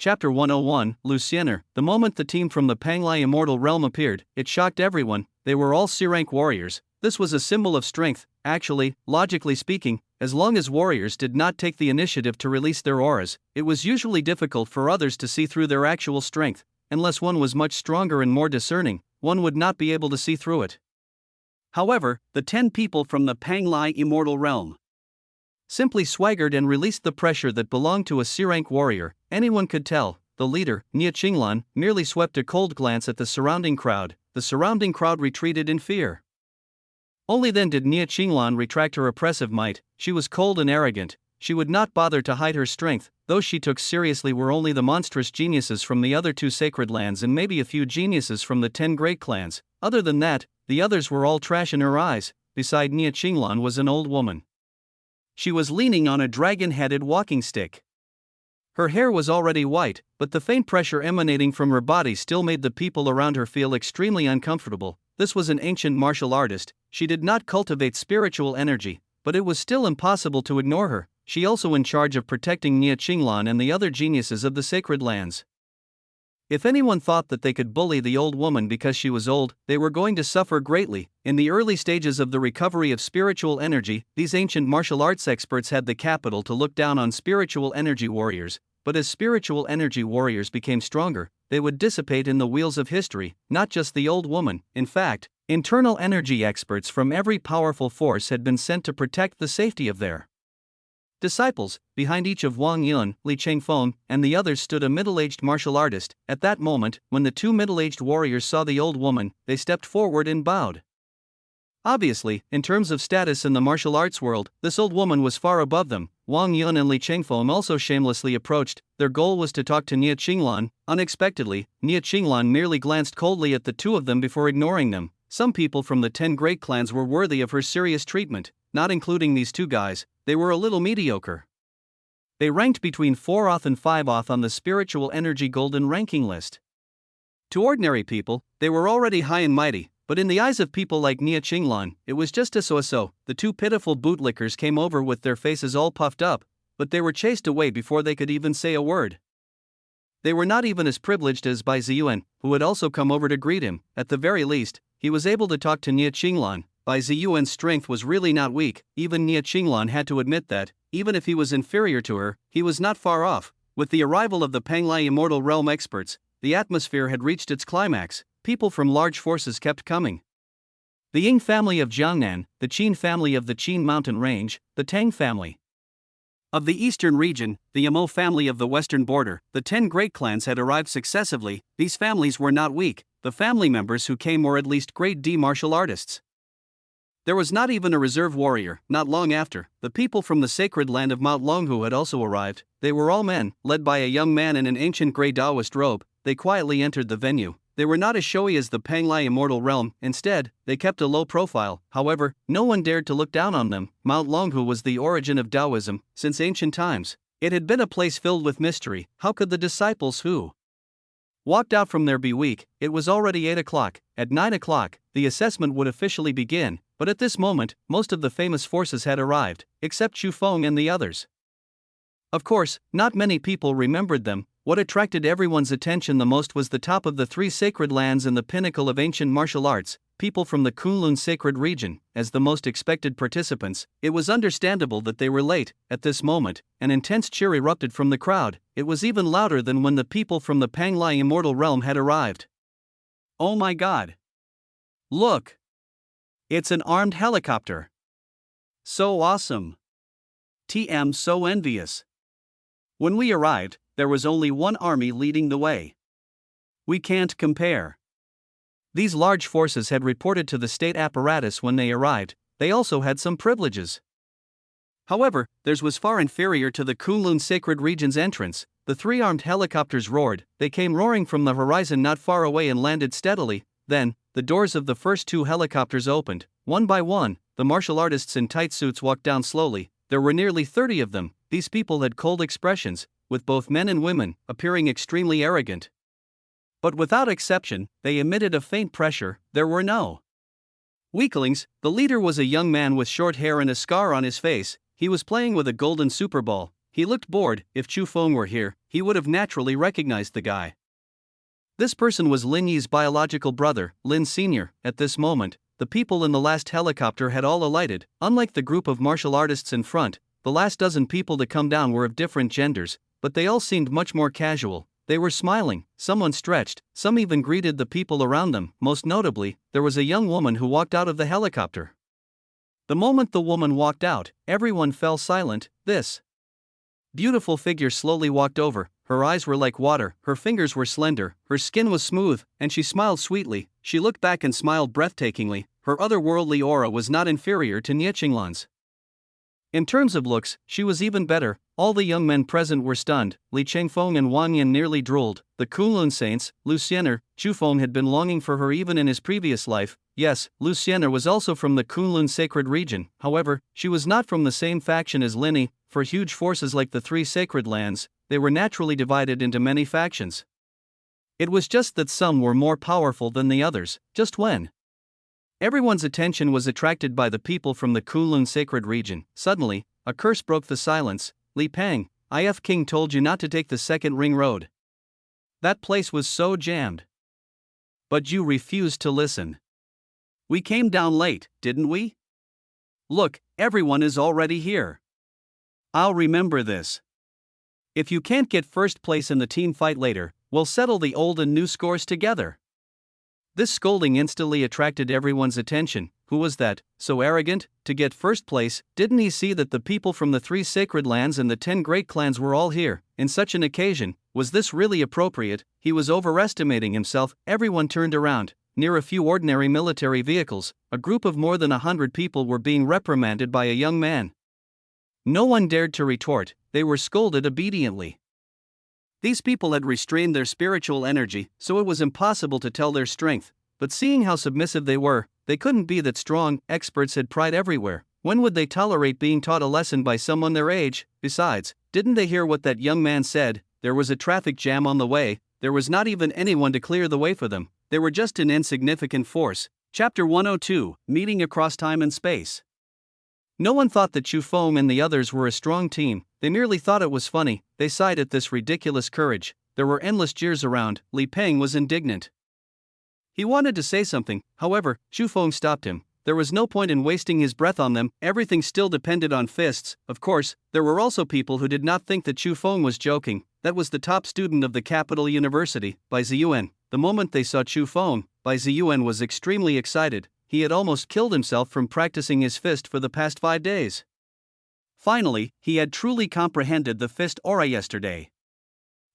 Chapter 101, Luciener. The moment the team from the Panglai Immortal Realm appeared, it shocked everyone. They were all C-rank warriors. This was a symbol of strength. Actually, logically speaking, as long as warriors did not take the initiative to release their auras, it was usually difficult for others to see through their actual strength. Unless one was much stronger and more discerning, one would not be able to see through it. However, the 10 people from the Panglai Immortal Realm simply swaggered and released the pressure that belonged to a C-rank warrior. Anyone could tell. The leader, Nie Qinglan, merely swept a cold glance at the surrounding crowd. The surrounding crowd retreated in fear. Only then did Nie Qinglan retract her oppressive might. She was cold and arrogant. She would not bother to hide her strength. Those she took seriously were only the monstrous geniuses from the other 2 sacred lands and maybe a few geniuses from the 10 great clans. Other than that, the others were all trash in her eyes. Beside Nie Qinglan was an old woman. She was leaning on a dragon-headed walking stick. Her hair was already white, but the faint pressure emanating from her body still made the people around her feel extremely uncomfortable. This was an ancient martial artist. She did not cultivate spiritual energy, but it was still impossible to ignore her. She also in charge of protecting Nie Qinglan and the other geniuses of the sacred lands. If anyone thought that they could bully the old woman because she was old, they were going to suffer greatly. In the early stages of the recovery of spiritual energy, these ancient martial arts experts had the capital to look down on spiritual energy warriors, but as spiritual energy warriors became stronger, they would dissipate in the wheels of history. Not just the old woman. In fact, internal energy experts from every powerful force had been sent to protect the safety of their disciples. Behind each of Wang Yun, Li Chengfeng, and the others stood a middle-aged martial artist. At that moment, when the 2 middle-aged warriors saw the old woman, they stepped forward and bowed. Obviously, in terms of status in the martial arts world, this old woman was far above them. Wang Yun and Li Chengfeng also shamelessly approached. Their goal was to talk to Nie Qinglan. Unexpectedly, Nie Qinglan merely glanced coldly at the 2 of them before ignoring them. Some people from the 10 great clans were worthy of her serious treatment, not including these 2 guys. They were a little mediocre. They ranked between 4th and 5th on the spiritual energy golden ranking list. To ordinary people, they were already high and mighty, but in the eyes of people like Nie Qinglan, it was just a so-so. The 2 pitiful bootlickers came over with their faces all puffed up, but they were chased away before they could even say a word. They were not even as privileged as Bai Ziyuan, who had also come over to greet him. At the very least, he was able to talk to Nie Qinglan. Bai Ziyuan's strength was really not weak. Even Nie Qinglan had to admit that, even if he was inferior to her, he was not far off. With the arrival of the Panglai Immortal Realm experts, the atmosphere had reached its climax. People from large forces kept coming. The Ying family of Jiangnan, the Qin family of the Qin mountain range, the Tang family of the eastern region, the Yamo family of the western border. The 10 great clans had arrived successively. These families were not weak. The family members who came were at least grade D martial artists. There was not even a reserve warrior. Not long after, the people from the sacred land of Mount Longhu had also arrived. They were all men, led by a young man in an ancient grey Taoist robe. They quietly entered the venue. They were not as showy as the Panglai Immortal Realm. Instead, they kept a low profile. However, no one dared to look down on them. Mount Longhu was the origin of Taoism. Since ancient times, it had been a place filled with mystery. How could the disciples who walked out from there be weak? It was already 8 o'clock. At 9 o'clock, the assessment would officially begin. But at this moment, most of the famous forces had arrived, except Chu Feng and the others. Of course, not many people remembered them. What attracted everyone's attention the most was the top of the 3 sacred lands and the pinnacle of ancient martial arts, people from the Kunlun sacred region. As the most expected participants, it was understandable that they were late. At this moment, an intense cheer erupted from the crowd. It was even louder than when the people from the Panglai Immortal Realm had arrived. Oh my god! Look! It's an armed helicopter! So awesome! TM so envious! When we arrived, there was only one army leading the way. We can't compare. These large forces had reported to the state apparatus when they arrived. They also had some privileges. However, theirs was far inferior to the Kunlun sacred region's entrance. The 3 armed helicopters roared. They came roaring from the horizon not far away and landed steadily. Then, the doors of the first 2 helicopters opened. One by one, the martial artists in tight suits walked down slowly. There were nearly 30 of them. These people had cold expressions, with both men and women, appearing extremely arrogant. But without exception, they emitted a faint pressure. There were no weaklings. The leader was a young man with short hair and a scar on his face. He was playing with a golden super ball. He looked bored. If Chu Feng were here, he would have naturally recognized the guy. This person was Lin Yi's biological brother, Lin Sr. At this moment, the people in the last helicopter had all alighted. Unlike the group of martial artists in front, the last dozen people to come down were of different genders, but they all seemed much more casual. They were smiling, someone stretched, some even greeted the people around them. Most notably, there was a young woman who walked out of the helicopter. The moment the woman walked out, everyone fell silent. This beautiful figure slowly walked over. Her eyes were like water, her fingers were slender, her skin was smooth, and she smiled sweetly. She looked back and smiled breathtakingly. Her otherworldly aura was not inferior to Nie Qinglan's. In terms of looks, she was even better. All the young men present were stunned. Li Chengfeng and Wang Yan nearly drooled. The Kunlun saints, Luciener, Chu Feng had been longing for her even in his previous life. Yes, Luciener was also from the Kunlun sacred region. However, she was not from the same faction as Lin Yi. For huge forces like the three sacred lands, they were naturally divided into many factions. It was just that some were more powerful than the others. Just when everyone's attention was attracted by the people from the Kunlun sacred region, suddenly, a curse broke the silence. Li Pang, IF King told you not to take the second ring road. That place was so jammed. But you refused to listen. We came down late, didn't we? Look, everyone is already here. I'll remember this. If you can't get first place in the team fight later, we'll settle the old and new scores together. This scolding instantly attracted everyone's attention. Who was that, so arrogant, to get first place? Didn't he see that the people from the three sacred lands and the 10 great clans were all here? In such an occasion, was this really appropriate? He was overestimating himself. Everyone turned around. Near a few ordinary military vehicles, a group of more than 100 people were being reprimanded by a young man. No one dared to retort, they were scolded obediently. These people had restrained their spiritual energy, so it was impossible to tell their strength, but seeing how submissive they were, they couldn't be that strong. Experts had pride everywhere. When would they tolerate being taught a lesson by someone their age? Besides, didn't they hear what that young man said? There was a traffic jam on the way, there was not even anyone to clear the way for them, they were just an insignificant force. Chapter 102, Meeting Across Time and Space. No one thought that Chu Feng and the others were a strong team, they merely thought it was funny. They sighed at this ridiculous courage. There were endless jeers around. Li Peng was indignant. He wanted to say something, however, Chu Feng stopped him. There was no point in wasting his breath on them, everything still depended on fists. Of course, there were also people who did not think that Chu Feng was joking. That was the top student of the capital university, Bai Ziyuan. The moment they saw Chu Feng, Bai Ziyuan was extremely excited. He had almost killed himself from practicing his fist for the past 5 days. Finally, he had truly comprehended the fist aura yesterday.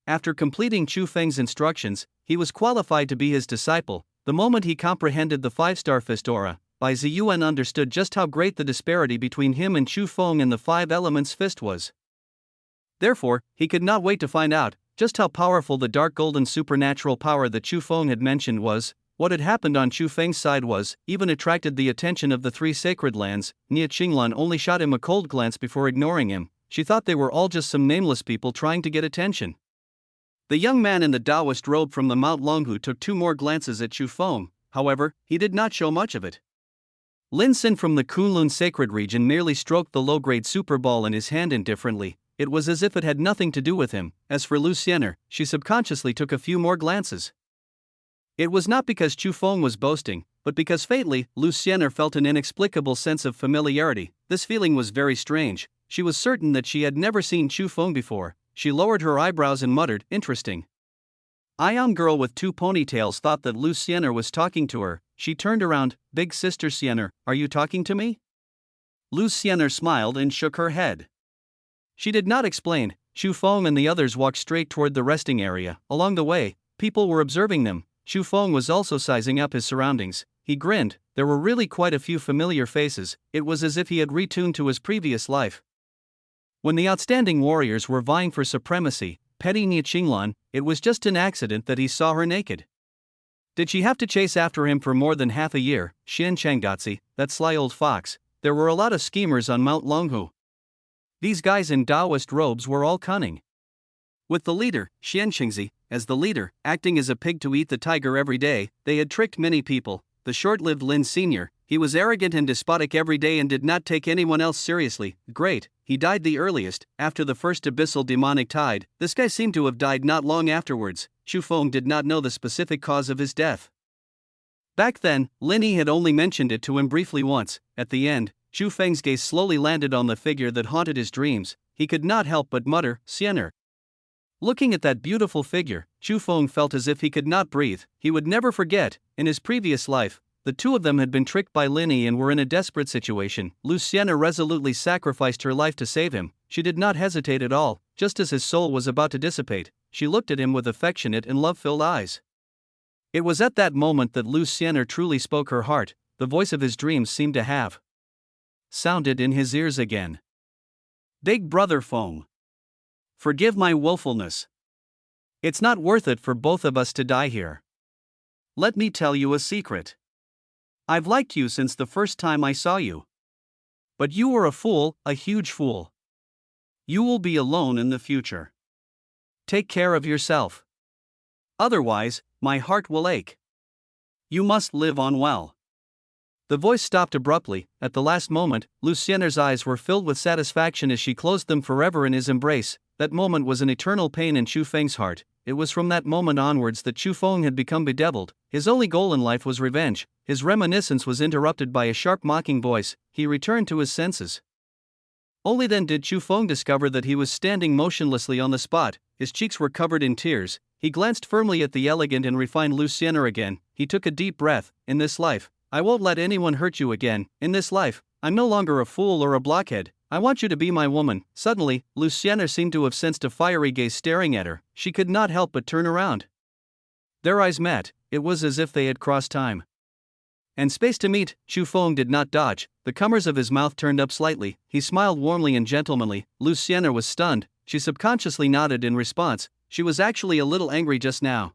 After completing Chu Feng's instructions, he was qualified to be his disciple. The moment he comprehended the 5-star fist aura, Bai Ziyuan understood just how great the disparity between him and Chu Feng and the 5 elements fist was. Therefore, he could not wait to find out just how powerful the dark golden supernatural power that Chu Feng had mentioned was. What had happened on Chu Feng's side even attracted the attention of the 3 sacred lands. Nie Qinglan only shot him a cold glance before ignoring him. She thought they were all just some nameless people trying to get attention. The young man in the Taoist robe from the Mount Longhu took 2 more glances at Chu Feng, however, he did not show much of it. Lin Xin from the Kunlun sacred region merely stroked the low-grade super ball in his hand indifferently. It was as if it had nothing to do with him. As for Luciener, she subconsciously took a few more glances. It was not because Chu Feng was boasting, but because fatally, Luciener felt an inexplicable sense of familiarity. This feeling was very strange. She was certain that she had never seen Chu Feng before. She lowered her eyebrows and muttered, "Interesting." A young girl with 2 ponytails thought that Luciener was talking to her. She turned around. "Big sister Siener, are you talking to me?" Luciener smiled and shook her head. She did not explain. Chu Feng and the others walked straight toward the resting area. Along the way, people were observing them. Chu Feng was also sizing up his surroundings. He grinned. There were really quite a few familiar faces. It was as if he had retuned to his previous life. When the outstanding warriors were vying for supremacy, petty Nie Qinglan, it was just an accident that he saw her naked. Did she have to chase after him for more than half a year? Xian Changgatzi, that sly old fox. There were a lot of schemers on Mount Longhu. These guys in Taoist robes were all cunning. With the leader, Xian Qingzi, as the leader, acting as a pig to eat the tiger every day, they had tricked many people. The short-lived Lin Sr., he was arrogant and despotic every day and did not take anyone else seriously. Great, he died the earliest, after the first abyssal demonic tide. This guy seemed to have died not long afterwards. Chu Feng did not know the specific cause of his death. Back then, Lin Yi had only mentioned it to him briefly once. At the end, Chu Feng's gaze slowly landed on the figure that haunted his dreams. He could not help but mutter, "Siener." Looking at that beautiful figure, Chu Feng felt as if he could not breathe. He would never forget, in his previous life, the two of them had been tricked by Lin Yi and were in a desperate situation. Luciana resolutely sacrificed her life to save him. She did not hesitate at all. Just as his soul was about to dissipate, she looked at him with affectionate and love-filled eyes. It was at that moment that Luciana truly spoke her heart. The voice of his dreams seemed to have sounded in his ears again. "Big Brother Feng, forgive my willfulness. It's not worth it for both of us to die here. Let me tell you a secret. I've liked you since the first time I saw you. But you were a fool, a huge fool. You will be alone in the future. Take care of yourself. Otherwise, my heart will ache. You must live on well." The voice stopped abruptly. At the last moment, Luciana's eyes were filled with satisfaction as she closed them forever in his embrace. That moment was an eternal pain in Chu Feng's heart. It was from that moment onwards that Chu Feng had become bedeviled. His only goal in life was revenge. His reminiscence was interrupted by a sharp mocking voice. He returned to his senses. Only then did Chu Feng discover that he was standing motionlessly on the spot. His cheeks were covered in tears. He glanced firmly at the elegant and refined Luciana again. He took a deep breath. "In this life, I won't let anyone hurt you again. In this life, I'm no longer a fool or a blockhead. I want you to be my woman." Suddenly, Luciana seemed to have sensed a fiery gaze staring at her. She could not help but turn around. Their eyes met. It was as if they had crossed time and space to meet. Chu Feng did not dodge. The corners of his mouth turned up slightly. He smiled warmly and gentlemanly. Luciana was stunned. She subconsciously nodded in response. She was actually a little angry just now.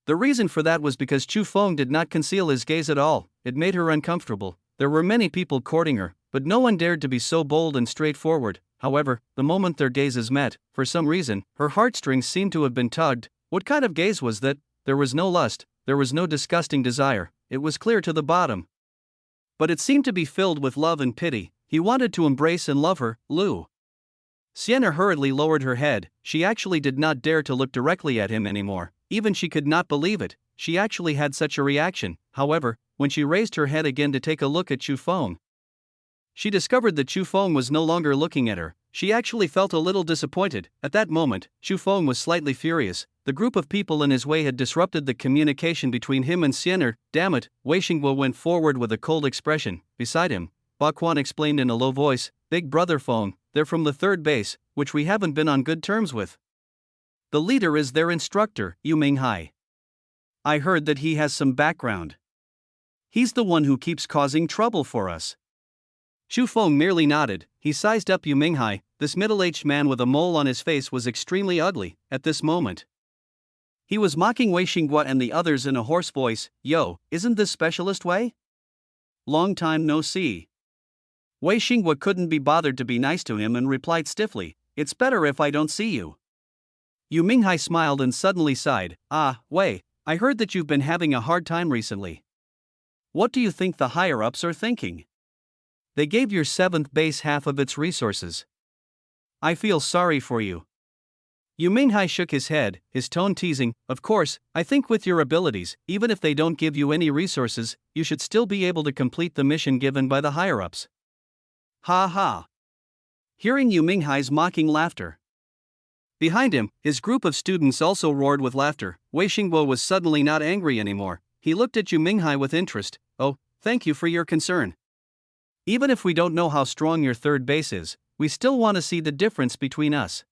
The reason for that was because Chu Feng did not conceal his gaze at all. It made her uncomfortable. There were many people courting her, but no one dared to be so bold and straightforward. However, the moment their gazes met, for some reason, her heartstrings seemed to have been tugged. What kind of gaze was that? There was no lust, there was no disgusting desire. It was clear to the bottom. But it seemed to be filled with love and pity. He wanted to embrace and love her. Sienna hurriedly lowered her head. She actually did not dare to look directly at him anymore. Even she could not believe it. She actually had such a reaction. However, when she raised her head again to take a look at Chu Feng, she discovered that Chu Feng was no longer looking at her. She actually felt a little disappointed. At that moment, Chu Feng was slightly furious. The group of people in his way had disrupted the communication between him and Sienna. "Damn it," Wei Xingguo went forward with a cold expression. Beside him, Ba Quan explained in a low voice, "Big Brother Feng, they're from the third base, which we haven't been on good terms with. The leader is their instructor, Yu Minghai. I heard that he has some background. He's the one who keeps causing trouble for us." Chu Feng merely nodded. He sized up Yu Minghai. This middle-aged man with a mole on his face was extremely ugly. At this moment, he was mocking Wei Xingguo and the others in a hoarse voice. "Yo, isn't this Specialist Wei? Long time no see." Wei Xingguo couldn't be bothered to be nice to him and replied stiffly, "It's better if I don't see you." Yu Minghai smiled and suddenly sighed. "Ah, Wei, I heard that you've been having a hard time recently. What do you think the higher-ups are thinking? They gave your 7th base half of its resources. I feel sorry for you." Yu Minghai shook his head, his tone teasing. "Of course, I think with your abilities, even if they don't give you any resources, you should still be able to complete the mission given by the higher-ups." Ha ha. Hearing Yu Minghai's mocking laughter behind him, his group of students also roared with laughter. Wei Xingguo was suddenly not angry anymore. He looked at Yu Minghai with interest. "Oh, thank you for your concern. Even if we don't know how strong your third base is, we still want to see the difference between us."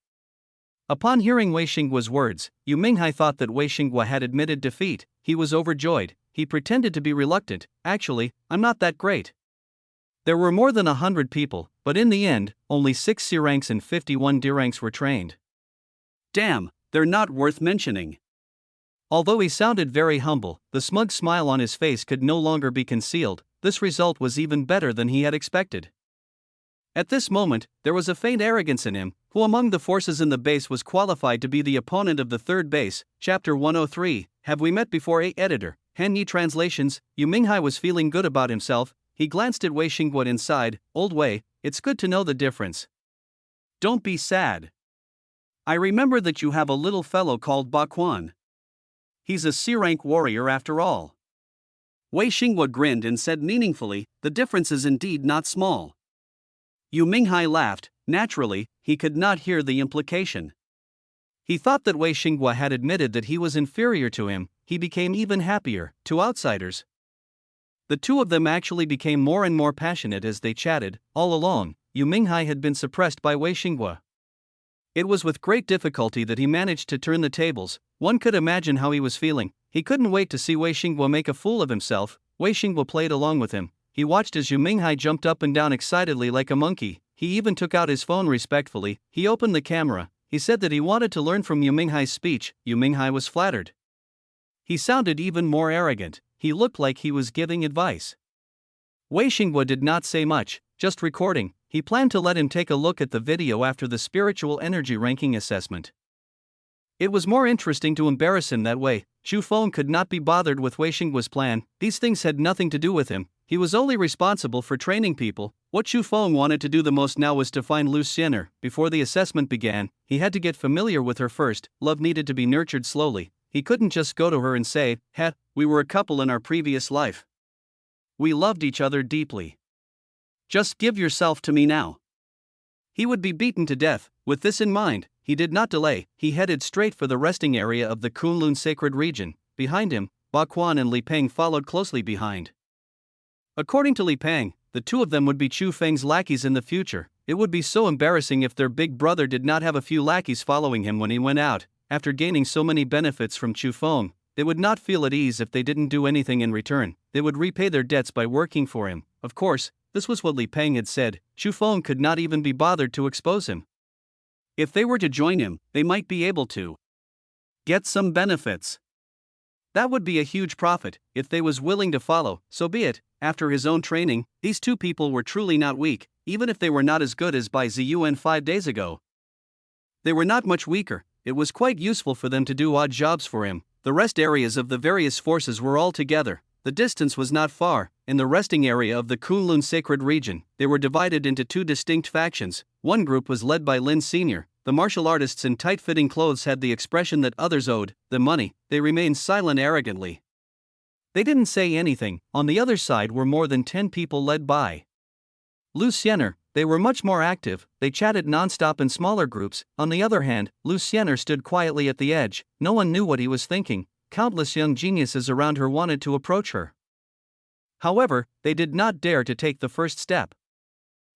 Upon hearing Wei Xingguo's words, Yu Minghai thought that Wei Xingguo had admitted defeat. He was overjoyed. He pretended to be reluctant. "Actually, I'm not that great." There were more than 100 people, but in the end, only 6 C ranks and 51 D ranks were trained. Damn, they're not worth mentioning. Although he sounded very humble, the smug smile on his face could no longer be concealed. This result was even better than he had expected. At this moment, there was a faint arrogance in him. Who among the forces in the base was qualified to be the opponent of the third base? Chapter 103, Have We Met Before? Editor, Han Yi Translations. Yu Minghai was feeling good about himself. He glanced at Wei Xingguo and sighed. "Old Wei, it's good to know the difference. Don't be sad. I remember that you have a little fellow called Bakwan. He's a C-rank warrior after all. Wei Xinghua grinned and said meaningfully, the difference is indeed not small. Yu Minghai laughed. Naturally, he could not hear the implication. He thought that Wei Xinghua had admitted that he was inferior to him. He became even happier. To outsiders, the two of them actually became more and more passionate as they chatted. All along, Yu Minghai had been suppressed by Wei Xinghua. It was with great difficulty that he managed to turn the tables. One could imagine how he was feeling. He couldn't wait to see Wei Xinghua make a fool of himself. Wei Xinghua played along with him. He watched as Yu Minghai jumped up and down excitedly like a monkey. He even took out his phone respectfully. He opened the camera. He said that he wanted to learn from Yu Minghai's speech. Yu Minghai was flattered. He sounded even more arrogant. He looked like he was giving advice. Wei Xinghua did not say much, just recording. He planned to let him take a look at the video after the spiritual energy ranking assessment. It was more interesting to embarrass him that way. Chu Feng could not be bothered with Wei Xinghua's plan. These things had nothing to do with him. He was only responsible for training people. What Chu Feng wanted to do the most now was to find Lu Xiener. Before the assessment began, he had to get familiar with her first. Love needed to be nurtured slowly. He couldn't just go to her and say, we were a couple in our previous life. We loved each other deeply. Just give yourself to me now. He would be beaten to death. With this in mind, he did not delay. He headed straight for the resting area of the Kunlun sacred region. Behind him, Bakwan and Li Peng followed closely behind. According to Li Peng, the two of them would be Chu Feng's lackeys in the future. It would be so embarrassing if their big brother did not have a few lackeys following him when he went out. After gaining so many benefits from Chu Feng, they would not feel at ease if they didn't do anything in return. They would repay their debts by working for him. Of course, this was what Li Peng had said. Chu Feng could not even be bothered to expose him. If they were to join him, they might be able to get some benefits. That would be a huge profit. If they was willing to follow, so be it. After his own training, these two people were truly not weak, even if they were not as good as Bai Ziyuan 5 days ago. They were not much weaker. It was quite useful for them to do odd jobs for him. The rest areas of the various forces were all together. The distance was not far. In the resting area of the Kunlun sacred region, they were divided into two distinct factions. One group was led by Lin Sr. The martial artists in tight-fitting clothes had the expression that others owed them money. They remained silent arrogantly. They didn't say anything. On the other side were more than 10 people led by Lu Xiener. They were much more active. They chatted non-stop in smaller groups. On the other hand, Lu Xiener stood quietly at the edge. No one knew what he was thinking. Countless young geniuses around her wanted to approach her. However, they did not dare to take the first step.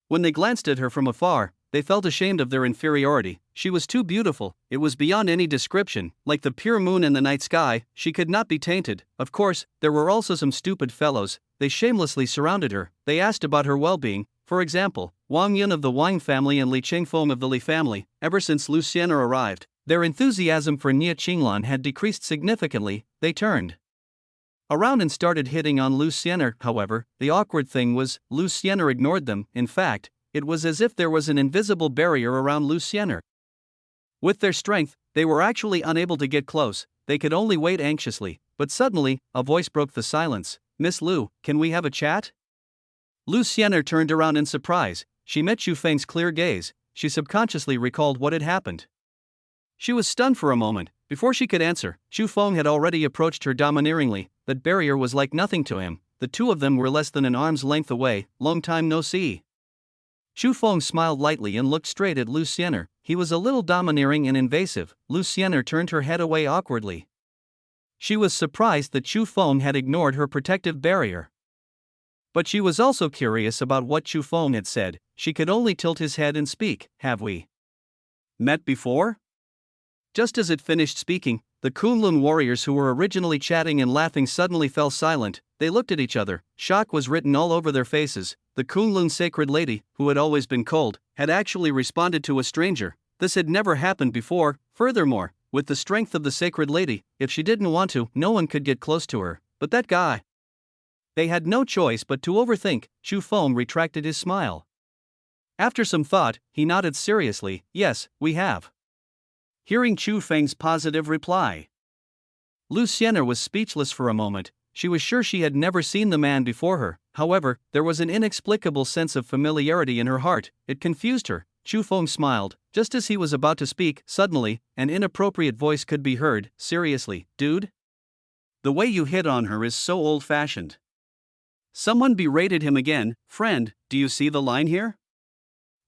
When they glanced at her from afar, they felt ashamed of their inferiority. She was too beautiful. It was beyond any description. Like the pure moon in the night sky, she could not be tainted. Of course, there were also some stupid fellows. They shamelessly surrounded her. They asked about her well-being. For example, Wang Yun of the Wang family and Li Qingfeng of the Li family. Ever since Lu Xiener arrived, their enthusiasm for Nie Qinglan had decreased significantly. They turned around and started hitting on Lu Xiener. However, the awkward thing was, Lu Xiener ignored them. In fact, it was as if there was an invisible barrier around Lu Xiener. With their strength, they were actually unable to get close. They could only wait anxiously. But suddenly, a voice broke the silence. Miss Lu, can we have a chat? Lu Xiener turned around in surprise. She met Chu Feng's clear gaze. She subconsciously recalled what had happened. She was stunned for a moment. Before she could answer, Chu Feng had already approached her domineeringly. That barrier was like nothing to him. The two of them were less than an arm's length away. Long time no see. Chu Feng smiled lightly and looked straight at Lu Xiener. He was a little domineering and invasive. Lu Xiener turned her head away awkwardly. She was surprised that Chu Feng had ignored her protective barrier. But she was also curious about what Chu Feng had said. She could only tilt his head and speak. Have we met before? Just as it finished speaking, the Kunlun warriors who were originally chatting and laughing suddenly fell silent. They looked at each other. Shock was written all over their faces. The Kunlun sacred lady, who had always been cold, had actually responded to a stranger. This had never happened before. Furthermore, with the strength of the sacred lady, if she didn't want to, no one could get close to her. But that guy. They had no choice but to overthink. Chu Feng retracted his smile. After some thought, he nodded seriously. Yes, we have. Hearing Chu Feng's positive reply, Lu Xiener was speechless for a moment. She was sure she had never seen the man before her. However, there was an inexplicable sense of familiarity in her heart. It confused her. Chu Feng smiled. Just as he was about to speak, suddenly, an inappropriate voice could be heard. Seriously, dude? The way you hit on her is so old-fashioned. Someone berated him again. Friend, do you see the line here?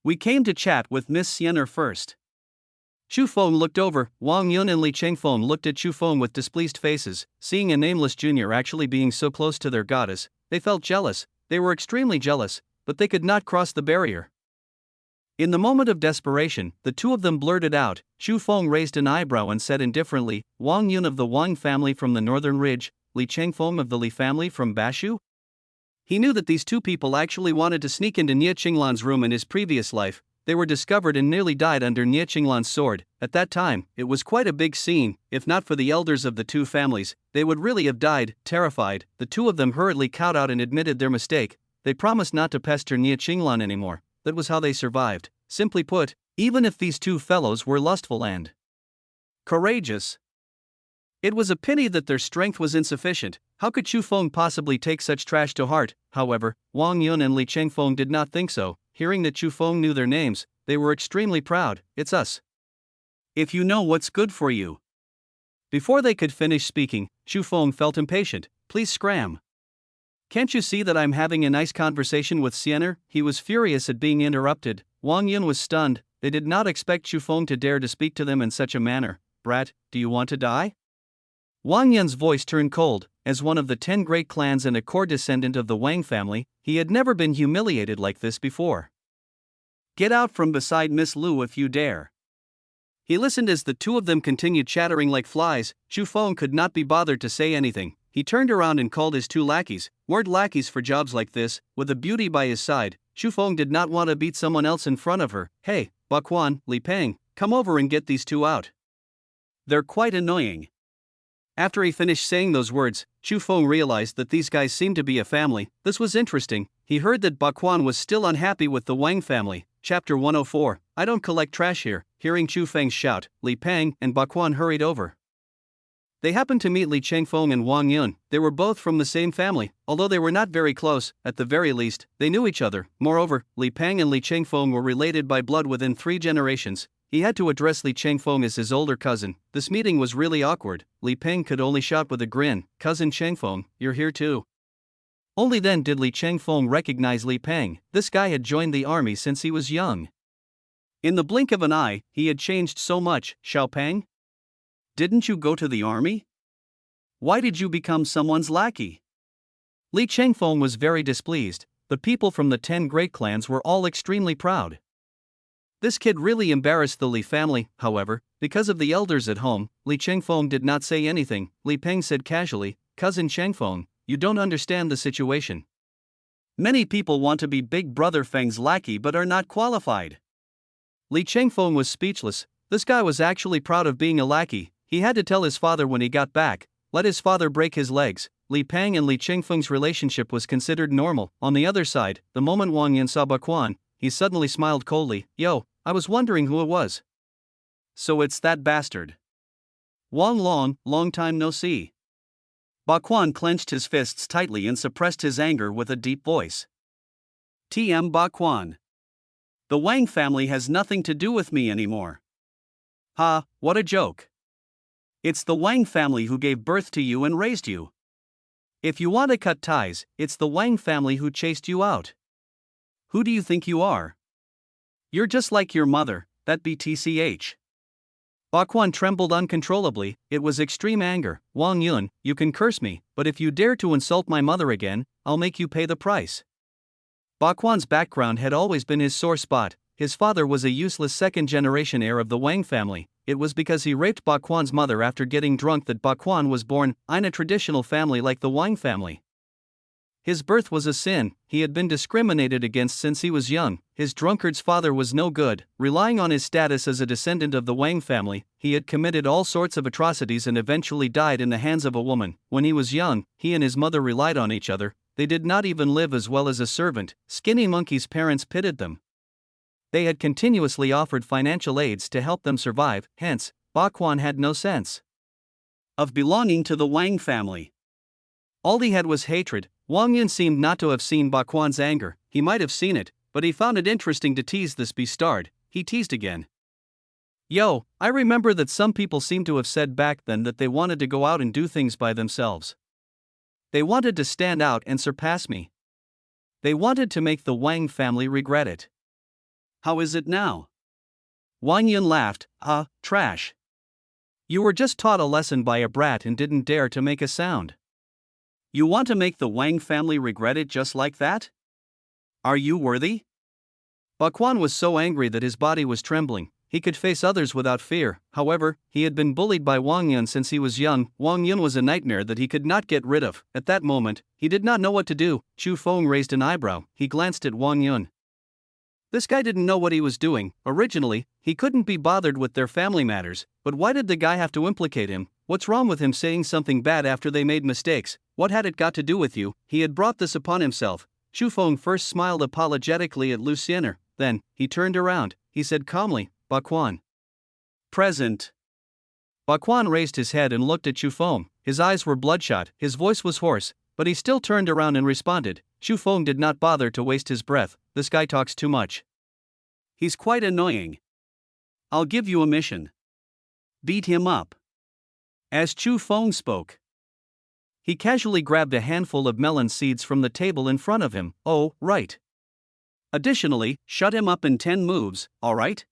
We came to chat with Miss Siener first. Chu Feng looked over. Wang Yun and Li Chengfeng looked at Chu Feng with displeased faces. Seeing a nameless junior actually being so close to their goddess, they felt jealous. They were extremely jealous, but they could not cross the barrier. In the moment of desperation, the two of them blurted out. Chu Feng raised an eyebrow and said indifferently, Wang Yun of the Wang family from the northern ridge, Li Chengfeng of the Li family from Bashu? He knew that these two people actually wanted to sneak into Nie Qinglan's room in his previous life. They were discovered and nearly died under Nie Qinglan's sword. At that time, it was quite a big scene. If not for the elders of the two families, they would really have died. Terrified, the two of them hurriedly kowtowed and admitted their mistake. They promised not to pester Nie Qinglan anymore. That was how they survived. Simply put, even if these two fellows were lustful and courageous, it was a pity that their strength was insufficient. How could Chu Feng possibly take such trash to heart? However, Wang Yun and Li Chengfeng did not think so. Hearing that Chu Feng knew their names, they were extremely proud. It's us. If you know what's good for you. Before they could finish speaking, Chu Feng felt impatient. Please scram. Can't you see that I'm having a nice conversation with Siener? He was furious at being interrupted. Wang Yun was stunned. They did not expect Chu Feng to dare to speak to them in such a manner. Brat, do you want to die? Wang Yun's voice turned cold. As one of the 10 great clans and a core descendant of the Wang family, he had never been humiliated like this before. Get out from beside Miss Lu if you dare. He listened as the two of them continued chattering like flies. Chu Feng could not be bothered to say anything. He turned around and called his two lackeys. Weren't lackeys for jobs like this. With a beauty by his side, Chu Feng did not want to beat someone else in front of her. Hey, Baquan, Li Peng, come over and get these two out. They're quite annoying. After he finished saying those words, Chu Feng realized that these guys seemed to be a family. This was interesting. He heard that Baquan was still unhappy with the Wang family. Chapter 104. I don't collect trash here. Hearing Chu Feng's shout, Li Peng and Baquan hurried over. They happened to meet Li Chengfeng and Wang Yun. They were both from the same family. Although they were not very close, at the very least, they knew each other. Moreover, Li Peng and Li Chengfeng were related by blood within 3 generations. He had to address Li Chengfeng as his older cousin. This meeting was really awkward. Li Peng could only shout with a grin, Cousin Chengfeng, you're here too. Only then did Li Chengfeng recognize Li Peng. This guy had joined the army since he was young. In the blink of an eye, he had changed so much. Xiaopeng? Didn't you go to the army? Why did you become someone's lackey? Li Chengfeng was very displeased. The people from the 10 great clans were all extremely proud. This kid really embarrassed the Li family. However, because of the elders at home, Li Chengfeng did not say anything. Li Peng said casually, Cousin Chengfeng, you don't understand the situation. Many people want to be Big Brother Feng's lackey but are not qualified. Li Chengfeng was speechless. This guy was actually proud of being a lackey. He had to tell his father when he got back. Let his father break his legs. Li Peng and Li Chengfeng's relationship was considered normal. On the other side, the moment Wang Yun saw Baquan, he suddenly smiled coldly. Yo, I was wondering who it was. So it's that bastard. Long time no see. Baquan clenched his fists tightly and suppressed his anger with a deep voice. TM Baquan. The Wang family has nothing to do with me anymore. Ha, what a joke. It's the Wang family who gave birth to you and raised you. If you want to cut ties, it's the Wang family who chased you out. Who do you think you are? You're just like your mother, that BTCH. Baquan trembled uncontrollably. It was extreme anger. Wang Yun, you can curse me, but if you dare to insult my mother again, I'll make you pay the price. Baquan's background had always been his sore spot. His father was a useless second-generation heir of the Wang family. It was because he raped Baquan's mother after getting drunk that Baquan was born in a traditional family like the Wang family. His birth was a sin. He had been discriminated against since he was young. His drunkard's father was no good. Relying on his status as a descendant of the Wang family, he had committed all sorts of atrocities and eventually died in the hands of a woman. When he was young, he and his mother relied on each other. They did not even live as well as a servant. Skinny Monkey's parents pitied them. They had continuously offered financial aids to help them survive, hence, Baquan had no sense of belonging to the Wang family. All he had was hatred. Wang Yun seemed not to have seen Baquan's anger. He might have seen it, but he found it interesting to tease this bastard. He teased again. Yo, I remember that some people seem to have said back then that they wanted to go out and do things by themselves. They wanted to stand out and surpass me. They wanted to make the Wang family regret it. How is it now? Wang Yun laughed. Trash. You were just taught a lesson by a brat and didn't dare to make a sound. You want to make the Wang family regret it just like that? Are you worthy? Bakwan was so angry that his body was trembling. He could face others without fear. However, he had been bullied by Wang Yun since he was young. Wang Yun was a nightmare that he could not get rid of. At that moment, he did not know what to do. Chu Feng raised an eyebrow. He glanced at Wang Yun. This guy didn't know what he was doing. Originally, he couldn't be bothered with their family matters, but why did the guy have to implicate him? What's wrong with him saying something bad after they made mistakes? What had it got to do with you? He had brought this upon himself. Chu Feng first smiled apologetically at Lucien. Then, he turned around. He said calmly, Bakwan. Present. Bakwan raised his head and looked at Chu Feng. His eyes were bloodshot, his voice was hoarse, but he still turned around and responded. Chu Feng did not bother to waste his breath. This guy talks too much. He's quite annoying. I'll give you a mission. Beat him up. As Chu Feng spoke, he casually grabbed a handful of melon seeds from the table in front of him. Oh, right. Additionally, shut him up in 10 moves, alright?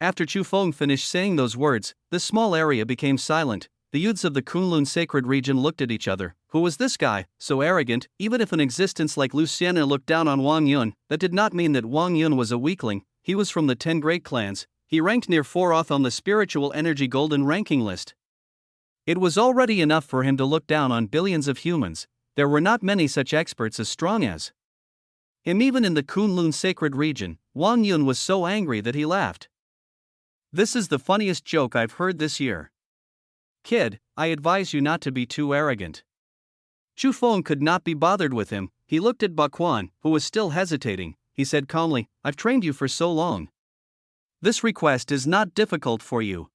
After Chu Feng finished saying those words, this small area became silent. The youths of the Kunlun sacred region looked at each other. Who was this guy, so arrogant? Even if an existence like Luciana looked down on Wang Yun, that did not mean that Wang Yun was a weakling. He was from the 10 great clans. He ranked near 4th on the spiritual energy golden ranking list. It was already enough for him to look down on billions of humans. There were not many such experts as strong as him. Even in the Kunlun sacred region, Wang Yun was so angry that he laughed. This is the funniest joke I've heard this year. Kid, I advise you not to be too arrogant. Chu Feng could not be bothered with him. He looked at Bakwan, who was still hesitating. He said calmly, I've trained you for so long. This request is not difficult for you.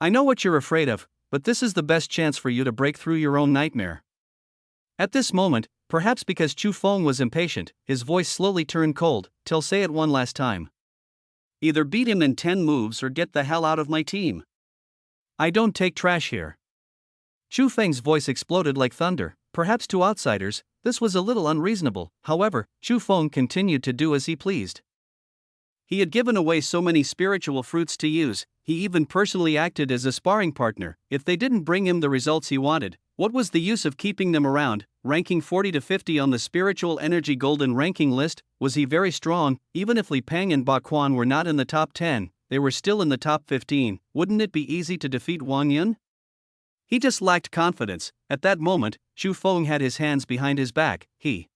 I know what you're afraid of, but this is the best chance for you to break through your own nightmare. At this moment, perhaps because Chu Feng was impatient, his voice slowly turned cold. Till say it one last time. Either beat him in 10 moves or get the hell out of my team. I don't take trash here. Chu Feng's voice exploded like thunder. Perhaps to outsiders, this was a little unreasonable. However, Chu Feng continued to do as he pleased. He had given away so many spiritual fruits to use, he even personally acted as a sparring partner. If they didn't bring him the results he wanted, what was the use of keeping them around? Ranking 40 to 50 on the spiritual energy golden ranking list, was he very strong? Even if Li Peng and Bakwan were not in the top 10, they were still in the top 15. Wouldn't it be easy to defeat Wang Yun? He just lacked confidence. At that moment, Chu Feng had his hands behind his back. He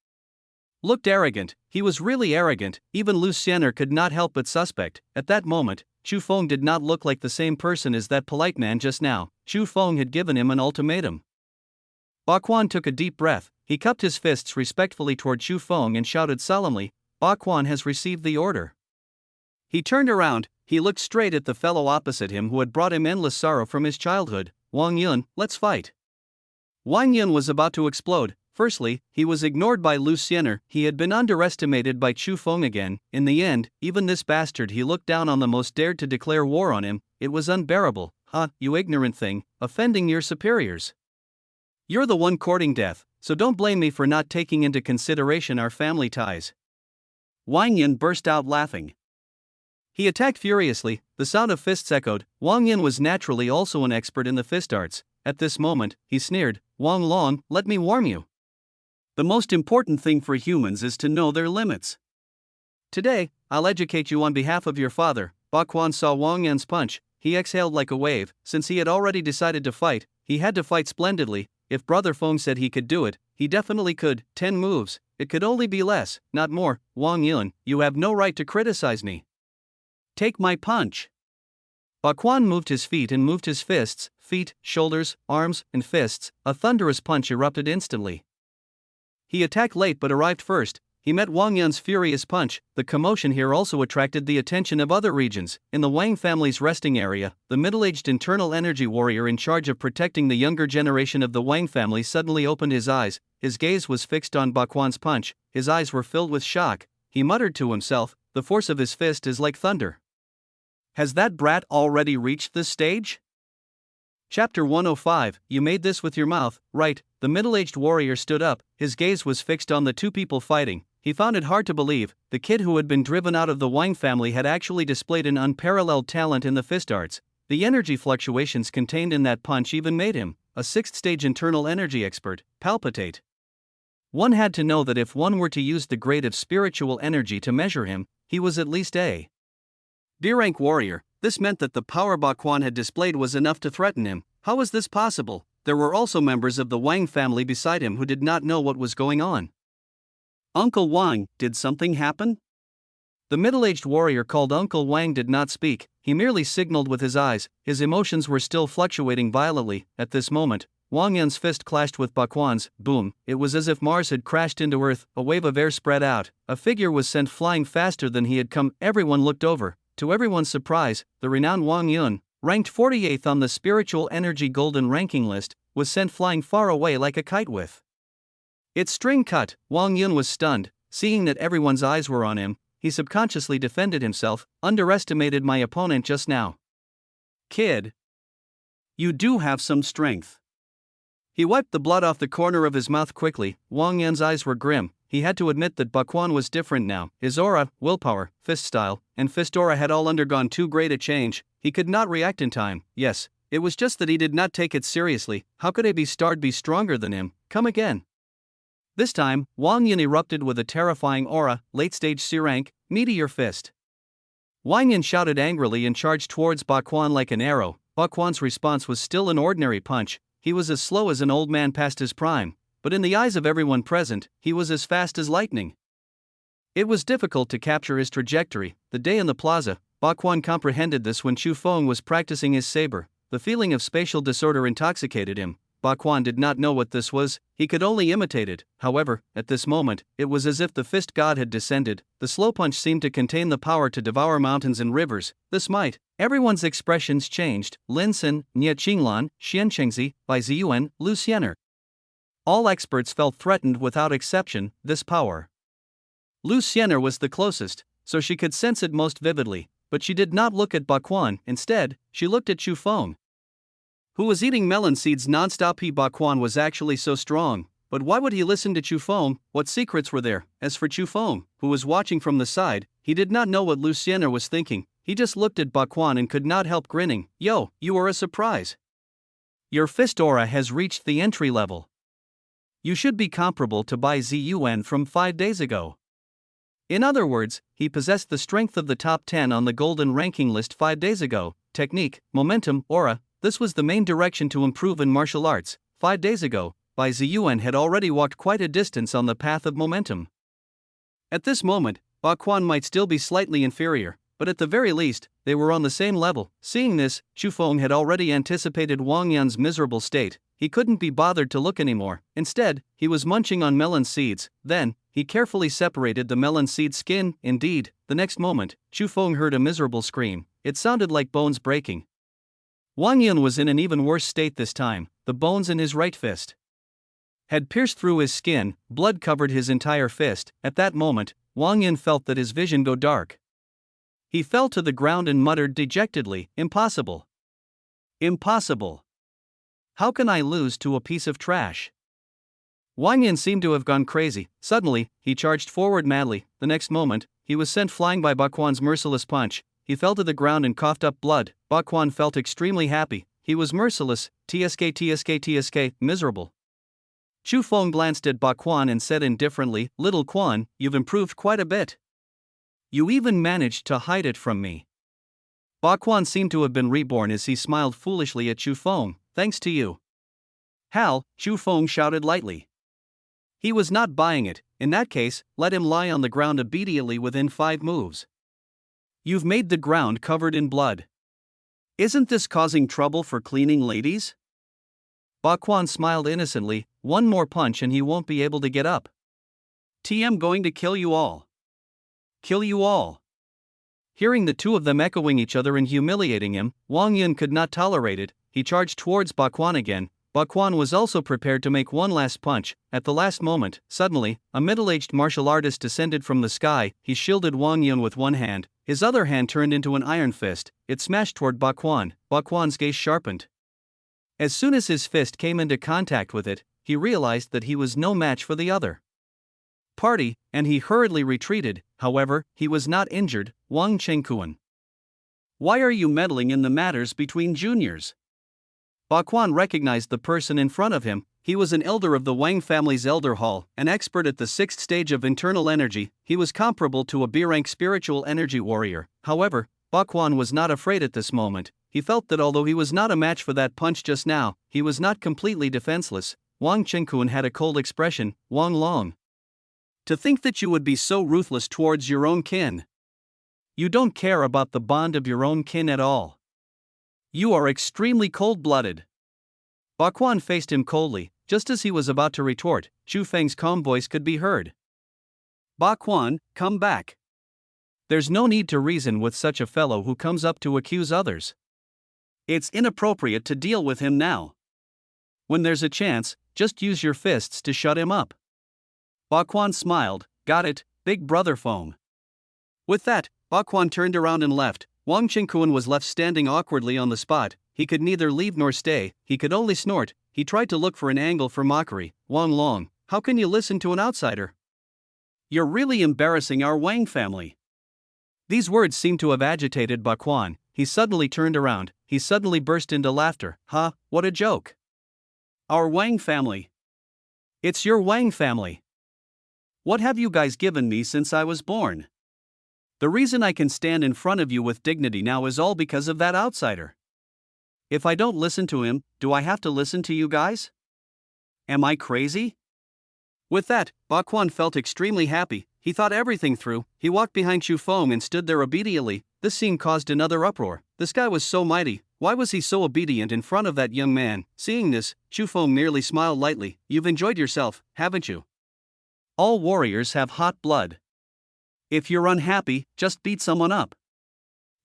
looked arrogant. He was really arrogant. Even Lucien could not help but suspect. At that moment, Chu Feng did not look like the same person as that polite man just now. Chu Feng had given him an ultimatum. Bakwan took a deep breath. He cupped his fists respectfully toward Chu Feng and shouted solemnly, Bakwan has received the order. He turned around. He looked straight at the fellow opposite him who had brought him endless sorrow from his childhood. Wang Yun, let's fight. Wang Yun was about to explode. Firstly, he was ignored by Lucien. He had been underestimated by Chu Feng again. In the end, even this bastard he looked down on the most dared to declare war on him. It was unbearable. You ignorant thing, offending your superiors. You're the one courting death, so don't blame me for not taking into consideration our family ties. Wang Yun burst out laughing. He attacked furiously. The sound of fists echoed. Wang Yun was naturally also an expert in the fist arts. At this moment, he sneered, Wang Long, let me warn you. The most important thing for humans is to know their limits. Today, I'll educate you on behalf of your father. Bakwan saw Wang Yun's punch. He exhaled like a wave. Since he had already decided to fight, he had to fight splendidly. If Brother Feng said he could do it, he definitely could. 10 moves. It could only be less, not more. Wang Yun, you have no right to criticize me. Take my punch. Bakwan moved his feet and moved his fists, feet, shoulders, arms, and fists. A thunderous punch erupted instantly. He attacked late but arrived first. He met Wang Yun's furious punch. The commotion here also attracted the attention of other regions. In the Wang family's resting area, the middle-aged internal energy warrior in charge of protecting the younger generation of the Wang family suddenly opened his eyes. His gaze was fixed on Bakwan's punch. His eyes were filled with shock. He muttered to himself, the force of his fist is like thunder. Has that brat already reached this stage? Chapter 105, You made this with your mouth, right? The middle-aged warrior stood up, his gaze was fixed on the two people fighting. He found it hard to believe, the kid who had been driven out of the Wang family had actually displayed an unparalleled talent in the fist arts. The energy fluctuations contained in that punch even made him, a sixth-stage internal energy expert, palpitate. One had to know that if one were to use the grade of spiritual energy to measure him, he was at least a D-rank warrior. This meant that the power Baquan had displayed was enough to threaten him. How was this possible? There were also members of the Wang family beside him who did not know what was going on. Uncle Wang, did something happen? The middle-aged warrior called Uncle Wang did not speak, he merely signaled with his eyes. His emotions were still fluctuating violently. At this moment, Wang Yun's fist clashed with Baquan's. Boom, it was as if Mars had crashed into Earth. A wave of air spread out, a figure was sent flying faster than he had come. Everyone looked over. To everyone's surprise, the renowned Wang Yun, ranked 48th on the Spiritual Energy Golden ranking list, was sent flying far away like a kite with its string cut. Wang Yun was stunned, seeing that everyone's eyes were on him. He subconsciously defended himself. Underestimated my opponent just now. Kid, you do have some strength. He wiped the blood off the corner of his mouth quickly. Wang Yun's eyes were grim. He had to admit that Baquan was different now. His aura, willpower, fist style, and fist aura had all undergone too great a change. He could not react in time. Yes, it was just that he did not take it seriously. How could a B-Starred be stronger than him? Come again. This time, Wang Yun erupted with a terrifying aura, late-stage C-rank, meteor fist. Wang Yun shouted angrily and charged towards Baquan like an arrow. Baquan's response was still an ordinary punch. He was as slow as an old man past his prime, but in the eyes of everyone present, he was as fast as lightning. It was difficult to capture his trajectory. The day in the plaza, Baquan comprehended this when Chu Feng was practicing his saber. The feeling of spatial disorder intoxicated him. Baquan did not know what this was, he could only imitate it. However, at this moment, it was as if the fist god had descended. The slow punch seemed to contain the power to devour mountains and rivers. This might. Everyone's expressions changed. Lin Xin, Nie Qinglan, Xian Chengzi, Bai Ziyuan, Lu Xiener. All experts felt threatened without exception. This power. Lu Xiener was the closest, so she could sense it most vividly, but she did not look at Baquan. Instead, she looked at Chu Feng, who was eating melon seeds non-stop. Baquan was actually so strong, but why would he listen to Chu Feng? What secrets were there? As for Chu Feng, who was watching from the side, he did not know what Lu Xiener was thinking. He just looked at Baquan and could not help grinning. Yo, you are a surprise. Your fist aura has reached the entry level. You should be comparable to Bai Ziyuan from 5 days ago. In other words, he possessed the strength of the top 10 on the golden ranking list 5 days ago. Technique, momentum, aura. This was the main direction to improve in martial arts. 5 days ago, Bai Ziyuan had already walked quite a distance on the path of momentum. At this moment, Baquan might still be slightly inferior, but at the very least, they were on the same level. Seeing this, Chu Feng had already anticipated Wang Yun's miserable state. He couldn't be bothered to look anymore. Instead, he was munching on melon seeds. Then, he carefully separated the melon seed skin. Indeed, the next moment, Chu Feng heard a miserable scream. It sounded like bones breaking. Wang Yun was in an even worse state this time. The bones in his right fist had pierced through his skin, blood covered his entire fist. At that moment, Wang Yun felt that his vision go dark. He fell to the ground and muttered dejectedly, "Impossible. Impossible. How can I lose to a piece of trash?" Wang Yun seemed to have gone crazy. Suddenly, he charged forward madly. The next moment, he was sent flying by Baquan's merciless punch. He fell to the ground and coughed up blood. Baquan felt extremely happy. He was merciless. TSK, miserable. Chu Feng glanced at Baquan and said indifferently, "Little Quan, you've improved quite a bit. You even managed to hide it from me." Baquan seemed to have been reborn as he smiled foolishly at Chu Feng. "Thanks to you, Hal," Chu Feng shouted lightly. He was not buying it. In that case, let him lie on the ground immediately within 5 moves. You've made the ground covered in blood. Isn't this causing trouble for cleaning ladies? Baquan smiled innocently. One more punch and he won't be able to get up. TM going to kill you all. Kill you all. Hearing the two of them echoing each other and humiliating him, Wang Yun could not tolerate it. He charged towards Baquan again. Baquan was also prepared to make one last punch. At the last moment, suddenly, a middle-aged martial artist descended from the sky. He shielded Wang Yun with one hand. His other hand turned into an iron fist, it smashed toward Bakwan. Bakwan's gaze sharpened. As soon as his fist came into contact with it, he realized that he was no match for the other party, and he hurriedly retreated. However, he was not injured. Wang Chengkuan. Why are you meddling in the matters between juniors? Bakwan recognized the person in front of him. He was an elder of the Wang family's elder hall, an expert at the 6th stage of internal energy. He was comparable to a B-rank spiritual energy warrior. However, Bakwan was not afraid at this moment. He felt that although he was not a match for that punch just now, he was not completely defenseless. Wang Chengkuan had a cold expression. Wang Long. To think that you would be so ruthless towards your own kin. You don't care about the bond of your own kin at all. You are extremely cold-blooded. Bakwan faced him coldly. Just as he was about to retort, Chu Feng's calm voice could be heard. Bakwan, come back. There's no need to reason with such a fellow who comes up to accuse others. It's inappropriate to deal with him now. When there's a chance, just use your fists to shut him up. Bakwan smiled. Got it, Big Brother Feng. With that, Bakwan turned around and left. Wang Chengkuan was left standing awkwardly on the spot. He could neither leave nor stay, he could only snort. He tried to look for an angle for mockery. Wang Long, how can you listen to an outsider? You're really embarrassing our Wang family. These words seemed to have agitated Bakwan. He suddenly turned around. He suddenly burst into laughter. Ha, what a joke. Our Wang family. It's your Wang family. What have you guys given me since I was born? The reason I can stand in front of you with dignity now is all because of that outsider. If I don't listen to him, do I have to listen to you guys? Am I crazy? With that, Bakwan felt extremely happy. He thought everything through. He walked behind Chu Feng and stood there obediently. This scene caused another uproar. This guy was so mighty. Why was he so obedient in front of that young man? Seeing this, Chu Feng merely smiled lightly. You've enjoyed yourself, haven't you? All warriors have hot blood. If you're unhappy, just beat someone up.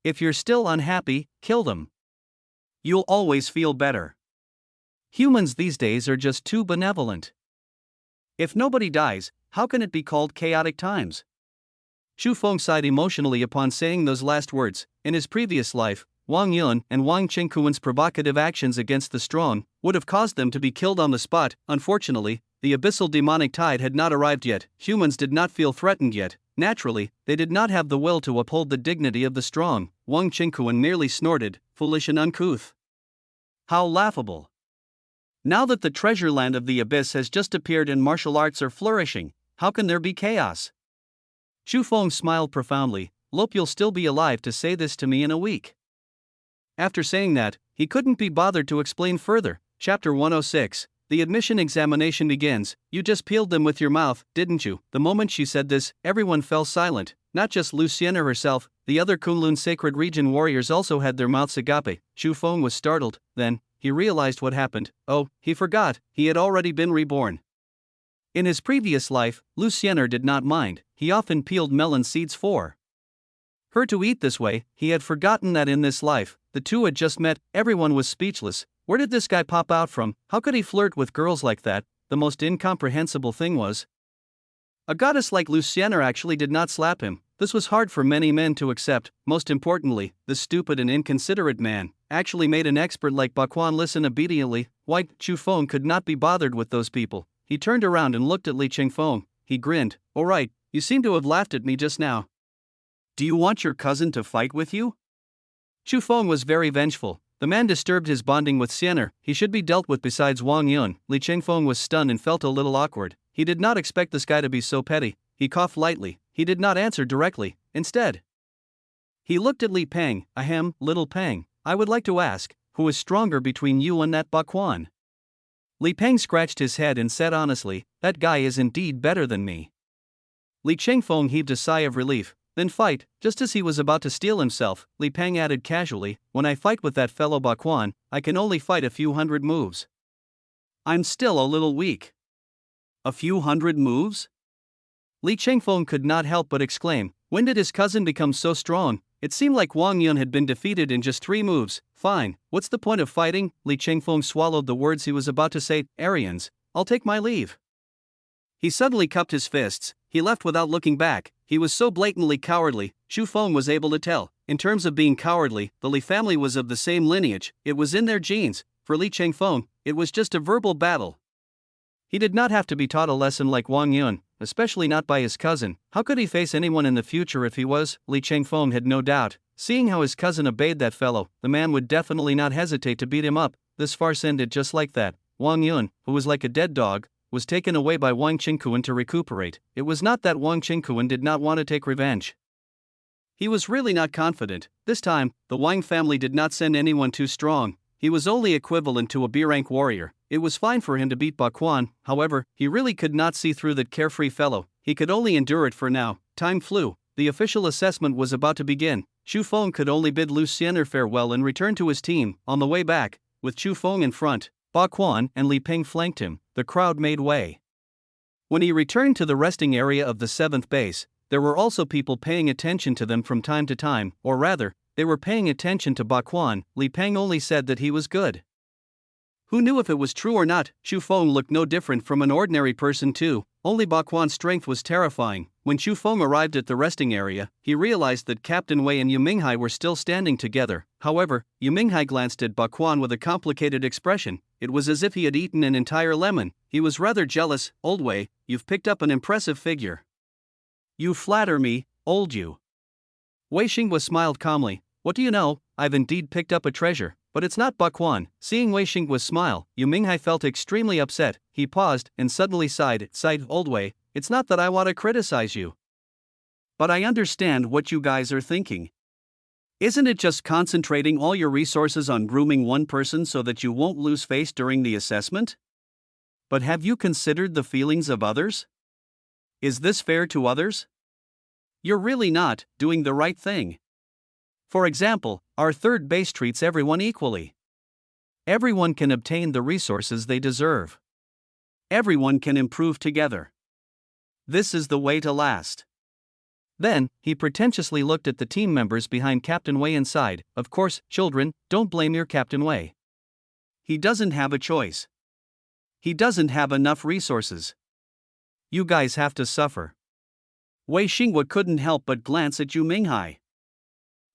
If you're still unhappy, kill them. You'll always feel better. Humans these days are just too benevolent. If nobody dies, how can it be called chaotic times? Chu Feng sighed emotionally upon saying those last words. In his previous life, Wang Yun and Wang Chengkuan's provocative actions against the strong would have caused them to be killed on the spot. Unfortunately, the abyssal demonic tide had not arrived yet. Humans did not feel threatened yet. Naturally, they did not have the will to uphold the dignity of the strong. Wang Chengkuan merely snorted, foolish and uncouth. How laughable. Now that the treasure land of the abyss has just appeared and martial arts are flourishing, how can there be chaos? Chu Feng smiled profoundly. Lope, you'll still be alive to say this to me in a week. After saying that, he couldn't be bothered to explain further. Chapter 106. The admission examination begins. You just peeled them with your mouth, didn't you? The moment she said this, everyone fell silent. Not just Luciana herself, the other Kunlun Sacred Region warriors also had their mouths agape. Chu Feng was startled. Then, he realized what happened. Oh, he forgot, he had already been reborn. In his previous life, Luciana did not mind. He often peeled melon seeds for her to eat this way. He had forgotten that in this life, the two had just met. Everyone was speechless. Where did this guy pop out from? How could he flirt with girls like that? The most incomprehensible thing was, a goddess like Luciana actually did not slap him. This was hard for many men to accept. Most importantly, the stupid and inconsiderate man actually made an expert like Bakwan listen obediently. White Chu Feng could not be bothered with those people. He turned around and looked at Li Chengfeng. He grinned. All right, you seem to have laughed at me just now. Do you want your cousin to fight with you? Chu Feng was very vengeful. The man disturbed his bonding with Siener. He should be dealt with besides Wang Yun. Li Chengfeng was stunned and felt a little awkward. He did not expect this guy to be so petty. He coughed lightly. He did not answer directly. Instead, he looked at Li Peng. Ahem, little Peng. I would like to ask, who is stronger between you and that Bakwan? Li Peng scratched his head and said honestly, that guy is indeed better than me. Li Chengfeng heaved a sigh of relief. Then fight. Just as he was about to steel himself, Li Peng added casually, when I fight with that fellow Bakwan, I can only fight a few hundred moves. I'm still a little weak. A few hundred moves? Li Chengfeng could not help but exclaim, when did his cousin become so strong? It seemed like Wang Yun had been defeated in just 3 moves. Fine, what's the point of fighting? Li Chengfeng swallowed the words he was about to say. Aryans, I'll take my leave. He suddenly cupped his fists. He left without looking back. He was so blatantly cowardly, Chu Feng was able to tell. In terms of being cowardly, the Li family was of the same lineage, it was in their genes. For Li Chengfeng, it was just a verbal battle. He did not have to be taught a lesson like Wang Yun, especially not by his cousin. How could he face anyone in the future if he was? Li Chengfeng had no doubt. Seeing how his cousin obeyed that fellow, the man would definitely not hesitate to beat him up. This farce ended just like that. Wang Yun, who was like a dead dog, was taken away by Wang Qingkuan to recuperate. It was not that Wang Qingkuan did not want to take revenge. He was really not confident. This time, the Wang family did not send anyone too strong. He was only equivalent to a B-rank warrior. It was fine for him to beat Baquan, however, he really could not see through that carefree fellow. He could only endure it for now. Time flew. The official assessment was about to begin. Chu Feng could only bid Lucien farewell and return to his team. On the way back, with Chu Feng in front, Baquan and Li Ping flanked him. The crowd made way. When he returned to the resting area of the 7th base, there were also people paying attention to them from time to time, or rather, they were paying attention to Baquan. Li Peng only said that he was good. Who knew if it was true or not? Chu Feng looked no different from an ordinary person too, only Baquan's strength was terrifying. When Chu Feng arrived at the resting area, he realized that Captain Wei and Yu Minghai were still standing together. However, Yu Minghai glanced at Baquan with a complicated expression. It was as if he had eaten an entire lemon. He was rather jealous. Old Wei, you've picked up an impressive figure. You flatter me, old you. Wei Xingwa smiled calmly. What do you know, I've indeed picked up a treasure. But it's not Baquan. Seeing Wei Xingwa's smile, Yu Minghai felt extremely upset. He paused and suddenly sighed, Old Wei, it's not that I want to criticize you. But I understand what you guys are thinking. Isn't it just concentrating all your resources on grooming one person so that you won't lose face during the assessment? But have you considered the feelings of others? Is this fair to others? You're really not doing the right thing. For example, our 3rd base treats everyone equally. Everyone can obtain the resources they deserve. Everyone can improve together. This is the way to last. Then, he pretentiously looked at the team members behind Captain Wei and sighed, of course, children, don't blame your Captain Wei. He doesn't have a choice. He doesn't have enough resources. You guys have to suffer. Wei Xingwa couldn't help but glance at Yu Minghai.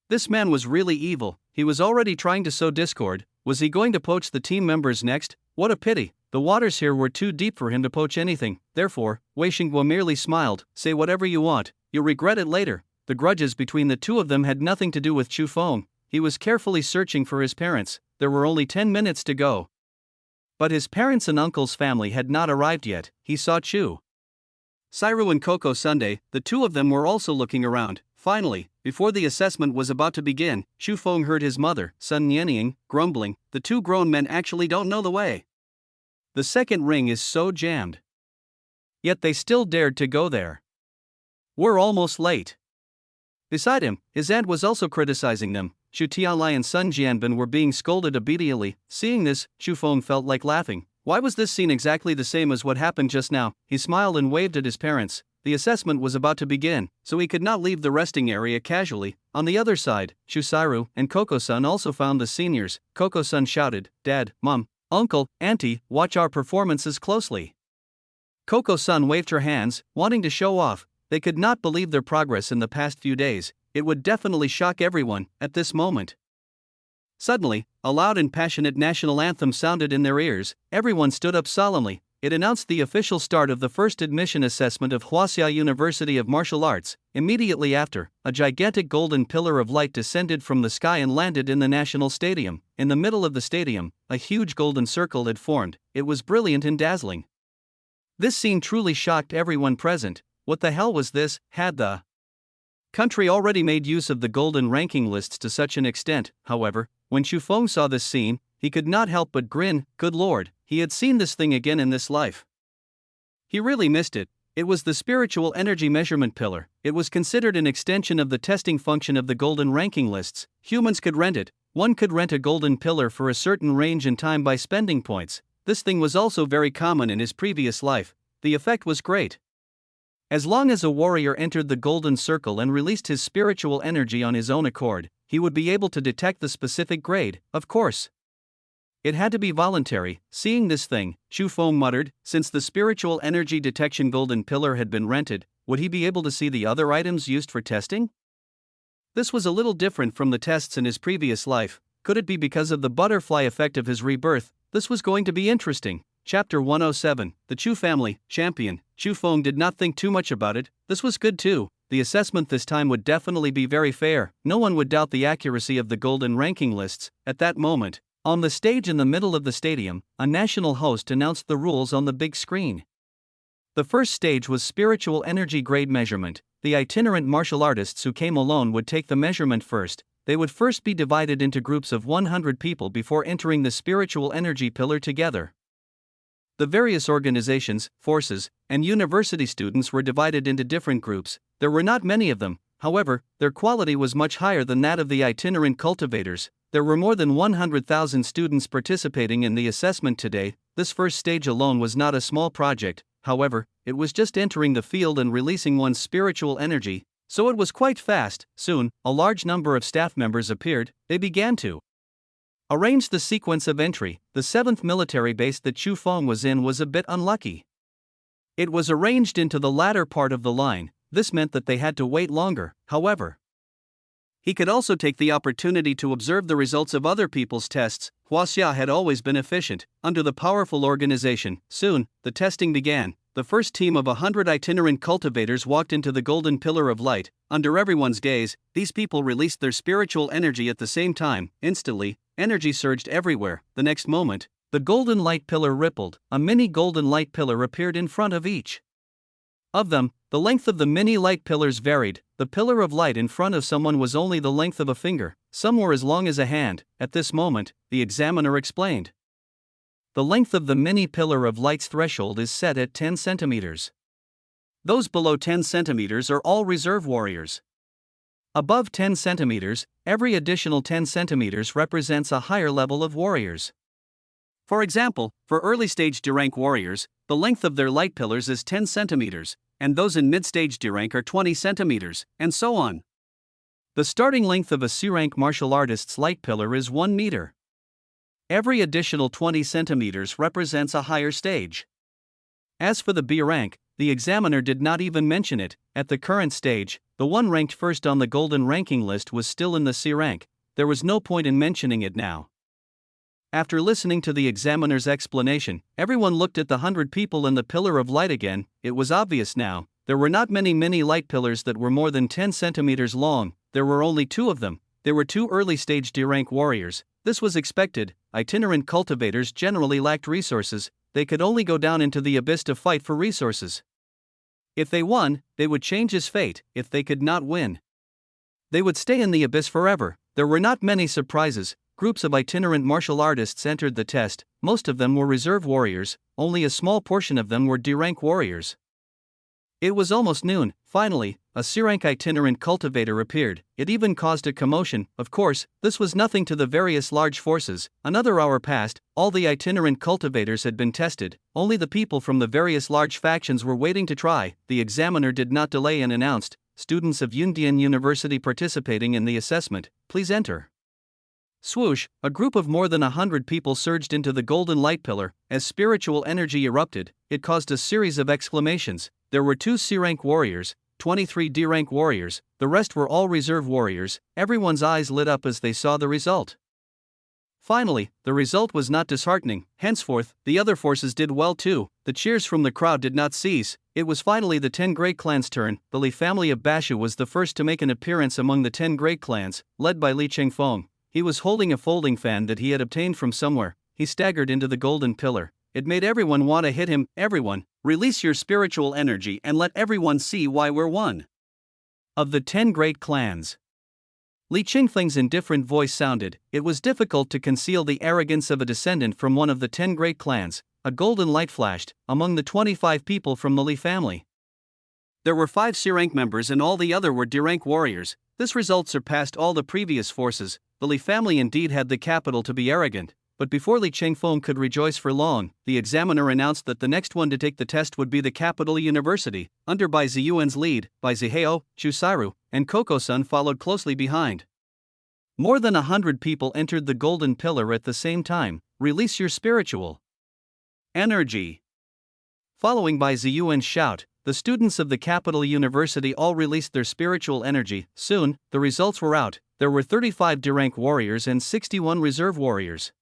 This man was really evil. He was already trying to sow discord. Was he going to poach the team members next? What a pity. The waters here were too deep for him to poach anything. Therefore, Wei Xingwa merely smiled. Say whatever you want. You'll regret it later. The grudges between the two of them had nothing to do with Chu Feng. He was carefully searching for his parents. There were only 10 minutes to go. But his parents and uncle's family had not arrived yet. He saw Chu Sairu and Coco Sunday. The two of them were also looking around. Finally, before the assessment was about to begin, Chu Feng heard his mother, Sun Nianying, grumbling, the two grown men actually don't know the way. The second ring is so jammed. Yet they still dared to go there. We're almost late. Beside him, his aunt was also criticizing them. Xu Tianlai and Sun Jianbin were being scolded obediently. Seeing this, Chu Feng felt like laughing. Why was this scene exactly the same as what happened just now? He smiled and waved at his parents. The assessment was about to begin, so he could not leave the resting area casually. On the other side, Shusairu and Coco-san also found the seniors. Coco-san shouted, Dad, Mom, Uncle, Auntie, watch our performances closely. Coco-san waved her hands, wanting to show off. They could not believe their progress in the past few days. It would definitely shock everyone at this moment. Suddenly, a loud and passionate national anthem sounded in their ears. Everyone stood up solemnly. It announced the official start of the first admission assessment of Huaxia University of Martial Arts. Immediately after, a gigantic golden pillar of light descended from the sky and landed in the National Stadium. In the middle of the stadium, a huge golden circle had formed. It was brilliant and dazzling. This scene truly shocked everyone present. What the hell was this? Had the country already made use of the golden ranking lists to such an extent? However, when Chu Feng saw this scene, he could not help but grin. Good lord, he had seen this thing again in this life. He really missed it. It was the spiritual energy measurement pillar. It was considered an extension of the testing function of the golden ranking lists. Humans could rent it. One could rent a golden pillar for a certain range and time by spending points. This thing was also very common in his previous life. The effect was great. As long as a warrior entered the golden circle and released his spiritual energy on his own accord, he would be able to detect the specific grade, of course. It had to be voluntary. Seeing this thing, Chu Feng muttered, since the spiritual energy detection golden pillar had been rented, would he be able to see the other items used for testing? This was a little different from the tests in his previous life. Could it be because of the butterfly effect of his rebirth? This was going to be interesting. Chapter 107, The Chu Family, Champion. Chu Feng did not think too much about it. This was good too. The assessment this time would definitely be very fair. No one would doubt the accuracy of the golden ranking lists. At that moment, on the stage in the middle of the stadium, a national host announced the rules on the big screen. The first stage was spiritual energy grade measurement. The itinerant martial artists who came alone would take the measurement first. They would first be divided into groups of 100 people before entering the spiritual energy pillar together. The various organizations, forces, and university students were divided into different groups. There were not many of them, however, their quality was much higher than that of the itinerant cultivators. There were more than 100,000 students participating in the assessment today. This first stage alone was not a small project, however, it was just entering the field and releasing one's spiritual energy, so it was quite fast. Soon, a large number of staff members appeared. They began to arrange the sequence of entry. The 7th military base that Chu Feng was in was a bit unlucky. It was arranged into the latter part of the line. This meant that they had to wait longer, however. He could also take the opportunity to observe the results of other people's tests. Huaxia had always been efficient, under the powerful organization. Soon, the testing began. The first team of 100 itinerant cultivators walked into the golden pillar of light. Under everyone's gaze, these people released their spiritual energy at the same time. Instantly, energy surged everywhere. The next moment, the golden light pillar rippled. A mini golden light pillar appeared in front of each of them. The length of the mini light pillars varied. The pillar of light in front of someone was only the length of a finger. Some were as long as a hand. At this moment, the examiner explained. The length of the mini pillar of light's threshold is set at 10 centimeters. Those below 10 centimeters are all reserve warriors. Above 10 centimeters, every additional 10 centimeters represents a higher level of warriors. For example, for early-stage D-rank warriors, the length of their light pillars is 10 centimeters, and those in mid-stage D-rank are 20 centimeters, and so on. The starting length of a C-rank martial artist's light pillar is 1 meter. Every additional 20 centimeters represents a higher stage. As for the B rank, the examiner did not even mention it. At the current stage, the one ranked first on the golden ranking list was still in the C rank. There was no point in mentioning it now. After listening to the examiner's explanation, everyone looked at the 100 people in the pillar of light again. It was obvious now. There were not many mini light pillars that were more than 10 centimeters long. There were only 2 of them. There were 2 early-stage D-rank warriors. This was expected. Itinerant cultivators generally lacked resources. They could only go down into the abyss to fight for resources. If they won, they would change his fate. If they could not win, they would stay in the abyss forever. There were not many surprises. Groups of itinerant martial artists entered the test. Most of them were reserve warriors. Only a small portion of them were D-rank warriors. It was almost noon. Finally, a C-rank itinerant cultivator appeared. It even caused a commotion. Of course, this was nothing to the various large forces. Another hour passed. All the itinerant cultivators had been tested. Only the people from the various large factions were waiting to try. The examiner did not delay and announced, "Students of Yundian University participating in the assessment, please enter." Swoosh, a group of more than 100 people surged into the golden light pillar. As spiritual energy erupted, it caused a series of exclamations. There were 2 C-rank warriors, 23 D-rank warriors, the rest were all reserve warriors. Everyone's eyes lit up as they saw the result. Finally, the result was not disheartening. Henceforth, the other forces did well too. The cheers from the crowd did not cease. It was finally the 10 great clans' turn. The Li family of Bashu was the first to make an appearance among the 10 great clans, led by Li Chengfeng. He was holding a folding fan that he had obtained from somewhere. He staggered into the golden pillar. It made everyone want to hit him. Everyone, release your spiritual energy and let everyone see why we're one of the 10 great clans. Li Qingfeng's indifferent voice sounded. It was difficult to conceal the arrogance of a descendant from one of the 10 great clans. A golden light flashed among the 25 people from the Li family. There were 5 C-rank members and all the other were D-rank warriors. This result surpassed all the previous forces. The Li family indeed had the capital to be arrogant, but before Li Chengfeng could rejoice for long, the examiner announced that the next one to take the test would be the capital university. Under Bai Ziyuan's lead, Bai Zihao, Chu Sairu, and Koko-sun followed closely behind. More than 100 people entered the golden pillar at the same time. Release your spiritual energy. Following Bai Ziyuan's shout, the students of the capital university all released their spiritual energy. Soon, the results were out. There were 35 D-rank warriors and 61 reserve warriors.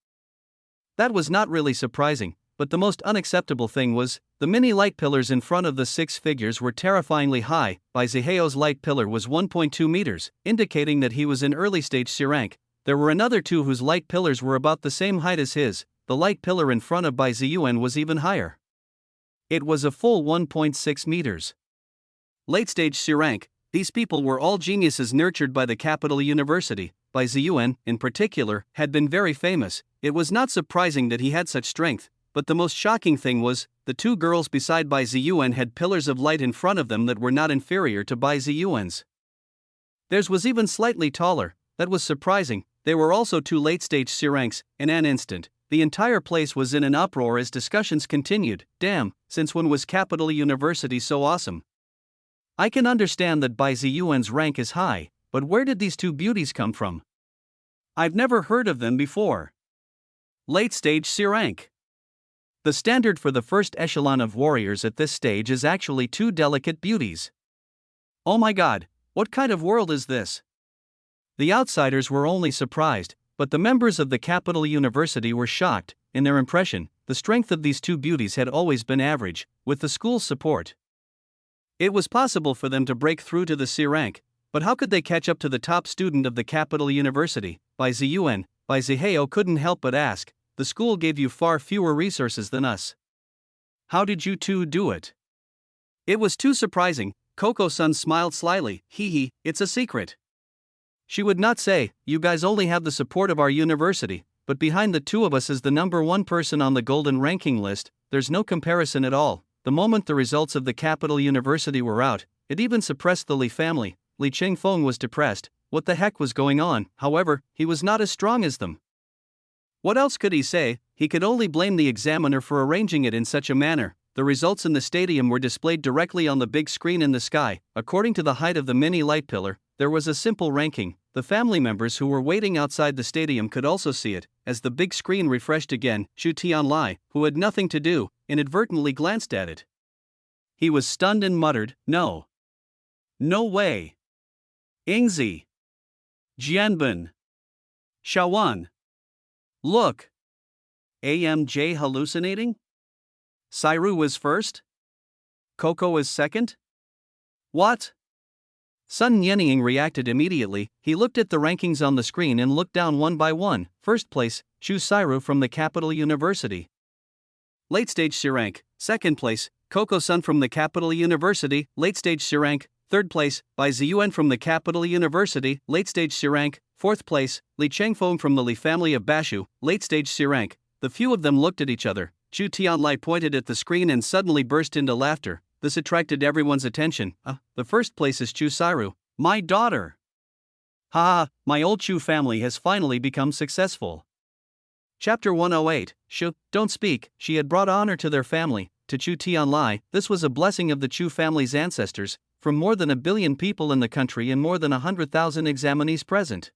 That was not really surprising, but the most unacceptable thing was, the mini light pillars in front of the six figures were terrifyingly high. Bai Ziheo's light pillar was 1.2 meters, indicating that he was in early stage C rank. There were another two whose light pillars were about the same height as his. The light pillar in front of Bai Ziyuan was even higher. It was a full 1.6 meters. Late stage C rank, these people were all geniuses nurtured by the capital university. Bai Ziyuan, in particular, had been very famous. It was not surprising that he had such strength, but the most shocking thing was, the two girls beside Bai Ziyuan had pillars of light in front of them that were not inferior to Bai Ziyuan's. Theirs was even slightly taller. That was surprising. They were also two late-stage C ranks. In an instant, the entire place was in an uproar as discussions continued. Damn, since when was Capital University so awesome? I can understand that Bai Ziyuan's rank is high, but where did these two beauties come from? I've never heard of them before. Late-stage C rank. The standard for the first echelon of warriors at this stage is actually two delicate beauties. Oh my god, what kind of world is this? The outsiders were only surprised, but the members of the capital university were shocked. In their impression, the strength of these two beauties had always been average. With the school's support, it was possible for them to break through to the C rank, but how could they catch up to the top student of the capital university? Bai Ziyuan. Bai Ziheo couldn't help but ask, the school gave you far fewer resources than us. How did you two do it? It was too surprising. Coco-san smiled slyly. Hee, it's a secret. She would not say, you guys only have the support of our university, but behind the two of us is the number one person on the golden ranking list. There's no comparison at all. The moment the results of the capital university were out, it even suppressed the Li family. Li Chengfeng was depressed. What the heck was going on? However, he was not as strong as them. What else could he say? He could only blame the examiner for arranging it in such a manner. The results in the stadium were displayed directly on the big screen in the sky. According to the height of the mini light pillar, there was a simple ranking. The family members who were waiting outside the stadium could also see it. As the big screen refreshed again, Chu Tianlai, who had nothing to do, inadvertently glanced at it. He was stunned and muttered, No. No way. Ingzi. Jianbin. Shawan. Look. AMJ hallucinating? Sairu was first? Coco is second? What? Sun Yenying reacted immediately. He looked at the rankings on the screen and looked down one by one. First place, Chu Sairu from the Capital University. Late stage C rank. Second place, Coco-san from the Capital University. Late stage C rank. Third place, Bai Ziyuan from the Capital University. Late stage C rank. Fourth place, Li Chengfeng from the Li family of Bashu. Late stage C rank. The few of them looked at each other. Chu Tianlai pointed at the screen and suddenly burst into laughter. This attracted everyone's attention. The first place is Chu Sairu, my daughter. Ha, my old Chu family has finally become successful. Chapter 108, Shu, don't speak. She had brought honor to their family. To Chu Tianlai, this was a blessing of the Chu family's ancestors, from more than 1 billion people in the country and more than 100,000 examinees present.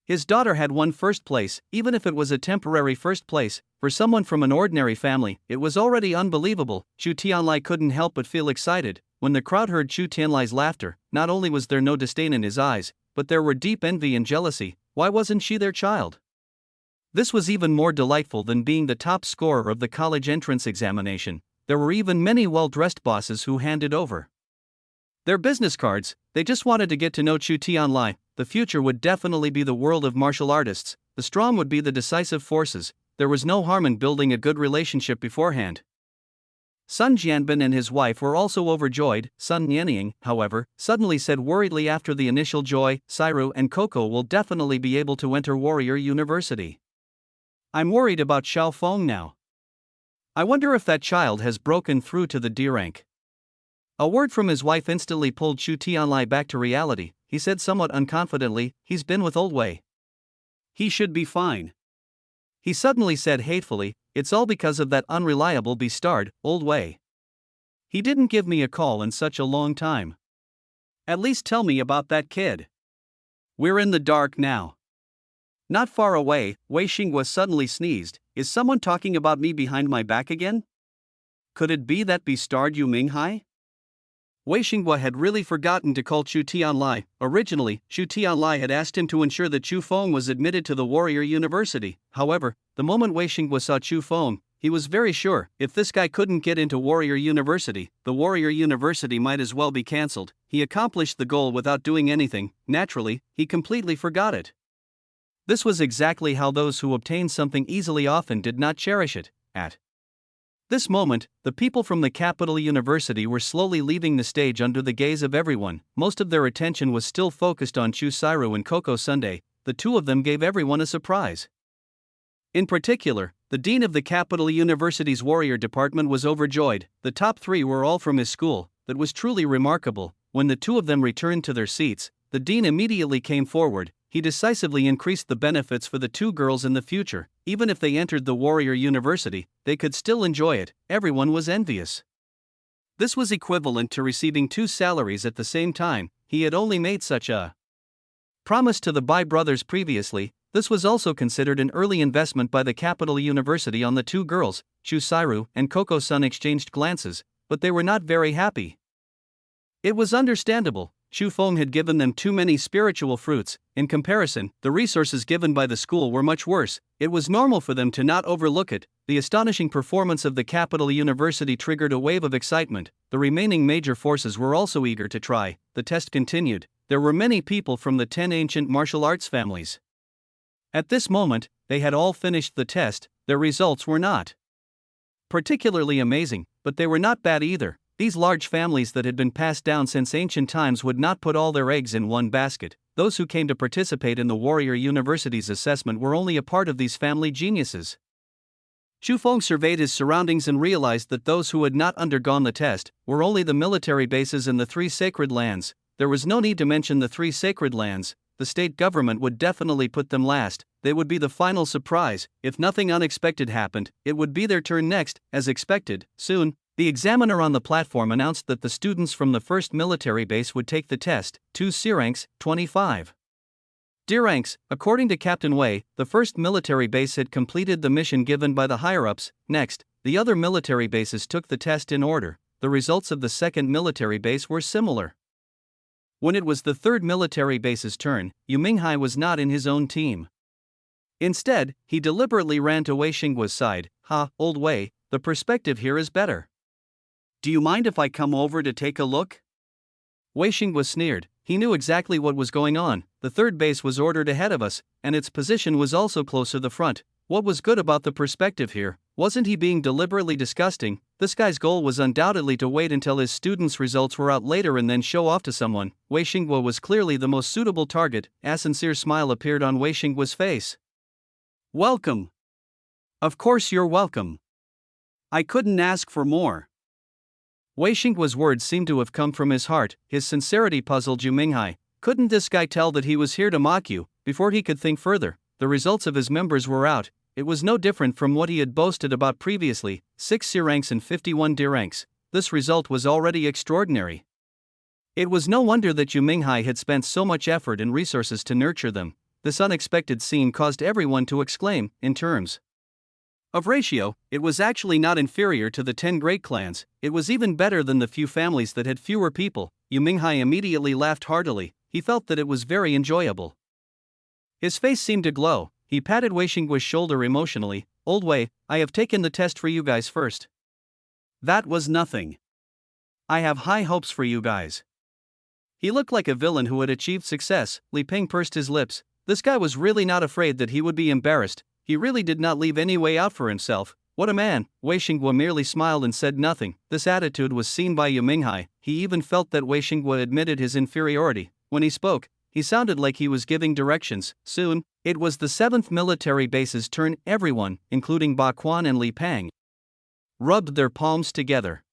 His daughter had won first place, even if it was a temporary first place. For someone from an ordinary family, it was already unbelievable. Chu Tianlai couldn't help but feel excited. When the crowd heard Chu Tianlai's laughter, not only was there no disdain in his eyes, but there were deep envy and jealousy. Why wasn't she their child? This was even more delightful than being the top scorer of the college entrance examination. There were even many well-dressed bosses who handed over their business cards. They just wanted to get to know Chu Tianlai. The future would definitely be the world of martial artists. The strong would be the decisive forces. There was no harm in building a good relationship beforehand. Sun Jianbin and his wife were also overjoyed. Sun Nianying, however, suddenly said worriedly after the initial joy, Sairu and Coco will definitely be able to enter Warrior University. I'm worried about Xiao Feng now. I wonder if that child has broken through to the D rank. A word from his wife instantly pulled Chu Tianlai back to reality. He said somewhat unconfidently, he's been with Old Wei. He should be fine. He suddenly said hatefully, it's all because of that unreliable bastard, Old Wei. He didn't give me a call in such a long time. At least tell me about that kid. We're in the dark now. Not far away, Wei Xingwa suddenly sneezed. Is someone talking about me behind my back again? Could it be that bastard Yu Minghai? Wei Xinghua had really forgotten to call Chu Tianlai. Originally, Chu Tianlai had asked him to ensure that Chu Feng was admitted to the Warrior University. However, the moment Wei Xinghua saw Chu Feng, he was very sure, if this guy couldn't get into Warrior University, the Warrior University might as well be cancelled. He accomplished the goal without doing anything. Naturally, he completely forgot it. This was exactly how those who obtain something easily often did not cherish it. At this moment, the people from the capital university were slowly leaving the stage under the gaze of everyone. Most of their attention was still focused on Chu Sairu and Coco Sunday. The two of them gave everyone a surprise. In particular, the dean of the capital university's warrior department was overjoyed. The top three were all from his school. That was truly remarkable. When the two of them returned to their seats, the dean immediately came forward. He decisively increased the benefits for the two girls in the future. Even if they entered the Warrior University, they could still enjoy it. Everyone was envious. This was equivalent to receiving two salaries at the same time. He had only made such a promise to the Bai brothers previously. This was also considered an early investment by the capital university on the two girls. Chu Sairu and Coco Sun exchanged glances, but they were not very happy. It was understandable. Chu Feng had given them too many spiritual fruits. In comparison, the resources given by the school were much worse. It was normal for them to not overlook it. The astonishing performance of the capital university triggered a wave of excitement. The remaining major forces were also eager to try. The test continued. There were many people from the 10 ancient martial arts families. At this moment, they had all finished the test. Their results were not particularly amazing, but they were not bad either. These large families that had been passed down since ancient times would not put all their eggs in one basket. Those who came to participate in the Warrior University's assessment were only a part of these family geniuses. Chu Feng surveyed his surroundings and realized that those who had not undergone the test were only the military bases and the 3 sacred lands. There was no need to mention the 3 sacred lands. The state government would definitely put them last. They would be the final surprise. If nothing unexpected happened, it would be their turn next. As expected, soon, the examiner on the platform announced that the students from the first military base would take the test. 2 C ranks, 25 D ranks. According to Captain Wei, the first military base had completed the mission given by the higher-ups. Next, the other military bases took the test in order. The results of the second military base were similar. When it was the third military base's turn, Yu Minghai was not in his own team. Instead, he deliberately ran to Wei Xinghua's side. "Ha, old Wei, the perspective here is better. Do you mind if I come over to take a look?" Wei Xinghua sneered. He knew exactly what was going on. The third base was ordered ahead of us, and its position was also closer to the front. What was good about the perspective here? Wasn't he being deliberately disgusting? This guy's goal was undoubtedly to wait until his students' results were out later and then show off to someone. Wei Xinghua was clearly the most suitable target. A sincere smile appeared on Wei Xinghua's face. "Welcome. Of course you're welcome. I couldn't ask for more." Wei Xinghua's words seemed to have come from his heart. His sincerity puzzled Yu Minghai. Couldn't this guy tell that he was here to mock you? Before he could think further, the results of his members were out. It was no different from what he had boasted about previously. 6 C ranks and 51 D ranks. This result was already extraordinary. It was no wonder that Yu Minghai had spent so much effort and resources to nurture them. This unexpected scene caused everyone to exclaim. In terms of ratio, it was actually not inferior to the 10 great clans. It was even better than the few families that had fewer people. Yu Minghai immediately laughed heartily. He felt that it was very enjoyable. His face seemed to glow. He patted Wei Xinghua's shoulder emotionally. "Old Wei, I have taken the test for you guys first." "That was nothing. I have high hopes for you guys." He looked like a villain who had achieved success. Li Peng pursed his lips. This guy was really not afraid that he would be embarrassed. He really did not leave any way out for himself. What a man! Wei Xinghua merely smiled and said nothing. This attitude was seen by Yu Minghai. He even felt that Wei Xinghua admitted his inferiority. When he spoke, he sounded like he was giving directions. Soon, it was the 7th military base's turn. Everyone, including Ba Quan and Li Peng, rubbed their palms together.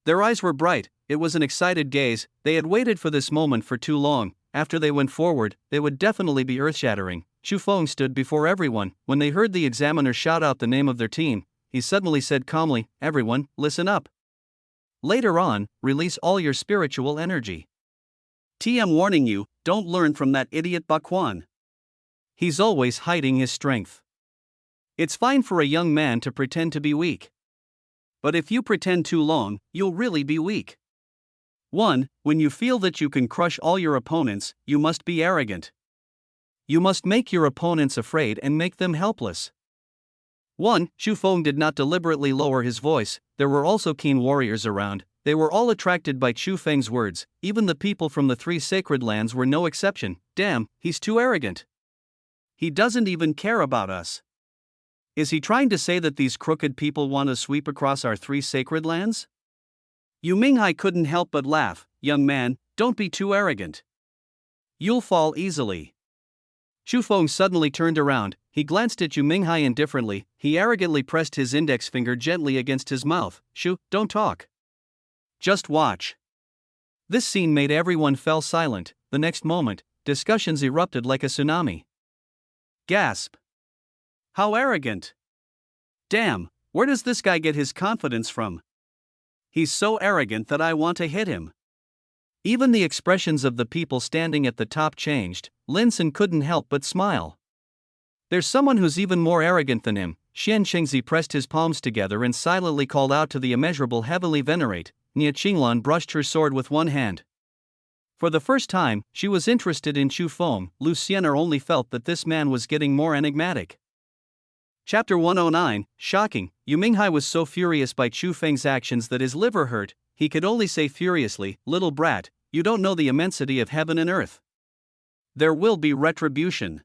Their eyes were bright. It was an excited gaze. They had waited for this moment for too long. After they went forward, they would definitely be earth-shattering. Chu Feng stood before everyone. When they heard the examiner shout out the name of their team, he suddenly said calmly, "Everyone, listen up. Later on, release all your spiritual energy. TM warning you, don't learn from that idiot Ba Quan. He's always hiding his strength. It's fine for a young man to pretend to be weak. But if you pretend too long, you'll really be weak. 1. When you feel that you can crush all your opponents, you must be arrogant. You must make your opponents afraid and make them helpless. 1. Chu Feng did not deliberately lower his voice. There were also keen warriors around. They were all attracted by Chu Feng's words. Even the people from the 3 sacred lands were no exception. Damn, he's too arrogant. He doesn't even care about us. Is he trying to say that these crooked people want to sweep across our 3 sacred lands? Yu Minghai couldn't help but laugh. Young man, don't be too arrogant. You'll fall easily. Chu Feng suddenly turned around. He glanced at Yu Minghai indifferently. He arrogantly pressed his index finger gently against his mouth. Shu, don't talk. Just watch. This scene made everyone fell silent. The next moment, discussions erupted like a tsunami. Gasp. How arrogant. Damn, where does this guy get his confidence from? He's so arrogant that I want to hit him. Even the expressions of the people standing at the top changed. Linson couldn't help but smile. There's someone who's even more arrogant than him. Xian Qingzi pressed his palms together and silently called out to the immeasurable heavenly venerate. Nia Qinglan brushed her sword with one hand. For the first time, she was interested in Chu Feng. Luciana only felt that this man was getting more enigmatic. Chapter 109, Shocking. Yu Minghai was so furious by Chu Feng's actions that his liver hurt. He could only say furiously, "Little brat, you don't know the immensity of heaven and earth. There will be retribution."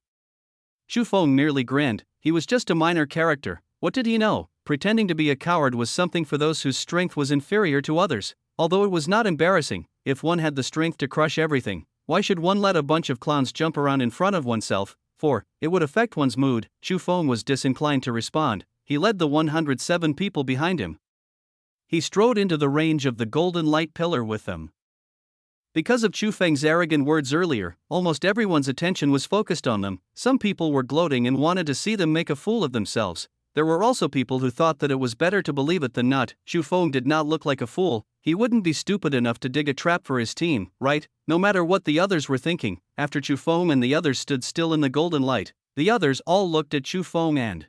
Chu Feng merely grinned. He was just a minor character. What did he know? Pretending to be a coward was something for those whose strength was inferior to others. Although it was not embarrassing, if one had the strength to crush everything, why should one let a bunch of clowns jump around in front of oneself? For it would affect one's mood. Chu Feng was disinclined to respond. He led the 107 people behind him. He strode into the range of the golden light pillar with them. Because of Chu Feng's arrogant words earlier, almost everyone's attention was focused on them. Some people were gloating and wanted to see them make a fool of themselves. There were also people who thought that it was better to believe it than not. Chu Feng did not look like a fool. He wouldn't be stupid enough to dig a trap for his team, right? No matter what the others were thinking. After Chu Feng and the others stood still in the golden light, the others all looked at Chu Feng and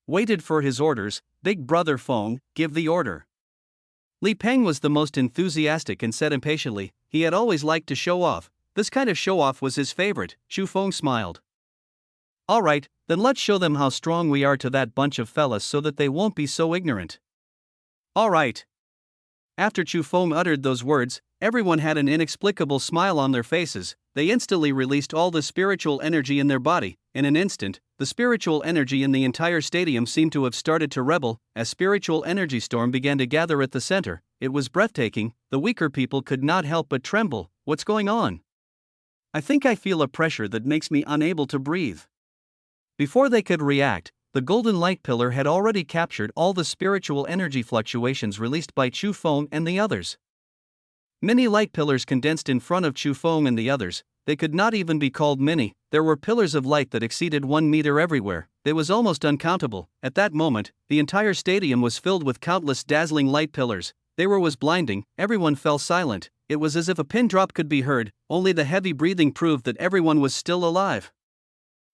waited for his orders. Big Brother Feng, give the order. Li Peng was the most enthusiastic and said impatiently, he had always liked to show off. This kind of show off was his favorite. Chu Feng smiled. Alright, then let's show them how strong we are to that bunch of fellas so that they won't be so ignorant. Alright. After Chu Feng uttered those words, everyone had an inexplicable smile on their faces. They instantly released all the spiritual energy in their body. In an instant, the spiritual energy in the entire stadium seemed to have started to rebel. A spiritual energy storm began to gather at the center. It was breathtaking. The weaker people could not help but tremble. What's going on? I think I feel a pressure that makes me unable to breathe. Before they could react, the golden light pillar had already captured all the spiritual energy fluctuations released by Chu Feng and the others. Many light pillars condensed in front of Chu Feng and the others. They could not even be called many. There were pillars of light that exceeded 1 meter everywhere. It was almost uncountable. At that moment, the entire stadium was filled with countless dazzling light pillars. They was blinding. Everyone fell silent. It was as if a pin drop could be heard. Only the heavy breathing proved that everyone was still alive.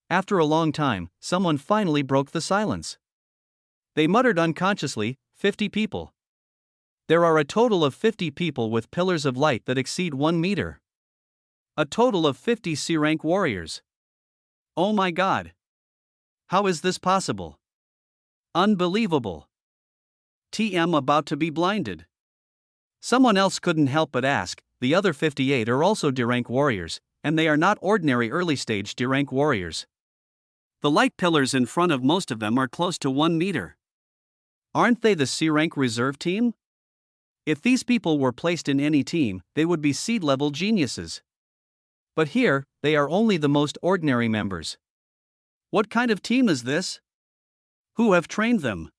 After a long time, someone finally broke the silence. They muttered unconsciously, 50 people. There are a total of 50 people with pillars of light that exceed 1 meter. A total of 50 C-rank warriors. Oh my god. How is this possible? Unbelievable. TM about to be blinded. Someone else couldn't help but ask, the other 58 are also D-rank warriors, and they are not ordinary early-stage D-rank warriors. The light pillars in front of most of them are close to 1 meter. Aren't they the C-rank reserve team? If these people were placed in any team, they would be seed-level geniuses. But here, they are only the most ordinary members. What kind of team is this? Who have trained them?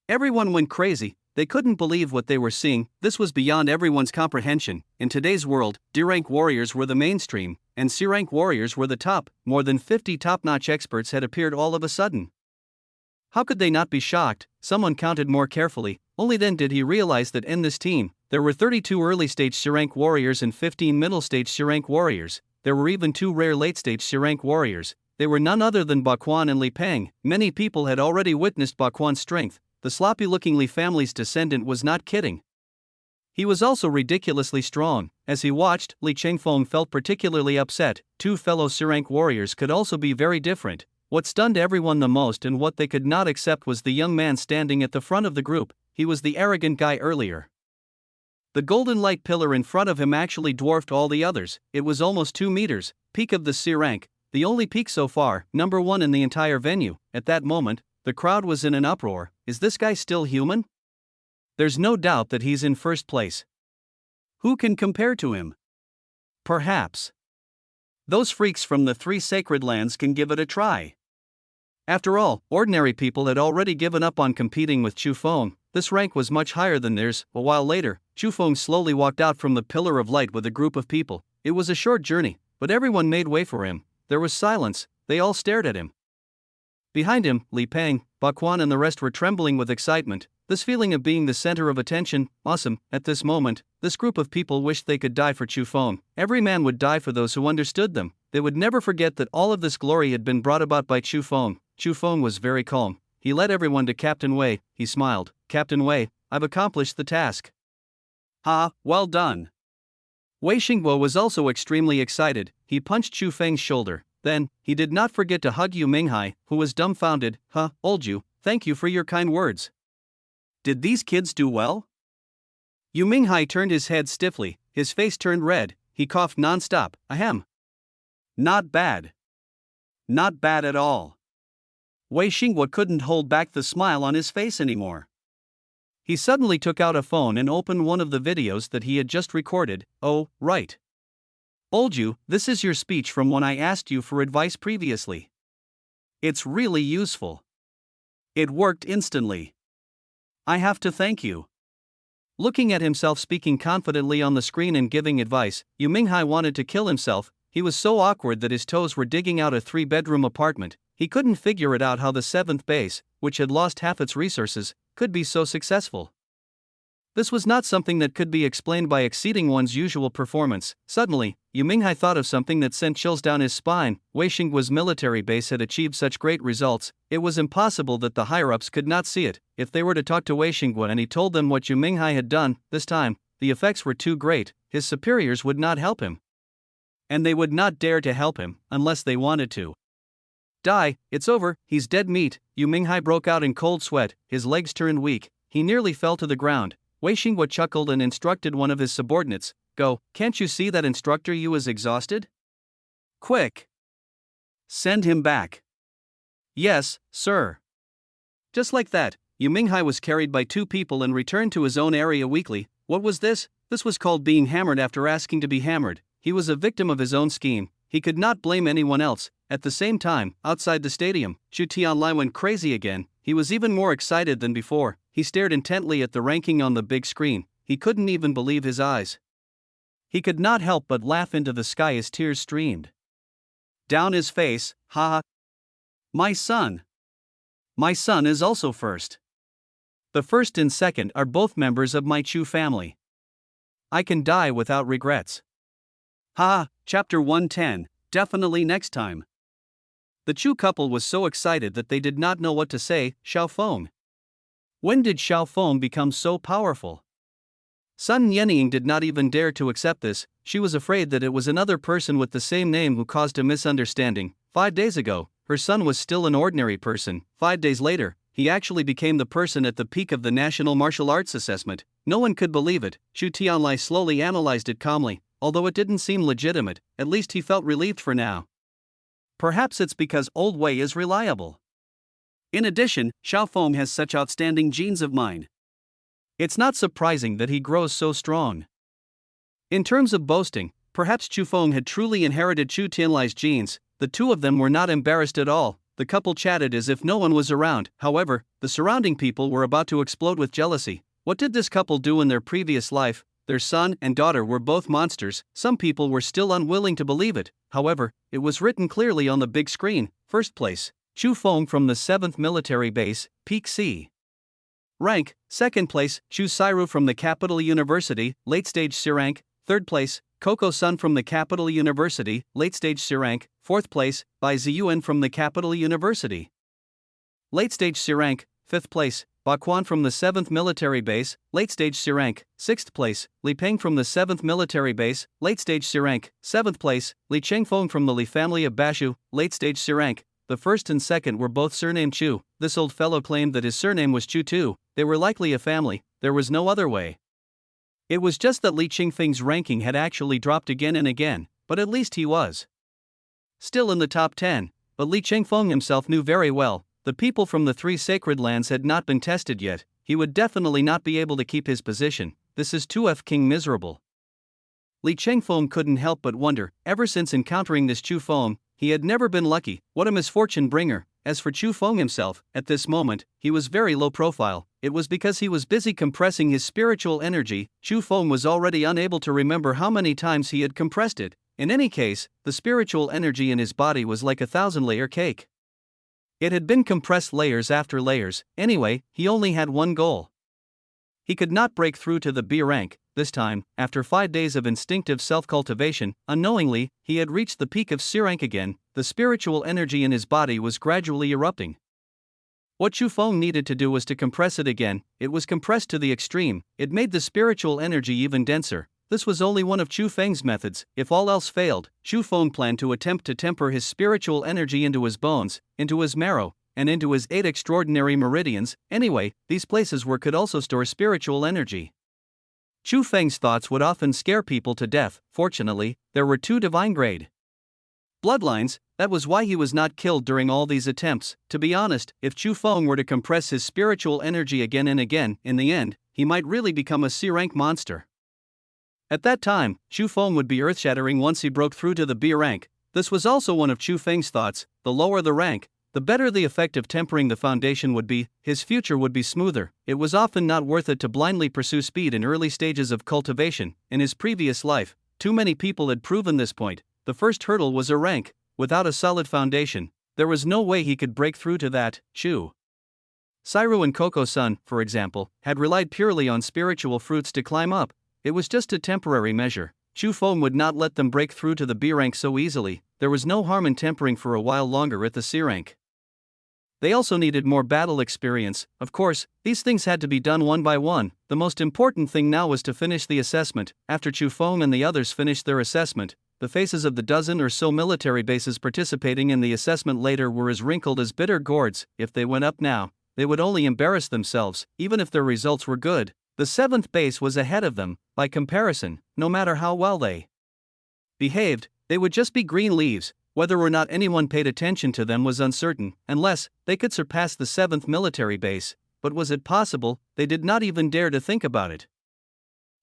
Everyone went crazy. They couldn't believe what they were seeing. This was beyond everyone's comprehension. In today's world, D-rank warriors were the mainstream, and C-rank warriors were the top. More than 50 top-notch experts had appeared all of a sudden. How could they not be shocked? Someone counted more carefully. Only then did he realize that in this team, there were 32 early-stage C-rank warriors and 15 middle-stage C-rank warriors. There were even 2 rare late-stage C-rank warriors. They were none other than Baquan and Li Peng. Many people had already witnessed Baquan's strength. The sloppy-looking Li family's descendant was not kidding. He was also ridiculously strong. As he watched, Li Chengfeng felt particularly upset. Two fellow C-rank warriors could also be very different. What stunned everyone the most and what they could not accept was the young man standing at the front of the group. He was the arrogant guy earlier. The golden light pillar in front of him actually dwarfed all the others. It was almost 2 meters, peak of the C-rank, the only peak so far, number one in the entire venue. At that moment, the crowd was in an uproar. Is this guy still human? There's no doubt that he's in first place. Who can compare to him? Perhaps those freaks from the 3 sacred lands can give it a try. After all, ordinary people had already given up on competing with Chu Feng. This rank was much higher than theirs. A while later, Chu Feng slowly walked out from the pillar of light with a group of people. It was a short journey, but everyone made way for him. There was silence. They all stared at him. Behind him, Li Peng, Baquan and the rest were trembling with excitement. This feeling of being the center of attention, awesome. At this moment, this group of people wished they could die for Chu Feng. Every man would die for those who understood them. They would never forget that all of this glory had been brought about by Chu Feng. Chu Feng was very calm. He led everyone to Captain Wei. He smiled. Captain Wei, I've accomplished the task. Ha, well done. Wei Xingbo was also extremely excited. He punched Chu Feng's shoulder. Then, he did not forget to hug Yu Minghai, who was dumbfounded. Old Yu, thank you for your kind words. Did these kids do well? Yu Minghai turned his head stiffly, his face turned red, he coughed non-stop. Ahem. Not bad. Not bad at all. Wei Xingbo couldn't hold back the smile on his face anymore. He suddenly took out a phone and opened one of the videos that he had just recorded. Oh, right. Old Yu, this is your speech from when I asked you for advice previously. It's really useful. It worked instantly. I have to thank you. Looking at himself speaking confidently on the screen and giving advice, Yu Minghai wanted to kill himself. He was so awkward that his toes were digging out a 3-bedroom apartment. He couldn't figure it out how the 7th base, which had lost half its resources, could be so successful. This was not something that could be explained by exceeding one's usual performance. Suddenly, Yu Minghai thought of something that sent chills down his spine. Wei Xingbo's military base had achieved such great results, it was impossible that the higher-ups could not see it. If they were to talk to Wei Xingbo and he told them what Yu Minghai had done, this time, the effects were too great. His superiors would not help him. And they would not dare to help him, unless they wanted to. Die, it's over, he's dead meat. Yu Minghai broke out in cold sweat, his legs turned weak, he nearly fell to the ground. Wei Xingbo chuckled and instructed one of his subordinates, Go, can't you see that Instructor Yu is exhausted? Quick! Send him back. Yes, sir. Just like that, Yu Minghai was carried by 2 people and returned to his own area weakly. What was this? This was called being hammered after asking to be hammered. He was a victim of his own scheme. He could not blame anyone else. At the same time, outside the stadium, Chu Tianlai went crazy again. He was even more excited than before. He stared intently at the ranking on the big screen. He couldn't even believe his eyes. He could not help but laugh into the sky as tears streamed down his face. Ha! My son. My son is also first. The first and second are both members of my Chu family. I can die without regrets. Ha! Chapter 110, definitely next time. The Chu couple was so excited that they did not know what to say. Xiao Feng. When did Xiao Feng become so powerful? Sun Yenying did not even dare to accept this. She was afraid that it was another person with the same name who caused a misunderstanding. 5 days ago, her son was still an ordinary person. 5 days later, he actually became the person at the peak of the National Martial Arts Assessment. No one could believe it. Chu Tianlai slowly analyzed it calmly. Although it didn't seem legitimate, at least he felt relieved for now. Perhaps it's because Old Wei is reliable. In addition, Xiao Feng has such outstanding genes of mine. It's not surprising that he grows so strong. In terms of boasting, perhaps Chu Feng had truly inherited Chu Tianlai's genes. The 2 of them were not embarrassed at all. The couple chatted as if no one was around. However, the surrounding people were about to explode with jealousy. What did this couple do in their previous life? Their son and daughter were both monsters. Some people were still unwilling to believe it. However, it was written clearly on the big screen. First place, Chu Feng from the 7th Military Base, Peak C. Rank, 2nd place, Chu Sairu from the Capital University, Late Stage C rank. 3rd place, Coco Sun from the Capital University, Late Stage C rank. 4th place, Bai Ziyuan from the Capital University, Late Stage C rank. 5th place, Ba Quan from the 7th Military Base, late stage C rank, 6th place. Li Peng from the 7th Military Base, late stage C rank, 7th place. Li Chengfeng from the Li family of Bashu, late stage C rank. The first and second were both surnamed Chu. This old fellow claimed that his surname was Chu too. They were likely a family, there was no other way. It was just that Li Chengfeng's ranking had actually dropped again and again, but at least he was still in the top 10. But Li Chengfeng himself knew very well, the people from the 3 sacred lands had not been tested yet, he would definitely not be able to keep his position. This is too f***ing miserable. Li Chengfeng couldn't help but wonder, ever since encountering this Chu Feng, he had never been lucky. What a misfortune bringer. As for Chu Feng himself, at this moment, he was very low profile. It was because he was busy compressing his spiritual energy. Chu Feng was already unable to remember how many times he had compressed it. In any case, the spiritual energy in his body was like a 1,000-layer cake. It had been compressed layers after layers. Anyway, he only had one goal. He could not break through to the B rank. This time, after 5 days of instinctive self-cultivation, unknowingly, he had reached the peak of C rank again. The spiritual energy in his body was gradually erupting. What Chu Feng needed to do was to compress it again. It was compressed to the extreme. It made the spiritual energy even denser. This was only one of Chu Feng's methods. If all else failed, Chu Feng planned to attempt to temper his spiritual energy into his bones, into his marrow, and into his 8 extraordinary meridians. Anyway, these places where could also store spiritual energy. Chu Feng's thoughts would often scare people to death. Fortunately, there were 2 divine grade bloodlines. That was why he was not killed during all these attempts. To be honest, if Chu Feng were to compress his spiritual energy again and again, in the end, he might really become a C rank monster. At that time, Chu Feng would be earth-shattering once he broke through to the B rank. This was also one of Chu Feng's thoughts. The lower the rank, the better the effect of tempering the foundation would be. His future would be smoother. It was often not worth it to blindly pursue speed in early stages of cultivation. In his previous life, too many people had proven this point. The first hurdle was a rank. Without a solid foundation, there was no way he could break through to that. Chu Sairu and Coco-san, for example, had relied purely on spiritual fruits to climb up. It was just a temporary measure. Chu Feng would not let them break through to the B rank so easily. There was no harm in tempering for a while longer at the C rank. They also needed more battle experience. Of course, these things had to be done one by one. The most important thing now was to finish the assessment. After Chu Feng and the others finished their assessment, the faces of the dozen or so military bases participating in the assessment later were as wrinkled as bitter gourds. If they went up now, they would only embarrass themselves, even if their results were good. The 7th base was ahead of them. By comparison, no matter how well they behaved, they would just be green leaves. Whether or not anyone paid attention to them was uncertain, unless they could surpass the 7th military base. But was it possible? They did not even dare to think about it.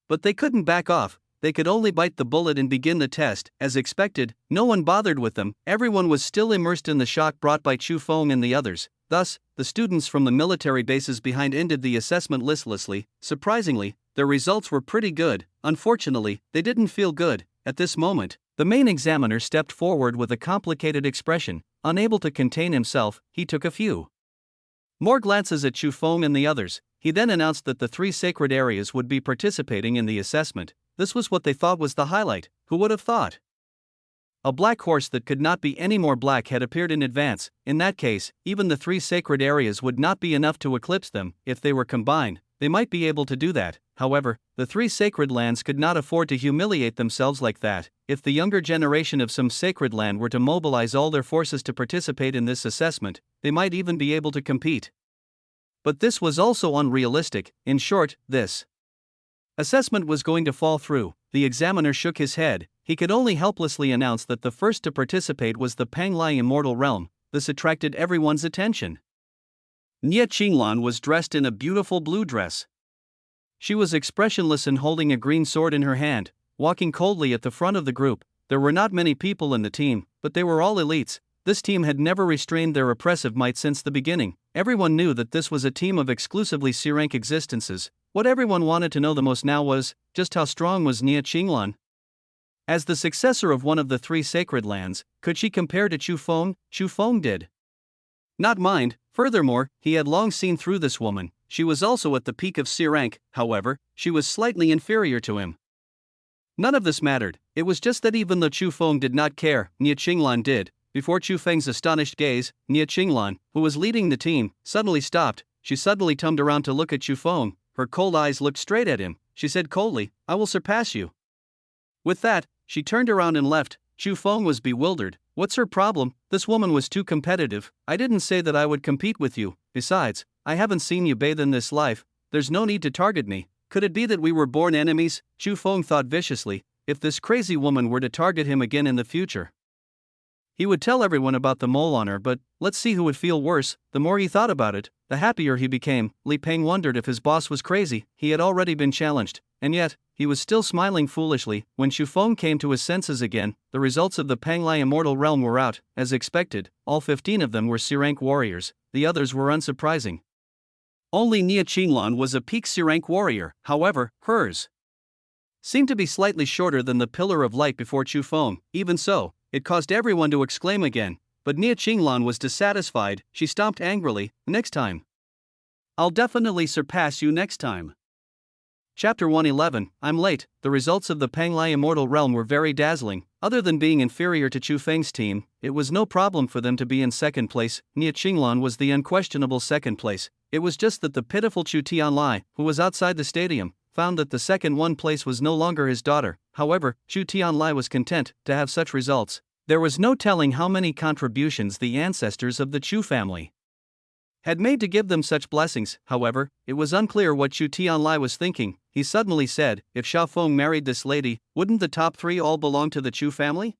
But they couldn't back off. They could only bite the bullet and begin the test. As expected, no one bothered with them. Everyone was still immersed in the shock brought by Chu Feng and the others. Thus, the students from the military bases behind ended the assessment listlessly. Surprisingly, their results were pretty good. Unfortunately, they didn't feel good. At this moment, the main examiner stepped forward with a complicated expression. Unable to contain himself, he took a few more glances at Chu Feng and the others. He then announced that the 3 sacred areas would be participating in the assessment. This was what they thought was the highlight. Who would have thought? A black horse that could not be any more black had appeared in advance. In that case, even the 3 sacred areas would not be enough to eclipse them. If they were combined, they might be able to do that. However, the 3 sacred lands could not afford to humiliate themselves like that. If the younger generation of some sacred land were to mobilize all their forces to participate in this assessment, they might even be able to compete. But this was also unrealistic. In short, this assessment was going to fall through. The examiner shook his head. He could only helplessly announce that the first to participate was the Panglai Immortal Realm. This attracted everyone's attention. Nie Qinglan was dressed in a beautiful blue dress. She was expressionless and holding a green sword in her hand, walking coldly at the front of the group. There were not many people in the team, but they were all elites. This team had never restrained their oppressive might since the beginning. Everyone knew that this was a team of exclusively C-rank existences. What everyone wanted to know the most now was, just how strong was Nie Qinglan? As the successor of one of the 3 sacred lands, could she compare to Chu Feng? Chu Feng did not mind. Furthermore, he had long seen through this woman. She was also at the peak of C rank. However, she was slightly inferior to him. None of this mattered. It was just that even though Chu Feng did not care, Nie Qinglan did. Before Chu Feng's astonished gaze, Nie Qinglan, who was leading the team, suddenly stopped. she suddenly turned around to look at Chu Feng. Her cold eyes looked straight at him. She said coldly, "I will surpass you." With that, she turned around and left. Chu Feng was bewildered. What's her problem? This woman was too competitive. I didn't say that I would compete with you. Besides, I haven't seen you bathe in this life. There's no need to target me. Could it be that we were born enemies? Chu Feng thought viciously. If this crazy woman were to target him again in the future, he would tell everyone about the mole on her, but let's see who would feel worse. The more he thought about it, the happier he became. Li Peng wondered if his boss was crazy. He had already been challenged, and yet, he was still smiling foolishly. When Chu Feng came to his senses again, the results of the Panglai Immortal Realm were out. As expected, all 15 of them were C-rank warriors. The others were unsurprising. Only Nia Qinglan was a peak C-rank warrior. However, hers seemed to be slightly shorter than the pillar of light before Chu Feng. Even so, it caused everyone to exclaim again. But Nia Qinglan was dissatisfied. She stomped angrily. Next time, I'll definitely surpass you next time. Chapter 111, I'm late. The results of the Panglai Immortal Realm were very dazzling. Other than being inferior to Chu Feng's team, it was no problem for them to be in second place. Nia Qinglan was the unquestionable second place. It was just that the pitiful Chu Tianlai, who was outside the stadium, found that the second one place was no longer his daughter. However, Chu Tianlai was content to have such results. There was no telling how many contributions the ancestors of the Chu family had made to give them such blessings. However, it was unclear what Chu Tianlai was thinking. He suddenly said, if Xiao Feng married this lady, wouldn't the top 3 all belong to the Chu family?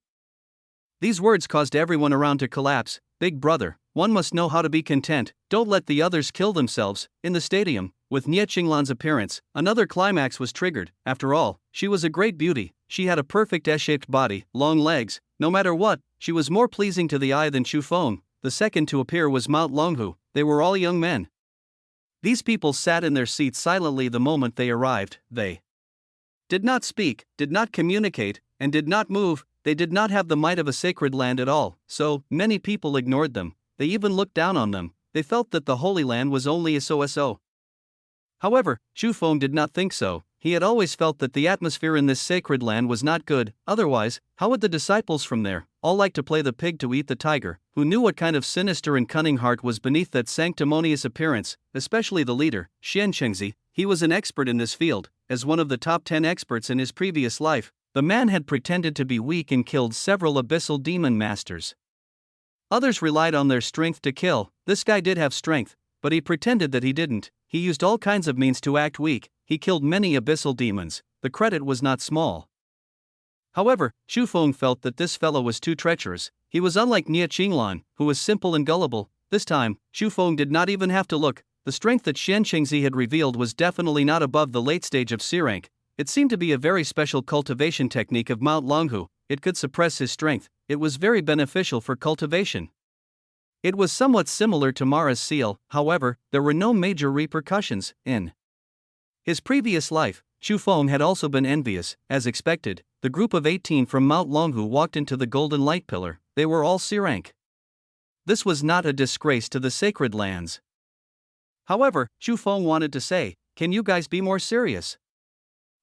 These words caused everyone around to collapse. Big brother, one must know how to be content. Don't let the others kill themselves. In the stadium, with Nia Qinglan's appearance, another climax was triggered. After all, she was a great beauty. She had a perfect S-shaped body, long legs. No matter what, she was more pleasing to the eye than Chu Feng. The second to appear was Mount Longhu. They were all young men. These people sat in their seats silently the moment they arrived. They did not speak, did not communicate, and did not move. They did not have the might of a sacred land at all, so many people ignored them. They even looked down on them. They felt that the Holy Land was only so. However, Chu Feng did not think so. He had always felt that the atmosphere in this sacred land was not good. Otherwise, how would the disciples from there all like to play the pig to eat the tiger? Who knew what kind of sinister and cunning heart was beneath that sanctimonious appearance, especially the leader, Xian Chengzi. He was an expert in this field. As one of the top 10 experts in his previous life, the man had pretended to be weak and killed several abyssal demon masters. Others relied on their strength to kill. This guy did have strength, but he pretended that he didn't. He used all kinds of means to act weak. He killed many abyssal demons. The credit was not small. However, Chu Feng felt that this fellow was too treacherous. He was unlike Nia Qinglan, who was simple and gullible. This time, Chu Feng did not even have to look. The strength that Xian Chengzi had revealed was definitely not above the late stage of C-rank. It seemed to be a very special cultivation technique of Mount Longhu. It could suppress his strength. It was very beneficial for cultivation. It was somewhat similar to Mara's seal. However, there were no major repercussions. In his previous life, Chu Feng had also been envious. As expected, the group of 18 from Mount Longhu walked into the Golden Light Pillar. They were all C-rank. This was not a disgrace to the sacred lands. However, Chu Feng wanted to say, can you guys be more serious?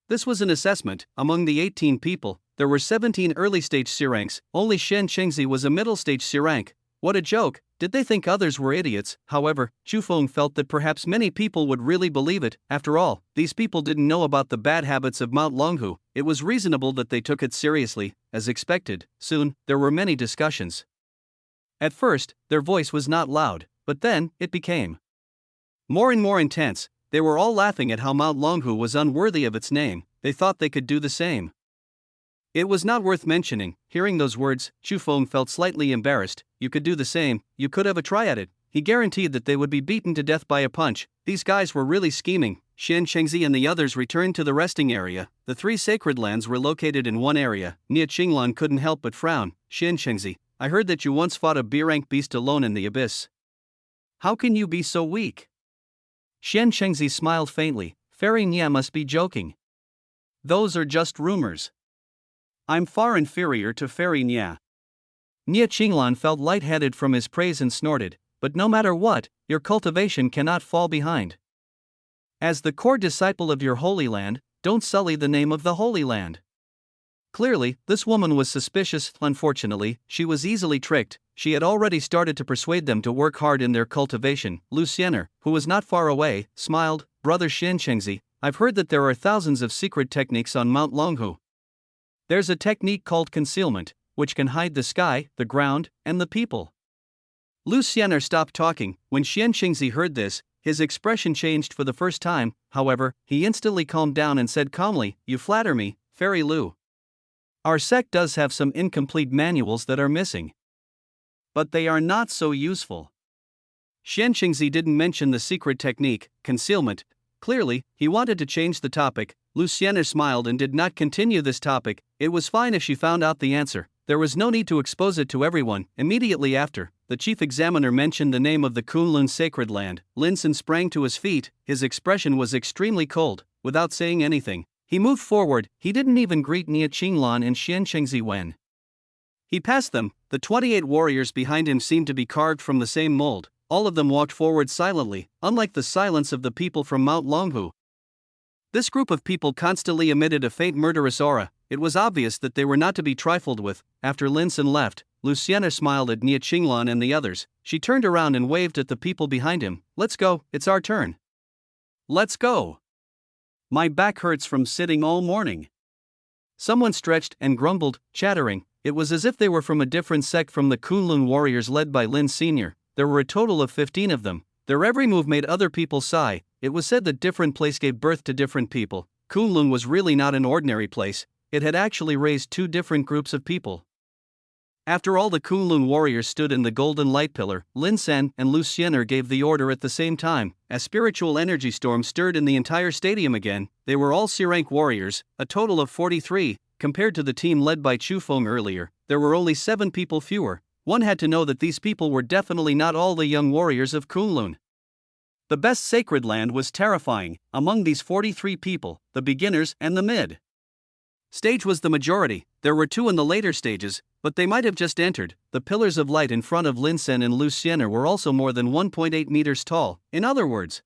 This was an assessment. Among the 18 people, there were 17 early-stage C-ranks. Only Xian Chengzi was a middle-stage C-rank. What a joke. Did they think others were idiots? However, Chu Feng felt that perhaps many people would really believe it. After all, these people didn't know about the bad habits of Mount Longhu. It was reasonable that they took it seriously. As expected, soon, there were many discussions. At first, their voice was not loud, but then, it became more and more intense. They were all laughing at how Mount Longhu was unworthy of its name. They thought they could do the same. It was not worth mentioning. Hearing those words, Chu Feng felt slightly embarrassed. You could do the same, you could have a try at it. He guaranteed that they would be beaten to death by a punch. These guys were really scheming. Xian Chengzi and the others returned to the resting area. The 3 sacred lands were located in one area. Nia Qinglan couldn't help but frown. Xian Chengzi, I heard that you once fought a B-rank beast alone in the abyss. How can you be so weak? Xian Chengzi smiled faintly. Fairy Nia must be joking. Those are just rumors. I'm far inferior to Fairy Nia. Nia Qinglan felt lightheaded from his praise and snorted, but no matter what, your cultivation cannot fall behind. As the core disciple of your Holy Land, don't sully the name of the Holy Land. Clearly, this woman was suspicious. Unfortunately, she was easily tricked. She had already started to persuade them to work hard in their cultivation. Luciener, who was not far away, smiled. Brother Xianchengzi, I've heard that there are thousands of secret techniques on Mount Longhu. There's a technique called concealment, which can hide the sky, the ground, and the people. Luciener stopped talking. When Xianchengzi heard this, his expression changed for the first time. However, he instantly calmed down and said calmly, "You flatter me, Fairy Lu. Our sect does have some incomplete manuals that are missing. But they are not so useful." Xianchengzi didn't mention the secret technique, concealment. Clearly, he wanted to change the topic. Luciener smiled and did not continue this topic. It was fine if she found out the answer. There was no need to expose it to everyone. Immediately after, the chief examiner mentioned the name of the Kunlun sacred land. Lin Yi sprang to his feet. His expression was extremely cold. Without saying anything, he moved forward. He didn't even greet Nie Qinglan and Xianchengzi when he passed them. The 28 warriors behind him seemed to be carved from the same mold. All of them walked forward silently, unlike the silence of the people from Mount Longhu. This group of people constantly emitted a faint murderous aura. It was obvious that they were not to be trifled with. After Lin Yi left, Luciana smiled at Nie Qinglan and the others. She turned around and waved at the people behind him. "Let's go, it's our turn. Let's go. My back hurts from sitting all morning." Someone stretched and grumbled, chattering. It was as if they were from a different sect from the Kunlun warriors led by Lin Sr. There were a total of 15 of them. Their every move made other people sigh. It was said that different place gave birth to different people. Kunlun was really not an ordinary place. It had actually raised two different groups of people. After all the Kunlun warriors stood in the golden light pillar, Lin Sen and Lu Xiener gave the order at the same time. A spiritual energy storm stirred in the entire stadium again. They were all C-rank warriors, a total of 43. Compared to the team led by Chu Feng earlier, there were only 7 people fewer. One had to know that these people were definitely not all the young warriors of Kunlun. The best sacred land was terrifying. Among these 43 people, the beginners and the mid stage was the majority. There were 2 in the later stages, but they might have just entered. The pillars of light in front of Lin Sen and Lu Xiener were also more than 1.8 meters tall. In other words,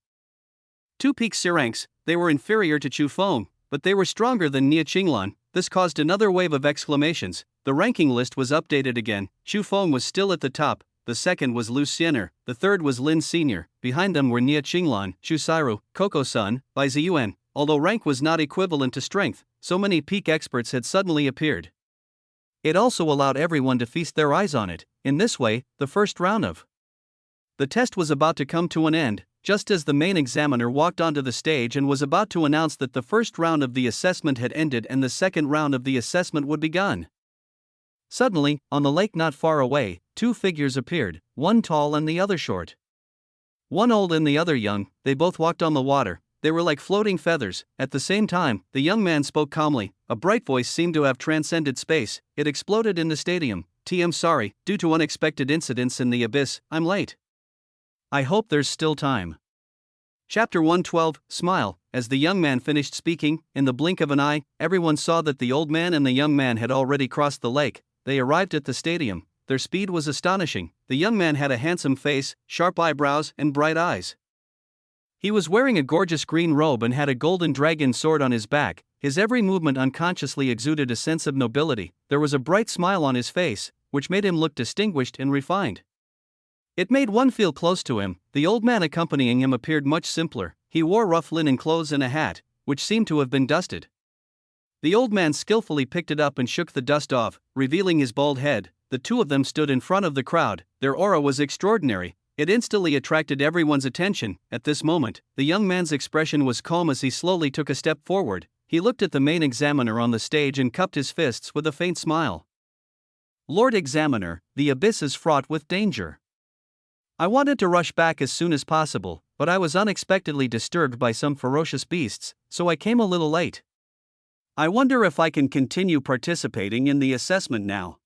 2 peak C-ranks. They were inferior to Chu Feng, but they were stronger than Nie Qinglan. This caused another wave of exclamations. The ranking list was updated again. Chu Feng was still at the top. The second was Lu Xiener. The third was Lin Sr. Behind them were Nie Qinglan, Chu Sairu, Coco Sun, Bai Ziyuan. Although rank was not equivalent to strength, so many peak experts had suddenly appeared. It also allowed everyone to feast their eyes on it. In this way, the first round of the test was about to come to an end, just as the main examiner walked onto the stage and was about to announce that the first round of the assessment had ended and the second round of the assessment would begin. Suddenly, on the lake not far away, 2 figures appeared, one tall and the other short. One old and the other young. They both walked on the water. They were like floating feathers. At the same time, the young man spoke calmly. A bright voice seemed to have transcended space. It exploded in the stadium. "I'm sorry, due to unexpected incidents in the abyss, I'm late. I hope there's still time." Chapter 112, Smile. As the young man finished speaking, in the blink of an eye, everyone saw that the old man and the young man had already crossed the lake. They arrived at the stadium. Their speed was astonishing. The young man had a handsome face, sharp eyebrows, and bright eyes. He was wearing a gorgeous green robe and had a golden dragon sword on his back. His every movement unconsciously exuded a sense of nobility. There was a bright smile on his face, which made him look distinguished and refined. It made one feel close to him. The old man accompanying him appeared much simpler. He wore rough linen clothes and a hat, which seemed to have been dusted. The old man skillfully picked it up and shook the dust off, revealing his bald head. The 2 of them stood in front of the crowd. Their aura was extraordinary. It instantly attracted everyone's attention. At this moment, the young man's expression was calm as he slowly took a step forward. He looked at the main examiner on the stage and cupped his fists with a faint smile. "Lord Examiner, the abyss is fraught with danger. I wanted to rush back as soon as possible, but I was unexpectedly disturbed by some ferocious beasts, so I came a little late. I wonder if I can continue participating in the assessment now."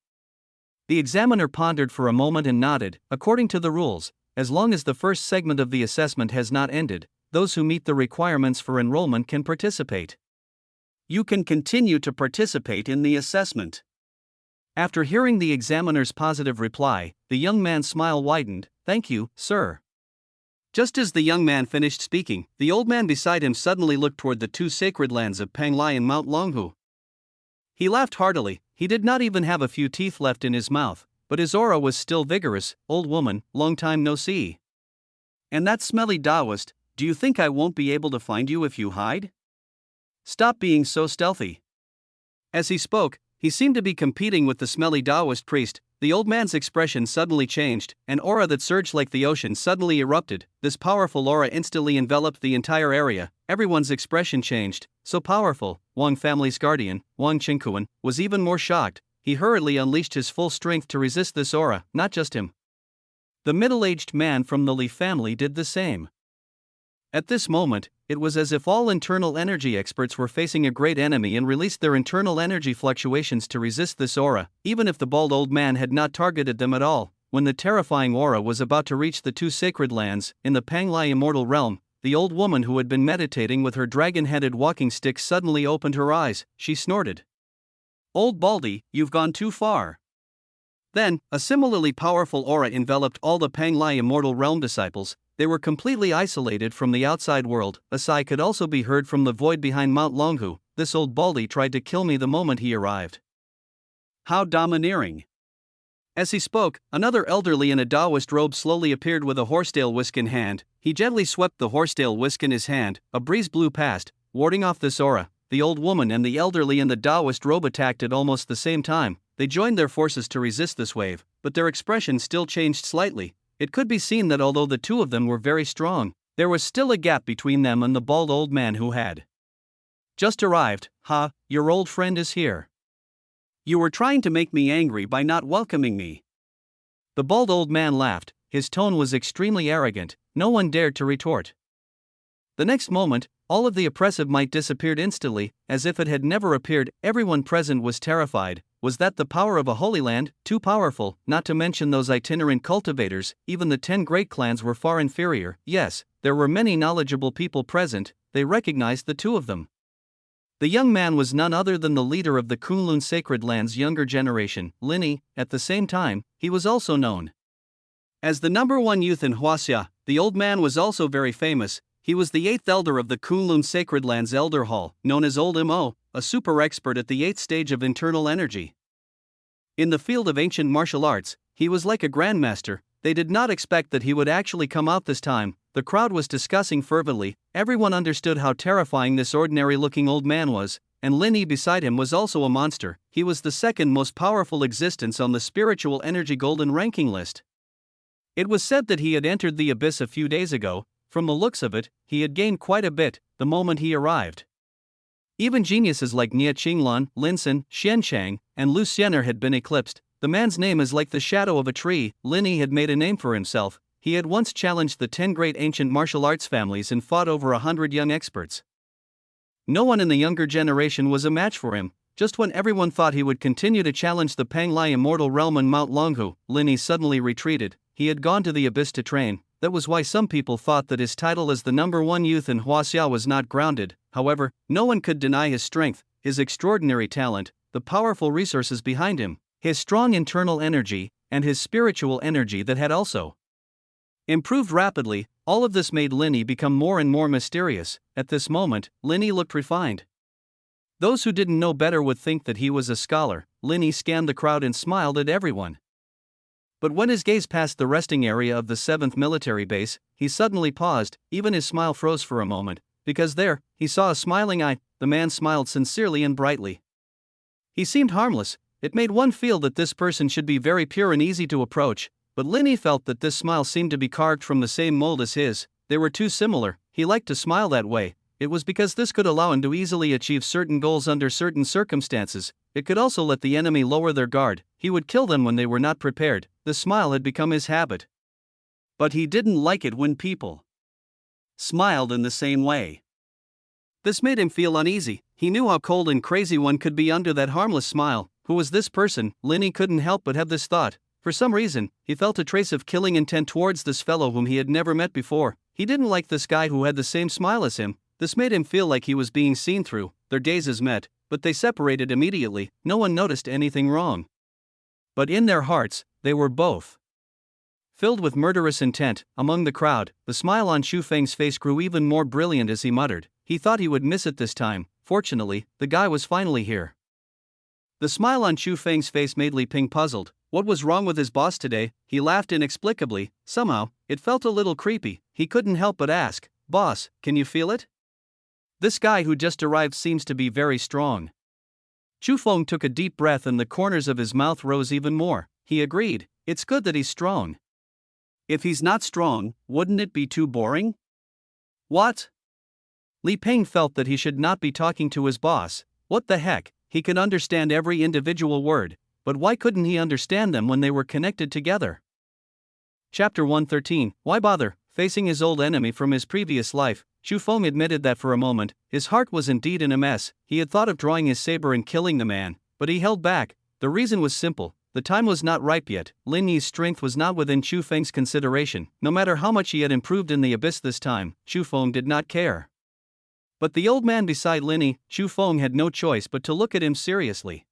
The examiner pondered for a moment and nodded. According to the rules, as long as the first segment of the assessment has not ended, those who meet the requirements for enrollment can participate. You can continue to participate in the assessment. After hearing the examiner's positive reply, the young man's smile widened. "Thank you, sir." Just as the young man finished speaking, the old man beside him suddenly looked toward the 2 sacred lands of Panglai and Mount Longhu. He laughed heartily. He did not even have a few teeth left in his mouth, but his aura was still vigorous. Old woman, long time no see. And that smelly Taoist, do you think I won't be able to find you if you hide? Stop being so stealthy. As he spoke, he seemed to be competing with the smelly Taoist priest. The old man's expression suddenly changed, an aura that surged like the ocean suddenly erupted. This powerful aura instantly enveloped the entire area. Everyone's expression changed. So powerful, Wang family's guardian, Wang Qingkuan, was even more shocked. He hurriedly unleashed his full strength to resist this aura, not just him. The middle-aged man from the Li family did the same. At this moment, it was as if all internal energy experts were facing a great enemy and released their internal energy fluctuations to resist this aura, even if the bald old man had not targeted them at all. When the terrifying aura was about to reach the two sacred lands, in the Panglai immortal realm, the old woman who had been meditating with her dragon-headed walking stick suddenly opened her eyes. She snorted. Old Baldy, you've gone too far. Then, a similarly powerful aura enveloped all the Panglai immortal realm disciples. They were completely isolated from the outside world. A sigh could also be heard from the void behind Mount Longhu. This old Baldy tried to kill me the moment he arrived. How domineering. As he spoke, another elderly in a Taoist robe slowly appeared with a horsetail whisk in hand. He gently swept the horsetail whisk in his hand. A breeze blew past, warding off this aura. The old woman and the elderly in the Taoist robe attacked at almost the same time. They joined their forces to resist this wave, but their expression still changed slightly. It could be seen that although the two of them were very strong, there was still a gap between them and the bald old man who had just arrived. Ha, your old friend is here. You were trying to make me angry by not welcoming me. The bald old man laughed. His tone was extremely arrogant. No one dared to retort. The next moment, all of the oppressive might disappeared instantly, as if it had never appeared. Everyone present was terrified. Was that the power of a holy land? Too powerful, not to mention those itinerant cultivators. Even the 10 great clans were far inferior. Yes, there were many knowledgeable people present. They recognized the two of them. The young man was none other than the leader of the Kunlun Sacred Land's younger generation, Lin Yi. At the same time, he was also known as the #1 youth in Huaxia. The old man was also very famous. He was the 8th elder of the Kunlun Sacred Land's Elder Hall, known as Old Mo, a super expert at the 8th stage of internal energy. In the field of ancient martial arts, he was like a grandmaster. They did not expect that he would actually come out this time. The crowd was discussing fervently. Everyone understood how terrifying this ordinary-looking old man was, and Lin Yi beside him was also a monster. He was the second most powerful existence on the spiritual energy golden ranking list. It was said that he had entered the abyss a few days ago. From the looks of it, he had gained quite a bit the moment he arrived. Even geniuses like Nie Qinglan, Lin Sun, Xian Chang, and Lu Xiener had been eclipsed. The man's name is like the shadow of a tree. Lin Yi had made a name for himself. He had once challenged the 10 great ancient martial arts families and fought over 100 young experts. No one in the younger generation was a match for him. Just when everyone thought he would continue to challenge the Panglai immortal realm in Mount Longhu, Lin Yi suddenly retreated. He had gone to the abyss to train. That was why some people thought that his title as the #1 youth in Huaxia was not grounded. However, no one could deny his strength, his extraordinary talent, the powerful resources behind him, his strong internal energy, and his spiritual energy that had also improved rapidly. All of this made Lin Yi become more and more mysterious. At this moment, Lin Yi looked refined. Those who didn't know better would think that he was a scholar. Lin Yi scanned the crowd and smiled at everyone. But when his gaze passed the resting area of the 7th military base, he suddenly paused. Even his smile froze for a moment, because there, he saw a smiling eye. The man smiled sincerely and brightly. He seemed harmless. It made one feel that this person should be very pure and easy to approach, but Lin Yi felt that this smile seemed to be carved from the same mold as his. They were too similar. He liked to smile that way. It was because this could allow him to easily achieve certain goals under certain circumstances. It could also let the enemy lower their guard. He would kill them when they were not prepared. The smile had become his habit. But he didn't like it when people smiled in the same way. This made him feel uneasy. He knew how cold and crazy one could be under that harmless smile. Who was this person? Lin Yi couldn't help but have this thought. For some reason, he felt a trace of killing intent towards this fellow whom he had never met before. He didn't like this guy who had the same smile as him. This made him feel like he was being seen through. Their gazes met, but they separated immediately. No one noticed anything wrong. But in their hearts, they were both filled with murderous intent. Among the crowd, the smile on Chu Feng's face grew even more brilliant as he muttered. He thought he would miss it this time. Fortunately, the guy was finally here. The smile on Chu Feng's face made Li Ping puzzled. What was wrong with his boss today? He laughed inexplicably. Somehow, it felt a little creepy. He couldn't help but ask, "Boss, can you feel it? This guy who just arrived seems to be very strong." Chu Feng took a deep breath and the corners of his mouth rose even more. He agreed, "It's good that he's strong. If he's not strong, wouldn't it be too boring?" "What?" Li Ping felt that he should not be talking to his boss. What the heck, he could understand every individual word, but why couldn't he understand them when they were connected together? Chapter 113, Why Bother? Facing his old enemy from his previous life, Chu Feng admitted that for a moment, his heart was indeed in a mess. He had thought of drawing his saber and killing the man, but he held back. The reason was simple. The time was not ripe yet. Lin Yi's strength was not within Chu Feng's consideration. No matter how much he had improved in the abyss this time, Chu Feng did not care. But the old man beside Lin Yi, Chu Feng had no choice but to look at him seriously.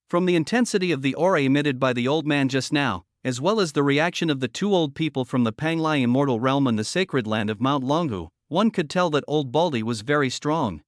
From the intensity of the aura emitted by the old man just now, as well as the reaction of the two old people from the Panglai immortal realm and the sacred land of Mount Longhu, one could tell that old Baldy was very strong.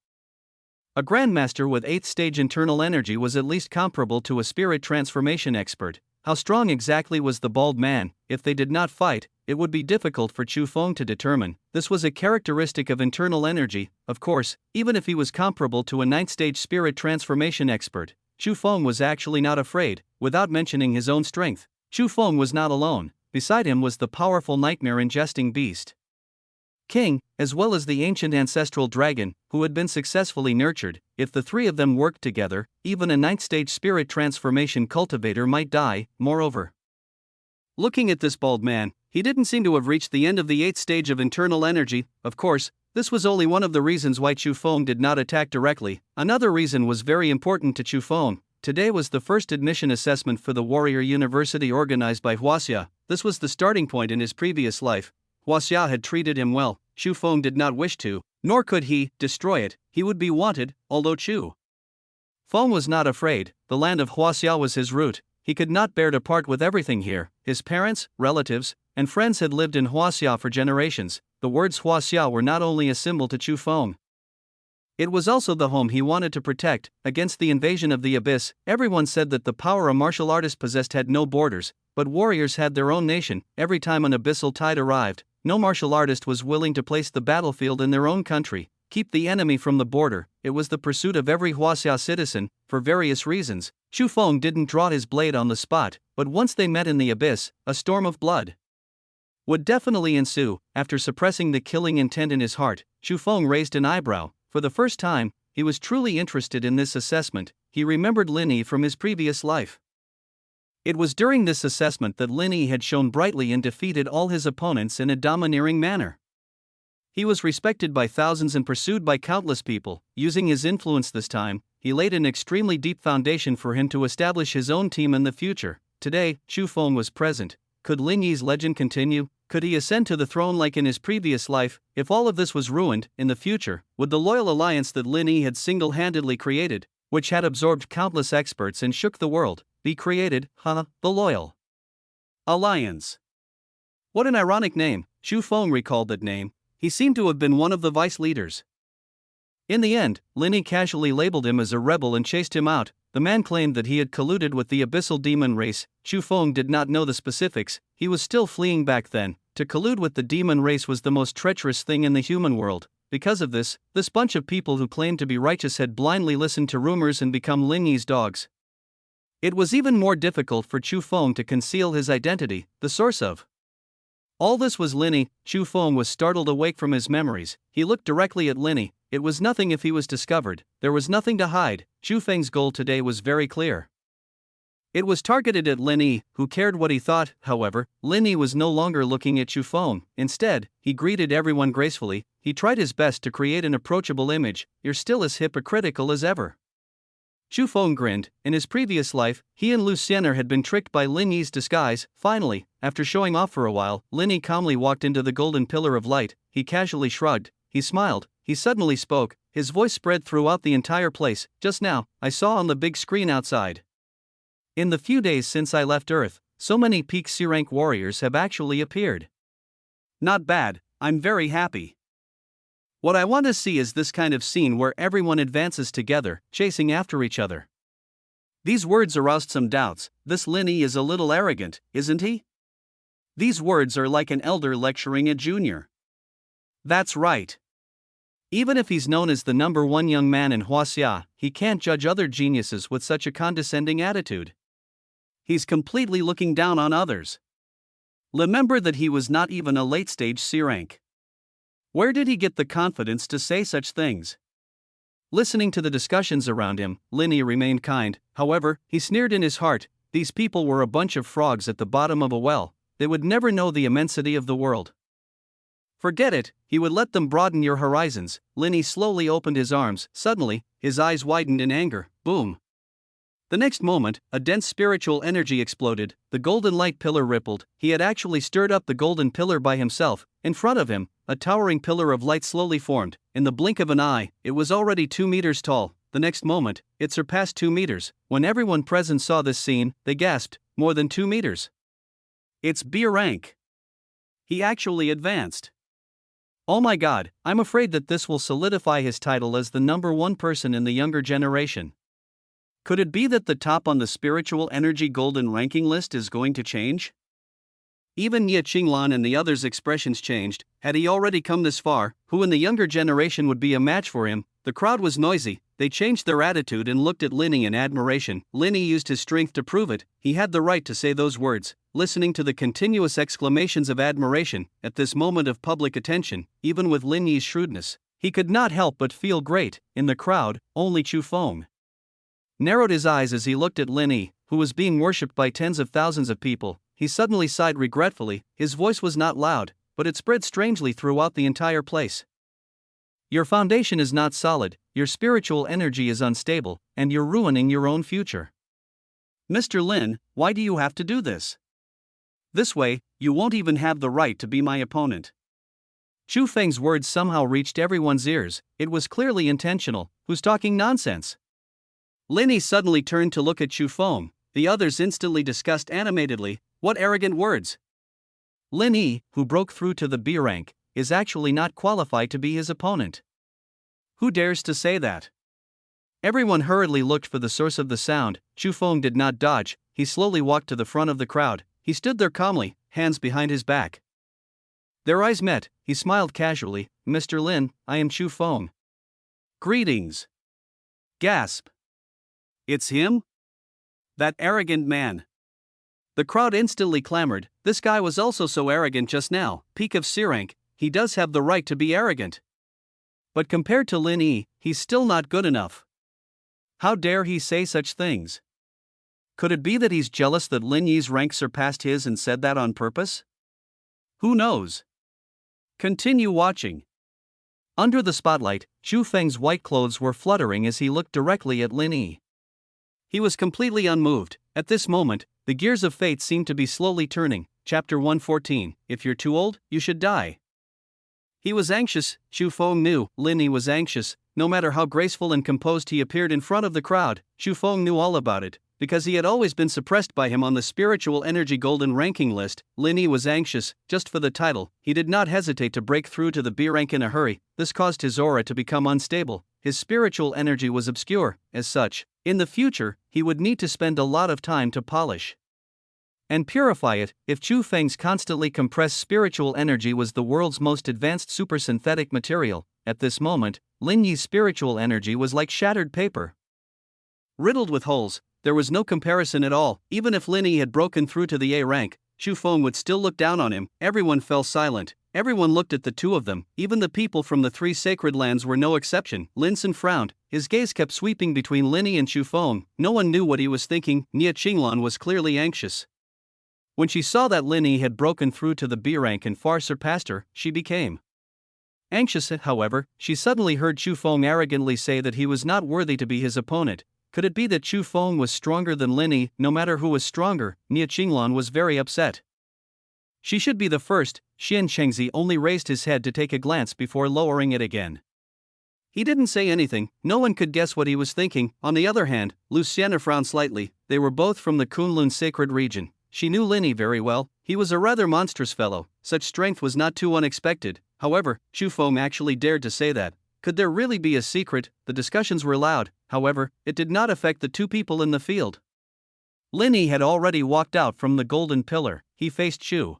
A grandmaster with 8th stage internal energy was at least comparable to a spirit transformation expert. How strong exactly was the bald man? If they did not fight, it would be difficult for Chu Feng to determine. This was a characteristic of internal energy, of course, even if he was comparable to a 9th stage spirit transformation expert. Chu Feng was actually not afraid. Without mentioning his own strength, Chu Feng was not alone. Beside him was the powerful nightmare-ingesting beast King, as well as the ancient ancestral dragon, who had been successfully nurtured. If the three of them worked together, even a 9th stage spirit transformation cultivator might die. Moreover, looking at this bald man, he didn't seem to have reached the end of the 8th stage of internal energy. Of course, this was only one of the reasons why Chu Feng did not attack directly. Another reason was very important to Chu Feng. Today was the first admission assessment for the Warrior University organized by Huaxia. This was the starting point in his previous life. Huaxia had treated him well. Chu Feng did not wish to, nor could he, destroy it. He would be wanted, although Chu Feng was not afraid. The land of Huaxia was his root. He could not bear to part with everything here. His parents, relatives, and friends had lived in Huaxia for generations. The words Huaxia were not only a symbol to Chu Feng, it was also the home he wanted to protect. Against the invasion of the abyss, everyone said that the power a martial artist possessed had no borders, but warriors had their own nation. Every time an abyssal tide arrived, no martial artist was willing to place the battlefield in their own country, keep the enemy from the border. It was the pursuit of every Huaxia citizen. For various reasons, Chu Feng didn't draw his blade on the spot, but once they met in the abyss, a storm of blood would definitely ensue. After suppressing the killing intent in his heart, Chu Feng raised an eyebrow. For the first time, he was truly interested in this assessment. He remembered Lin Yi from his previous life. It was during this assessment that Lin Yi had shone brightly and defeated all his opponents in a domineering manner. He was respected by thousands and pursued by countless people. Using his influence this time, he laid an extremely deep foundation for him to establish his own team in the future. Today, Chu Feng was present. Could Lin Yi's legend continue? Could he ascend to the throne like in his previous life? If all of this was ruined, in the future, would the loyal alliance that Lin Yi had single-handedly created, which had absorbed countless experts and shook the world, be created? The Loyal Alliance. What an ironic name. Chu Feng recalled that name. He seemed to have been one of the vice leaders. In the end, Lin Yi casually labeled him as a rebel and chased him out. The man claimed that he had colluded with the abyssal demon race. Chu Feng did not know the specifics. He was still fleeing back then. To collude with the demon race was the most treacherous thing in the human world. Because of this bunch of people who claimed to be righteous had blindly listened to rumors and become Lin Yi's dogs. It was even more difficult for Chu Feng to conceal his identity. The source of all this was Lin Yi. Chu Feng was startled awake from his memories. He looked directly at Lin Yi. It was nothing if he was discovered. There was nothing to hide. Chu Feng's goal today was very clear. It was targeted at Lin Yi, who cared what he thought. However, Lin Yi was no longer looking at Chu Feng. Instead, he greeted everyone gracefully. He tried his best to create an approachable image. You're still as hypocritical as ever. Chu Feng grinned. In his previous life, he and Luciener had been tricked by Lin Yi's disguise. Finally, after showing off for a while, Lin Yi calmly walked into the golden pillar of light. He casually shrugged. He smiled. He suddenly spoke. His voice spread throughout the entire place. Just now, I saw on the big screen outside. In the few days since I left Earth, so many peak C-rank warriors have actually appeared. Not bad, I'm very happy. What I want to see is this kind of scene where everyone advances together, chasing after each other. These words aroused some doubts. This Lin Yi is a little arrogant, isn't he? These words are like an elder lecturing a junior. That's right. Even if he's known as the #1 young man in Huaxia, he can't judge other geniuses with such a condescending attitude. He's completely looking down on others. Remember that he was not even a late-stage C rank. Where did he get the confidence to say such things? Listening to the discussions around him, Lin Yi remained kind. However, he sneered in his heart. These people were a bunch of frogs at the bottom of a well. They would never know the immensity of the world. Forget it, he would let them broaden your horizons. Lin Yi slowly opened his arms. Suddenly, his eyes widened in anger. Boom. The next moment, a dense spiritual energy exploded. The golden light pillar rippled. He had actually stirred up the golden pillar by himself. In front of him, a towering pillar of light slowly formed. In the blink of an eye, it was already 2 meters tall. The next moment, it surpassed 2 meters. When everyone present saw this scene, they gasped. More than 2 meters. It's B rank. He actually advanced. Oh my god, I'm afraid that this will solidify his title as the #1 person in the younger generation. Could it be that the top on the spiritual energy golden ranking list is going to change? Even Ye Qinglan and the others' expressions changed. Had he already come this far, who in the younger generation would be a match for him? The crowd was noisy. They changed their attitude and looked at Lin Yi in admiration. Lin Yi used his strength to prove it. He had the right to say those words. Listening to the continuous exclamations of admiration, at this moment of public attention, even with Lin Yi's shrewdness, he could not help but feel great. In the crowd, only Chu Feng narrowed his eyes as he looked at Lin Yi, who was being worshipped by tens of thousands of people. He suddenly sighed regretfully. His voice was not loud, but it spread strangely throughout the entire place. Your foundation is not solid, your spiritual energy is unstable, and you're ruining your own future. Mr. Lin, why do you have to do this? This way, you won't even have the right to be my opponent. Chu Feng's words somehow reached everyone's ears. It was clearly intentional. Who's talking nonsense? Lin Yi suddenly turned to look at Chu Feng. The others instantly discussed animatedly. What arrogant words! Lin Yi, who broke through to the B rank, is actually not qualified to be his opponent. Who dares to say that? Everyone hurriedly looked for the source of the sound. Chu Feng did not dodge. He slowly walked to the front of the crowd. He stood there calmly, hands behind his back. Their eyes met. He smiled casually. Mr. Lin, I am Chu Feng. Greetings. Gasp. It's him? That arrogant man. The crowd instantly clamored. This guy was also so arrogant just now. Peak of C rank, he does have the right to be arrogant. But compared to Lin Yi, he's still not good enough. How dare he say such things? Could it be that he's jealous that Lin Yi's rank surpassed his and said that on purpose? Who knows? Continue watching. Under the spotlight, Chu Feng's white clothes were fluttering as he looked directly at Lin Yi. He was completely unmoved. At this moment, the gears of fate seemed to be slowly turning. Chapter 114. If you're too old, you should die. He was anxious. Chu Feng knew Lin Yi was anxious. No matter how graceful and composed he appeared in front of the crowd, Chu Feng knew all about it. Because he had always been suppressed by him on the spiritual energy golden ranking list, Lin Yi was anxious, just for the title. He did not hesitate to break through to the B rank in a hurry. This caused his aura to become unstable. His spiritual energy was obscure. As such, in the future, he would need to spend a lot of time to polish and purify it. If Chu Feng's constantly compressed spiritual energy was the world's most advanced supersynthetic material, at this moment, Lin Yi's spiritual energy was like shattered paper. Riddled with holes, there was no comparison at all. Even if Lin Yi had broken through to the A rank, Chu Feng would still look down on him. Everyone fell silent. Everyone looked at the two of them. Even the people from the 3 sacred lands were no exception. Lin Xin frowned. His gaze kept sweeping between Lin Yi and Chu Feng. No one knew what he was thinking. Ye Qinglan was clearly anxious. When she saw that Lin Yi had broken through to the B rank and far surpassed her, she became anxious. However, she suddenly heard Chu Feng arrogantly say that he was not worthy to be his opponent. Could it be that Chu Feng was stronger than Lin Yi? No matter who was stronger, Ye Qinglan was very upset. She should be the first. Xian Chengzi only raised his head to take a glance before lowering it again. He didn't say anything. No one could guess what he was thinking. On the other hand, Luciana frowned slightly. They were both from the Kunlun sacred region. She knew Lin Yi very well. He was a rather monstrous fellow. Such strength was not too unexpected. However, Chu Feng actually dared to say that. Could there really be a secret? The discussions were loud, however, it did not affect the two people in the field. Lin Yi had already walked out from the golden pillar. He faced Chu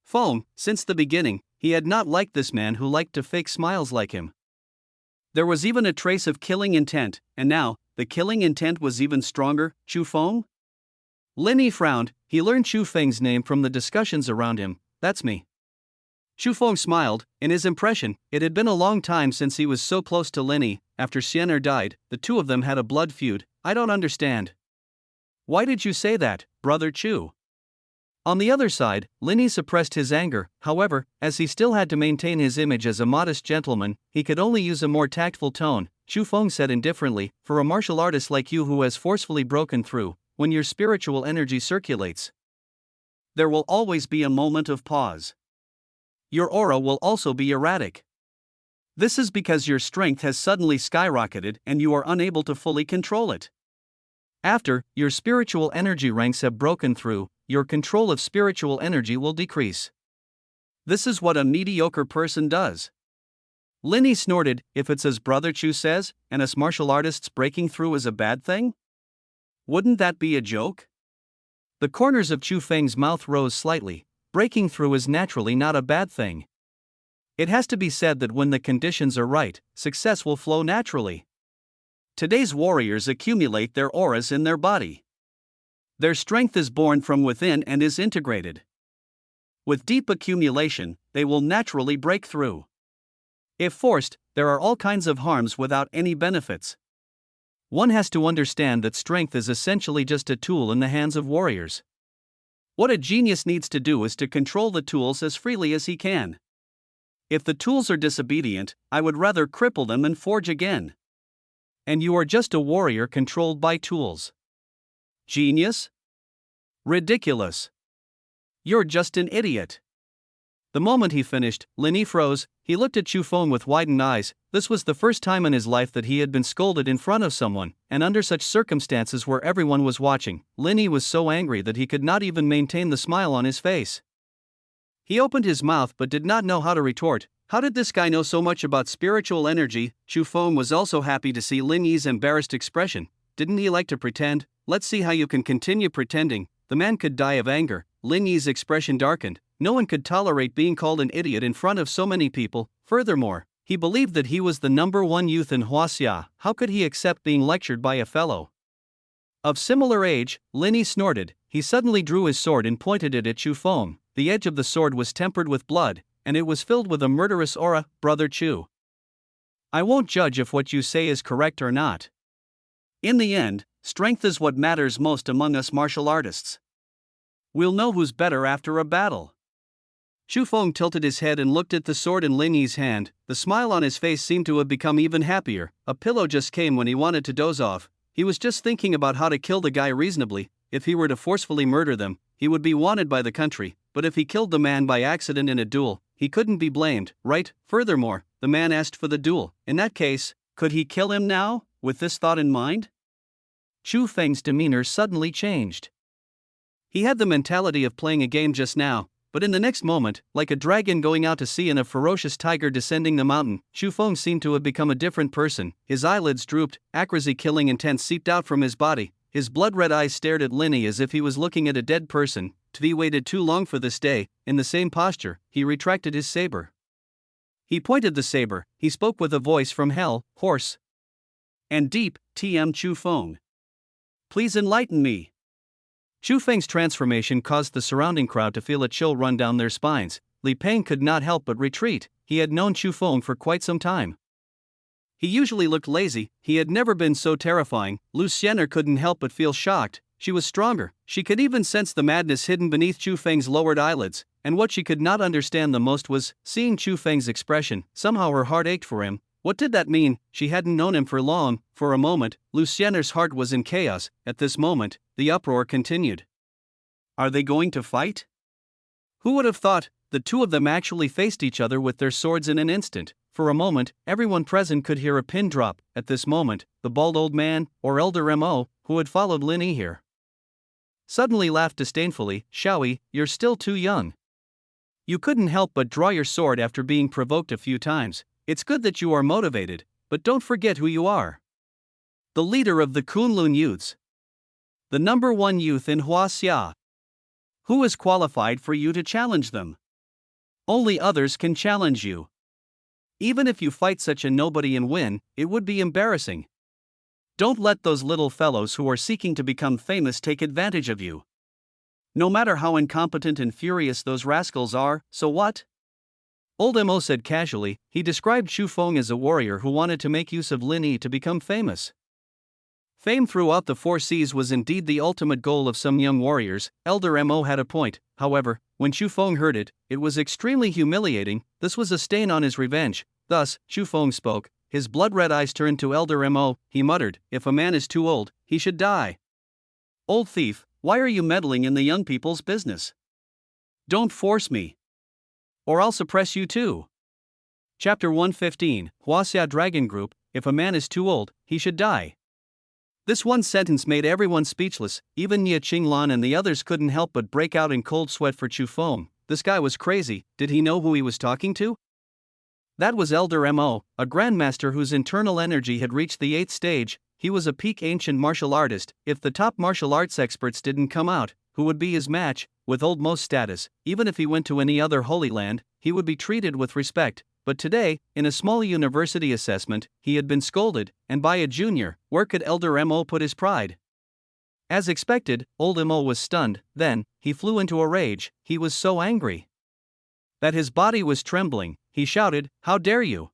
Feng. Since the beginning, he had not liked this man who liked to fake smiles like him. There was even a trace of killing intent, and now, the killing intent was even stronger. Chu Feng? Lin Yi frowned. He learned Chu Feng's name from the discussions around him. That's me. Chu Feng smiled. In his impression, it had been a long time since he was so close to Lin Yi. After Xianer died, the two of them had a blood feud. I don't understand. Why did you say that, brother Chu? On the other side, Lin Yi suppressed his anger. However, as he still had to maintain his image as a modest gentleman, he could only use a more tactful tone. Chu Feng said indifferently, for a martial artist like you who has forcefully broken through, when your spiritual energy circulates, there will always be a moment of pause. Your aura will also be erratic. This is because your strength has suddenly skyrocketed and you are unable to fully control it. After your spiritual energy ranks have broken through, your control of spiritual energy will decrease. This is what a mediocre person does. Lin Yi snorted. If it's as brother Chu says, and us martial artists breaking through is a bad thing? Wouldn't that be a joke? The corners of Chu Feng's mouth rose slightly. Breaking through is naturally not a bad thing. It has to be said that when the conditions are right, success will flow naturally. Today's warriors accumulate their auras in their body. Their strength is born from within and is integrated. With deep accumulation, they will naturally break through. If forced, there are all kinds of harms without any benefits. One has to understand that strength is essentially just a tool in the hands of warriors. What a genius needs to do is to control the tools as freely as he can. If the tools are disobedient, I would rather cripple them and forge again. And you are just a warrior controlled by tools. Genius? Ridiculous. You're just an idiot. The moment he finished, Lin Yi froze. He looked at Chu Feng with widened eyes. This was the first time in his life that he had been scolded in front of someone, and under such circumstances where everyone was watching. Lin Yi was so angry that he could not even maintain the smile on his face. He opened his mouth but did not know how to retort. How did this guy know so much about spiritual energy? Chu Feng was also happy to see Lin Yi's embarrassed expression. Didn't he like to pretend? Let's see how you can continue pretending. The man could die of anger. Lin Yi's expression darkened. No one could tolerate being called an idiot in front of so many people. Furthermore, he believed that he was the #1 youth in Huaxia. How could he accept being lectured by a fellow of similar age? Lin Yi snorted. He suddenly drew his sword and pointed it at Chu Feng. The edge of the sword was tempered with blood, and it was filled with a murderous aura. Brother Chu, I won't judge if what you say is correct or not. In the end, strength is what matters most among us martial artists. We'll know who's better after a battle. Chu Feng tilted his head and looked at the sword in Lin Yi's hand. The smile on his face seemed to have become even happier. A pillow just came when he wanted to doze off. He was just thinking about how to kill the guy reasonably. If he were to forcefully murder them, he would be wanted by the country, but if he killed the man by accident in a duel, he couldn't be blamed, right? Furthermore, the man asked for the duel. In that case, could he kill him now? With this thought in mind, Chu Feng's demeanor suddenly changed. He had the mentality of playing a game just now, but in the next moment, like a dragon going out to sea and a ferocious tiger descending the mountain, Chu Feng seemed to have become a different person. His eyelids drooped, accuracy killing intent seeped out from his body. His blood-red eyes stared at Lin Yi as if he was looking at a dead person. Tvi waited too long for this day. In the same posture, he retracted his saber. He pointed the saber. He spoke with a voice from hell, hoarse and deep. TM Chu Feng, please enlighten me. Chu Feng's transformation caused the surrounding crowd to feel a chill run down their spines. Li Peng could not help but retreat. He had known Chu Feng for quite some time. He usually looked lazy. He had never been so terrifying. Lu Xianer couldn't help but feel shocked. She was stronger. She could even sense the madness hidden beneath Chu Feng's lowered eyelids. And what she could not understand the most was seeing Chu Feng's expression. Somehow her heart ached for him. What did that mean? She hadn't known him for long. For a moment, Lu Xianer's heart was in chaos. At this moment, the uproar continued. Are they going to fight? Who would have thought? The two of them actually faced each other with their swords in an instant. For a moment, everyone present could hear a pin drop. At this moment, the bald old man, or elder M.O., who had followed Lin Yi here, suddenly laughed disdainfully. Shaoyi, you're still too young. You couldn't help but draw your sword after being provoked a few times. It's good that you are motivated, but don't forget who you are. The leader of the Kunlun youths. The number one youth in Huaxia. Who is qualified for you to challenge them? Only others can challenge you. Even if you fight such a nobody and win, it would be embarrassing. Don't let those little fellows who are seeking to become famous take advantage of you. No matter how incompetent and furious those rascals are, so what? Old Mo said casually. He described Chu Feng as a warrior who wanted to make use of Lin Yi to become famous. Fame throughout the four seas was indeed the ultimate goal of some young warriors. Elder Mo had a point, however, when Chu Feng heard it, it was extremely humiliating. This was a stain on his revenge. Thus, Chu Feng spoke, his blood-red eyes turned to Elder Mo. He muttered, if a man is too old, he should die. Old thief, why are you meddling in the young people's business? Don't force me, or I'll suppress you too. Chapter 115, Huaxia Dragon Group, if a man is too old, he should die. This one sentence made everyone speechless. Even Ye Qinglan and the others couldn't help but break out in cold sweat for Chu Feng. This guy was crazy. Did he know who he was talking to? That was Elder Mo, a grandmaster whose internal energy had reached the 8th stage. He was a peak ancient martial artist. If the top martial arts experts didn't come out, who would be his match? With Old Mo's status, even if he went to any other holy land, he would be treated with respect. But today, in a small university assessment, he had been scolded, and by a junior. Where could Elder Mo put his pride? As expected, Old Mo was stunned. Then, he flew into a rage. He was so angry that his body was trembling. He shouted, "How dare you!"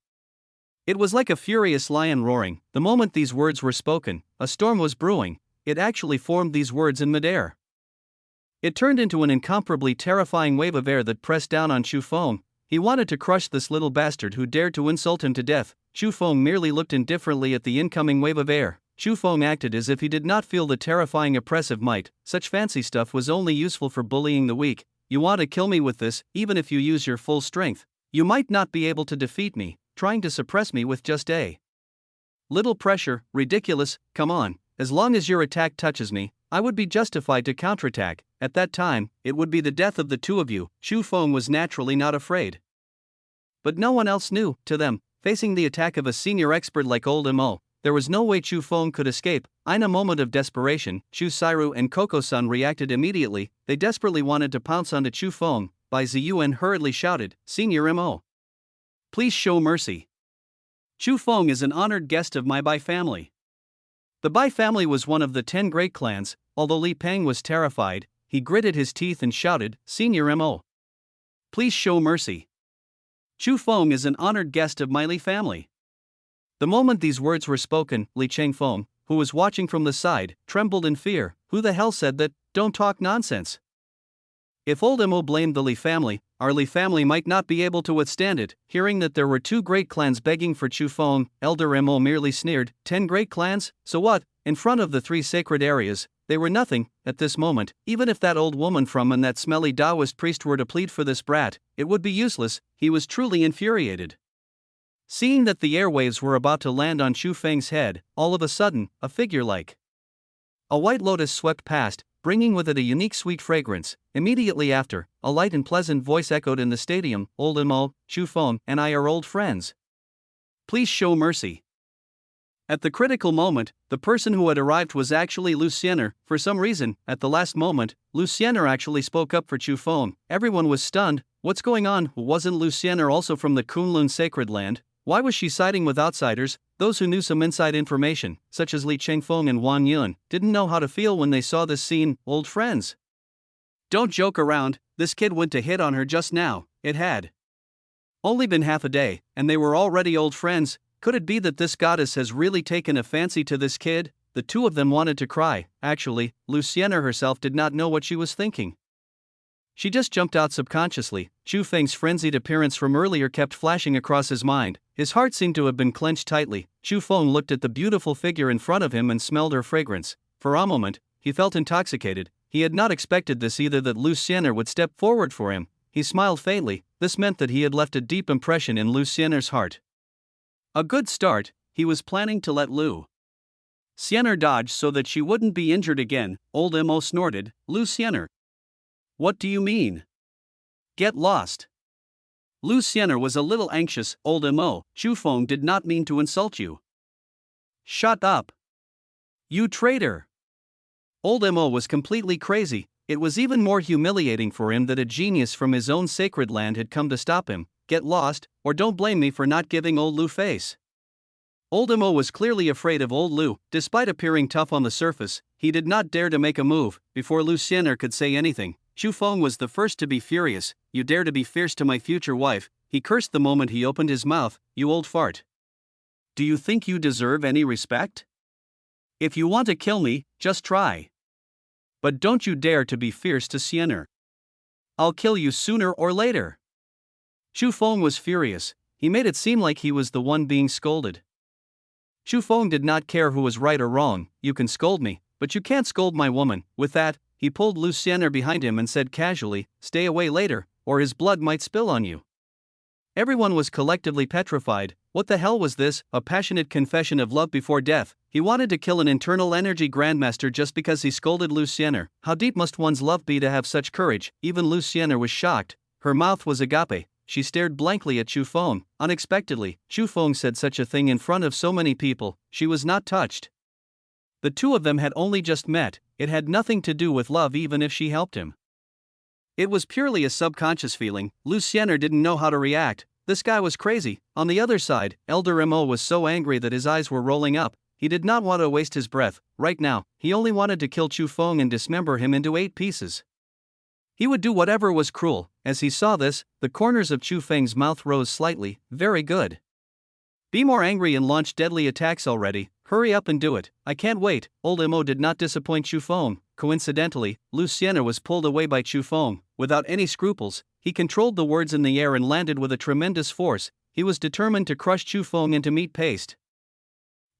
It was like a furious lion roaring. The moment these words were spoken, a storm was brewing. It actually formed these words in midair. It turned into an incomparably terrifying wave of air that pressed down on Chu Feng. He wanted to crush this little bastard who dared to insult him to death. Chu Feng merely looked indifferently at the incoming wave of air. Chu Feng acted as if he did not feel the terrifying oppressive might. Such fancy stuff was only useful for bullying the weak. You want to kill me with this, even if you use your full strength. You might not be able to defeat me, trying to suppress me with just a little pressure. Ridiculous. Come on, as long as your attack touches me, I would be justified to counterattack. At that time, it would be the death of the two of you. Chu Feng was naturally not afraid. But no one else knew. To them, facing the attack of a senior expert like Old Mo, there was no way Chu Feng could escape. In a moment of desperation, Chu Sairu and Koko-san reacted immediately. They desperately wanted to pounce onto Chu Feng. Bai Ziyuan hurriedly shouted, "Senior Mo, please show mercy. Chu Feng is an honored guest of my Bai family." The Bai family was one of the 10 great clans. Although Li Peng was terrified, he gritted his teeth and shouted, "Senior Mo, please show mercy. Chu Feng is an honored guest of my Li family." The moment these words were spoken, Li Chengfeng, who was watching from the side, trembled in fear. Who the hell said that? Don't talk nonsense. If Old Mo blamed the Li family, our Li family might not be able to withstand it. Hearing that there were 2 great clans begging for Chu Feng, Elder Mo merely sneered. 10 great clans? So what? In front of the 3 sacred areas, they were nothing. At this moment, even if that old woman from and that smelly Taoist priest were to plead for this brat, it would be useless. He was truly infuriated. Seeing that the airwaves were about to land on Chu Feng's head, all of a sudden, a figure like a white lotus swept past, bringing with it a unique sweet fragrance. Immediately after, a light and pleasant voice echoed in the stadium, "Old Mo, Chu Feng, and I are old friends. Please show mercy." At the critical moment, the person who had arrived was actually Luciener. For some reason, at the last moment, Luciener actually spoke up for Chu Feng. Everyone was stunned. What's going on? Wasn't Luciener also from the Kunlun sacred land? Why was she siding with outsiders? Those who knew some inside information, such as Li Chengfeng and Wang Yun, didn't know how to feel when they saw this scene. Old friends. Don't joke around. This kid went to hit on her just now. It had only been half a day, and they were already old friends. Could it be that this goddess has really taken a fancy to this kid? The two of them wanted to cry. Actually, Luciener herself did not know what she was thinking. She just jumped out subconsciously. Chu Feng's frenzied appearance from earlier kept flashing across his mind. His heart seemed to have been clenched tightly. Chu Feng looked at the beautiful figure in front of him and smelled her fragrance. For a moment, he felt intoxicated. He had not expected this either, that Luciener would step forward for him. He smiled faintly. This meant that he had left a deep impression in Luciener's heart. A good start. He was planning to let Luciener dodge so that she wouldn't be injured again. Old Mo snorted. "Luciener. What do you mean? Get lost." Lu Xianer was a little anxious. Old Mo, Chu Feng did not mean to insult you. Shut up. You traitor. Old Mo was completely crazy. It was even more humiliating for him that a genius from his own sacred land had come to stop him. Get lost, or don't blame me for not giving old Lu face. Old Mo was clearly afraid of old Lu. Despite appearing tough on the surface, he did not dare to make a move. Before Lu Xianer could say anything, Chu Feng was the first to be furious. You dare to be fierce to my future wife, he cursed the moment he opened his mouth, you old fart. Do you think you deserve any respect? If you want to kill me, just try. But don't you dare to be fierce to Xianer. I'll kill you sooner or later. Chu Feng was furious. He made it seem like he was the one being scolded. Chu Feng did not care who was right or wrong. You can scold me, but you can't scold my woman. With that, he pulled Lu Xianer behind him and said casually, stay away later, or his blood might spill on you. Everyone was collectively petrified. What the hell was this? A passionate confession of love before death. He wanted to kill an internal energy grandmaster just because he scolded Lu Xianer. How deep must one's love be to have such courage? Even Lu Xianer was shocked. Her mouth was agape. She stared blankly at Chu Feng. Unexpectedly, Chu Feng said such a thing in front of so many people. She was not touched. The two of them had only just met. It had nothing to do with love even if she helped him. It was purely a subconscious feeling. Lu Xianer didn't know how to react. This guy was crazy. On the other side, Elder Mo was so angry that his eyes were rolling up. He did not want to waste his breath. Right now, he only wanted to kill Chu Feng and dismember him into 8 pieces. He would do whatever was cruel. As he saw this, the corners of Chu Feng's mouth rose slightly. Very good. Be more angry and launch deadly attacks already. Hurry up and do it. I can't wait. Old Mo did not disappoint Chu Feng. Coincidentally, Lu Xianer was pulled away by Chu Feng. Without any scruples, he controlled the words in the air and landed with a tremendous force. He was determined to crush Chu Feng into meat paste.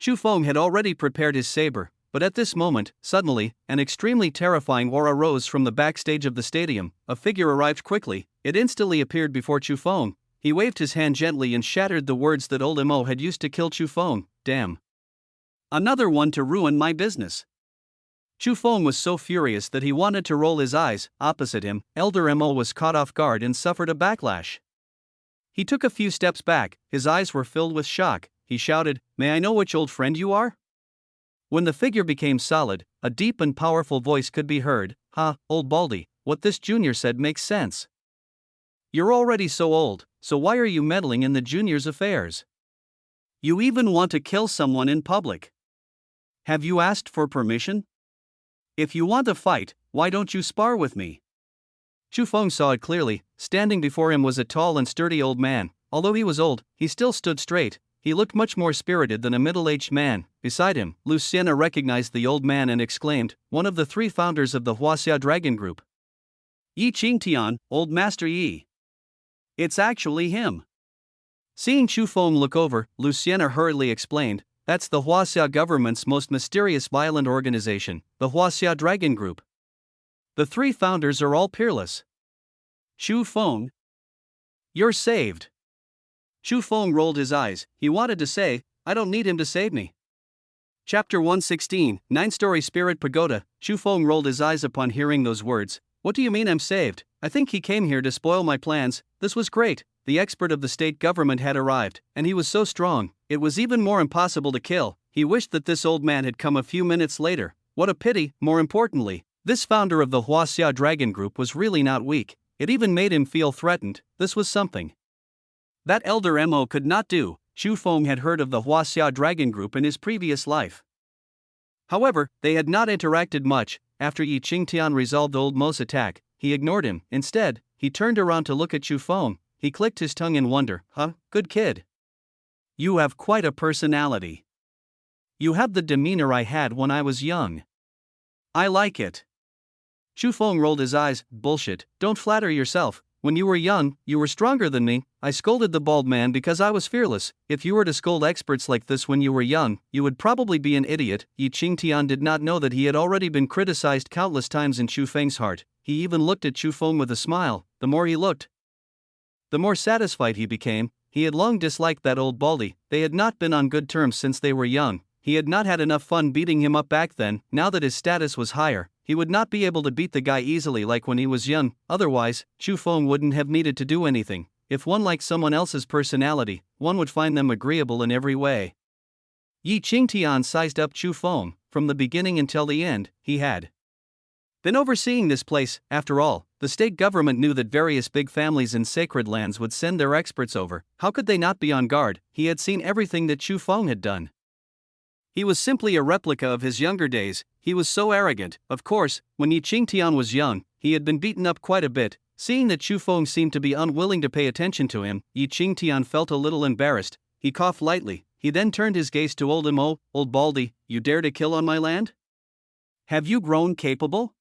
Chu Feng had already prepared his saber, but at this moment, suddenly, an extremely terrifying aura rose from the backstage of the stadium. A figure arrived quickly. It instantly appeared before Chu Feng. He waved his hand gently and shattered the words that Old Mo had used to kill Chu Feng. Damn. Another one to ruin my business. Chu Feng was so furious that he wanted to roll his eyes. Opposite him, Elder Mo was caught off guard and suffered a backlash. He took a few steps back. His eyes were filled with shock. He shouted, "May I know which old friend you are?" When the figure became solid, a deep and powerful voice could be heard. "Ha, old Baldy, what this junior said makes sense. You're already so old, so why are you meddling in the junior's affairs? You even want to kill someone in public. Have you asked for permission? If you want to fight, why don't you spar with me?" Chu Feng saw it clearly. Standing before him was a tall and sturdy old man. Although he was old, he still stood straight. He looked much more spirited than a middle-aged man. Beside him, Lu Xianer recognized the old man and exclaimed, "One of the 3 founders of the Huaxia Dragon Group. Yi Qingtian, Old Master Yi. It's actually him." Seeing Chu Feng look over, Lu Xianer hurriedly explained, "That's the Huaxia government's most mysterious violent organization, the Huaxia Dragon Group. The 3 founders are all peerless. Chu Feng, you're saved." Chu Feng rolled his eyes. He wanted to say, "I don't need him to save me." Chapter 116, 9-Story Spirit Pagoda. Chu Feng rolled his eyes upon hearing those words. "What do you mean I'm saved? I think he came here to spoil my plans." This was great. The expert of the state government had arrived, and he was so strong, it was even more impossible to kill. He wished that this old man had come a few minutes later. What a pity. More importantly, this founder of the Huaxia Dragon Group was really not weak. It even made him feel threatened. This was something that Elder Mo could not do. Chu Feng had heard of the Huaxia Dragon Group in his previous life. However, they had not interacted much. After Yi Qingtian resolved Old Mo's attack, he ignored him. Instead, he turned around to look at Chu Feng. He clicked his tongue in wonder. "Huh, good kid. You have quite a personality. You have the demeanor I had when I was young. I like it." Chu Feng rolled his eyes. "Bullshit, don't flatter yourself. When you were young, you were stronger than me. I scolded the bald man because I was fearless. If you were to scold experts like this when you were young, you would probably be an idiot." Yi Qingtian did not know that he had already been criticized countless times in Chu Feng's heart. He even looked at Chu Feng with a smile. The more he looked, the more satisfied he became. He had long disliked that old baldy. They had not been on good terms since they were young. He had not had enough fun beating him up back then. Now that his status was higher, he would not be able to beat the guy easily like when he was young. Otherwise, Chu Feng wouldn't have needed to do anything. if one liked someone else's personality, one would find them agreeable in every way. Yi Qingtian sized up Chu Feng. From the beginning until the end, he had been overseeing this place. After all, the state government knew that various big families in sacred lands would send their experts over. How could they not be on guard? He had seen everything that Chu Feng had done. He was simply a replica of his younger days. He was so arrogant. Of course, when Yi Qingtian was young, he had been beaten up quite a bit. Seeing that Chu Feng seemed to be unwilling to pay attention to him, Yi Qingtian felt a little embarrassed. He coughed lightly. He then turned his gaze to old Mo. Old Baldy, you dare to kill on my land? Have you grown capable?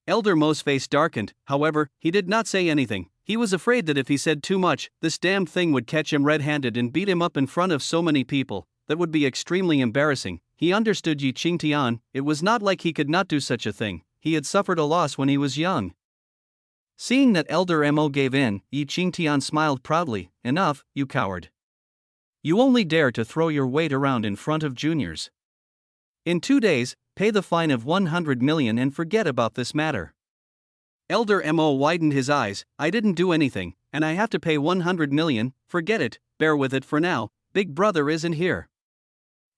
Elder Mo's face darkened. However, he did not say anything. He was afraid that if he said too much, this damned thing would catch him red-handed and beat him up in front of so many people. That would be extremely embarrassing. He understood Yi Qingtian. It was not like he could not do such a thing. He had suffered a loss when he was young. Seeing that Elder Mo gave in, Yi Qingtian smiled proudly. Enough, you coward. You only dare to throw your weight around in front of juniors. In 2 days, pay the fine of 100 million and forget about this matter. Elder Mo widened his eyes. I didn't do anything, and I have to pay 100 million, forget it, bear with it for now, Big Brother isn't here.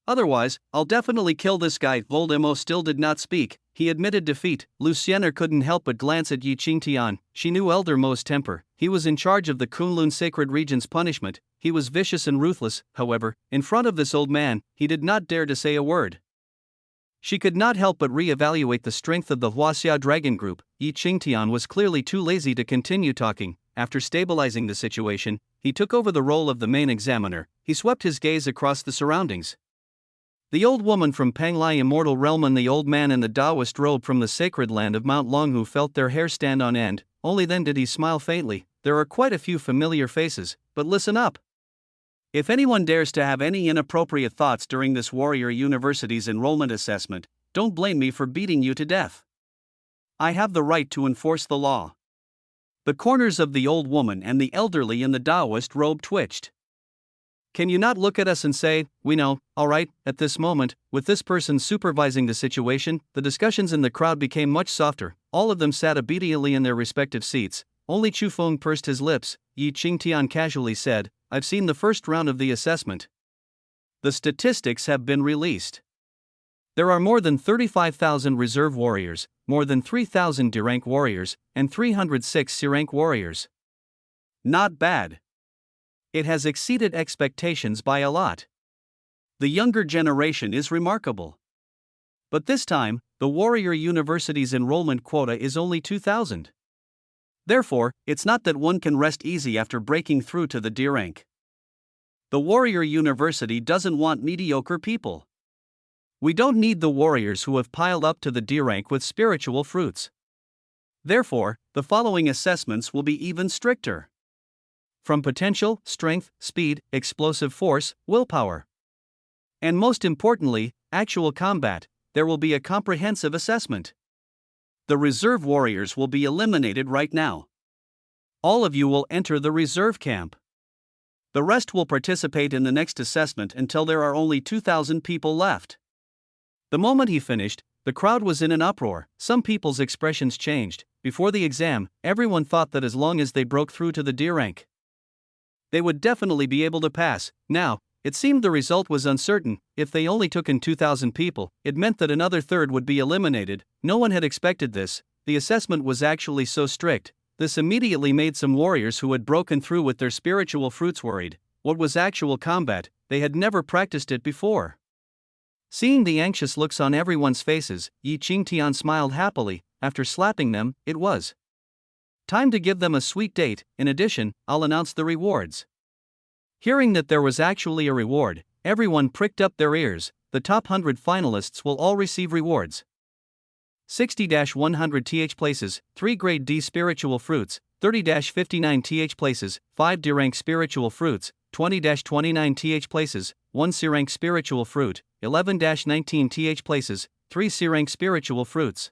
Otherwise, I'll definitely kill this guy. Old Mo still did not speak. He admitted defeat. Luciana couldn't help but glance at Yi Qingtian. She knew Elder Mo's temper. He was in charge of the Kunlun Sacred Region's punishment. He was vicious and ruthless. However, in front of this old man, he did not dare to say a word. She could not help but re-evaluate the strength of the Huaxia Dragon Group. Yi Qingtian was clearly too lazy to continue talking. After stabilizing the situation, he took over the role of the main examiner. He swept his gaze across the surroundings. The old woman from Panglai Immortal Realm and the old man in the Taoist robe from the sacred land of Mount Longhu felt their hair stand on end. Only then did he smile faintly. There are quite a few familiar faces, but listen up. If anyone dares to have any inappropriate thoughts during this Warrior University's enrollment assessment, don't blame me for beating you to death. I have the right to enforce the law. The corners of the old woman and the elderly in the Taoist robe twitched. Can you not look at us and say, we know, alright? At this moment, with this person supervising the situation, the discussions in the crowd became much softer. All of them sat obediently in their respective seats. Only Chu Feng pursed his lips. Yi Qingtian casually said, I've seen the first round of the assessment. The statistics have been released. There are more than 35,000 reserve warriors, more than 3,000 D-rank warriors, and 306 C-rank warriors. Not bad. It has exceeded expectations by a lot. The younger generation is remarkable. But this time, the Warrior University's enrollment quota is only 2,000. Therefore, it's not that one can rest easy after breaking through to the D rank. The Warrior University doesn't want mediocre people. We don't need the warriors who have piled up to the D rank with spiritual fruits. Therefore, the following assessments will be even stricter. From potential, strength, speed, explosive force, willpower. And most importantly, actual combat, there will be a comprehensive assessment. The reserve warriors will be eliminated right now. All of you will enter the reserve camp. The rest will participate in the next assessment until there are only 2,000 people left. The moment he finished, the crowd was in an uproar. Some people's expressions changed. Before the exam, everyone thought that as long as they broke through to the D rank, they would definitely be able to pass. Now, it seemed the result was uncertain. If they only took in 2,000 people, it meant that another third would be eliminated. No one had expected this. The assessment was actually so strict. This immediately made some warriors who had broken through with their spiritual fruits worried. What was actual combat? They had never practiced it before. Seeing the anxious looks on everyone's faces, Yi Qingtian smiled happily. After slapping them, it was time to give them a sweet date. In addition, I'll announce the rewards. Hearing that there was actually a reward, everyone pricked up their ears. The top 100 finalists will all receive rewards. 60-100 th places, 3 grade D spiritual fruits, 30-59 th places, 5 D rank spiritual fruits, 20-29 th places, 1 C rank spiritual fruit, 11-19 th places, 3 C rank spiritual fruits.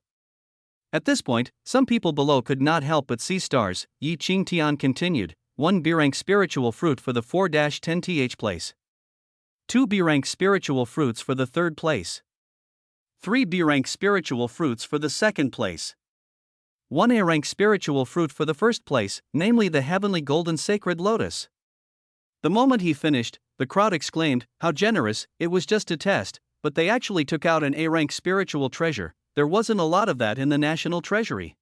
At this point, some people below could not help but see stars. Yi Qingtian continued, 1 B rank spiritual fruit for the 4-10 th place. 2 B rank spiritual fruits for the 3rd place. 3 B rank spiritual fruits for the 2nd place. one A-rank spiritual fruit for the first place, namely the heavenly golden sacred lotus. The moment he finished, the crowd exclaimed, "How generous, it was just a test," but they actually took out an A-rank spiritual treasure. There wasn't a lot of that in the national treasury.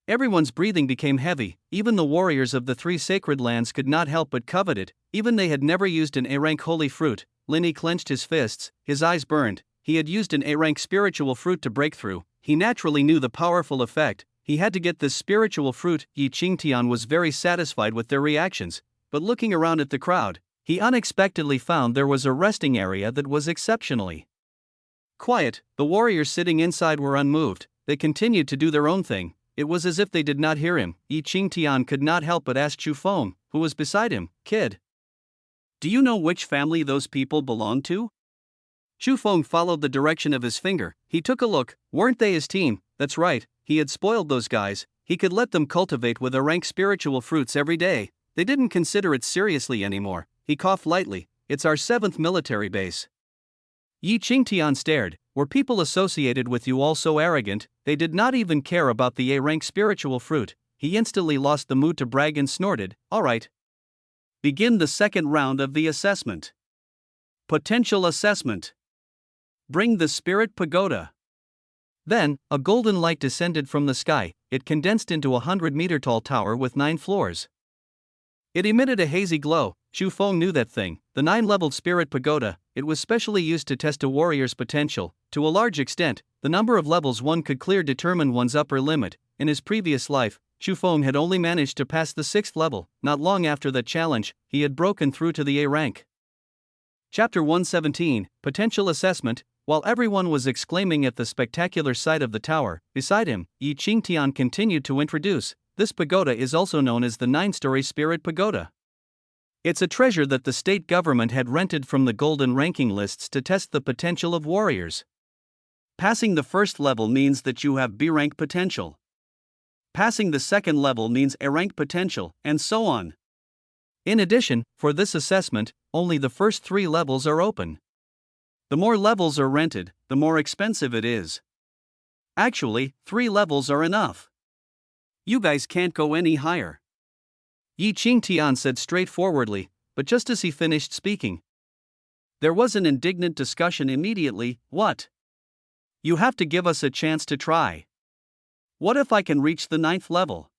Everyone's breathing became heavy, even the warriors of the three sacred lands could not help but covet it, even they had never used an A-rank holy fruit. Lin Yi clenched his fists, his eyes burned. He had used an A-rank spiritual fruit to break through. He naturally knew the powerful effect. He had to get this spiritual fruit. Yi Qingtian was very satisfied with their reactions, but looking around at the crowd, he unexpectedly found there was a resting area that was exceptionally quiet. The warriors sitting inside were unmoved. They continued to do their own thing. It was as if they did not hear him. Yi Qingtian could not help but ask Chu Feng, who was beside him, "Kid, do you know which family those people belong to?" Chu Feng followed the direction of his finger. He took a look. Weren't they his team? That's right, he had spoiled those guys. He could let them cultivate with A-rank spiritual fruits every day. They didn't consider it seriously anymore. He coughed lightly. "It's our 7th military base." Yi Qingtian stared. Were people associated with you all so arrogant? They did not even care about the A-rank spiritual fruit. He instantly lost the mood to brag and snorted, "All right. Begin the second round of the assessment. Potential assessment. Bring the spirit pagoda." Then, a golden light descended from the sky. It condensed into a 100-meter-tall tower with 9 floors. It emitted a hazy glow. Chu Feng knew that thing, the 9-leveled spirit pagoda. It was specially used to test a warrior's potential. To a large extent, the number of levels one could clear determined one's upper limit. In his previous life, Chu Feng had only managed to pass the 6th level. Not long after that challenge, he had broken through to the A rank. Chapter 117, Potential Assessment. While everyone was exclaiming at the spectacular sight of the tower, beside him, Yi Qingtian continued to introduce, "This pagoda is also known as the 9-story spirit pagoda. It's a treasure that the state government had rented from the golden ranking lists to test the potential of warriors. Passing the 1st level means that you have B rank potential. Passing the 2nd level means A rank potential, and so on. In addition, for this assessment, only the first 3 levels are open. The more levels are rented, the more expensive it is. Actually, 3 levels are enough. You guys can't go any higher." Yi Qingtian said straightforwardly, but just as he finished speaking, there was an indignant discussion immediately. "What? You have to give us a chance to try. What if I can reach the 9th level?"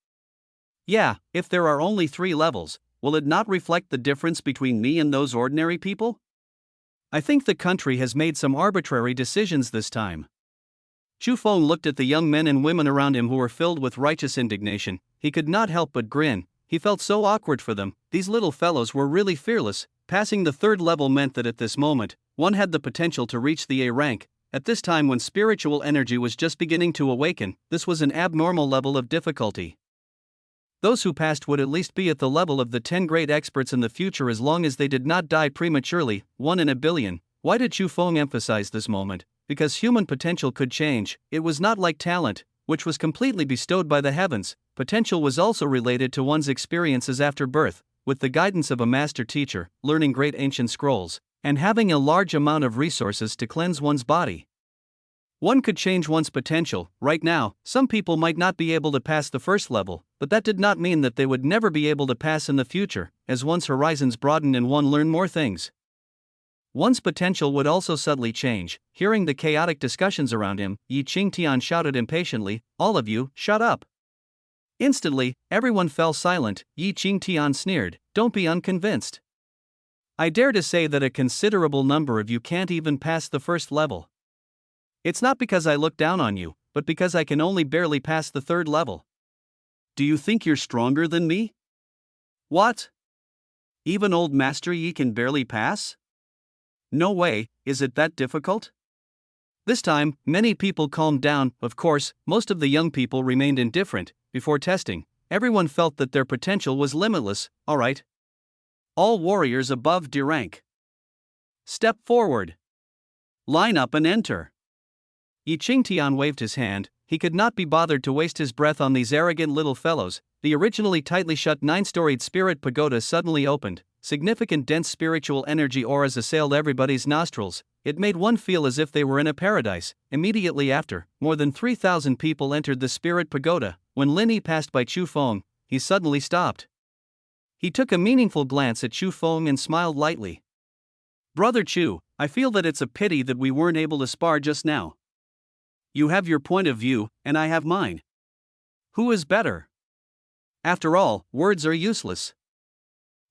"Yeah, if there are only 3 levels, will it not reflect the difference between me and those ordinary people? I think the country has made some arbitrary decisions this time." Chu Feng looked at the young men and women around him who were filled with righteous indignation. He could not help but grin. He felt so awkward for them. These little fellows were really fearless. Passing the 3rd level meant that at this moment, one had the potential to reach the A rank. At this time when spiritual energy was just beginning to awaken, this was an abnormal level of difficulty. Those who passed would at least be at the level of the 10 great experts in the future as long as they did not die prematurely, 1 in a billion. Why did Chu Feng emphasize this moment? Because human potential could change. It was not like talent, which was completely bestowed by the heavens. Potential was also related to one's experiences after birth, with the guidance of a master teacher, learning great ancient scrolls, and having a large amount of resources to cleanse one's body. One could change one's potential. Right now, some people might not be able to pass the 1st level, but that did not mean that they would never be able to pass in the future. As one's horizons broadened and one learned more things, one's potential would also subtly change. Hearing the chaotic discussions around him, Yi Qingtian shouted impatiently, "All of you, shut up!" Instantly, everyone fell silent. Yi Qingtian sneered, "Don't be unconvinced. I dare to say that a considerable number of you can't even pass the 1st level. It's not because I look down on you, but because I can only barely pass the 3rd level. Do you think you're stronger than me? What? Even old Master Yi can barely pass? No way, is it that difficult?" This time, many people calmed down. Of course, most of the young people remained indifferent. Before testing, everyone felt that their potential was limitless. "All right. All warriors above D rank, step forward. Line up and enter." Yi Qingtian waved his hand. He could not be bothered to waste his breath on these arrogant little fellows. The originally tightly shut 9-storied spirit pagoda suddenly opened. significant dense spiritual energy auras assailed everybody's nostrils. It made one feel as if they were in a paradise. Immediately after, more than 3,000 people entered the spirit pagoda. When Lin Yi passed by Chu Feng, he suddenly stopped. He took a meaningful glance at Chu Feng and smiled lightly. "Brother Chu, I feel that it's a pity that we weren't able to spar just now. You have your point of view, and I have mine. Who is better? After all, words are useless.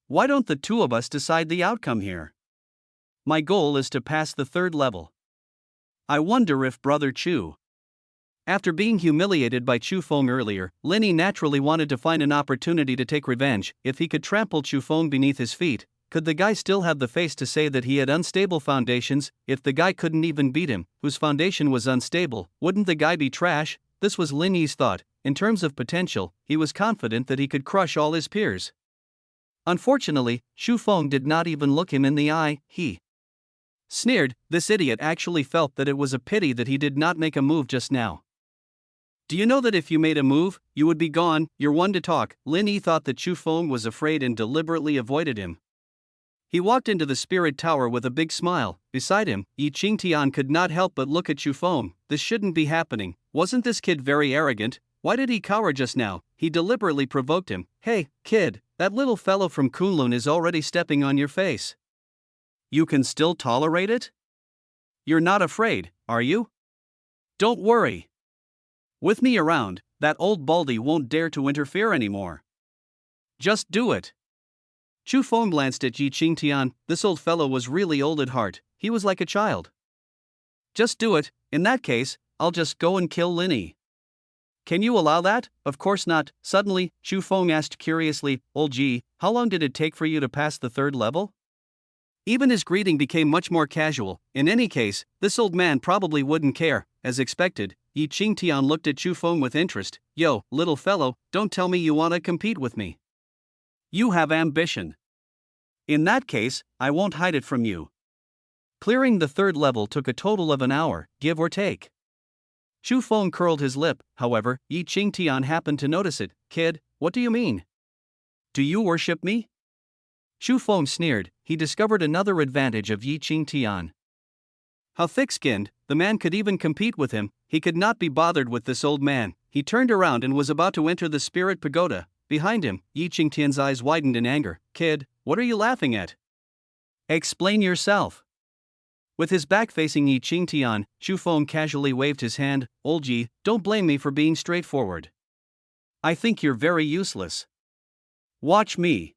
Why don't the two of us decide the outcome here? My goal is to pass the third level. I wonder if Brother Chu." After being humiliated by Chu Feng earlier, Lin Yi naturally wanted to find an opportunity to take revenge. If he could trample Chu Feng beneath his feet, could the guy still have the face to say that he had unstable foundations? If the guy couldn't even beat him, whose foundation was unstable, wouldn't the guy be trash? This was Lin Yi's thought. In terms of potential, he was confident that he could crush all his peers. Unfortunately, Chu Feng did not even look him in the eye. He sneered. This idiot actually felt that it was a pity that he did not make a move just now. "Do you know that if you made a move, you would be gone? You're one to talk." Lin Yi thought that Chu Feng was afraid and deliberately avoided him. He walked into the spirit tower with a big smile. Beside him, Yi Qingtian could not help but look at Chu Feng. This shouldn't be happening. Wasn't this kid very arrogant? Why did he cower just now? He deliberately provoked him. "Hey, kid, that little fellow from Kunlun is already stepping on your face. You can still tolerate it? You're not afraid, are you? Don't worry. With me around, that old baldy won't dare to interfere anymore. Just do it." Chu Feng glanced at Yi Qingtian. This old fellow was really old at heart. He was like a child. "Just do it. In that case, I'll just go and kill Lin Yi." "Can you allow that?" "Of course not." Suddenly, Chu Feng asked curiously, "Old Ji, how long did it take for you to pass the third level?" Even his greeting became much more casual. In any case, this old man probably wouldn't care. As expected, Yi Qingtian looked at Chu Feng with interest. "Yo, little fellow, don't tell me you want to compete with me. You have ambition. In that case, I won't hide it from you." Clearing the third level took a total of an hour, give or take. Chu Feng curled his lip. However, Yi Qingtian happened to notice it. "Kid, what do you mean? Do you worship me?" Chu Feng sneered. He discovered another advantage of Yi Qingtian. How thick-skinned, the man could even compete with him. He could not be bothered with this old man. He turned around and was about to enter the spirit pagoda. Behind him, Yi Qingtian's eyes widened in anger. "Kid, what are you laughing at? Explain yourself." With his back facing Yi Qingtian, Chu Feng casually waved his hand. "Old Yi, don't blame me for being straightforward. I think you're very useless. Watch me."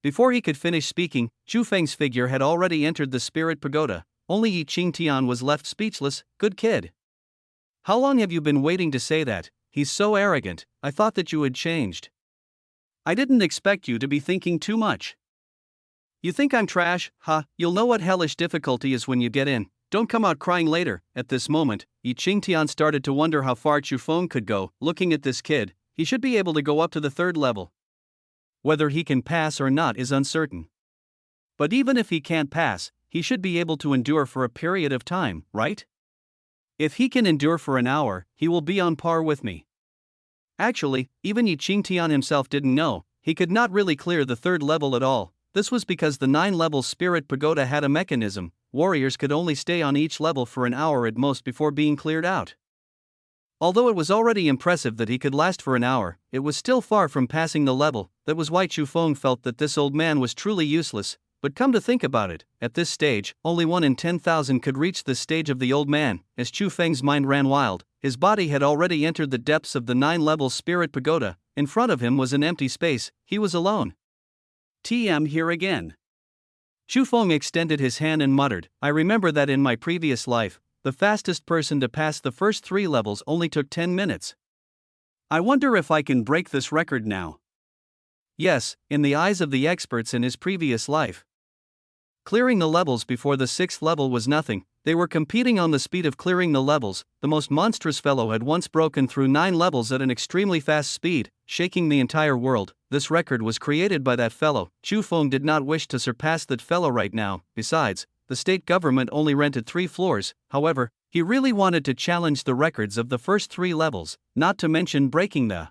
Before he could finish speaking, Chu Feng's figure had already entered the spirit pagoda. Only Yi Qingtian was left speechless. "Good kid. How long have you been waiting to say that? He's so arrogant. I thought that you had changed. I didn't expect you to be thinking too much. You think I'm trash? Ha, you'll know what hellish difficulty is when you get in. Don't come out crying later." At this moment, Yi Qingtian started to wonder how far Chu Feng could go. Looking at this kid, he should be able to go up to the third level. Whether he can pass or not is uncertain. But even if he can't pass, he should be able to endure for a period of time, right? If he can endure for an hour, he will be on par with me. Actually, even Yi Qingtian himself didn't know. He could not really clear the third level at all. This was because the 9-level spirit pagoda had a mechanism. Warriors could only stay on each level for an hour at most before being cleared out. Although it was already impressive that he could last for an hour, it was still far from passing the level. That was why Chu Feng felt that this old man was truly useless. But come to think about it, at this stage, only 1 in 10,000 could reach this stage of the old man. As Chu Feng's mind ran wild, his body had already entered the depths of the 9-level spirit pagoda. In front of him was an empty space. He was alone. "TM here again." Chu Feng extended his hand and muttered, "I remember that in my previous life, the fastest person to pass the first 3 levels only took 10 minutes. I wonder if I can break this record now." Yes, in the eyes of the experts in his previous life, clearing the levels before the 6th level was nothing. They were competing on the speed of clearing the levels. The most monstrous fellow had once broken through 9 levels at an extremely fast speed, shaking the entire world. This record was created by that fellow. Chu Feng did not wish to surpass that fellow right now. Besides, the state government only rented 3 floors. However, he really wanted to challenge the records of the first 3 levels, not to mention breaking the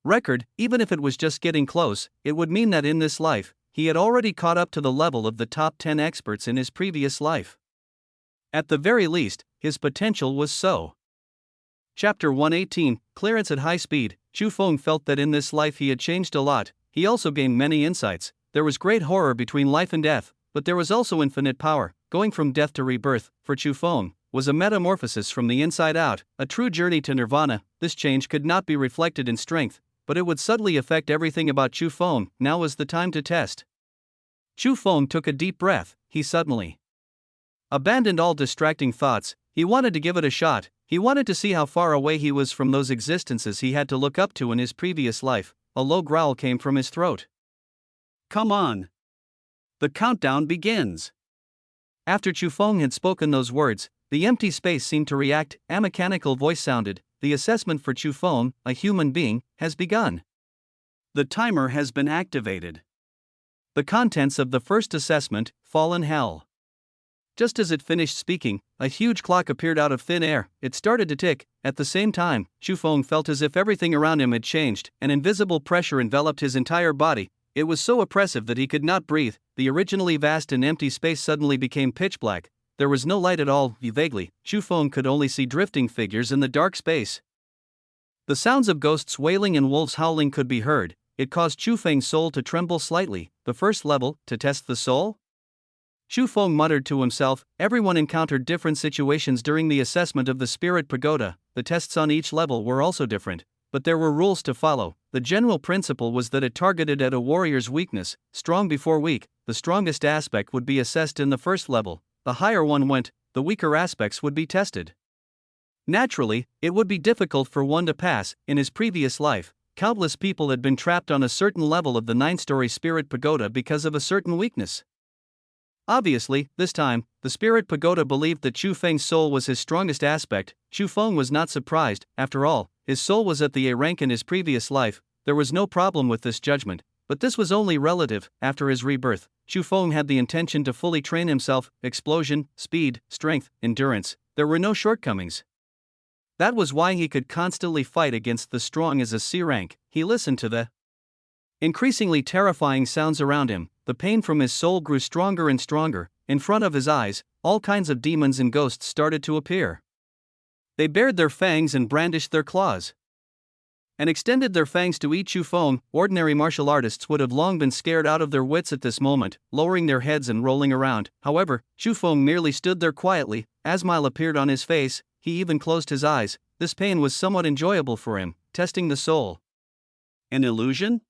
record. Even if it was just getting close, it would mean that in this life, he had already caught up to the level of the top 10 experts in his previous life. At the very least, his potential was so. Chapter 118, Clearance at High Speed. Chu Feng felt that in this life he had changed a lot. He also gained many insights. There was great horror between life and death, but there was also infinite power. Going from death to rebirth, for Chu Feng, was a metamorphosis from the inside out, a true journey to nirvana. This change could not be reflected in strength, but it would subtly affect everything about Chu Feng. Now was the time to test. Chu Feng took a deep breath. He suddenly abandoned all distracting thoughts. He wanted to give it a shot. He wanted to see how far away he was from those existences he had to look up to in his previous life. A low growl came from his throat. Come on. The countdown begins. After Chu Feng had spoken those words, the empty space seemed to react. A mechanical voice sounded. The assessment for Chu Feng, a human being, has begun. The timer has been activated. The contents of the first assessment, Fallen Hell. Just as it finished speaking, a huge clock appeared out of thin air. It started to tick. At the same time, Chu Feng felt as if everything around him had changed. An invisible pressure enveloped his entire body. It was so oppressive that he could not breathe. The originally vast and empty space suddenly became pitch black. There was no light at all. Vaguely, Chu Feng could only see drifting figures in the dark space. The sounds of ghosts wailing and wolves howling could be heard. It caused Chu Feng's soul to tremble slightly. The first level, to test the soul? Chu Feng muttered to himself. Everyone encountered different situations during the assessment of the Spirit Pagoda. The tests on each level were also different, but there were rules to follow. The general principle was that it targeted at a warrior's weakness, strong before weak. The strongest aspect would be assessed in the first level. The higher one went, the weaker aspects would be tested. Naturally, it would be difficult for one to pass. In his previous life, countless people had been trapped on a certain level of the 9-story Spirit Pagoda because of a certain weakness. Obviously, this time, the Spirit Pagoda believed that Chu Feng's soul was his strongest aspect. Chu Feng was not surprised. After all, his soul was at the A rank in his previous life. There was no problem with this judgment, but this was only relative. After his rebirth, Chu Feng had the intention to fully train himself. Explosion, speed, strength, endurance. There were no shortcomings. That was why he could constantly fight against the strong as a C rank. He listened to the increasingly terrifying sounds around him. The pain from his soul grew stronger and stronger. In front of his eyes, all kinds of demons and ghosts started to appear. They bared their fangs and brandished their claws, and extended their fangs to eat Chu Feng. Ordinary martial artists would have long been scared out of their wits at this moment, lowering their heads and rolling around. However, Chu Feng merely stood there quietly. A smile appeared on his face. He even closed his eyes. This pain was somewhat enjoyable for him. Testing the soul. An illusion?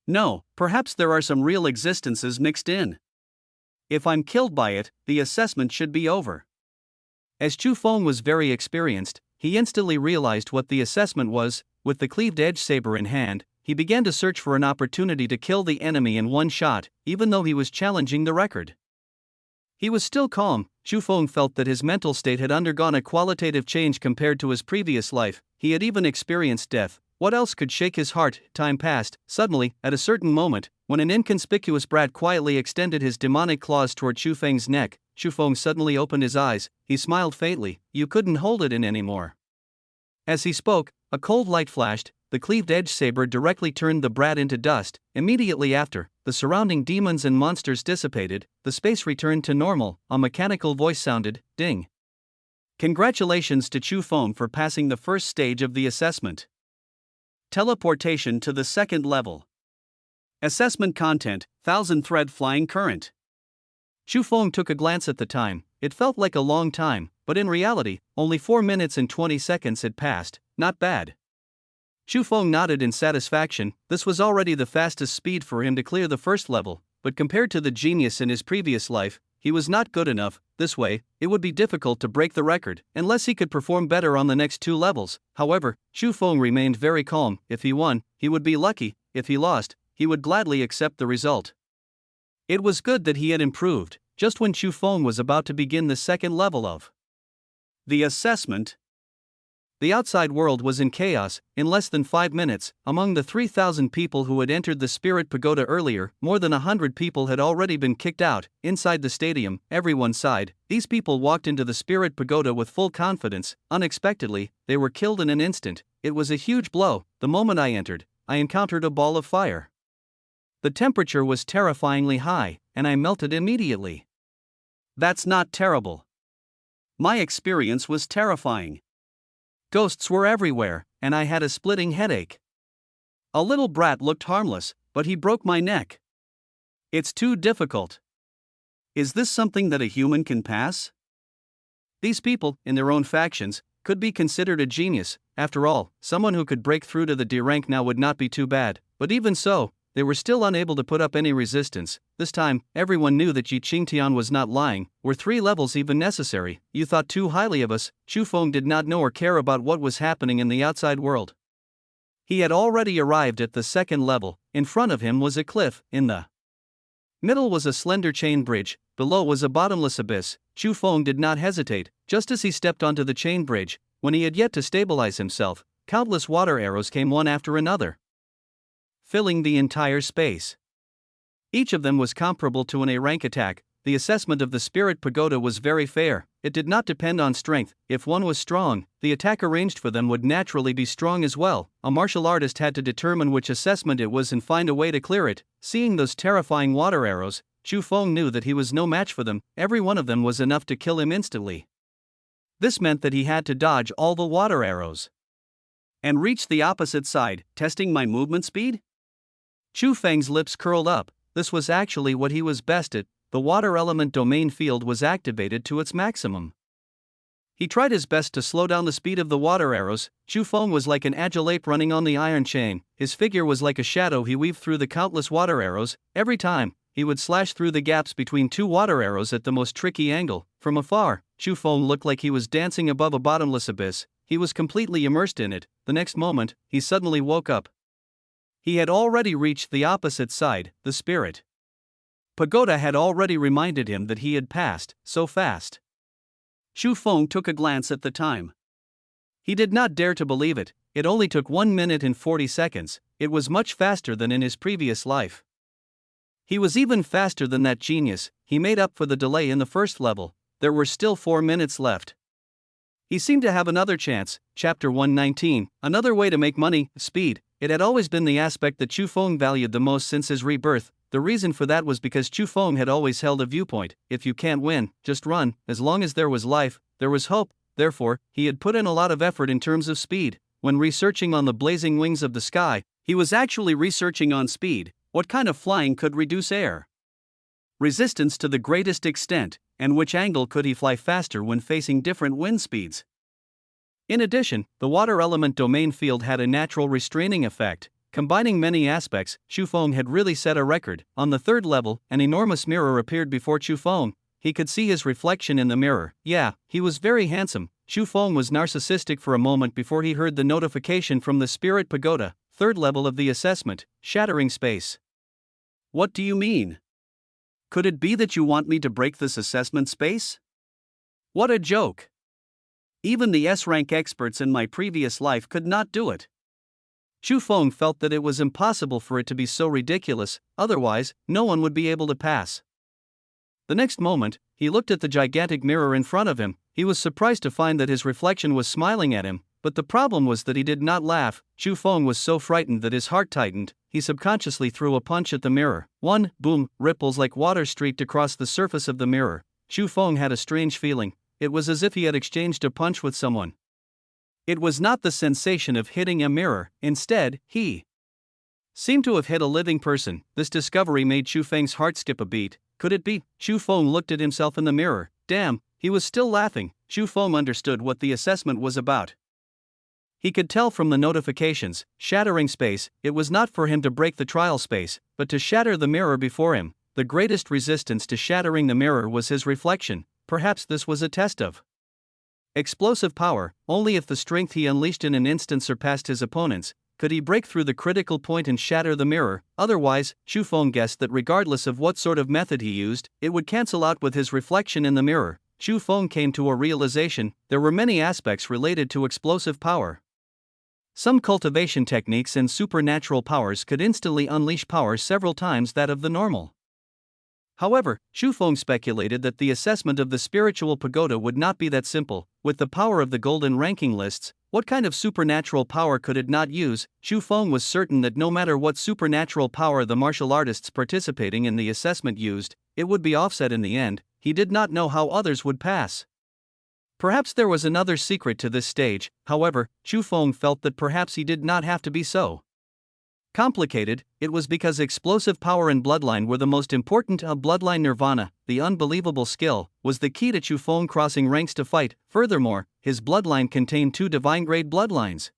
No, perhaps there are some real existences mixed in. If I'm killed by it, the assessment should be over. As Chu Feng was very experienced, he instantly realized what the assessment was. With the cleaved edge saber in hand, he began to search for an opportunity to kill the enemy in one shot, even though he was challenging the record. He was still calm. Chu Feng felt that his mental state had undergone a qualitative change compared to his previous life. He had even experienced death. What else could shake his heart? Time passed. Suddenly, at a certain moment, when an inconspicuous brat quietly extended his demonic claws toward Chu Feng's neck, Chu Feng suddenly opened his eyes. He smiled faintly. You couldn't hold it in anymore. As he spoke, a cold light flashed. The cleaved edge saber directly turned the brat into dust. Immediately after, the surrounding demons and monsters dissipated. The space returned to normal. A mechanical voice sounded. Ding. Congratulations to Chu Feng for passing the first stage of the assessment. Teleportation to the second level. Assessment content, 1000-thread flying current. Chu Feng took a glance at the time. It felt like a long time, but in reality, only 4 minutes and 20 seconds had passed. Not bad. Chu Feng nodded in satisfaction. This was already the fastest speed for him to clear the first level, but compared to the genius in his previous life, he was not good enough. This way, it would be difficult to break the record, unless he could perform better on the next 2 levels. However, Chu Feng remained very calm. If he won, he would be lucky. If he lost, he would gladly accept the result. It was good that he had improved. Just when Chu Feng was about to begin the second level of the assessment, the outside world was in chaos. In less than 5 minutes, among the 3,000 people who had entered the Spirit Pagoda earlier, more than 100 people had already been kicked out. Inside the stadium, everyone sighed. These people walked into the Spirit Pagoda with full confidence. Unexpectedly, they were killed in an instant. It was a huge blow. The moment I entered, I encountered a ball of fire. The temperature was terrifyingly high, and I melted immediately. That's not terrible. My experience was terrifying. Ghosts were everywhere, and I had a splitting headache. A little brat looked harmless, but he broke my neck. It's too difficult. Is this something that a human can pass? These people, in their own factions, could be considered a genius. After all, someone who could break through to the D rank now would not be too bad, but even so, they were still unable to put up any resistance. This time, everyone knew that Yi Qingtian was not lying. Were 3 levels even necessary? You thought too highly of us. Chu Feng did not know or care about what was happening in the outside world. He had already arrived at the 2nd level. In front of him was a cliff. In the middle was a slender chain bridge. Below was a bottomless abyss. Chu Feng did not hesitate. Just as he stepped onto the chain bridge, when he had yet to stabilize himself, countless water arrows came one after another, filling the entire space. Each of them was comparable to an A-rank attack. The assessment of the Spirit Pagoda was very fair. It did not depend on strength. If one was strong, the attack arranged for them would naturally be strong as well. A martial artist had to determine which assessment it was and find a way to clear it. Seeing those terrifying water arrows, Chu Feng knew that he was no match for them. Every one of them was enough to kill him instantly. This meant that he had to dodge all the water arrows and reach the opposite side, testing my movement speed? Chu Feng's lips curled up. This was actually what he was best at. The water element domain field was activated to its maximum. He tried his best to slow down the speed of the water arrows. Chu Feng was like an agile ape running on the iron chain. His figure was like a shadow he weaved through the countless water arrows. Every time, he would slash through the gaps between 2 water arrows at the most tricky angle. From afar, Chu Feng looked like he was dancing above a bottomless abyss. He was completely immersed in it. The next moment, he suddenly woke up. He had already reached the opposite side. The Spirit Pagoda had already reminded him that he had passed so fast. Chu Feng took a glance at the time. He did not dare to believe it. It only took 1 minute and 40 seconds. It was much faster than in his previous life. He was even faster than that genius. He made up for the delay in the first level. There were still 4 minutes left. He seemed to have another chance. Chapter 119, Another Way to Make Money, Speed. It had always been the aspect that Chu Feng valued the most since his rebirth. The reason for that was because Chu Feng had always held a viewpoint: if you can't win, just run. As long as there was life, there was hope. Therefore, he had put in a lot of effort in terms of speed. When researching on the blazing wings of the sky, he was actually researching on speed. What kind of flying could reduce air resistance to the greatest extent, and which angle could he fly faster when facing different wind speeds? In addition, the water element domain field had a natural restraining effect. Combining many aspects, Chu Feng had really set a record. On the 3rd level, an enormous mirror appeared before Chu Feng. He could see his reflection in the mirror. Yeah, he was very handsome. Chu Feng was narcissistic for a moment before he heard the notification from the Spirit Pagoda. 3rd level of the assessment, shattering space. What do you mean? Could it be that you want me to break this assessment space? What a joke. Even the S-rank experts in my previous life could not do it. Chu Feng felt that it was impossible for it to be so ridiculous, otherwise, no one would be able to pass. The next moment, he looked at the gigantic mirror in front of him. He was surprised to find that his reflection was smiling at him, but the problem was that he did not laugh. Chu Feng was so frightened that his heart tightened. He subconsciously threw a punch at the mirror. One, boom, ripples like water streaked across the surface of the mirror. Chu Feng had a strange feeling. It was as if he had exchanged a punch with someone. It was not the sensation of hitting a mirror. Instead, he seemed to have hit a living person. This discovery made Chu Feng's heart skip a beat. Could it be? Chu Feng looked at himself in the mirror. Damn, he was still laughing. Chu Feng understood what the assessment was about. He could tell from the notifications, shattering space. It was not for him to break the trial space, but to shatter the mirror before him. The greatest resistance to shattering the mirror was his reflection. Perhaps this was a test of explosive power. Only if the strength he unleashed in an instant surpassed his opponent's could he break through the critical point and shatter the mirror. Otherwise, Chu Feng guessed that regardless of what sort of method he used, it would cancel out with his reflection in the mirror. Chu Feng came to a realization: there were many aspects related to explosive power. Some cultivation techniques and supernatural powers could instantly unleash power several times that of the normal. However, Chu Feng speculated that the assessment of the spiritual pagoda would not be that simple. With the power of the golden ranking lists, what kind of supernatural power could it not use? Chu Feng was certain that no matter what supernatural power the martial artists participating in the assessment used, it would be offset in the end. He did not know how others would pass. Perhaps there was another secret to this stage. However, Chu Feng felt that perhaps he did not have to be so complicated. It was because explosive power and bloodline were the most important. A bloodline nirvana, the unbelievable skill, was the key to Chu Feng crossing ranks to fight. Furthermore, his bloodline contained 2 divine-grade bloodlines.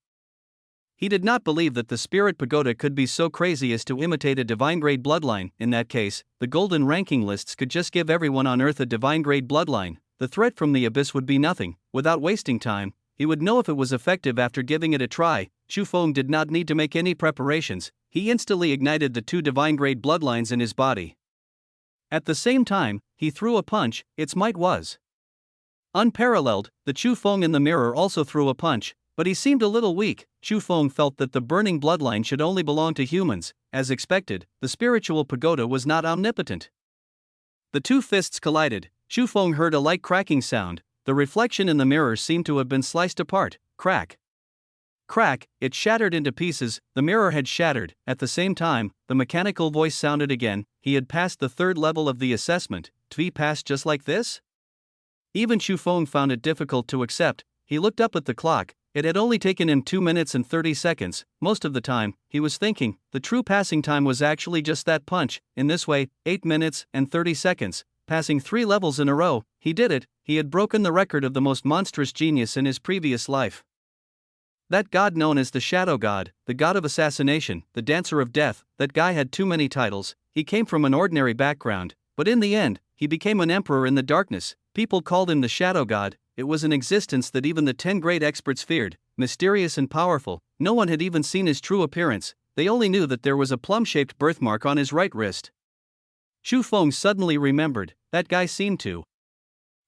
He did not believe that the spirit pagoda could be so crazy as to imitate a divine-grade bloodline. In that case, the golden ranking lists could just give everyone on Earth a divine-grade bloodline. The threat from the abyss would be nothing. Without wasting time, he would know if it was effective after giving it a try. Chu Feng did not need to make any preparations. He instantly ignited the 2 divine-grade bloodlines in his body. At the same time, he threw a punch. Its might was unparalleled. The Chu Feng in the mirror also threw a punch, but he seemed a little weak. Chu Feng felt that the burning bloodline should only belong to humans. As expected, the spiritual pagoda was not omnipotent. The 2 fists collided. Chu Feng heard a light cracking sound. The reflection in the mirror seemed to have been sliced apart. Crack. Crack, it shattered into pieces. The mirror had shattered. At the same time, the mechanical voice sounded again. He had passed the 3rd level of the assessment. Tvi passed just like this? Even Chu Feng found it difficult to accept. He looked up at the clock. It had only taken him 2 minutes and 30 seconds. Most of the time, he was thinking, the true passing time was actually just that punch. In this way, 8 minutes and 30 seconds. Passing 3 levels in a row, he did it. He had broken the record of the most monstrous genius in his previous life. That god known as the Shadow God, the god of assassination, the dancer of death, that guy had too many titles. He came from an ordinary background, but in the end, he became an emperor in the darkness. People called him the Shadow God. It was an existence that even the 10 great experts feared, mysterious and powerful. No one had even seen his true appearance. They only knew that there was a plum-shaped birthmark on his right wrist. Chu Feng suddenly remembered, that guy seemed to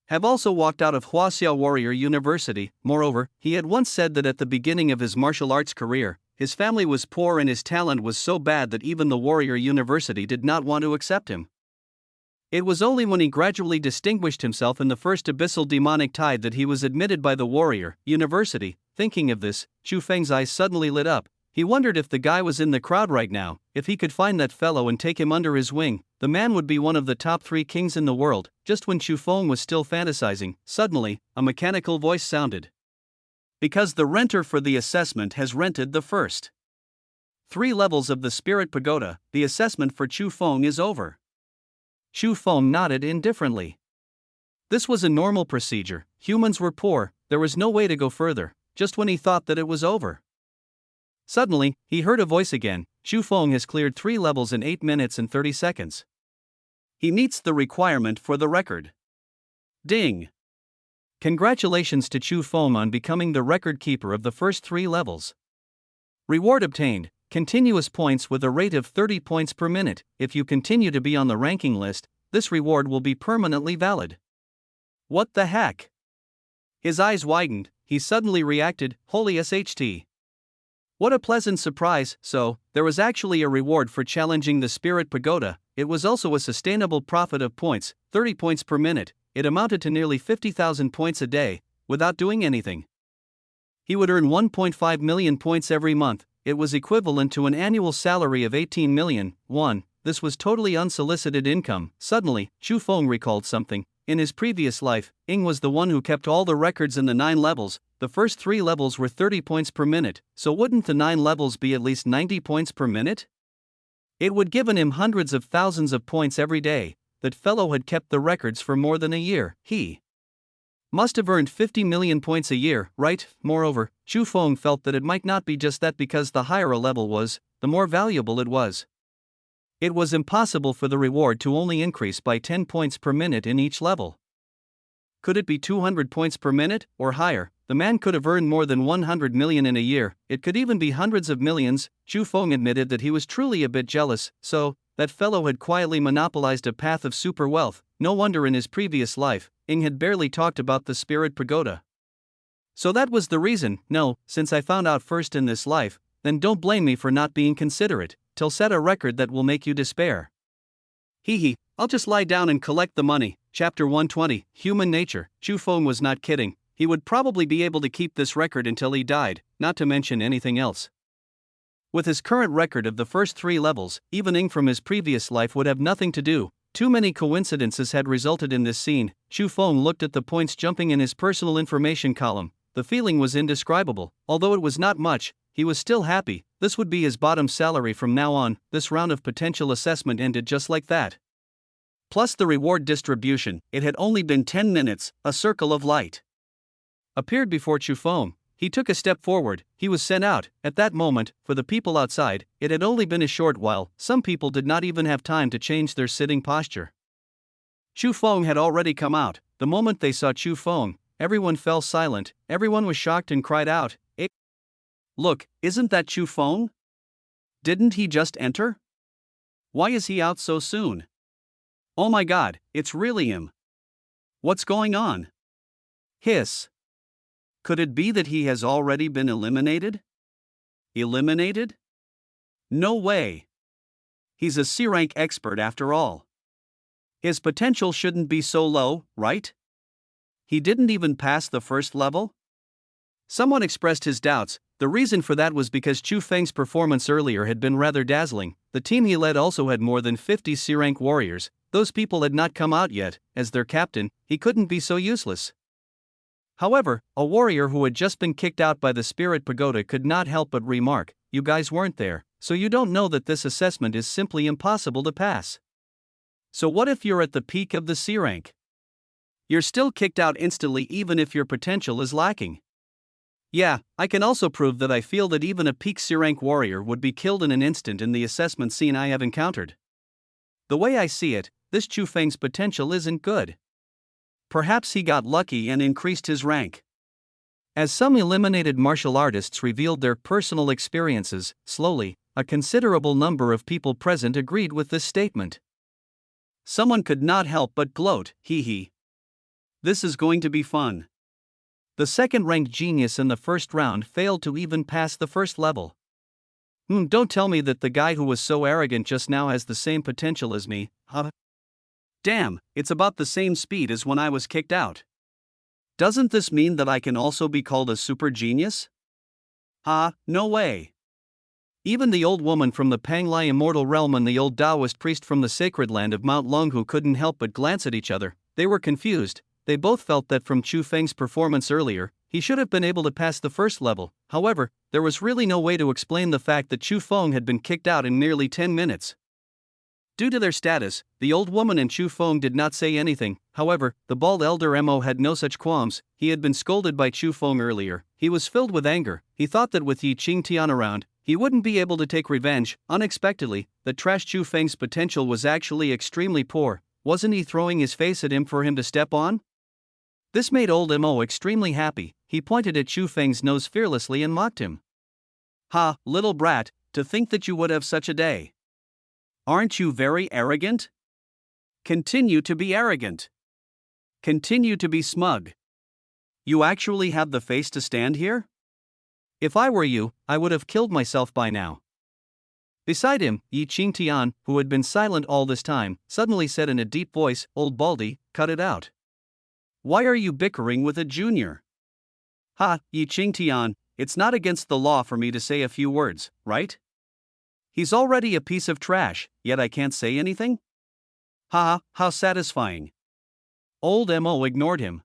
have also walked out of Huaxia Warrior University. Moreover, he had once said that at the beginning of his martial arts career, his family was poor and his talent was so bad that even the Warrior University did not want to accept him. It was only when he gradually distinguished himself in the first abyssal demonic tide that he was admitted by the Warrior University. Thinking of this, Chu Feng's eyes suddenly lit up. He wondered if the guy was in the crowd right now. If he could find that fellow and take him under his wing, the man would be one of the top 3 kings in the world. Just when Chu Feng was still fantasizing, suddenly, a mechanical voice sounded. Because the renter for the assessment has rented the first 3 levels of the Spirit Pagoda, the assessment for Chu Feng is over. Chu Feng nodded indifferently. This was a normal procedure. Humans were poor, there was no way to go further. Just when he thought that it was over, suddenly, he heard a voice again. Chu Feng has cleared 3 levels in 8 minutes and 30 seconds. He meets the requirement for the record. Ding! Congratulations to Chu Feng on becoming the record keeper of the first 3 levels. Reward obtained, continuous points with a rate of 30 points per minute. If you continue to be on the ranking list, this reward will be permanently valid. What the heck? His eyes widened, he suddenly reacted, holy SHT. What a pleasant surprise. So, there was actually a reward for challenging the Spirit Pagoda. It was also a sustainable profit of points, 30 points per minute. It amounted to nearly 50,000 points a day, without doing anything. He would earn 1.5 million points every month. It was equivalent to an annual salary of 18 million won. This was totally unsolicited income. Suddenly, Chu Feng recalled something. In his previous life, Ying was the one who kept all the records in the 9 levels. The first 3 levels were 30 points per minute, so wouldn't the 9 levels be at least 90 points per minute? It would given him hundreds of thousands of points every day. That fellow had kept the records for more than a year. He must have earned 50 million points a year, right? Moreover, Chu Feng felt that it might not be just that, because the higher a level was, the more valuable it was. It was impossible for the reward to only increase by 10 points per minute in each level. Could it be 200 points per minute, or higher? The man could have earned more than 100 million in a year. It could even be hundreds of millions. Chu Feng admitted that he was truly a bit jealous. So, that fellow had quietly monopolized a path of super wealth. No wonder in his previous life, Ying had barely talked about the Spirit Pagoda. So that was the reason. No, since I found out first in this life, then don't blame me for not being considerate. Till set a record that will make you despair. Hee hee, I'll just lie down and collect the money. Chapter 120, Human Nature. Chu Feng was not kidding. He would probably be able to keep this record until he died, not to mention anything else. With his current record of the first 3 levels, even Ing from his previous life would have nothing to do. Too many coincidences had resulted in this scene. Chu Feng looked at the points jumping in his personal information column. The feeling was indescribable. Although it was not much, he was still happy. This would be his bottom salary from now on. This round of potential assessment ended just like that. Plus the reward distribution, it had only been 10 minutes, a circle of light appeared before Chu Feng. He took a step forward. He was sent out. At that moment, for the people outside, it had only been a short while. Some people did not even have time to change their sitting posture. Chu Feng had already come out. The moment they saw Chu Feng, everyone fell silent. Everyone was shocked and cried out, "Eh? Look, isn't that Chu Feng? Didn't he just enter? Why is he out so soon? Oh my god, it's really him. What's going on?" Hiss. Could it be that he has already been eliminated? Eliminated? No way. He's a C-rank expert after all. His potential shouldn't be so low, right? He didn't even pass the first level? Someone expressed his doubts. The reason for that was because Chu Feng's performance earlier had been rather dazzling. The team he led also had more than 50 C-rank warriors. Those people had not come out yet. As their captain, he couldn't be so useless. However, a warrior who had just been kicked out by the Spirit Pagoda could not help but remark, "You guys weren't there, so you don't know that this assessment is simply impossible to pass. So what if you're at the peak of the C rank? You're still kicked out instantly even if your potential is lacking." Yeah, I can also prove that I feel that even a peak C rank warrior would be killed in an instant in the assessment scene I have encountered. The way I see it, this Chu Feng's potential isn't good. Perhaps he got lucky and increased his rank. As some eliminated martial artists revealed their personal experiences, slowly, a considerable number of people present agreed with this statement. Someone could not help but gloat, "Hee hee. This is going to be fun." The second-ranked genius in the first round failed to even pass the first level. Don't tell me that the guy who was so arrogant just now has the same potential as me, huh? Damn, it's about the same speed as when I was kicked out. Doesn't this mean that I can also be called a super genius? No way. Even the old woman from the Panglai immortal realm and the old Taoist priest from the sacred land of Mount Longhu couldn't help but glance at each other. They were confused. They both felt that from Chu Feng's performance earlier, he should have been able to pass the first level. However, there was really no way to explain the fact that Chu Feng had been kicked out in nearly 10 minutes. Due to their status, the old woman and Chu Feng did not say anything. However, the bald elder Mo had no such qualms. He had been scolded by Chu Feng earlier. He was filled with anger. He thought that with Yi Qingtian around, he wouldn't be able to take revenge. Unexpectedly, the trash Chu Feng's potential was actually extremely poor. Wasn't he throwing his face at him for him to step on? This made old Mo extremely happy. He pointed at Chu Feng's nose fearlessly and mocked him. "Ha, little brat, to think that you would have such a day. Aren't you very arrogant? Continue to be arrogant. Continue to be smug. You actually have the face to stand here? If I were you, I would have killed myself by now." Beside him, Yi Qingtian, who had been silent all this time, suddenly said in a deep voice, "Old Baldy, cut it out. Why are you bickering with a junior?" Yi Qingtian, it's not against the law for me to say a few words, right? He's already a piece of trash, yet I can't say anything? How satisfying. Old Mo ignored him.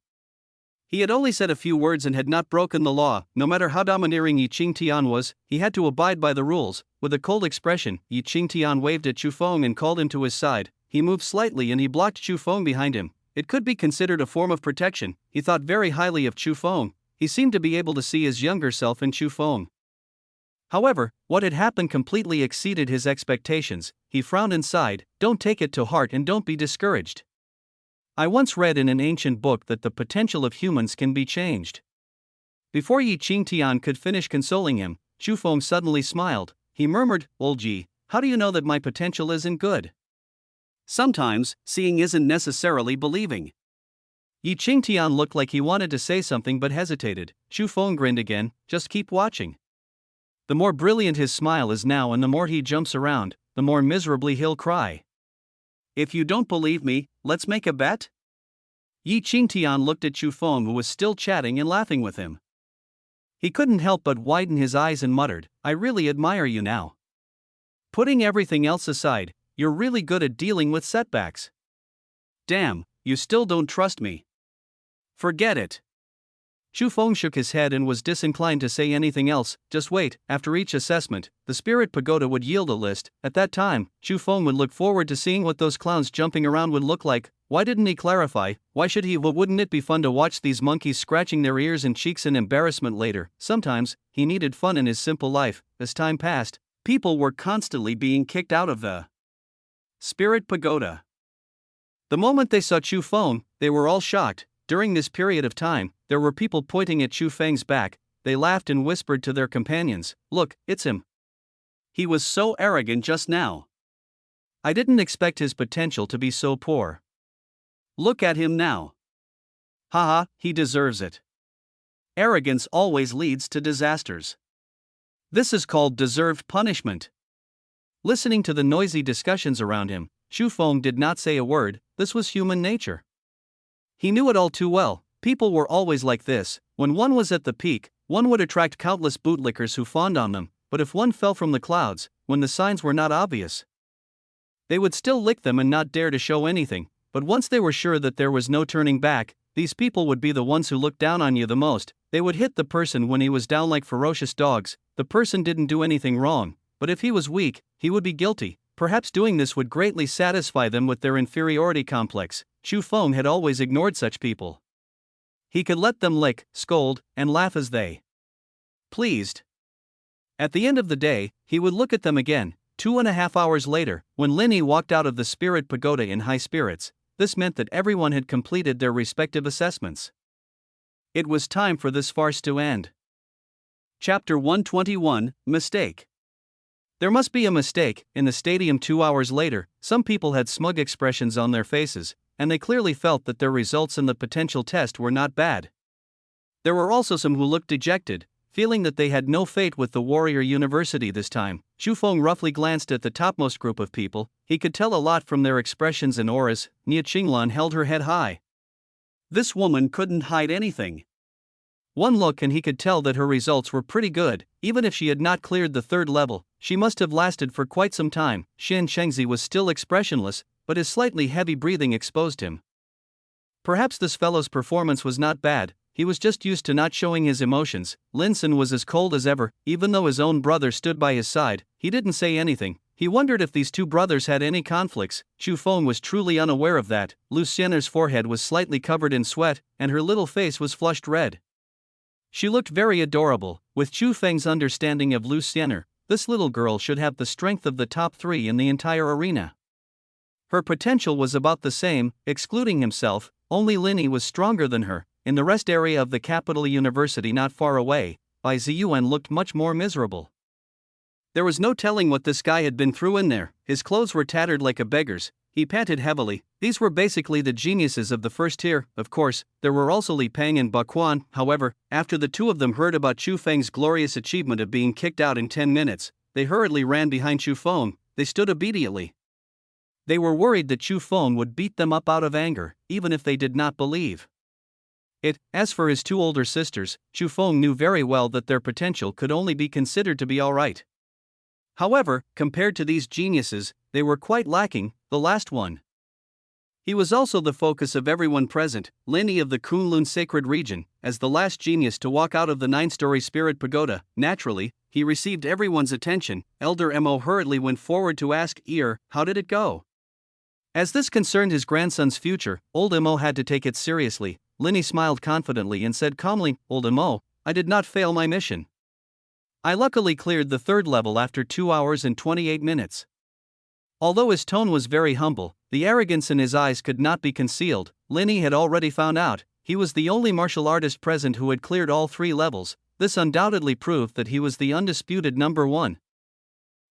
He had only said a few words and had not broken the law. No matter how domineering Yi Qingtian was, he had to abide by the rules. With a cold expression, Yi Qingtian waved at Chu Feng and called him to his side. He moved slightly and he blocked Chu Feng behind him. It could be considered a form of protection. He thought very highly of Chu Feng. He seemed to be able to see his younger self in Chu Feng. However, what had happened completely exceeded his expectations. He frowned and sighed, "Don't take it to heart and don't be discouraged. I once read in an ancient book that the potential of humans can be changed." Before Yi Qingtian could finish consoling him, Chu Feng suddenly smiled. He murmured, "Old Yi, how do you know that my potential isn't good?" Sometimes, seeing isn't necessarily believing. Yi Qingtian looked like he wanted to say something but hesitated. Chu Feng grinned again, "Just keep watching. The more brilliant his smile is now and the more he jumps around, the more miserably he'll cry." If you don't believe me, let's make a bet? Yi Qingtian looked at Chu Feng, who was still chatting and laughing with him. He couldn't help but widen his eyes and muttered, I really admire you now. Putting everything else aside, you're really good at dealing with setbacks. Damn, you still don't trust me. Forget it. Chu Feng shook his head and was disinclined to say anything else. Just wait, after each assessment, the Spirit Pagoda would yield a list. At that time, Chu Feng would look forward to seeing what those clowns jumping around would look like. Why didn't he clarify? Why should he? Well, wouldn't it be fun to watch these monkeys scratching their ears and cheeks in embarrassment later? Sometimes, he needed fun in his simple life. As time passed, people were constantly being kicked out of the Spirit Pagoda. The moment they saw Chu Feng, they were all shocked. During this period of time, there were people pointing at Chu Feng's back. They laughed and whispered to their companions, look, it's him. He was so arrogant just now. I didn't expect his potential to be so poor. Look at him now. Haha, he deserves it. Arrogance always leads to disasters. This is called deserved punishment. Listening to the noisy discussions around him, Chu Feng did not say a word. This was human nature. He knew it all too well. People were always like this. When one was at the peak, one would attract countless bootlickers who fawned on them, but if one fell from the clouds, when the signs were not obvious, they would still lick them and not dare to show anything. But once they were sure that there was no turning back, these people would be the ones who looked down on you the most. They would hit the person when he was down like ferocious dogs. The person didn't do anything wrong, but if he was weak, he would be guilty. Perhaps doing this would greatly satisfy them with their inferiority complex. Chu Feng had always ignored such people. He could let them lick, scold, and laugh as they pleased. At the end of the day, he would look at them again. 2.5 hours later, when Lin Yi walked out of the Spirit Pagoda in high spirits, this meant that everyone had completed their respective assessments. It was time for this farce to end. Chapter 121, Mistake. There must be a mistake. In the stadium 2 hours later, some people had smug expressions on their faces, and they clearly felt that their results in the potential test were not bad. There were also some who looked dejected, feeling that they had no fate with the Warrior University this time. Chu Feng roughly glanced at the topmost group of people. He could tell a lot from their expressions and auras. Nie Qinglan held her head high. This woman couldn't hide anything. One look and he could tell that her results were pretty good. Even if she had not cleared the 3rd level, she must have lasted for quite some time. Shen Shengzi was still expressionless, but his slightly heavy breathing exposed him. Perhaps this fellow's performance was not bad. He was just used to not showing his emotions. Linson was as cold as ever. Even though his own brother stood by his side, he didn't say anything. He wondered if these two brothers had any conflicts. Chu Feng was truly unaware of that. Luciener's forehead was slightly covered in sweat, and her little face was flushed red. She looked very adorable. With Chu Feng's understanding of Luciener, this little girl should have the strength of the top 3 in the entire arena. Her potential was about the same, excluding himself. Only Lin Yi was stronger than her. In the rest area of the capital university not far away, Bai Ziyuan looked much more miserable. There was no telling what this guy had been through in there. His clothes were tattered like a beggar's. He panted heavily. These were basically the geniuses of the first tier. Of course, there were also Li Peng and Baquan. However, after the two of them heard about Chu Feng's glorious achievement of being kicked out in 10 minutes, they hurriedly ran behind Chu Feng. They stood obediently. They were worried that Chu Feng would beat them up out of anger, even if they did not believe it. As for his 2 older sisters, Chu Feng knew very well that their potential could only be considered to be alright. However, compared to these geniuses, they were quite lacking. The last one. He was also the focus of everyone present. Lin Yi of the Kunlun Sacred Region, as the last genius to walk out of the 9-story Spirit Pagoda. Naturally, he received everyone's attention. Elder Mo hurriedly went forward to ask how did it go? As this concerned his grandson's future, old Mo had to take it seriously. Lin Yi smiled confidently and said calmly, Old Mo, I did not fail my mission. I luckily cleared the 3rd level after 2 hours and 28 minutes. Although his tone was very humble, the arrogance in his eyes could not be concealed. Lin Yi had already found out. He was the only martial artist present who had cleared all 3 levels. This undoubtedly proved that he was the undisputed number 1.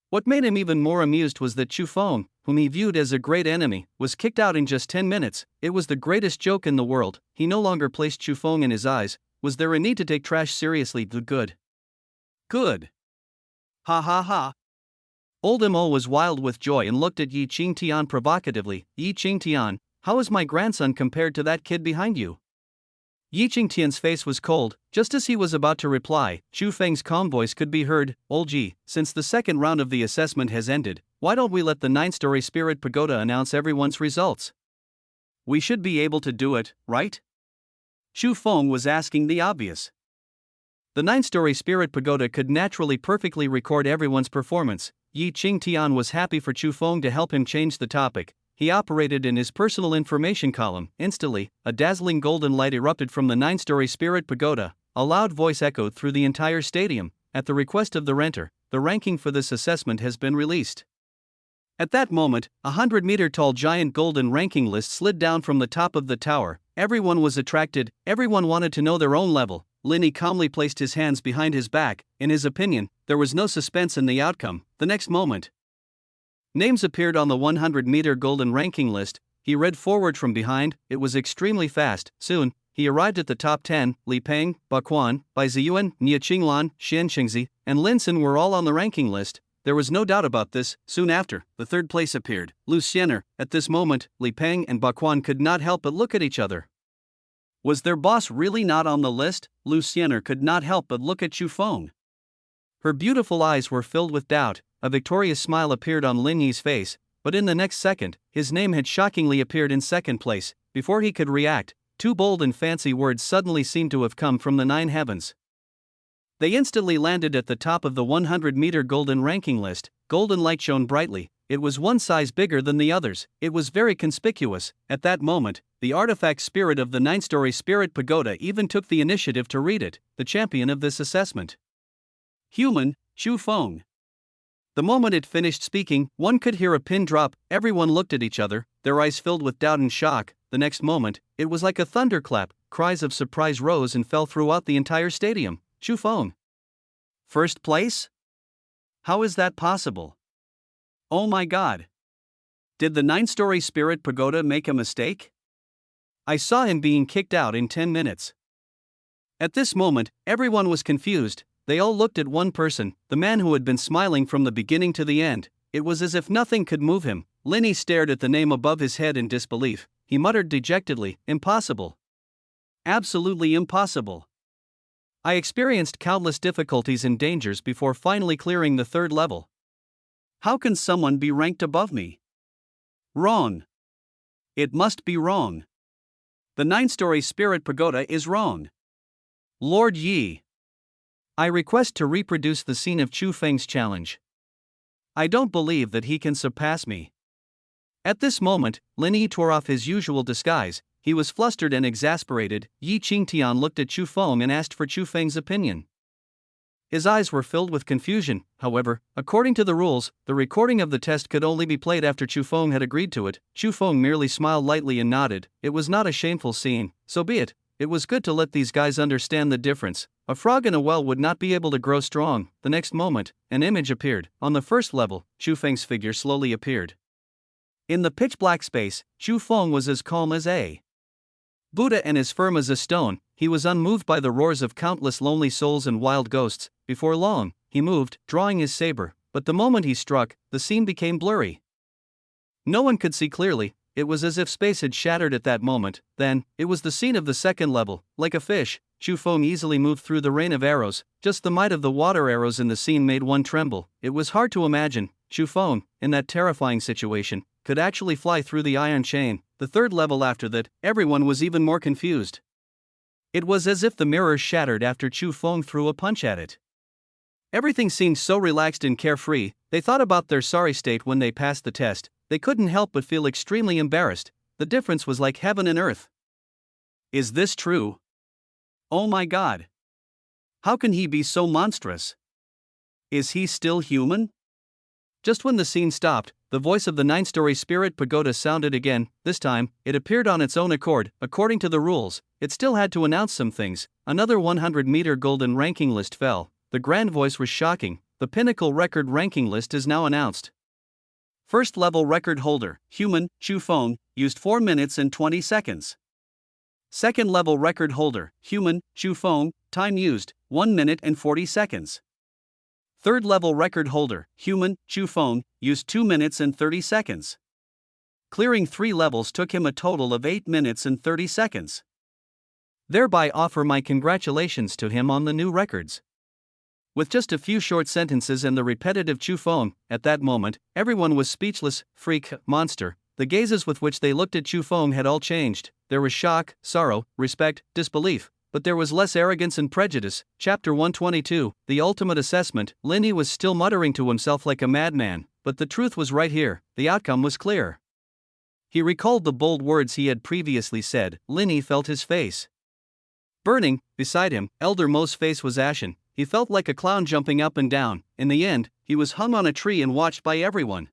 What made him even more amused was that Chu Feng, whom he viewed as a great enemy, was kicked out in just 10 minutes. It was the greatest joke in the world. He no longer placed Chu Feng in his eyes. Was there a need to take trash seriously? Good. Ha ha ha. Old Mo was wild with joy and looked at Yi Qingtian provocatively. Yi Qingtian, how is my grandson compared to that kid behind you? Yi Qingtian's face was cold. Just as he was about to reply, Chu Feng's calm voice could be heard. Old Yi, since the second round of the assessment has ended, why don't we let the 9-story Spirit Pagoda announce everyone's results? We should be able to do it, right? Chu Feng was asking the obvious. The 9-story Spirit Pagoda could naturally perfectly record everyone's performance. Yi Qingtian was happy for Chu Feng to help him change the topic. He operated in his personal information column. Instantly, a dazzling golden light erupted from the 9-story Spirit Pagoda. A loud voice echoed through the entire stadium. At the request of the renter, the ranking for this assessment has been released. At that moment, a 100-meter-tall giant golden ranking list slid down from the top of the tower. Everyone was attracted, everyone wanted to know their own level. Lin Yi calmly placed his hands behind his back. In his opinion, there was no suspense in the outcome. The next moment, names appeared on the 100-meter golden ranking list. He read forward from behind. It was extremely fast. Soon, he arrived at the top 10. Li Peng, Baquan, Bai Ziyuan, Nia Qinglan, Xian Qingzi, and Lin Xin were all on the ranking list. There was no doubt about this. Soon after, the third place appeared. Luciener. At this moment, Li Peng and Baquan could not help but look at each other. Was their boss really not on the list? Luciener could not help but look at Chu Feng. Her beautiful eyes were filled with doubt. A victorious smile appeared on Lin Yi's face, but in the next second, his name had shockingly appeared in second place. Before he could react, two bold and fancy words suddenly seemed to have come from the 9 heavens. They instantly landed at the top of the 100-meter golden ranking list. Golden light shone brightly. It was one size bigger than the others. It was very conspicuous. At that moment, the artifact spirit of the 9-story Spirit Pagoda even took the initiative to read it. The champion of this assessment, human, Chu Feng. The moment it finished speaking, one could hear a pin drop. Everyone looked at each other, their eyes filled with doubt and shock. The next moment, it was like a thunderclap. Cries of surprise rose and fell throughout the entire stadium. Chu Feng, first place? How is that possible? Oh my god. Did the 9-story Spirit Pagoda make a mistake? I saw him being kicked out in 10 minutes. At this moment, everyone was confused. They all looked at one person, the man who had been smiling from the beginning to the end. It was as if nothing could move him. Lin Yi stared at the name above his head in disbelief. He muttered dejectedly, impossible. Absolutely impossible. I experienced countless difficulties and dangers before finally clearing the 3rd level. How can someone be ranked above me? Wrong. It must be wrong. The 9-story Spirit Pagoda is wrong. Lord Yi, I request to reproduce the scene of Chu Feng's challenge. I don't believe that he can surpass me. At this moment, Lin Yi tore off his usual disguise. He was flustered and exasperated. Yi Qingtian looked at Chu Feng and asked for Chu Feng's opinion. His eyes were filled with confusion. However, according to the rules, the recording of the test could only be played after Chu Feng had agreed to it. Chu Feng merely smiled lightly and nodded. It was not a shameful scene. So be it. It was good to let these guys understand the difference. A frog in a well would not be able to grow strong. The next moment, an image appeared. On the 1st level, Chu Feng's figure slowly appeared. In the pitch-black space, Chu Feng was as calm as a Buddha and as firm as a stone. He was unmoved by the roars of countless lonely souls and wild ghosts. Before long, he moved, drawing his saber, but the moment he struck, the scene became blurry. No one could see clearly. It was as if space had shattered at that moment. Then, it was the scene of the 2nd level. Like a fish, Chu Feng easily moved through the rain of arrows. Just the might of the water arrows in the scene made one tremble. It was hard to imagine Chu Feng, in that terrifying situation, could actually fly through the iron chain. The 3rd level after that, everyone was even more confused. It was as if the mirror shattered after Chu Feng threw a punch at it. Everything seemed so relaxed and carefree. They thought about their sorry state when they passed the test. They couldn't help but feel extremely embarrassed. The difference was like heaven and earth. Is this true? Oh my god. How can he be so monstrous? Is he still human? Just when the scene stopped, the voice of the 9-story Spirit Pagoda sounded again. This time, it appeared on its own accord. According to the rules, it still had to announce some things. Another 100-meter golden ranking list fell. The grand voice was shocking. The pinnacle record ranking list is now announced. 1st level record holder, human, Chu Feng, used 4 minutes and 20 seconds. 2nd level record holder, human, Chu Feng, time used, 1 minute and 40 seconds. Third level record holder, human, Chu Feng, used 2 minutes and 30 seconds. Clearing 3 levels took him a total of 8 minutes and 30 seconds. Thereby offer my congratulations to him on the new records. With just a few short sentences and the repetitive Chu Feng, at that moment, everyone was speechless. Freak, monster. The gazes with which they looked at Chu Feng had all changed. There was shock, sorrow, respect, disbelief, but there was less arrogance and prejudice. Chapter 122, The Ultimate Assessment. Lin Yi was still muttering to himself like a madman, but the truth was right here. The outcome was clear. He recalled the bold words he had previously said. Lin Yi felt his face burning. Beside him, Elder Mo's face was ashen. He felt like a clown jumping up and down. In the end, he was hung on a tree and watched by everyone.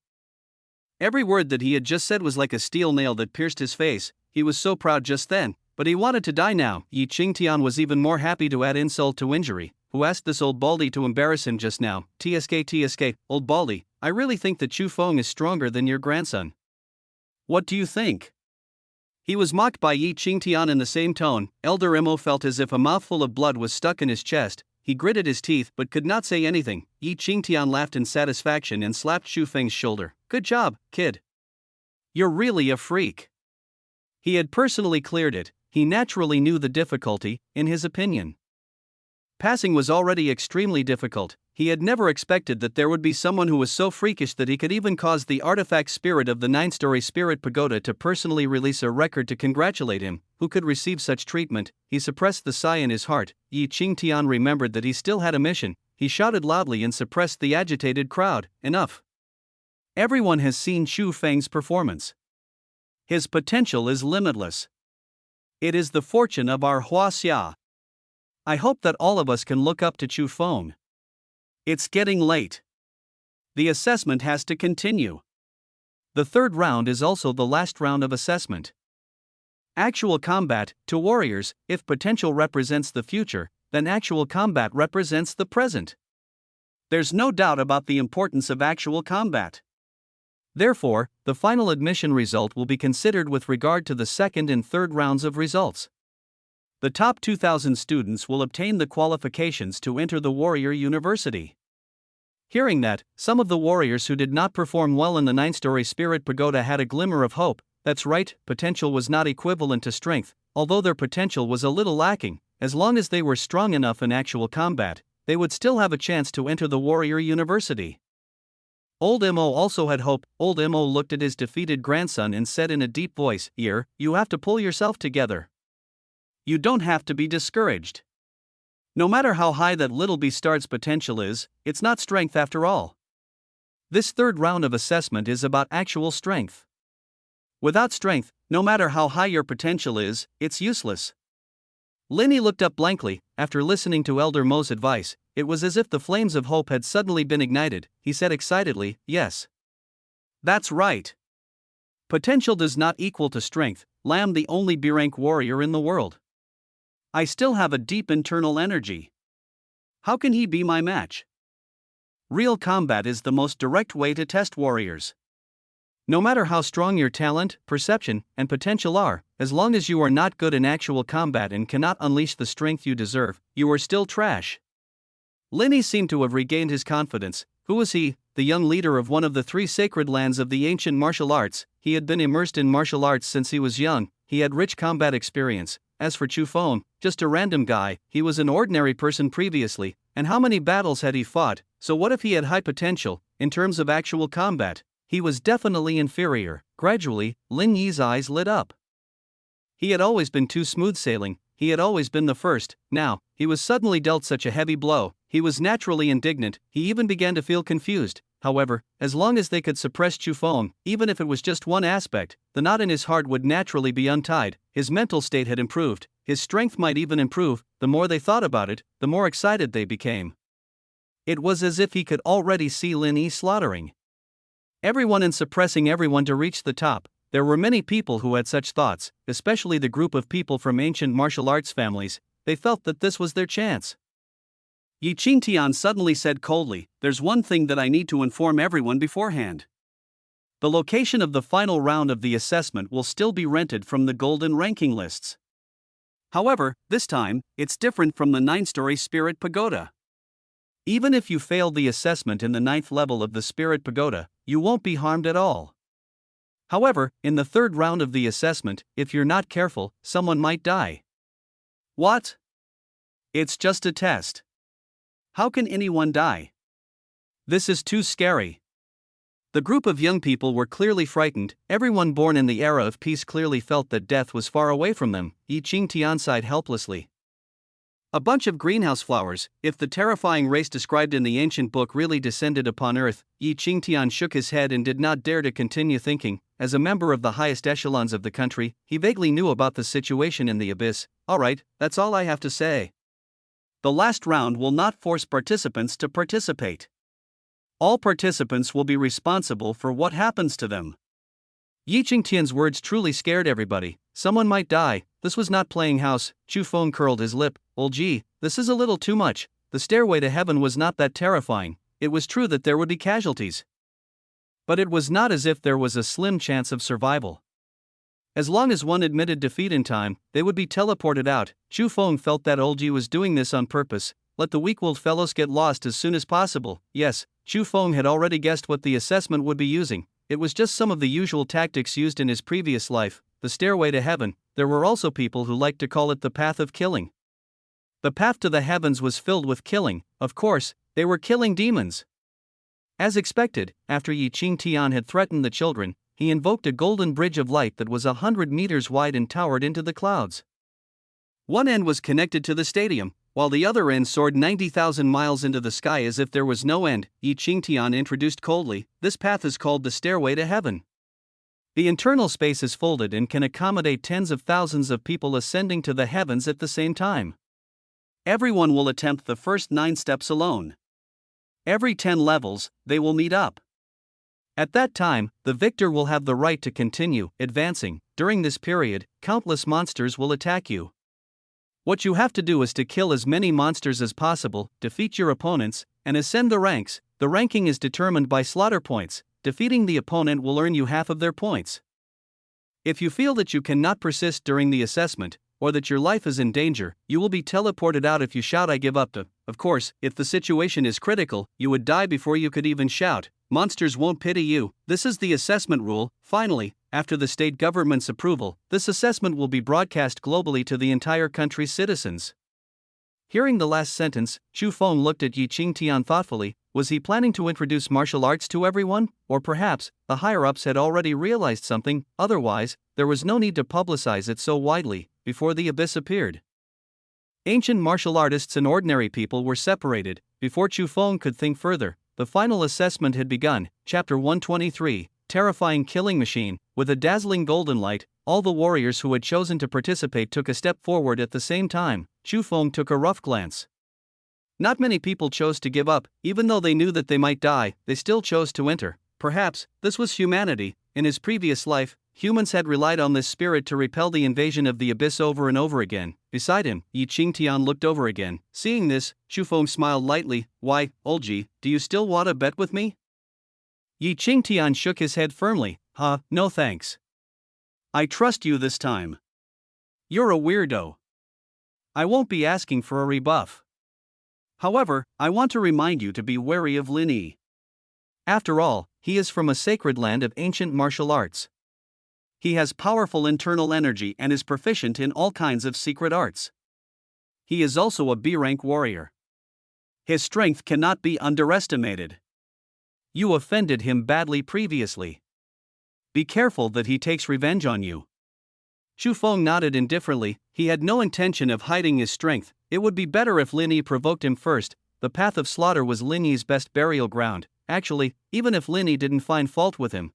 Every word that he had just said was like a steel nail that pierced his face. He was so proud just then, but he wanted to die now. Yi Qingtian was even more happy to add insult to injury. Who asked this old baldy to embarrass him just now? TSK, old baldy, I really think that Chu Feng is stronger than your grandson. What do you think? He was mocked by Yi Qingtian in the same tone. Elder Mo felt as if a mouthful of blood was stuck in his chest. He gritted his teeth but could not say anything. Yi Qingtian laughed in satisfaction and slapped Chu Feng's shoulder. Good job, kid. You're really a freak. He had personally cleared it. He naturally knew the difficulty, in his opinion. Passing was already extremely difficult. He had never expected that there would be someone who was so freakish that he could even cause the artifact spirit of the 9-story spirit pagoda to personally release a record to congratulate him. Who could receive such treatment? He suppressed the sigh in his heart. Yi Qingtian remembered that he still had a mission. He shouted loudly and suppressed the agitated crowd. Enough. Everyone has seen Chu Feng's performance. His potential is limitless. It is the fortune of our Huaxia. I hope that all of us can look up to Chu Feng. It's getting late. The assessment has to continue. The third round is also the last round of assessment. Actual combat, to warriors, if potential represents the future, then actual combat represents the present. There's no doubt about the importance of actual combat. Therefore, the final admission result will be considered with regard to the second and third rounds of results. The top 2,000 students will obtain the qualifications to enter the Warrior University. Hearing that, some of the warriors who did not perform well in the 9-story Spirit Pagoda had a glimmer of hope. That's right, potential was not equivalent to strength, although their potential was a little lacking. As long as they were strong enough in actual combat, they would still have a chance to enter the Warrior University. Old Mo also had hope. Old Mo looked at his defeated grandson and said in a deep voice, "Here, you have to pull yourself together. You don't have to be discouraged. No matter how high that little bastard's potential is, it's not strength after all. This third round of assessment is about actual strength. Without strength, no matter how high your potential is, it's useless." Lin Yi looked up blankly. After listening to Elder Mo's advice, it was as if the flames of hope had suddenly been ignited. He said excitedly, "Yes. That's right. Potential does not equal to strength. Lam the only B-rank warrior in the world. I still have a deep internal energy. How can he be my match?" Real combat is the most direct way to test warriors. No matter how strong your talent, perception, and potential are, as long as you are not good in actual combat and cannot unleash the strength you deserve, you are still trash. Lin Yi seemed to have regained his confidence. Who was he? The young leader of one of the 3 sacred lands of the ancient martial arts. He had been immersed in martial arts since he was young. He had rich combat experience. As for Chu Feng, just a random guy. He was an ordinary person previously, and how many battles had he fought? So what if he had high potential, in terms of actual combat? He was definitely inferior. Gradually, Lin Yi's eyes lit up. He had always been too smooth sailing. He had always been the first. Now, he was suddenly dealt such a heavy blow. He was naturally indignant. He even began to feel confused. However, as long as they could suppress Chu Feng, even if it was just one aspect, the knot in his heart would naturally be untied. His mental state had improved. His strength might even improve. The more they thought about it, the more excited they became. It was as if he could already see Lin Yi slaughtering everyone and suppressing everyone to reach the top. There were many people who had such thoughts, especially the group of people from ancient martial arts families. They felt that this was their chance. Yi Qingtian suddenly said coldly, "There's one thing that I need to inform everyone beforehand. The location of the final round of the assessment will still be rented from the golden ranking lists. However, this time, it's different from the 9-story Spirit Pagoda. Even if you failed the assessment in the 9th level of the Spirit Pagoda, you won't be harmed at all. However, in the 3rd round of the assessment, if you're not careful, someone might die. What? It's just a test. How can anyone die? This is too scary. The group of young people were clearly frightened. Everyone born in the era of peace clearly felt that death was far away from them. Yi Qingtian sighed helplessly. A bunch of greenhouse flowers, if the terrifying race described in the ancient book really descended upon Earth. Yi Qingtian shook his head and did not dare to continue thinking. As a member of the highest echelons of the country, he vaguely knew about the situation in the abyss. Alright, that's all I have to say. The last round will not force participants to participate. All participants will be responsible for what happens to them. Yi Qingtian's words truly scared everybody. Someone might die. This was not playing house. Chu Feng curled his lip. Well, gee, this is a little too much. The stairway to heaven was not that terrifying. It was true that there would be casualties. But it was not as if there was a slim chance of survival. As long as one admitted defeat in time, they would be teleported out. Chu Feng felt that Old Ji was doing this on purpose. Let the weak-willed fellows get lost as soon as possible. Yes, Chu Feng had already guessed what the assessment would be using. It was just some of the usual tactics used in his previous life. The stairway to heaven. There were also people who liked to call it the path of killing. The path to the heavens was filled with killing. Of course, they were killing demons. As expected, after Yi Qingtian had threatened the children, he invoked a golden bridge of light that was 100 meters wide and towered into the clouds. One end was connected to the stadium, while the other end soared 90,000 miles into the sky as if there was no end. Yi Qingtian introduced coldly, this path is called the Stairway to Heaven. The internal space is folded and can accommodate tens of thousands of people ascending to the heavens at the same time. Everyone will attempt the first 9 steps alone. Every 10 levels, they will meet up. At that time, the victor will have the right to continue advancing. During this period, countless monsters will attack you. What you have to do is to kill as many monsters as possible, defeat your opponents, and ascend the ranks. The ranking is determined by slaughter points. Defeating the opponent will earn you half of their points. If you feel that you cannot persist during the assessment, or that your life is in danger, you will be teleported out if you shout I give up. Of course, if the situation is critical, you would die before you could even shout. Monsters won't pity you. This is the assessment rule. Finally, after the state government's approval, this assessment will be broadcast globally to the entire country's citizens. Hearing the last sentence, Chu Feng looked at Yi Qingtian thoughtfully. Was he planning to introduce martial arts to everyone? Or perhaps, the higher-ups had already realized something. Otherwise, there was no need to publicize it so widely. Before the abyss appeared, ancient martial artists and ordinary people were separated. Before Chu Feng could think further, the final assessment had begun. Chapter 123, Terrifying Killing Machine. With a dazzling golden light, all the warriors who had chosen to participate took a step forward at the same time. Chu Feng took a rough glance. Not many people chose to give up. Even though they knew that they might die, they still chose to enter. Perhaps, this was humanity. In his previous life, humans had relied on this spirit to repel the invasion of the abyss over and over again. Beside him, Yi Qingtian looked over again. Seeing this, Chu Feng smiled lightly. Why, Old Ji, do you still want to bet with me? Yi Qingtian shook his head firmly. No thanks. I trust you this time. You're a weirdo. I won't be asking for a rebuff. However, I want to remind you to be wary of Lin Yi. After all, he is from a sacred land of ancient martial arts. He has powerful internal energy and is proficient in all kinds of secret arts. He is also a B-rank warrior. His strength cannot be underestimated. You offended him badly previously. Be careful that he takes revenge on you. Chu Feng nodded indifferently. He had no intention of hiding his strength. It would be better if Lin Yi provoked him first. The path of slaughter was Lin Yi's best burial ground. Actually, even if Lin Yi didn't find fault with him,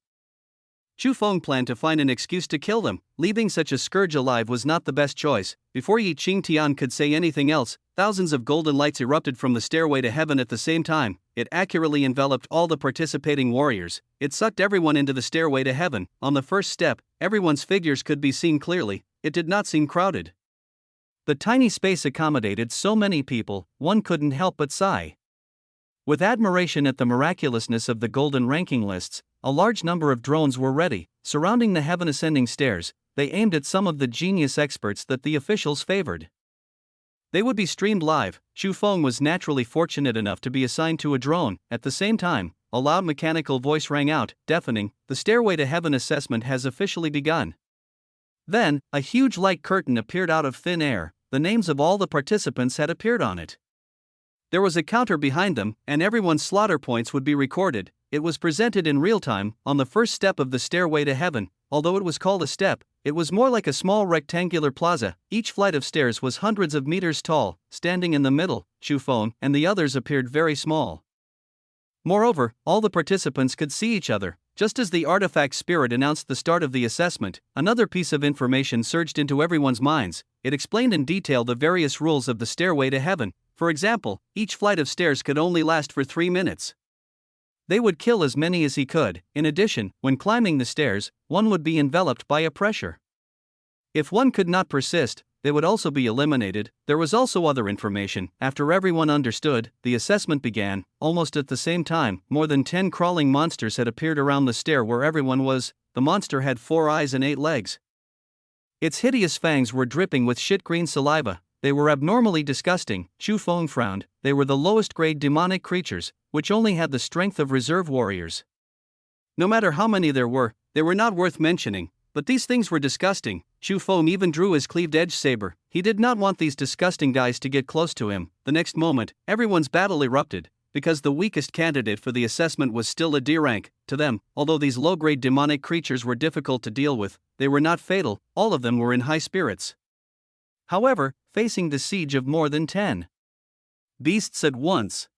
Chu Feng planned to find an excuse to kill them. Leaving such a scourge alive was not the best choice. Before Yi Qingtian could say anything else, thousands of golden lights erupted from the stairway to heaven at the same time. It accurately enveloped all the participating warriors. It sucked everyone into the stairway to heaven. On the first step, everyone's figures could be seen clearly. It did not seem crowded. The tiny space accommodated so many people, one couldn't help but sigh. With admiration at the miraculousness of the golden ranking lists, a large number of drones were ready. Surrounding the heaven ascending stairs, they aimed at some of the genius experts that the officials favored. They would be streamed live. Chu Feng was naturally fortunate enough to be assigned to a drone. At the same time, a loud mechanical voice rang out, deafening, "The Stairway to Heaven assessment has officially begun." Then, a huge light curtain appeared out of thin air. The names of all the participants had appeared on it. There was a counter behind them, and everyone's slaughter points would be recorded. It was presented in real time, on the first step of the Stairway to Heaven. Although it was called a step, it was more like a small rectangular plaza. Each flight of stairs was hundreds of meters tall. Standing in the middle, Chu Feng and the others appeared very small. Moreover, all the participants could see each other. Just as the artifact spirit announced the start of the assessment, another piece of information surged into everyone's minds. It explained in detail the various rules of the Stairway to Heaven. For example, each flight of stairs could only last for 3 minutes. They would kill as many as he could. In addition, when climbing the stairs, one would be enveloped by a pressure. If one could not persist, they would also be eliminated. There was also other information. After everyone understood, the assessment began. Almost at the same time, more than 10 crawling monsters had appeared around the stair where everyone was. The monster had 4 eyes and 8 legs. Its hideous fangs were dripping with shit-green saliva. They were abnormally disgusting. Chu Feng frowned. They were the lowest-grade demonic creatures, which only had the strength of reserve warriors. No matter how many there were, they were not worth mentioning. But these things were disgusting. Chu Feng even drew his cleaved-edge saber. He did not want these disgusting guys to get close to him. The next moment, everyone's battle erupted. Because the weakest candidate for the assessment was still a D rank. To them, although these low-grade demonic creatures were difficult to deal with, they were not fatal. All of them were in high spirits. However, facing the siege of more than 10 beasts at once,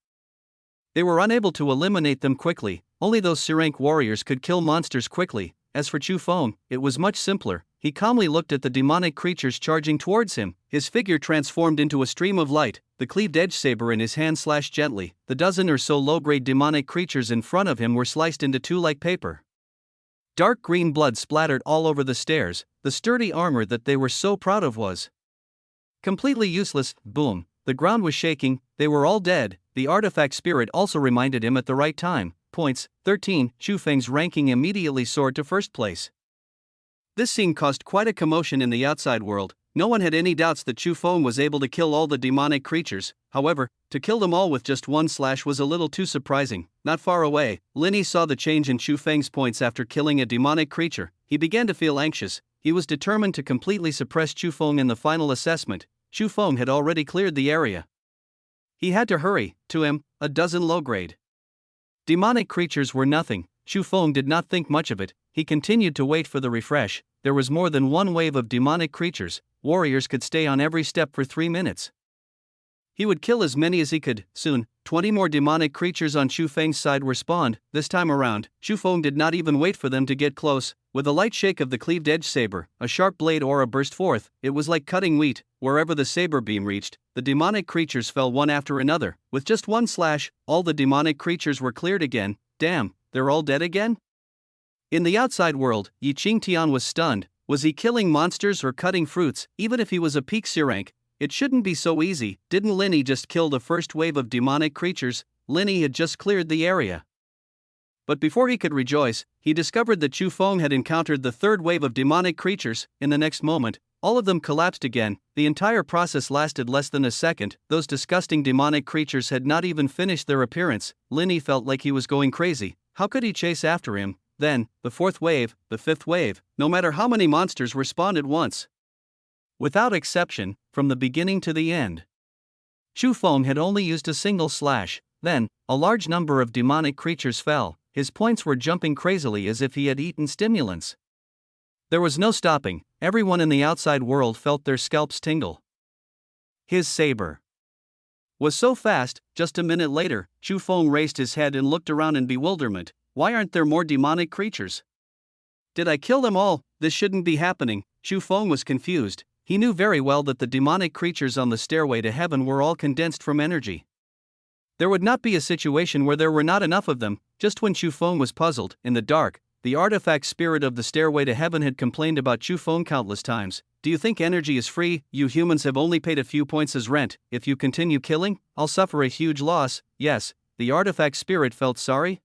they were unable to eliminate them quickly. Only those C-rank warriors could kill monsters quickly. As for Chu Feng, it was much simpler. He calmly looked at the demonic creatures charging towards him. His figure transformed into a stream of light. The cleaved-edge saber in his hand slashed gently. The dozen or so low-grade demonic creatures in front of him were sliced into 2 like paper. Dark green blood splattered all over the stairs. The sturdy armor that they were so proud of was completely useless. Boom. The ground was shaking. They were all dead. The artifact spirit also reminded him at the right time. Points, 13. Chu Feng's ranking immediately soared to first place. This scene caused quite a commotion in the outside world. No one had any doubts that Chu Feng was able to kill all the demonic creatures. However, to kill them all with just 1 slash was a little too surprising. Not far away, Lin Yi saw the change in Chu Feng's points after killing a demonic creature. He began to feel anxious. He was determined to completely suppress Chu Feng in the final assessment. Chu Feng had already cleared the area. He had to hurry. To him, a dozen low-grade demonic creatures were nothing. Chu Feng did not think much of it. He continued to wait for the refresh. There was more than one wave of demonic creatures. Warriors could stay on every step for 3 minutes. He would kill as many as he could. Soon, 20 more demonic creatures on Chu Feng's side were spawned. This time around, Chu Feng did not even wait for them to get close. With a light shake of the cleaved-edge saber, a sharp blade aura burst forth. It was like cutting wheat. Wherever the saber beam reached, the demonic creatures fell one after another. With just 1 slash, all the demonic creatures were cleared again. Damn, they're all dead again? In the outside world, Yi Qingtian was stunned. Was he killing monsters or cutting fruits? Even if he was a peak C rank, it shouldn't be so easy. Didn't Lin Yi just kill the first wave of demonic creatures? Lin Yi had just cleared the area. But before he could rejoice, he discovered that Chu Feng had encountered the 3rd wave of demonic creatures. In the next moment, all of them collapsed again. The entire process lasted less than a second. Those disgusting demonic creatures had not even finished their appearance. Lin Yi felt like he was going crazy. How could he chase after him? Then, the 4th wave, the 5th wave, no matter how many monsters were spawned at once. Without exception, from the beginning to the end, Chu Feng had only used a single slash. Then, a large number of demonic creatures fell. His points were jumping crazily as if he had eaten stimulants. There was no stopping. Everyone in the outside world felt their scalps tingle. His saber was so fast. Just a minute later, Chu Feng raised his head and looked around in bewilderment. Why aren't there more demonic creatures? Did I kill them all? This shouldn't be happening. Chu Feng was confused. He knew very well that the demonic creatures on the Stairway to Heaven were all condensed from energy. There would not be a situation where there were not enough of them. Just when Chu Feng was puzzled, in the dark, the artifact spirit of the Stairway to Heaven had complained about Chu Feng countless times. Do you think energy is free? You humans have only paid a few points as rent. If you continue killing, I'll suffer a huge loss. Yes, the artifact spirit felt sorry.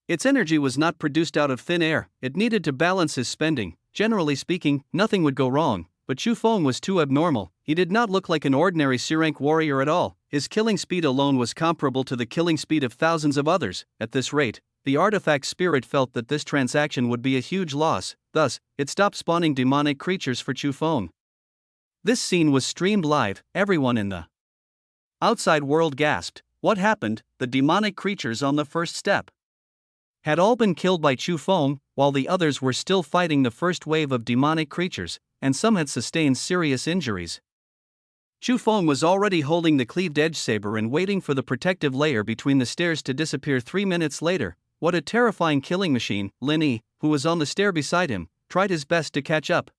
Its energy was not produced out of thin air. It needed to balance his spending. Generally speaking, nothing would go wrong. but Chu Feng was too abnormal. He did not look like an ordinary C-rank warrior at all. His killing speed alone was comparable to the killing speed of thousands of others. At this rate, the artifact spirit felt that this transaction would be a huge loss, thus, it stopped spawning demonic creatures for Chu Feng. This scene was streamed live. Everyone in the outside world gasped. What happened? The demonic creatures on the first step had all been killed by Chu Feng, while the others were still fighting the first wave of demonic creatures, and some had sustained serious injuries. Chu Feng was already holding the cleaved edge saber and waiting for the protective layer between the stairs to disappear 3 minutes later. What a terrifying killing machine! Lin Yi, who was on the stair beside him, tried his best to catch up.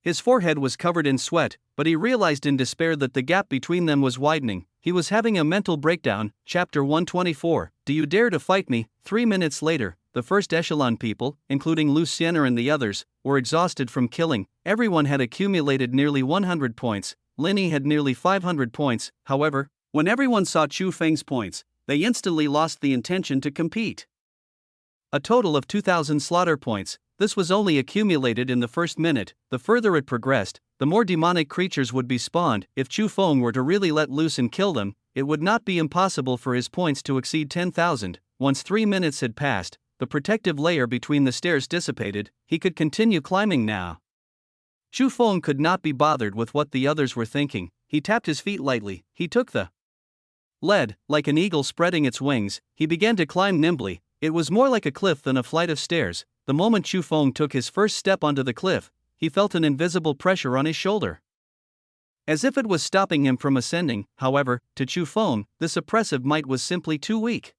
His forehead was covered in sweat, but he realized in despair that the gap between them was widening. He was having a mental breakdown. Chapter 124. Do you dare to fight me? 3 minutes later, the first echelon people, including Lucien and the others, were exhausted from killing. Everyone had accumulated nearly 100 points. Lin Yi had nearly 500 points. However, when everyone saw Chu Feng's points, they instantly lost the intention to compete. A total of 2,000 slaughter points. This was only accumulated in the first minute. The further it progressed, the more demonic creatures would be spawned. If Chu Feng were to really let loose and kill them, it would not be impossible for his points to exceed 10,000. Once 3 minutes had passed, the protective layer between the stairs dissipated. He could continue climbing now. Chu Feng could not be bothered with what the others were thinking. He tapped his feet lightly. He took the lead, like an eagle spreading its wings. He began to climb nimbly. It was more like a cliff than a flight of stairs. The moment Chu Feng took his first step onto the cliff, he felt an invisible pressure on his shoulder, as if it was stopping him from ascending. However, to Chu Feng, this oppressive might was simply too weak.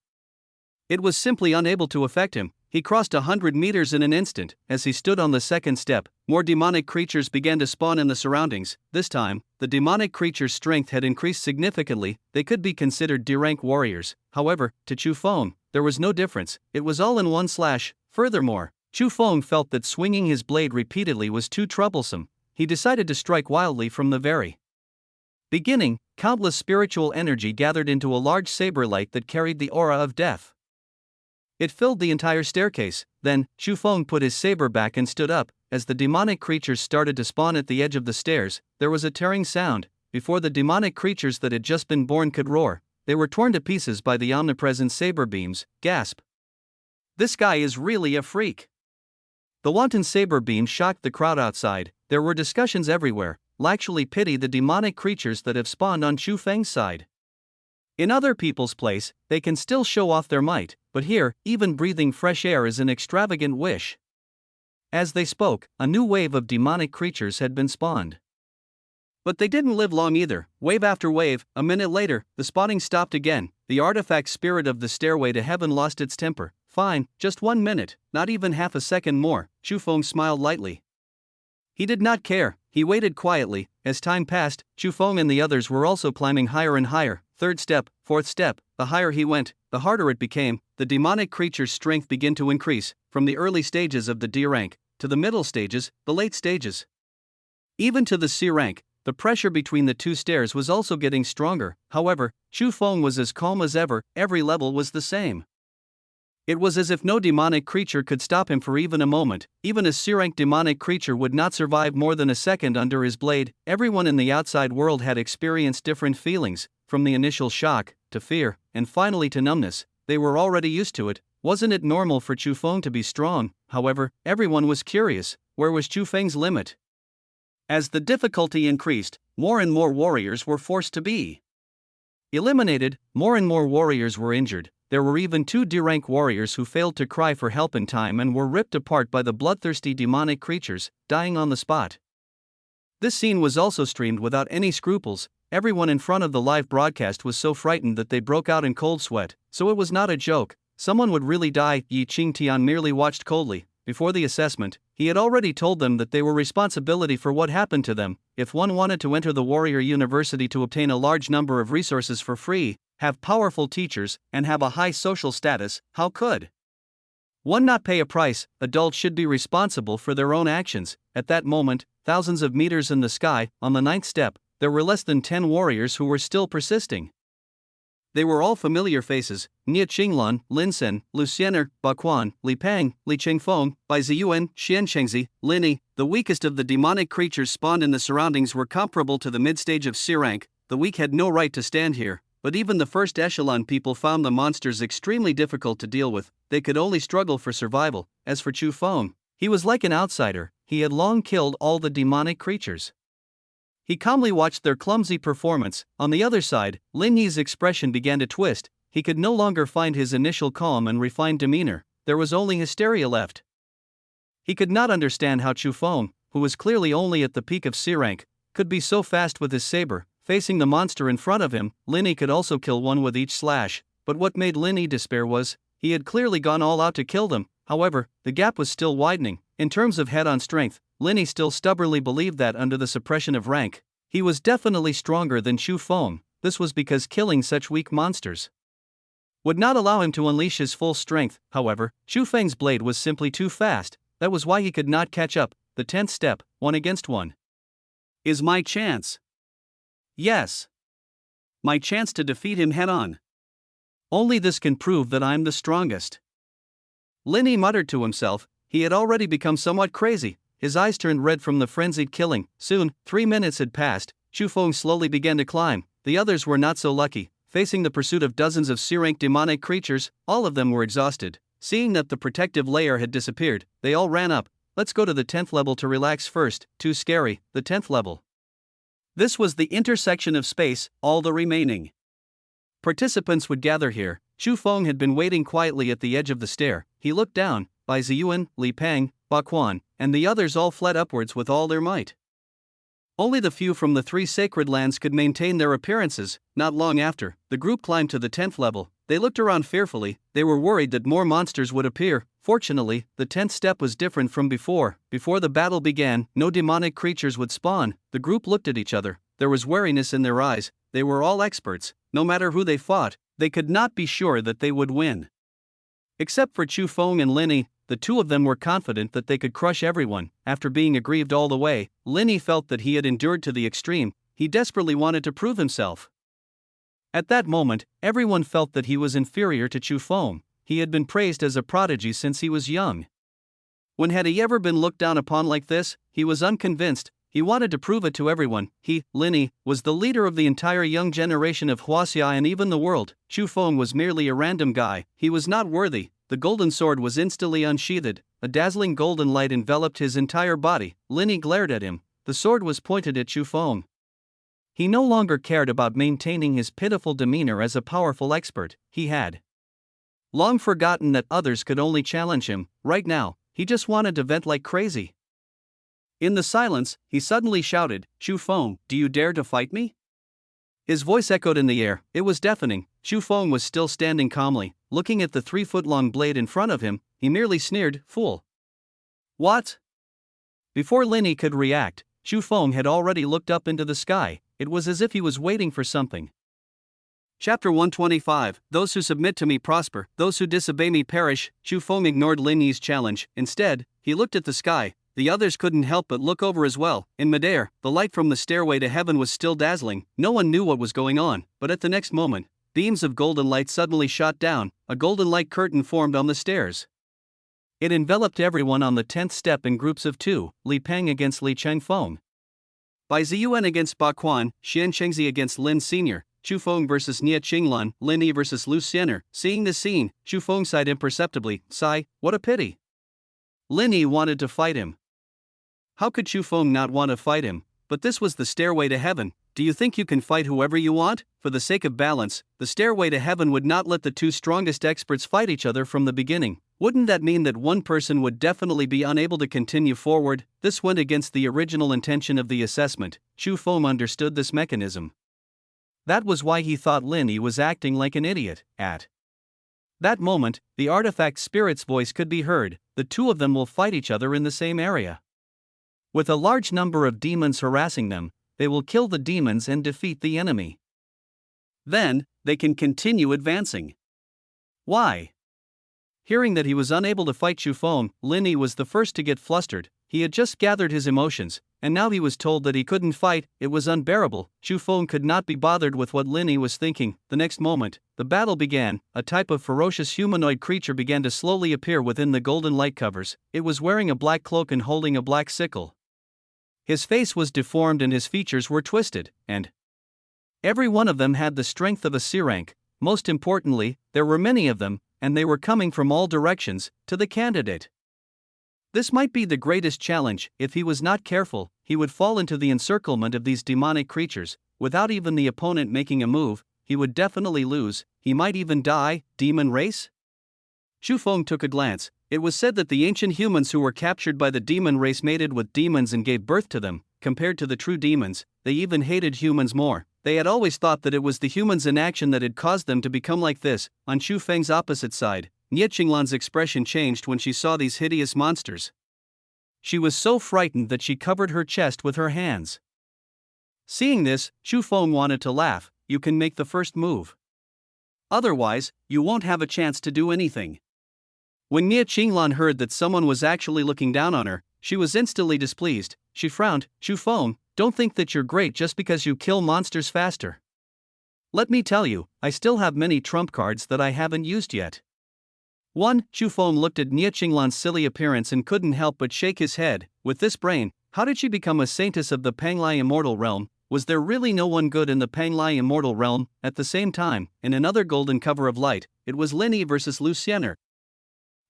It was simply unable to affect him. He crossed 100 meters in an instant. As he stood on the second step, more demonic creatures began to spawn in the surroundings. This time, the demonic creatures' strength had increased significantly. They could be considered D-rank warriors. However, to Chu Feng, there was no difference. It was all in one slash. Furthermore, Chu Feng felt that swinging his blade repeatedly was too troublesome. He decided to strike wildly from the very beginning. Countless spiritual energy gathered into a large saber light that carried the aura of death. It filled the entire staircase. Then, Chu Feng put his saber back and stood up. As the demonic creatures started to spawn at the edge of the stairs, there was a tearing sound. Before the demonic creatures that had just been born could roar, they were torn to pieces by the omnipresent saber beams. Gasp! This guy is really a freak. The wanton saber beam shocked the crowd outside. There were discussions everywhere. Actually pity the demonic creatures that have spawned on Chu Feng's side. In other people's place, they can still show off their might, but here, even breathing fresh air is an extravagant wish. As they spoke, a new wave of demonic creatures had been spawned. But they didn't live long either. Wave after wave, a minute later, the spawning stopped again. The artifact spirit of the stairway to heaven lost its temper. Fine, just 1 minute, not even half a second more. Chu Feng smiled lightly. He did not care. He waited quietly. As time passed, Chu Feng and the others were also climbing higher and higher. Third step, fourth step, the higher he went, the harder it became. The demonic creature's strength began to increase, from the early stages of the D rank, to the middle stages, the late stages, even to the C rank. The pressure between the two stairs was also getting stronger. However, Chu Feng was as calm as ever. Every level was the same. It was as if no demonic creature could stop him for even a moment. Even a C-rank demonic creature would not survive more than a second under his blade. Everyone in the outside world had experienced different feelings, from the initial shock, to fear, and finally to numbness. They were already used to it. Wasn't it normal for Chu Feng to be strong? However, everyone was curious. Where was Chu Feng's limit? As the difficulty increased, more and more warriors were forced to be eliminated. More and more warriors were injured. There were even 2 D-rank warriors who failed to cry for help in time and were ripped apart by the bloodthirsty demonic creatures, dying on the spot. This scene was also streamed without any scruples. Everyone in front of the live broadcast was so frightened that they broke out in cold sweat. So it was not a joke. Someone would really die. Yi Qingtian merely watched coldly. Before the assessment, he had already told them that they were responsibility for what happened to them. If one wanted to enter the warrior university to obtain a large number of resources for free, have powerful teachers, and have a high social status, how could one not pay a price? Adults should be responsible for their own actions. At that moment, thousands of meters in the sky, on the 9th step, there were less than 10 warriors who were still persisting. They were all familiar faces: Nie Qinglan, Lin Sen, Luciener, Baquan, Li Peng, Li Qingfeng, Bai Ziyuan, Xian Chengzi, Lin Yi. The weakest of the demonic creatures spawned in the surroundings were comparable to the mid-stage of C rank. The weak had no right to stand here, but even the first echelon people found the monsters extremely difficult to deal with. They could only struggle for survival. As for Chu Feng, he was like an outsider. He had long killed all the demonic creatures. He calmly watched their clumsy performance. On the other side, Lin Yi's expression began to twist. He could no longer find his initial calm and refined demeanor. There was only hysteria left. He could not understand how Chu Feng, who was clearly only at the peak of C rank, could be so fast with his saber. Facing the monster in front of him, Lin Yi could also kill one with each slash. But what made Lin Yi despair was, he had clearly gone all out to kill them. However, the gap was still widening. In terms of head-on strength, Lin Yi still stubbornly believed that under the suppression of rank, he was definitely stronger than Chu Feng. This was because killing such weak monsters would not allow him to unleash his full strength. However, Chu Feng's blade was simply too fast. That was why he could not catch up. The 10th step, 1 against 1. Is my chance. Yes. My chance to defeat him head-on. Only this can prove that I'm the strongest. Lin Yi muttered to himself. He had already become somewhat crazy. His eyes turned red from the frenzied killing. Soon, 3 minutes had passed. Chu Feng slowly began to climb. The others were not so lucky. Facing the pursuit of dozens of C-rank demonic creatures, all of them were exhausted. Seeing that the protective layer had disappeared, they all ran up. Let's go to the 10th level to relax first. Too scary. The 10th level. This was the intersection of space. All the remaining participants would gather here. Chu Feng had been waiting quietly at the edge of the stair. He looked down. Bai Ziyuan, Li Peng, Baquan, and the others all fled upwards with all their might. Only the few from the 3 sacred lands could maintain their appearances. Not long after, the group climbed to the 10th level. They looked around fearfully. They were worried that more monsters would appear. Fortunately, the 10th step was different from before. Before the battle began, no demonic creatures would spawn. The group looked at each other. There was wariness in their eyes. They were all experts. No matter who they fought, they could not be sure that they would win. Except for Chu Feng and Lin Yi, the two of them were confident that they could crush everyone. After being aggrieved all the way, Lin Yi felt that he had endured to the extreme. He desperately wanted to prove himself. At that moment, everyone felt that he was inferior to Chu Feng. He had been praised as a prodigy since he was young. When had he ever been looked down upon like this? He was unconvinced. He wanted to prove it to everyone. He, Lin Yi, was the leader of the entire young generation of Huaxia and even the world. Chu Feng was merely a random guy. He was not worthy. The golden sword was instantly unsheathed. A dazzling golden light enveloped his entire body. Lin Yi glared at him. The sword was pointed at Chu Feng. He no longer cared about maintaining his pitiful demeanor as a powerful expert. He had long forgotten that others could only challenge him. Right now, he just wanted to vent like crazy. In the silence, he suddenly shouted, "Chu Feng, do you dare to fight me?" His voice echoed in the air. It was deafening. Chu Feng was still standing calmly, looking at the 3-foot-long blade in front of him. He merely sneered, "Fool." What? Before Lin Yi could react, Chu Feng had already looked up into the sky. It was as if he was waiting for something. Chapter 125, Those who submit to me prosper, those who disobey me perish. Chu Feng ignored Lin Yi's challenge. Instead, he looked at the sky. The others couldn't help but look over as well. In midair, the light from the stairway to heaven was still dazzling. No one knew what was going on, but at the next moment, beams of golden light suddenly shot down. A golden light curtain formed on the stairs. It enveloped everyone on the 10th step in groups of 2, Li Peng against Li Chengfeng, Bai Ziyuan against Baquan, Xian Chengzi against Lin Sr., Chu Feng versus Nie Qinglan, Lin Yi versus Luciener. Seeing the scene, Chu Feng sighed imperceptibly. Sigh, what a pity. Lin Yi wanted to fight him. How could Chu Feng not want to fight him? But this was the stairway to heaven. Do you think you can fight whoever you want? For the sake of balance, the stairway to heaven would not let the 2 strongest experts fight each other from the beginning. Wouldn't that mean that one person would definitely be unable to continue forward? This went against the original intention of the assessment. Chu Feng understood this mechanism. That was why he thought Lin Yi was acting like an idiot. At that moment, the artifact spirit's voice could be heard. The 2 of them will fight each other in the same area. With a large number of demons harassing them, they will kill the demons and defeat the enemy. Then, they can continue advancing. Why? Hearing that he was unable to fight Chu Feng, Lin Yi was the first to get flustered. He had just gathered his emotions, and now he was told that he couldn't fight. It was unbearable. Chu Feng could not be bothered with what Lin Yi was thinking. The next moment, the battle began. A type of ferocious humanoid creature began to slowly appear within the golden light covers. It was wearing a black cloak and holding a black sickle. His face was deformed and his features were twisted, and every one of them had the strength of a C-rank. Most importantly, there were many of them, and they were coming from all directions to the candidate. This might be the greatest challenge. If he was not careful, he would fall into the encirclement of these demonic creatures. Without even the opponent making a move, he would definitely lose. He might even die. Demon race? Chu Feng took a glance. It was said that the ancient humans who were captured by the demon race mated with demons and gave birth to them. Compared to the true demons, they even hated humans more. They had always thought that it was the humans in action that had caused them to become like this. On Chu Feng's opposite side, Nie Qinglan's expression changed when she saw these hideous monsters. She was so frightened that she covered her chest with her hands. Seeing this, Chu Feng wanted to laugh. You can make the first move. Otherwise, you won't have a chance to do anything. When Nie Qinglan heard that someone was actually looking down on her, she was instantly displeased. She frowned. Chu Feng, don't think that you're great just because you kill monsters faster. Let me tell you, I still have many trump cards that I haven't used yet. 1. Chu Feng looked at Nie Qinglan's silly appearance and couldn't help but shake his head. With this brain, how did she become a saintess of the Panglai Immortal Realm? Was there really no one good in the Panglai Immortal Realm? At the same time, in another golden cover of light, it was Lin Yi versus Luciener.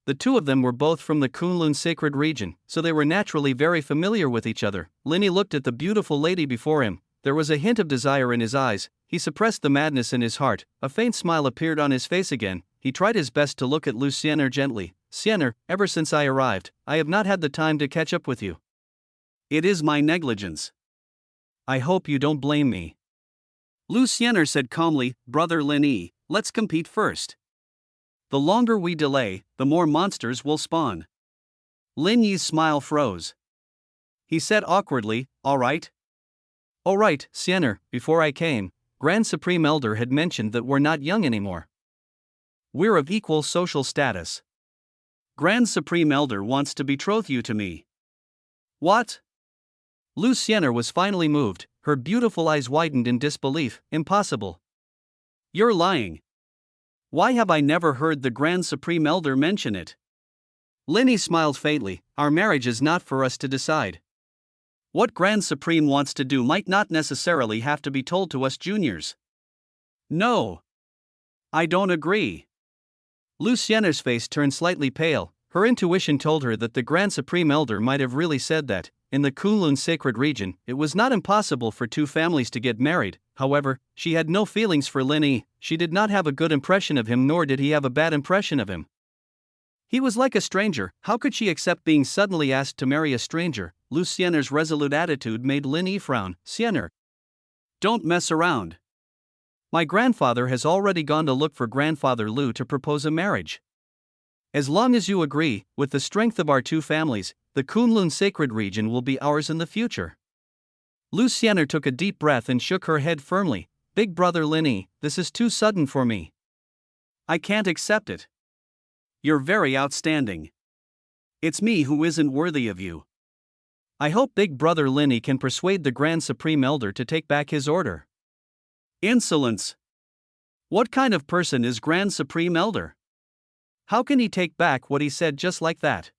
The two of them were both from the Kunlun sacred region, so they were naturally very familiar with each other. Lin Yi looked at the beautiful lady before him. There was a hint of desire in his eyes. He suppressed the madness in his heart. A faint smile appeared on his face again. He tried his best to look at Luciener gently. Siener, ever since I arrived, I have not had the time to catch up with you. It is my negligence. I hope you don't blame me. Luciener said calmly, Brother Lin Yi, let's compete first. The longer we delay, the more monsters will spawn. Lin Yi's smile froze. He said awkwardly, all right. All right, Siener, before I came, Grand Supreme Elder had mentioned that we're not young anymore. We're of equal social status. Grand Supreme Elder wants to betroth you to me. What? Luciener was finally moved. Her beautiful eyes widened in disbelief. Impossible. You're lying. Why have I never heard the Grand Supreme Elder mention it? Lin Yi smiled faintly. Our marriage is not for us to decide. What Grand Supreme wants to do might not necessarily have to be told to us juniors. No. I don't agree. Luciener's face turned slightly pale. Her intuition told her that the Grand Supreme Elder might have really said that. In the Kunlun sacred region, it was not impossible for two families to get married. However, she had no feelings for Lin Yi. She did not have a good impression of him, nor did he have a bad impression of him. He was like a stranger. How could she accept being suddenly asked to marry a stranger? Luciener's resolute attitude made Lin Yi frown. Siener, don't mess around. My grandfather has already gone to look for Grandfather Lu to propose a marriage. As long as you agree, with the strength of our two families, the Kunlun sacred region will be ours in the future. Luciener took a deep breath and shook her head firmly. Big Brother Lin Yi, this is too sudden for me. I can't accept it. You're very outstanding. It's me who isn't worthy of you. I hope Big Brother Lin Yi can persuade the Grand Supreme Elder to take back his order. Insolence! What kind of person is Grand Supreme Elder? How can he take back what he said just like that?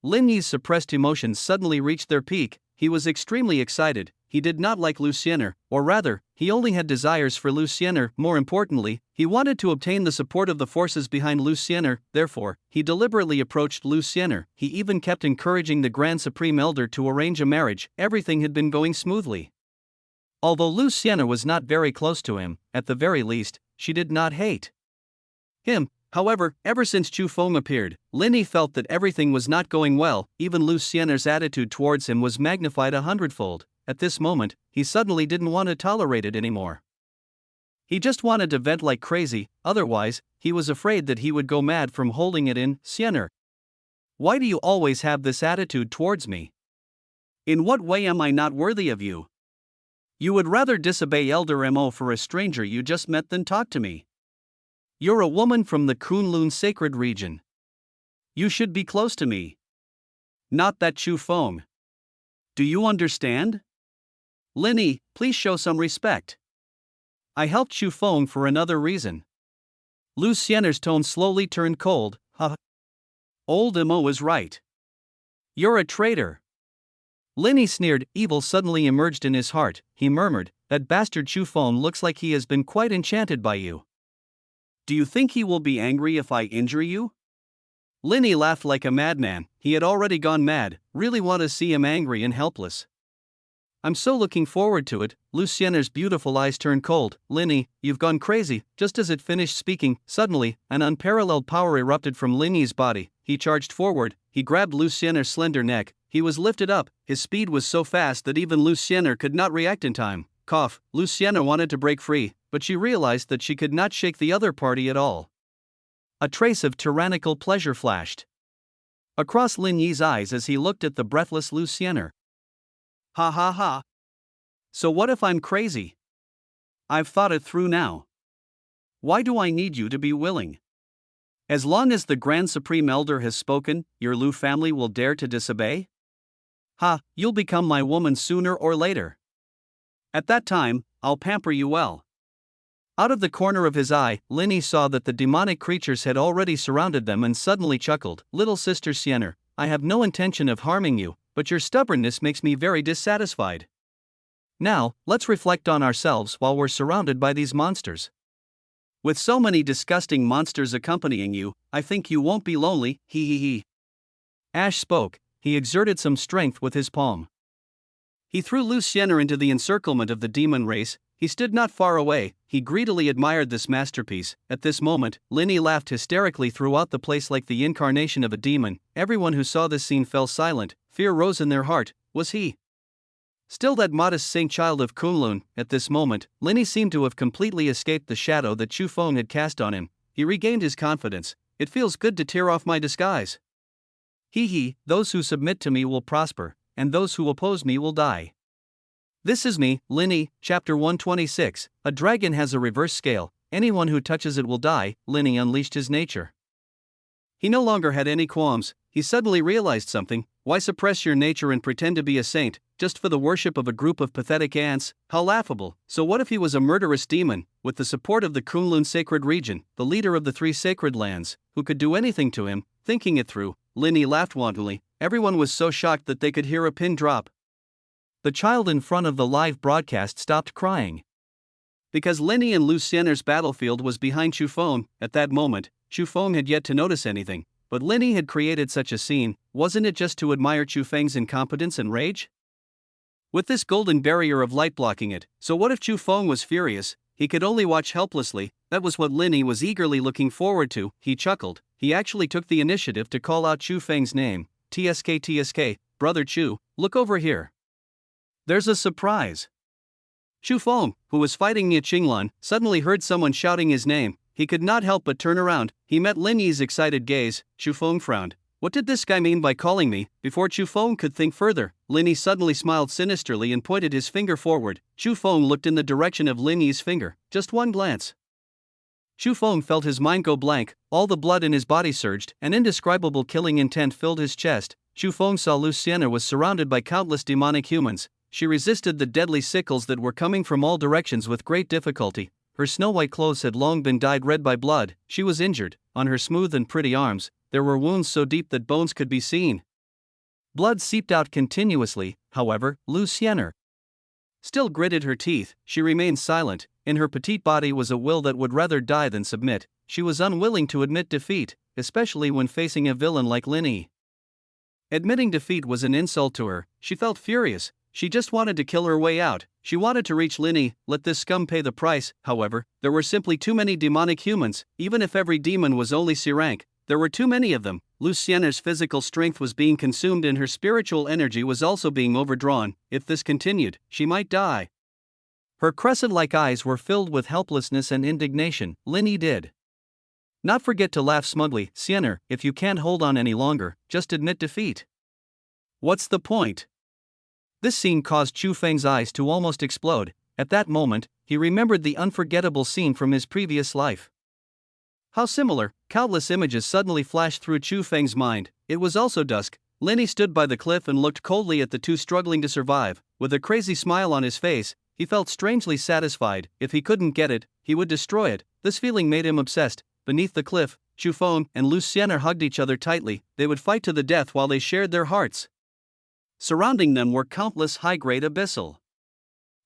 Lin Yi's suppressed emotions suddenly reached their peak. He was extremely excited. He did not like Luciener, or rather, he only had desires for Luciener. More importantly, he wanted to obtain the support of the forces behind Luciener. Therefore, he deliberately approached Luciener. He even kept encouraging the Grand Supreme Elder to arrange a marriage. Everything had been going smoothly. Although Luciener was not very close to him, at the very least, she did not hate him. However, ever since Chu Feng appeared, Lin Yi felt that everything was not going well. Even Luciener's attitude towards him was magnified 100-fold. At this moment, he suddenly didn't want to tolerate it anymore. He just wanted to vent like crazy, otherwise, he was afraid that he would go mad from holding it in. Siener, why do you always have this attitude towards me? In what way am I not worthy of you? You would rather disobey Elder Mo for a stranger you just met than talk to me. You're a woman from the Kunlun sacred region. You should be close to me. Not that Chu Feng. Do you understand? Lin Yi, please show some respect. I helped Chu Feng for another reason. Lu Xianer's tone slowly turned cold. Huh? Old Imo was right. You're a traitor. Lin Yi sneered. Evil suddenly emerged in his heart. He murmured, that bastard Chu Feng looks like he has been quite enchanted by you. Do you think he will be angry if I injure you? Lin Yi laughed like a madman. He had already gone mad. Really want to see him angry and helpless. I'm so looking forward to it. Lu Xianer's beautiful eyes turned cold. Lin Yi, you've gone crazy. Just as it finished speaking, suddenly, an unparalleled power erupted from Lin Yi's body. He charged forward. He grabbed Lu Xianer's slender neck. He was lifted up. His speed was so fast that even Lu Xianer could not react in time. Cough. Lu Xianer wanted to break free, but she realized that she could not shake the other party at all. A trace of tyrannical pleasure flashed across Lin Yi's eyes as he looked at the breathless Lu Xianer. Ha ha ha. So what if I'm crazy? I've thought it through now. Why do I need you to be willing? As long as the Grand Supreme Elder has spoken, your Lu family will dare to disobey? Ha, you'll become my woman sooner or later. At that time, I'll pamper you well. Out of the corner of his eye, Lin Yi saw that the demonic creatures had already surrounded them and suddenly chuckled. Little sister Xianer, I have no intention of harming you, but your stubbornness makes me very dissatisfied. Now, let's reflect on ourselves while we're surrounded by these monsters. With so many disgusting monsters accompanying you, I think you won't be lonely, hee hee hee. Ash spoke. He exerted some strength with his palm. He threw Lu Xianer into the encirclement of the demon race. He stood not far away. He greedily admired this masterpiece. At this moment, Lin Yi laughed hysterically throughout the place like the incarnation of a demon. Everyone who saw this scene fell silent. Fear rose in their heart. Was he still that modest saint child of Kunlun? At this moment, Lin Yi seemed to have completely escaped the shadow that Chu Feng had cast on him. He regained his confidence. It feels good to tear off my disguise. Hee hee, those who submit to me will prosper, and those who oppose me will die. This is me, Lin Yi, Chapter 126. A dragon has a reverse scale. Anyone who touches it will die. Lin Yi unleashed his nature. He no longer had any qualms. He suddenly realized something. Why suppress your nature and pretend to be a saint, just for the worship of a group of pathetic ants? How laughable. So what if he was a murderous demon, with the support of the Kunlun sacred region, the leader of the 3 sacred lands, who could do anything to him? Thinking it through, Lin Yi laughed wantonly. Everyone was so shocked that they could hear a pin drop. The child in front of the live broadcast stopped crying. Because Lin Yi and Lu Xianer's battlefield was behind Chu Feng. At that moment, Chu Feng had yet to notice anything. But Lin Yi had created such a scene. Wasn't it just to admire Chu Feng's incompetence and rage? With this golden barrier of light blocking it, so what if Chu Feng was furious? He could only watch helplessly. That was what Lin Yi was eagerly looking forward to. He chuckled. He actually took the initiative to call out Chu Feng's name. TSK, Brother Chu, look over here. There's a surprise. Chu Feng, who was fighting near Qinglan, suddenly heard someone shouting his name. He could not help but turn around. He met Lin Yi's excited gaze. Chu Feng frowned. What did this guy mean by calling me? Before Chu Feng could think further, Lin Yi suddenly smiled sinisterly and pointed his finger forward. Chu Feng looked in the direction of Lin Yi's finger. Just one glance. Chu Feng felt his mind go blank. All the blood in his body surged. An indescribable killing intent filled his chest. Chu Feng saw Lu Xianer was surrounded by countless demonic humans. She resisted the deadly sickles that were coming from all directions with great difficulty. Her snow-white clothes had long been dyed red by blood. She was injured. On her smooth and pretty arms, there were wounds so deep that bones could be seen. Blood seeped out continuously. However, Lu Xianer still gritted her teeth. She remained silent. In her petite body was a will that would rather die than submit. She was unwilling to admit defeat, especially when facing a villain like Lin Yi. Admitting defeat was an insult to her. She felt furious. She just wanted to kill her way out. She wanted to reach Lin Yi, let this scum pay the price. However, there were simply too many demonic humans. Even if every demon was only C rank, there were too many of them. Lu Xianer's physical strength was being consumed and her spiritual energy was also being overdrawn. If this continued, she might die. Her crescent-like eyes were filled with helplessness and indignation. Lin Yi did not forget to laugh smugly. Xianer, if you can't hold on any longer, just admit defeat. What's the point? This scene caused Chu Feng's eyes to almost explode. At that moment, he remembered the unforgettable scene from his previous life. How similar! Countless images suddenly flashed through Chu Feng's mind. It was also dusk. Lin Yi stood by the cliff and looked coldly at the two struggling to survive. With a crazy smile on his face, he felt strangely satisfied. If he couldn't get it, he would destroy it. This feeling made him obsessed. Beneath the cliff, Chu Feng and Luciana hugged each other tightly. They would fight to the death while they shared their hearts. Surrounding them were countless high-grade abyssal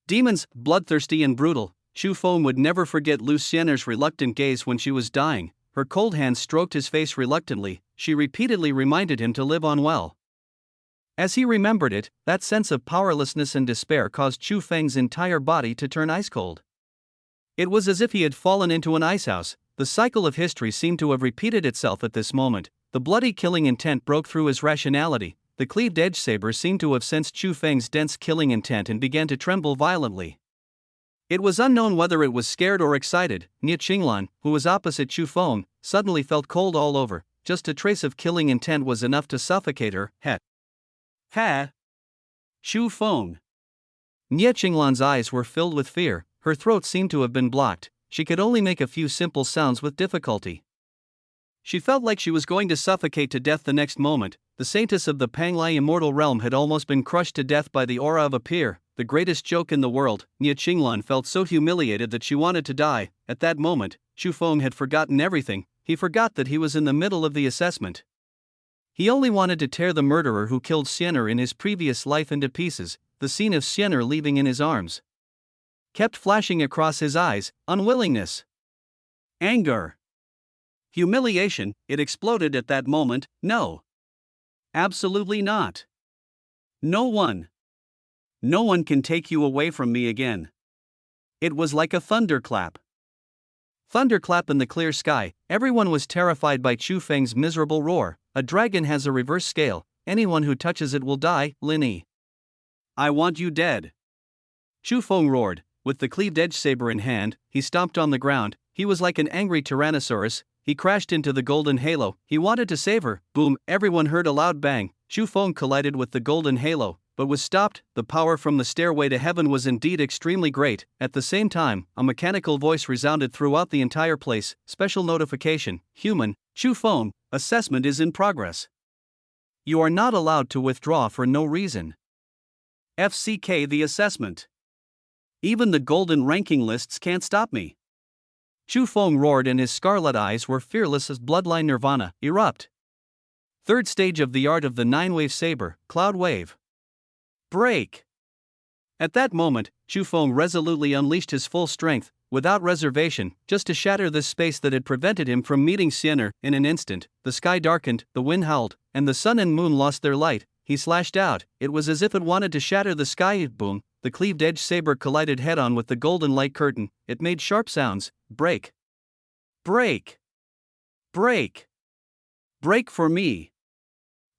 demons, bloodthirsty and brutal. Chu Feng would never forget Luciana's reluctant gaze when she was dying. Her cold hands stroked his face reluctantly. She repeatedly reminded him to live on well. As he remembered it, that sense of powerlessness and despair caused Chu Feng's entire body to turn ice cold. It was as if he had fallen into an icehouse. The cycle of history seemed to have repeated itself at this moment. The bloody killing intent broke through his rationality. The cleaved edge saber seemed to have sensed Chu Feng's dense killing intent and began to tremble violently. It was unknown whether it was scared or excited. Nie Qinglan, who was opposite Chu Feng, suddenly felt cold all over. Just a trace of killing intent was enough to suffocate her. Ha! Chu Feng. Nie Qinglan's eyes were filled with fear. Her throat seemed to have been blocked. She could only make a few simple sounds with difficulty. She felt like she was going to suffocate to death the next moment. The saintess of the Panglai immortal realm had almost been crushed to death by the aura of a peer, the greatest joke in the world. Nie Qinglan felt so humiliated that she wanted to die. At that moment, Chu Feng had forgotten everything. He forgot that he was in the middle of the assessment. He only wanted to tear the murderer who killed Xianer in his previous life into pieces. The scene of Xianer leaving in his arms kept flashing across his eyes. Unwillingness, anger, humiliation. It exploded at that moment. No. Absolutely not. No one can take you away from me again. It was like a thunderclap. Thunderclap in the clear sky. Everyone was terrified by Chu Feng's miserable roar. A dragon has a reverse scale. Anyone who touches it will die. Lin Yi, I want you dead. Chu Feng roared. With the cleaved edge saber in hand, he stomped on the ground. He was like an angry tyrannosaurus. He crashed into the golden halo. He wanted to save her. Boom! Everyone heard a loud bang. Chu Feng collided with the golden halo, but was stopped. The power from the stairway to heaven was indeed extremely great. At the same time, a mechanical voice resounded throughout the entire place. Special notification. Human, Chu Feng, assessment is in progress. You are not allowed to withdraw for no reason. FCK the assessment. Even the golden ranking lists can't stop me. Chu Feng roared and his scarlet eyes were fearless as bloodline nirvana. Erupt. Third stage of the art of the 9-wave saber, cloud wave. Break. At that moment, Chu Feng resolutely unleashed his full strength, without reservation, just to shatter this space that had prevented him from meeting Xianer. In an instant, the sky darkened, the wind howled, and the sun and moon lost their light. He slashed out. It was as if it wanted to shatter the sky. Boom. The cleaved edge saber collided head-on with the golden light curtain. It made sharp sounds. Break. Break. Break. Break for me.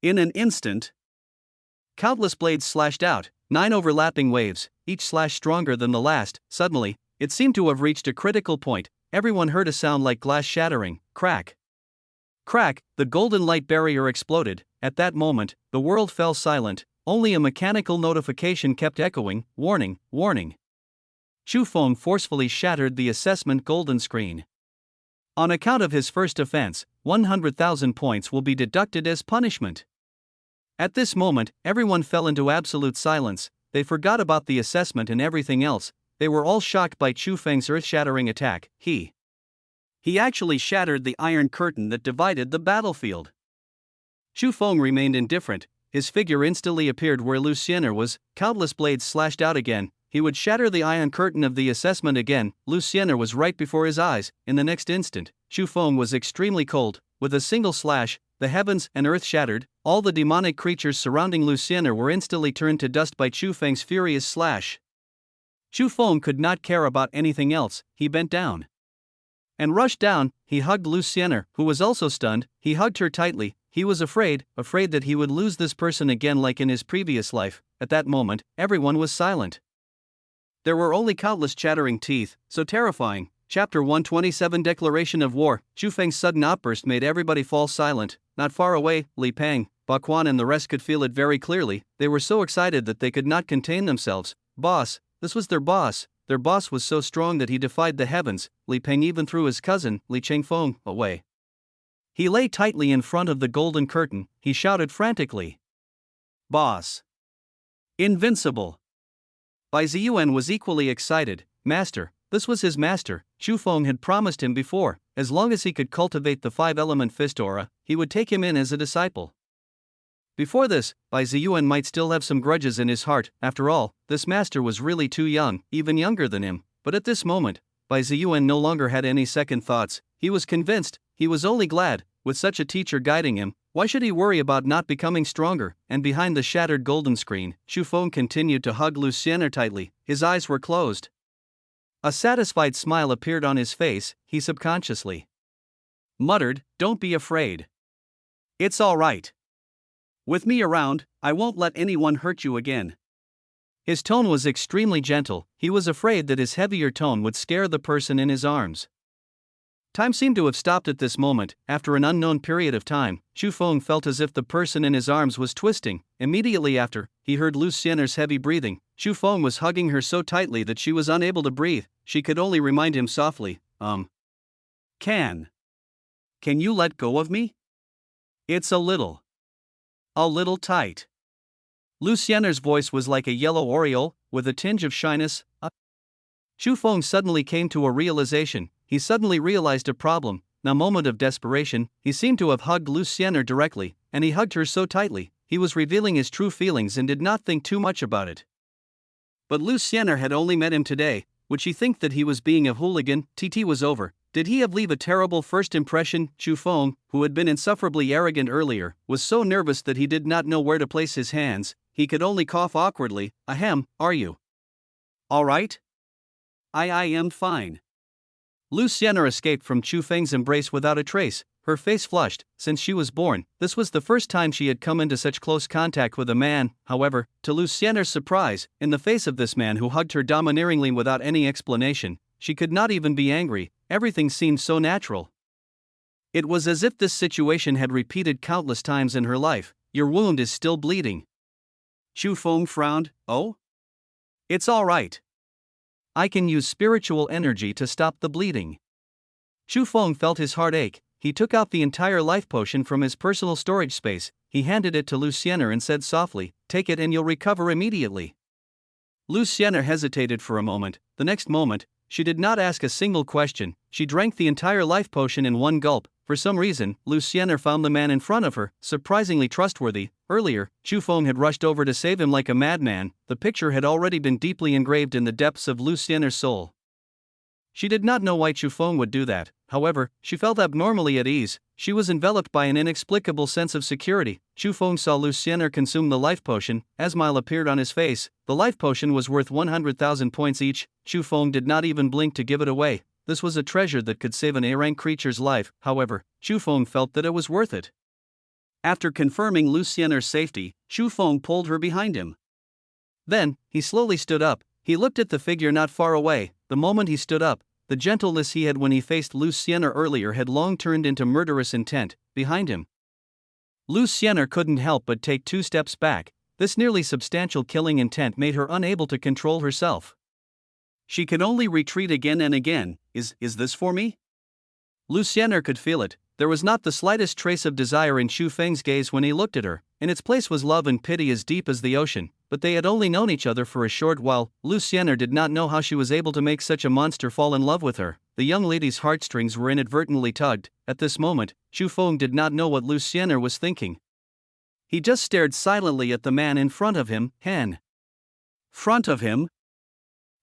In an instant, countless blades slashed out, 9 overlapping waves, each slash stronger than the last. Suddenly, it seemed to have reached a critical point. Everyone heard a sound like glass shattering. Crack. Crack. The golden light barrier exploded. At that moment, the world fell silent. Only a mechanical notification kept echoing. Warning, warning. Chu Feng forcefully shattered the assessment golden screen. On account of his first offense, 100,000 points will be deducted as punishment. At this moment, everyone fell into absolute silence. They forgot about the assessment and everything else. They were all shocked by Chu Feng's earth-shattering attack. He actually shattered the iron curtain that divided the battlefield. Chu Feng remained indifferent. His figure instantly appeared where Luciana was. Countless blades slashed out again. He would shatter the iron curtain of the assessment again. Luciana was right before his eyes. In the next instant, Chu Feng was extremely cold. With a single slash, the heavens and earth shattered. All the demonic creatures surrounding Luciana were instantly turned to dust by Chu Feng's furious slash. Chu Feng could not care about anything else. He bent down and rushed down. He hugged Luciana, who was also stunned. He hugged her tightly. He was afraid that he would lose this person again like in his previous life. At that moment, everyone was silent. There were only countless chattering teeth, so terrifying. Chapter 127 Declaration of War. Chu Feng's sudden outburst made everybody fall silent. Not far away, Li Peng, Baquan and the rest could feel it very clearly. They were so excited that they could not contain themselves. Boss, this was their boss. Their boss was so strong that he defied the heavens. Li Peng even threw his cousin, Li Chengfeng, away. He lay tightly in front of the golden curtain. He shouted frantically. Boss. Invincible. Bai Ziyuan was equally excited. Master. This was his master. Chu Feng had promised him before, as long as he could cultivate the 5-element fist aura, he would take him in as a disciple. Before this, Bai Ziyuan might still have some grudges in his heart. After all, this master was really too young, even younger than him. But at this moment, Bai Ziyuan no longer had any second thoughts. He was convinced, he was only glad, with such a teacher guiding him, why should he worry about not becoming stronger? And behind the shattered golden screen, Chu Feng continued to hug Luciana tightly. His eyes were closed. A satisfied smile appeared on his face. He subconsciously muttered, "Don't be afraid. It's all right. With me around, I won't let anyone hurt you again." His tone was extremely gentle. He was afraid that his heavier tone would scare the person in his arms. Time seemed to have stopped at this moment. After an unknown period of time, Chu Feng felt as if the person in his arms was twisting. Immediately after, he heard Luciana's heavy breathing. Chu Feng was hugging her so tightly that she was unable to breathe. She could only remind him softly, Can you let go of me? It's a little tight." Luciana's voice was like a yellow oriole, with a tinge of shyness. Chu Feng suddenly came to a realization. He suddenly realized a problem. In a moment of desperation, he seemed to have hugged Luciana directly, and he hugged her so tightly, he was revealing his true feelings and did not think too much about it. But Luciana had only met him today. Would she think that he was being a hooligan? TT was over. Did he have leave a terrible first impression? Chu Feng, who had been insufferably arrogant earlier, was so nervous that he did not know where to place his hands. He could only cough awkwardly. "Ahem, are you all right?" I am fine." Luciana escaped from Chu Feng's embrace without a trace. Her face flushed. Since she was born, this was the first time she had come into such close contact with a man. However, to Luciana's surprise, in the face of this man who hugged her domineeringly without any explanation, she could not even be angry. Everything seemed so natural. It was as if this situation had repeated countless times in her life. "Your wound is still bleeding." Chu Feng frowned. "Oh? It's all right. I can use spiritual energy to stop the bleeding." Chu Feng felt his heart ache. He took out the entire life potion from his personal storage space. He handed it to Luciana and said softly, "Take it and you'll recover immediately." Luciana hesitated for a moment. The next moment, she did not ask a single question. She drank the entire life potion in one gulp. For some reason, Luciana found the man in front of her surprisingly trustworthy. Earlier, Chu Feng had rushed over to save him like a madman. The picture had already been deeply engraved in the depths of Luciana's soul. She did not know why Chu Feng would do that. However, she felt abnormally at ease. She was enveloped by an inexplicable sense of security. Chu Feng saw Luciana consume the life potion. A smile appeared on his face. The life potion was worth 100,000 points each. Chu Feng did not even blink to give it away. This was a treasure that could save an A-rank creature's life. However, Chu Feng felt that it was worth it. After confirming Luciana's safety, Chu Feng pulled her behind him. Then, he slowly stood up. He looked at the figure not far away. The moment he stood up, the gentleness he had when he faced Luciana earlier had long turned into murderous intent. Behind him, Luciana couldn't help but take 2 steps back. This nearly substantial killing intent made her unable to control herself. She could only retreat again and again. Is this for me? Luciana could feel it. There was not the slightest trace of desire in Chu Feng's gaze when he looked at her. In its place was love and pity as deep as the ocean. But they had only known each other for a short while. Luciana did not know how she was able to make such a monster fall in love with her. The young lady's heartstrings were inadvertently tugged. At this moment, Chu Feng did not know what Luciana was thinking. He just stared silently at the man in front of him. Front of him?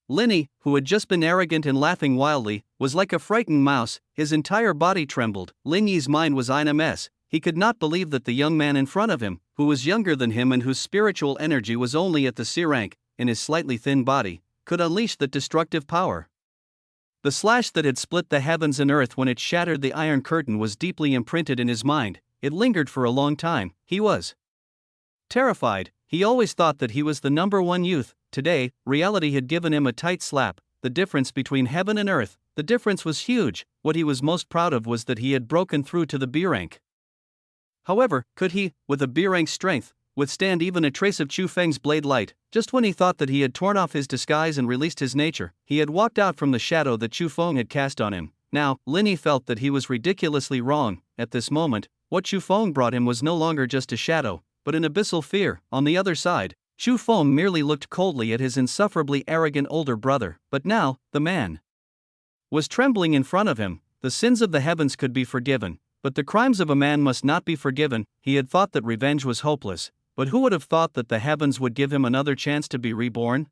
Lin Yi, who had just been arrogant and laughing wildly, was like a frightened mouse. His entire body trembled. Lin Yi's mind was in a mess. He could not believe that the young man in front of him, who was younger than him and whose spiritual energy was only at the C rank, in his slightly thin body, could unleash that destructive power. The slash that had split the heavens and earth when it shattered the Iron Curtain was deeply imprinted in his mind. It lingered for a long time. He was terrified. He always thought that he was the #1 youth. Today, reality had given him a tight slap. The difference between heaven and earth, the difference was huge. What he was most proud of was that he had broken through to the B rank. However, could he, with a B rank strength, withstand even a trace of Chu Feng's blade light? Just when he thought that he had torn off his disguise and released his nature, he had walked out from the shadow that Chu Feng had cast on him. Now, Lin Yi felt that he was ridiculously wrong. At this moment, what Chu Feng brought him was no longer just a shadow. but in abyssal fear. On the other side, Chu Feng merely looked coldly at his insufferably arrogant older brother, but now, the man was trembling in front of him. The sins of the heavens could be forgiven, but the crimes of a man must not be forgiven. He had thought that revenge was hopeless, but who would have thought that the heavens would give him another chance to be reborn?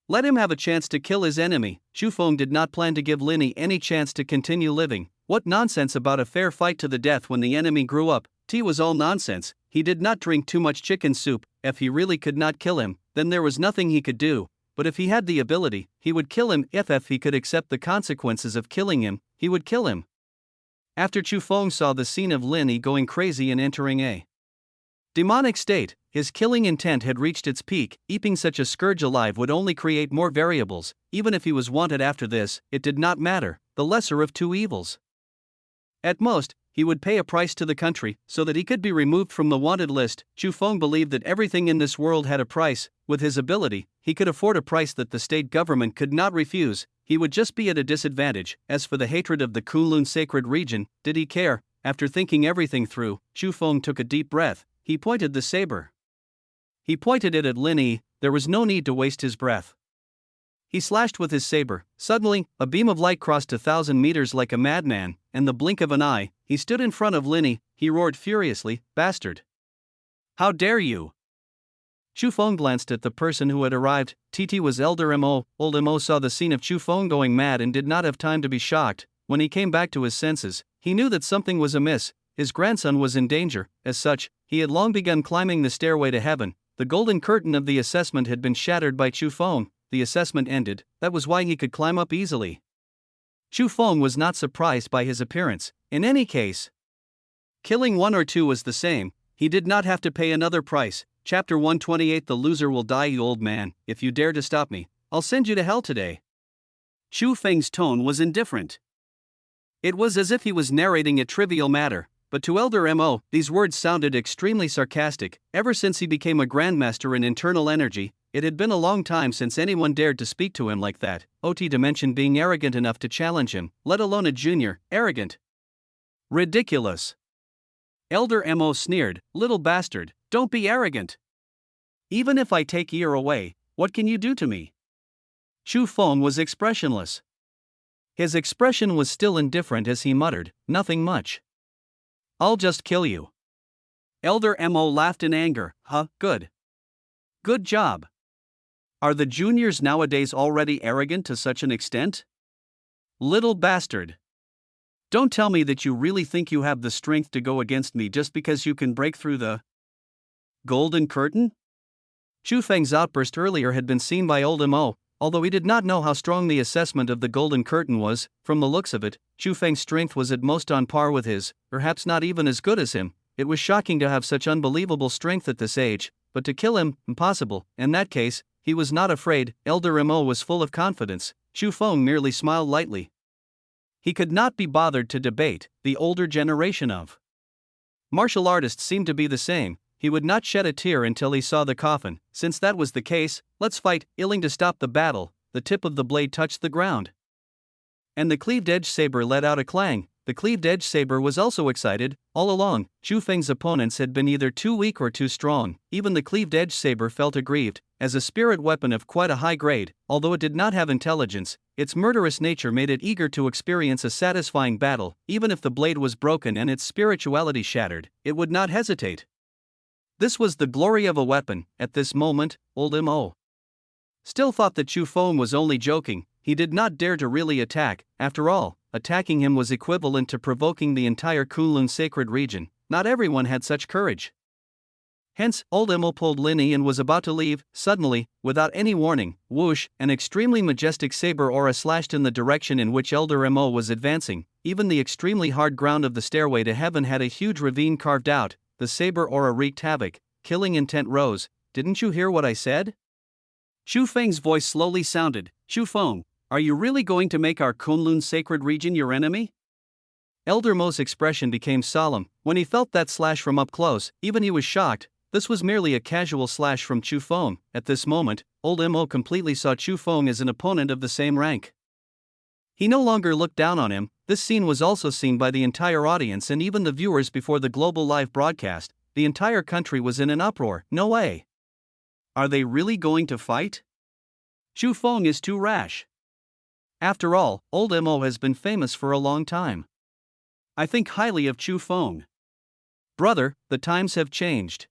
Let him have a chance to kill his enemy. Chu Feng did not plan to give Lin Yi any chance to continue living. What nonsense about a fair fight to the death when the enemy grew up. Tea was all nonsense. He did not drink too much chicken soup. If he really could not kill him, then there was nothing he could do. But if he had the ability, he would kill him. If he could accept the consequences of killing him, he would kill him. After Chu Feng saw the scene of Lin Yi going crazy and entering a demonic state, his killing intent had reached its peak. Keeping such a scourge alive would only create more variables. Even if he was wanted after this, it did not matter. The lesser of two evils. At most, he would pay a price to the country so that he could be removed from the wanted list. Chu Feng believed that everything in this world had a price. With his ability, he could afford a price that the state government could not refuse. He would just be at a disadvantage. As for the hatred of the Kunlun sacred region, did he care? After thinking everything through, Chu Feng took a deep breath. He pointed the saber. He pointed it at Lin Yi. There was no need to waste his breath. He slashed with his saber. Suddenly, a beam of light crossed 1,000 meters like a madman. In the blink of an eye, he stood in front of Lin Yi. He roared furiously, "Bastard! How dare you!" Chu Feng glanced at the person who had arrived. TT was Elder Mo. Old Mo saw the scene of Chu Feng going mad and did not have time to be shocked. When he came back to his senses, he knew that something was amiss. His grandson was in danger. As such, he had long begun climbing the stairway to heaven. The golden curtain of the assessment had been shattered by Chu Feng. The assessment ended. That was why he could climb up easily. Chu Feng was not surprised by his appearance. In any case, killing one or two was the same. He did not have to pay another price. Chapter 128. The loser will die. You old man, if you dare to stop me, I'll send you to hell today. Chu Feng's tone was indifferent. It was as if he was narrating a trivial matter. But to Elder Mo, these words sounded extremely sarcastic. Ever since he became a grandmaster in internal energy, it had been a long time since anyone dared to speak to him like that. OT to mention being arrogant enough to challenge him, let alone a junior. Arrogant. Ridiculous. Elder Mo sneered, "Little bastard, don't be arrogant. Even if I take ear away, what can you do to me?" Chu Feng was expressionless. His expression was still indifferent as he muttered, "Nothing much. I'll just kill you." Elder Mo laughed in anger. "Huh, good. Good job. Are the juniors nowadays already arrogant to such an extent? Little bastard. Don't tell me that you really think you have the strength to go against me just because you can break through the golden curtain?" Chu Feng's outburst earlier had been seen by Old Mo. Although he did not know how strong the assessment of the golden curtain was, from the looks of it, Chu Feng's strength was at most on par with his, perhaps not even as good as him. It was shocking to have such unbelievable strength at this age, but to kill him, impossible. In that case, he was not afraid. Elder Mo was full of confidence. Chu Feng merely smiled lightly. He could not be bothered to debate. The older generation of martial artists seemed to be the same. He would not shed a tear until he saw the coffin. Since that was the case, let's fight. Illing to stop the battle, the tip of the blade touched the ground, and the cleaved-edge saber let out a clang. The cleaved-edge saber was also excited. All along, Chu Feng's opponents had been either too weak or too strong. Even the cleaved-edge saber felt aggrieved. As a spirit weapon of quite a high grade, although it did not have intelligence, its murderous nature made it eager to experience a satisfying battle. Even if the blade was broken and its spirituality shattered, it would not hesitate. This was the glory of a weapon. At this moment, Old Mo still thought that Chu Feng was only joking. He did not dare to really attack. After all, attacking him was equivalent to provoking the entire Kunlun sacred region. Not everyone had such courage. Hence, Old Mo pulled Lin Yi and was about to leave. Suddenly, without any warning, whoosh, an extremely majestic saber aura slashed in the direction in which Elder Mo was advancing. Even the extremely hard ground of the stairway to heaven had a huge ravine carved out. The saber aura wreaked havoc. Killing intent rose. "Didn't you hear what I said?" Chu Feng's voice slowly sounded. "Chu Feng, are you really going to make our Kunlun sacred region your enemy?" Elder Mo's expression became solemn. When he felt that slash from up close, even he was shocked. This was merely a casual slash from Chu Feng. At this moment, Old Mo completely saw Chu Feng as an opponent of the same rank. He no longer looked down on him. This scene was also seen by the entire audience and even the viewers before the global live broadcast. the entire country was in an uproar. No way. Are they really going to fight? Chu Feng is too rash. After all, old Mo has been famous for a long time. I think highly of Chu Feng. Brother, the times have changed.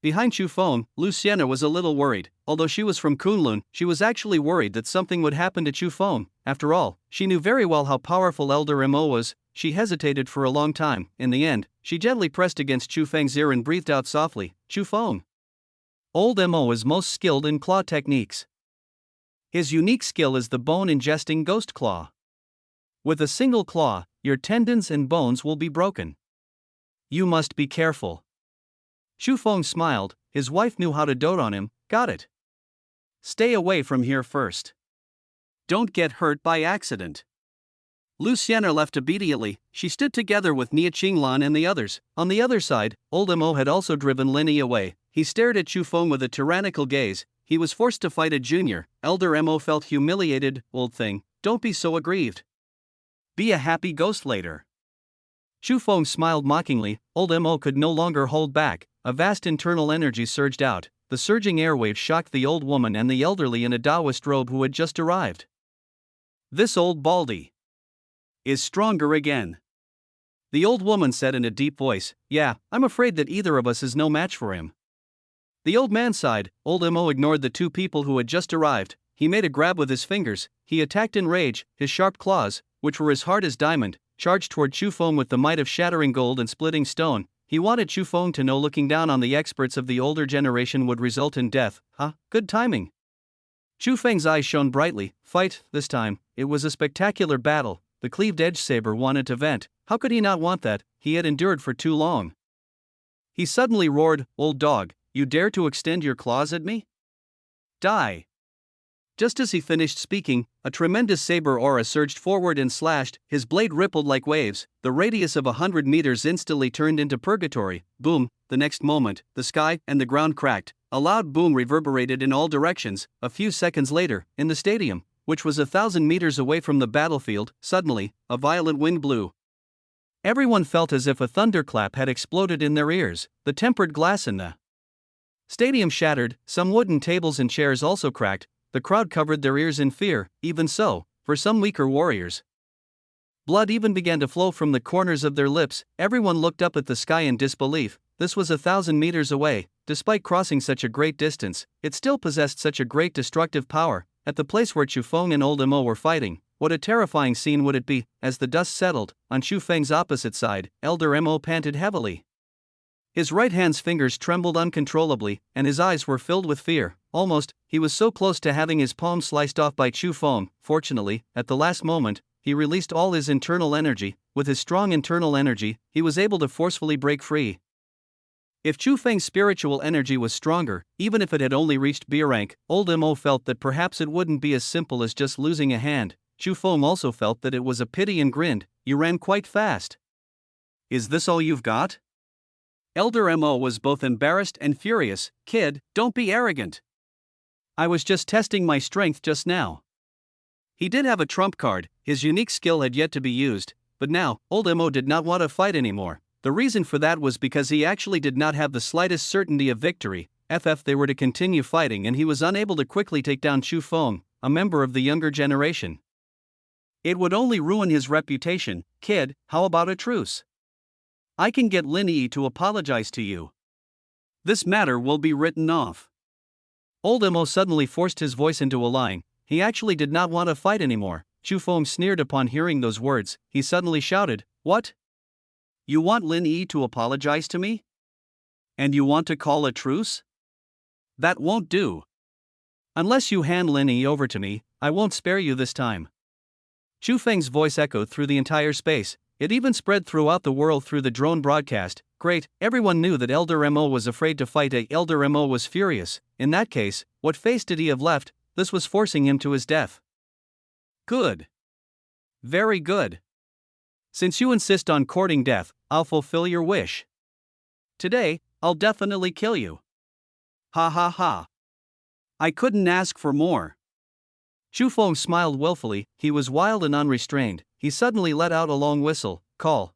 Behind Chu Feng, Luciana was a little worried. Although she was from Kunlun, she was actually worried that something would happen to Chu Feng. After all, she knew very well how powerful Elder Mo was. She hesitated for a long time. In the end, she gently pressed against Chu Feng's ear and breathed out softly, "Chu Feng." Old Mo is most skilled in claw techniques. His unique skill is the bone-ingesting ghost claw. With a single claw, your tendons and bones will be broken. You must be careful. Chu Feng smiled. His wife knew how to dote on him. Got it. Stay away from here first. Don't get hurt by accident. Luciana left obediently. She stood together with Nia Qinglan and the others. On the other side, old Mo had also driven Lin Yi away. He stared at Chu Feng with a tyrannical gaze. He was forced to fight a junior. Elder Mo felt humiliated. Old thing, don't be so aggrieved. Be a happy ghost later. Chu Feng smiled mockingly. Old Mo could no longer hold back. A vast internal energy surged out. The surging airwaves shocked the old woman and the elderly in a Taoist robe who had just arrived. This old baldy is stronger again. The old woman said in a deep voice, "Yeah, I'm afraid that either of us is no match for him." The old man sighed. Old Mo ignored the two people who had just arrived. He made a grab with his fingers. He attacked in rage. His sharp claws, which were as hard as diamond, charged toward Chu Feng with the might of shattering gold and splitting stone. He wanted Chu Feng to know looking down on the experts of the older generation would result in death. Good timing. Chu Feng's eyes shone brightly. Fight, this time. It was a spectacular battle. The cleaved edge saber wanted to vent. How could he not want that? He had endured for too long. He suddenly roared, "Old dog, you dare to extend your claws at me? Die!" Just as he finished speaking, a tremendous saber aura surged forward and slashed. His blade rippled like waves. The radius of 100 meters instantly turned into purgatory. Boom! The next moment, the sky and the ground cracked. A loud boom reverberated in all directions. A few seconds later, in the stadium, which was 1,000 meters away from the battlefield, suddenly, a violent wind blew. Everyone felt as if a thunderclap had exploded in their ears. The tempered glass in the stadium shattered. Some wooden tables and chairs also cracked. The crowd covered their ears in fear. Even so, for some weaker warriors, blood even began to flow from the corners of their lips. Everyone looked up at the sky in disbelief. This was 1,000 meters away. Despite crossing such a great distance, it still possessed such a great destructive power. At the place where Chu Feng and old Mo were fighting, what a terrifying scene would it be? As the dust settled, on Chu Feng's opposite side, Elder Mo panted heavily. His right hand's fingers trembled uncontrollably, and his eyes were filled with fear. Almost, he was so close to having his palm sliced off by Chu Feng. Fortunately, at the last moment, he released all his internal energy. With his strong internal energy, he was able to forcefully break free. If Chu Feng's spiritual energy was stronger, even if it had only reached B rank, old Mo felt that perhaps it wouldn't be as simple as just losing a hand. Chu Feng also felt that it was a pity and grinned. "You ran quite fast. Is this all you've got?" Elder Mo was both embarrassed and furious. "Kid, don't be arrogant. I was just testing my strength just now." He did have a trump card. His unique skill had yet to be used, but now, old Mo did not want to fight anymore. The reason for that was because he actually did not have the slightest certainty of victory. If they were to continue fighting and he was unable to quickly take down Chu Feng, a member of the younger generation, it would only ruin his reputation. "Kid, how about a truce? I can get Lin Yi to apologize to you. This matter will be written off." Old Mo suddenly forced his voice into a line. He actually did not want to fight anymore. Chu Feng sneered upon hearing those words. He suddenly shouted, "What? You want Lin Yi to apologize to me? And you want to call a truce? That won't do. Unless you hand Lin Yi over to me, I won't spare you this time." Chu Feng's voice echoed through the entire space. It even spread throughout the world through the drone broadcast. Great, everyone knew that Elder Mo was afraid to fight. Elder Mo was furious. In that case, what face did he have left? This was forcing him to his death. "Good. Very good. Since you insist on courting death, I'll fulfill your wish. Today, I'll definitely kill you. Ha ha ha. I couldn't ask for more." Chu Feng smiled willfully. He was wild and unrestrained. He suddenly let out a long whistle. "Call."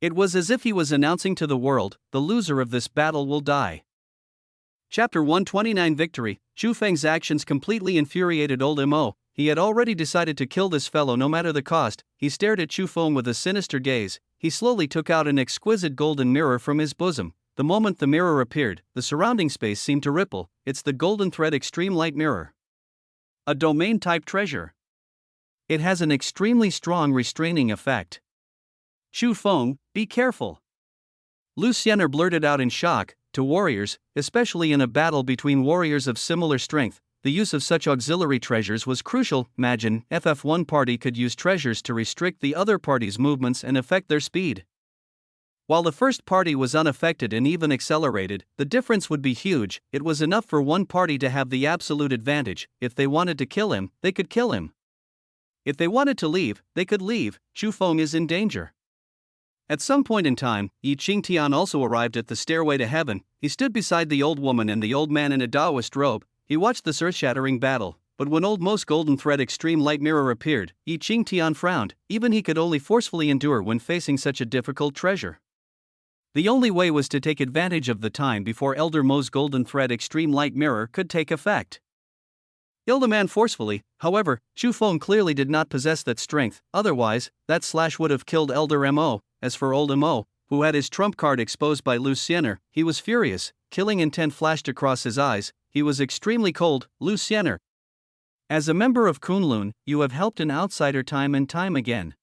It was as if he was announcing to the world, the loser of this battle will die. Chapter 129 Victory. Chu Feng's actions completely infuriated old Mo. He had already decided to kill this fellow no matter the cost. He stared at Chu Feng with a sinister gaze. He slowly took out an exquisite golden mirror from his bosom. The moment the mirror appeared, the surrounding space seemed to ripple. It's the Golden Thread Extreme Light Mirror. A domain-type treasure. It has an extremely strong restraining effect. Chu Feng, be careful. Luciener blurted out in shock. To warriors, especially in a battle between warriors of similar strength, the use of such auxiliary treasures was crucial. Imagine if one party could use treasures to restrict the other party's movements and affect their speed. While the first party was unaffected and even accelerated, the difference would be huge. It was enough for one party to have the absolute advantage. If they wanted to kill him, they could kill him. If they wanted to leave, they could leave. Chu Feng is in danger. At some point in time, Yi Qingtian also arrived at the stairway to heaven. He stood beside the old woman and the old man in a Taoist robe. He watched this earth-shattering battle. But when old Mo's golden thread extreme light mirror appeared, Yi Qingtian frowned. Even he could only forcefully endure when facing such a difficult treasure. The only way was to take advantage of the time before Elder Mo's golden thread extreme light mirror could take effect. Kill the man forcefully. However, Chu Feng clearly did not possess that strength. Otherwise, that slash would have killed Elder Mo. As for old Mo, who had his trump card exposed by Luciener, he was furious. Killing intent flashed across his eyes. He was extremely cold. Luciener, as a member of Kunlun, you have helped an outsider time and time again.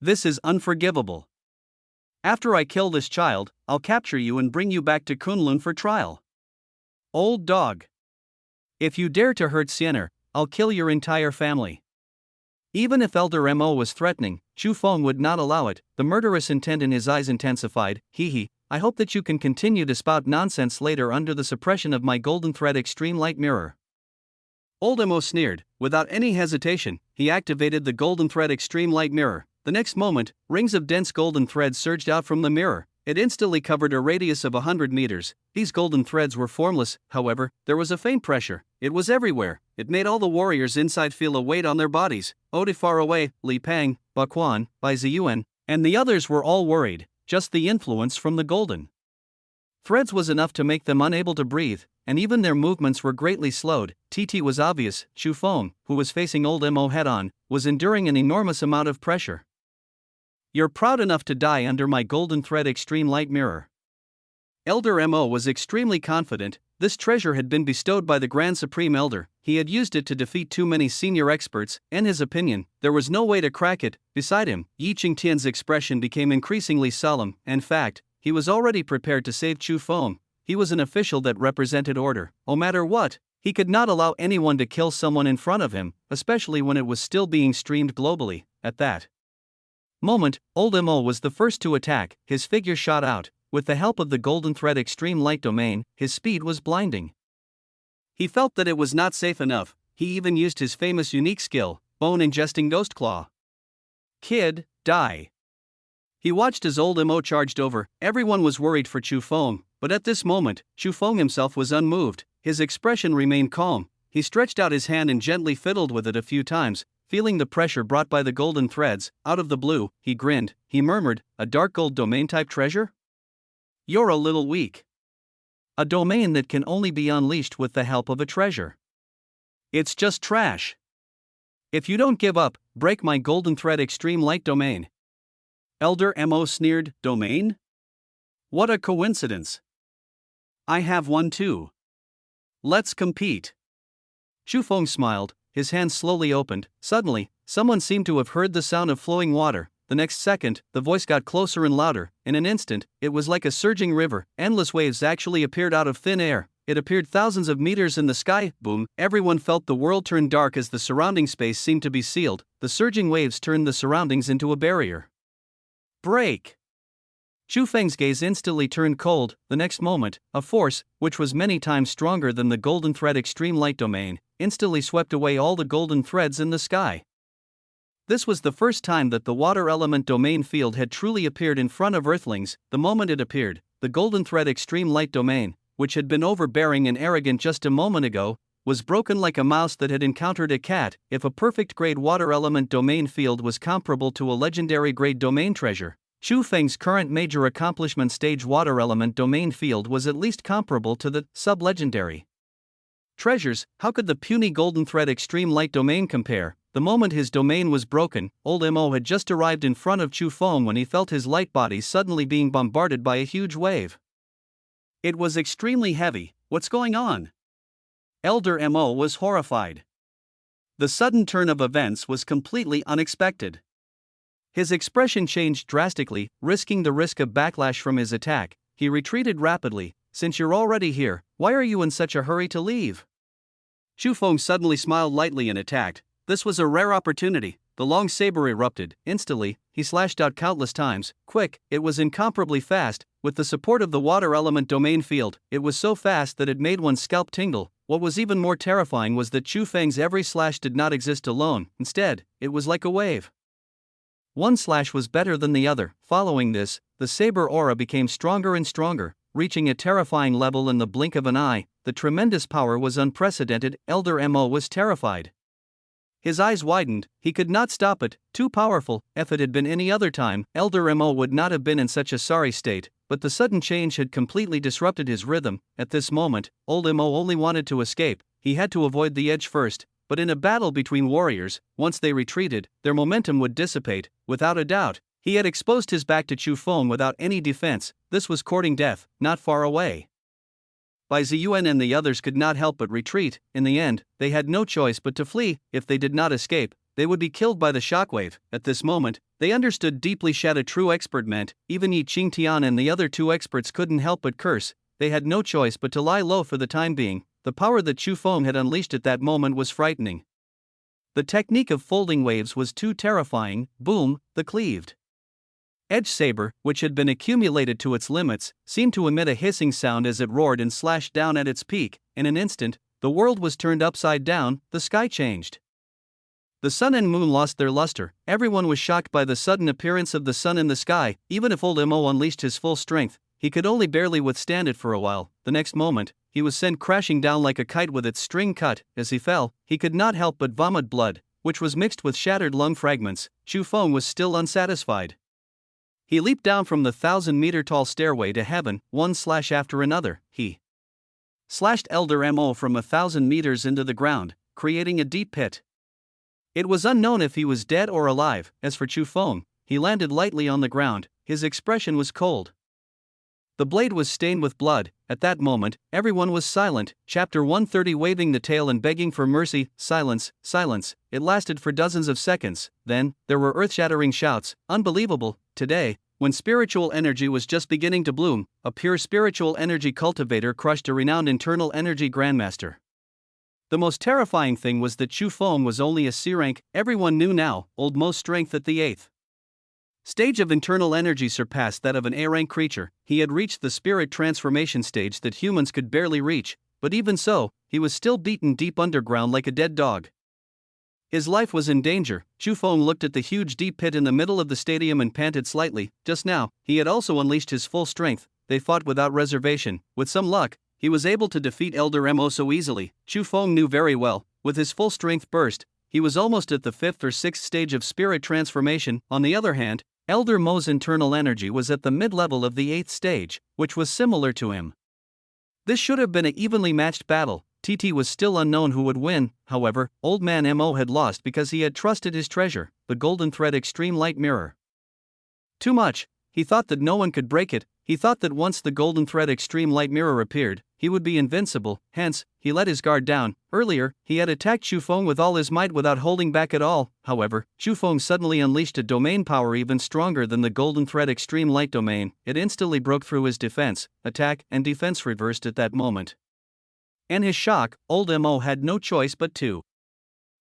This is unforgivable. After I kill this child, I'll capture you and bring you back to Kunlun for trial. Old dog. If you dare to hurt Siener, I'll kill your entire family. Even if Elder Mo was threatening, Chu Feng would not allow it. The murderous intent in his eyes intensified. I hope that you can continue to spout nonsense later under the suppression of my golden thread extreme light mirror. Old Mo sneered. Without any hesitation, he activated the golden thread extreme light mirror. The next moment, rings of dense golden thread surged out from the mirror. It instantly covered a radius of 100 meters. These golden threads were formless, however, there was a faint pressure. It was everywhere. It made all the warriors inside feel a weight on their bodies. Ode far away, Li Pang, Baquan, Bai Ziyuan, and the others were all worried. Just the influence from the golden threads was enough to make them unable to breathe, and even their movements were greatly slowed. TT was obvious. Chu Feng, who was facing old Mo head-on, was enduring an enormous amount of pressure. You're proud enough to die under my golden thread extreme light mirror. Elder Mo was extremely confident. This treasure had been bestowed by the Grand Supreme Elder. He had used it to defeat too many senior experts. In his opinion, there was no way to crack it. Beside him, Yi Qingtian's expression became increasingly solemn. In fact, he was already prepared to save Chu Feng. He was an official that represented order. No matter what, he could not allow anyone to kill someone in front of him, especially when it was still being streamed globally. At that moment, old Mo was the first to attack. His figure shot out. With the help of the golden thread extreme light domain, his speed was blinding. He felt that it was not safe enough. He even used his famous unique skill, bone ingesting ghost claw. Kid, die. He watched as old Mo charged over. Everyone was worried for Chu Feng, but at this moment, Chu Feng himself was unmoved. His expression remained calm. He stretched out his hand and gently fiddled with it a few times. Feeling the pressure brought by the golden threads, out of the blue, he grinned. He murmured, a dark gold domain-type treasure? You're a little weak. A domain that can only be unleashed with the help of a treasure. It's just trash. If you don't give up, break my golden thread extreme light domain. Elder Mo sneered, domain? What a coincidence. I have one too. Let's compete. Chu Feng smiled. His hand slowly opened. Suddenly, someone seemed to have heard the sound of flowing water. The next second, the voice got closer and louder. In an instant, it was like a surging river. Endless waves actually appeared out of thin air. It appeared thousands of meters in the sky. Boom! Everyone felt the world turn dark as the surrounding space seemed to be sealed. The surging waves turned the surroundings into a barrier. Break! Chu Feng's gaze instantly turned cold. The next moment, a force, which was many times stronger than the golden thread extreme light domain, instantly swept away all the golden threads in the sky. This was the first time that the water element domain field had truly appeared in front of Earthlings. The moment it appeared, the golden thread extreme light domain, which had been overbearing and arrogant just a moment ago, was broken like a mouse that had encountered a cat. If a perfect grade water element domain field was comparable to a legendary grade domain treasure, Chu Feng's current major accomplishment stage water element domain field was at least comparable to the sub-legendary treasures. How could the puny golden thread extreme light domain compare? The moment his domain was broken, old Mo had just arrived in front of Chu Feng when he felt his light body suddenly being bombarded by a huge wave. It was extremely heavy. What's going on? Elder Mo was horrified. The sudden turn of events was completely unexpected. His expression changed drastically, risking the risk of backlash from his attack. He retreated rapidly. Since you're already here, why are you in such a hurry to leave? Chu Feng suddenly smiled lightly and attacked. This was a rare opportunity. The long saber erupted. Instantly, he slashed out countless times. Quick, it was incomparably fast. With the support of the water element domain field, it was so fast that it made one's scalp tingle. What was even more terrifying was that Chu Feng's every slash did not exist alone. Instead, it was like a wave. One slash was better than the other. Following this, the saber aura became stronger and stronger, reaching a terrifying level in the blink of an eye. The tremendous power was unprecedented. Elder Mo was terrified. His eyes widened. He could not stop it. Too powerful. If it had been any other time, Elder Mo would not have been in such a sorry state, but the sudden change had completely disrupted his rhythm. At this moment, old Mo only wanted to escape. He had to avoid the edge first. But in a battle between warriors, once they retreated, their momentum would dissipate. Without a doubt, he had exposed his back to Chu Feng without any defense. This was courting death, not far away. Bai Ziyuan and the others could not help but retreat. In the end, they had no choice but to flee. If they did not escape, they would be killed by the shockwave. At this moment, they understood deeply what a true expert meant. Even Yi Qingtian and the other two experts couldn't help but curse. They had no choice but to lie low for the time being. The power that Chu Feng had unleashed at that moment was frightening. The technique of folding waves was too terrifying. Boom, the cleaved edge saber, which had been accumulated to its limits, seemed to emit a hissing sound as it roared and slashed down at its peak. In an instant, the world was turned upside down. The sky changed. The sun and moon lost their luster. Everyone was shocked by the sudden appearance of the sun in the sky. Even if old Mo unleashed his full strength, he could only barely withstand it for a while. The next moment, he was sent crashing down like a kite with its string cut. As he fell, he could not help but vomit blood, which was mixed with shattered lung fragments. Chu Feng was still unsatisfied. He leaped down from the 1,000-meter-tall stairway to heaven, one slash after another. He slashed Elder Mo from 1,000 meters into the ground, creating a deep pit. It was unknown if he was dead or alive. As for Chu Feng, he landed lightly on the ground. His expression was cold. The blade was stained with blood. At that moment, everyone was silent. Chapter 130, waving the tail and begging for mercy. Silence, silence. It lasted for dozens of seconds. Then, there were earth-shattering shouts. Unbelievable. Today, when spiritual energy was just beginning to bloom, a pure spiritual energy cultivator crushed a renowned internal energy grandmaster. The most terrifying thing was that Chu Feng was only a C rank. Everyone knew now, old Mo's strength at the 8th stage of internal energy surpassed that of an A-rank creature. He had reached the spirit transformation stage that humans could barely reach, but even so, he was still beaten deep underground like a dead dog. His life was in danger. Chu Feng looked at the huge deep pit in the middle of the stadium and panted slightly. Just now, he had also unleashed his full strength. They fought without reservation. With some luck, he was able to defeat Elder Mo so easily. Chu Feng knew very well, with his full strength burst, he was almost at the 5th or 6th stage of spirit transformation. On the other hand, Elder Mo's internal energy was at the mid-level of the 8th stage, which was similar to him. This should have been an evenly matched battle. TT was still unknown who would win. However, Old Man Mo had lost because he had trusted his treasure, the Golden Thread Extreme Light Mirror. Too much. He thought that no one could break it. He thought that once the Golden Thread Extreme Light Mirror appeared, he would be invincible. Hence, he let his guard down. Earlier, he had attacked Chu Feng with all his might without holding back at all. However, Chu Feng suddenly unleashed a domain power even stronger than the Golden Thread Extreme Light Domain. It instantly broke through his defense. Attack and defense reversed at that moment. In his shock, Old Mo had no choice but to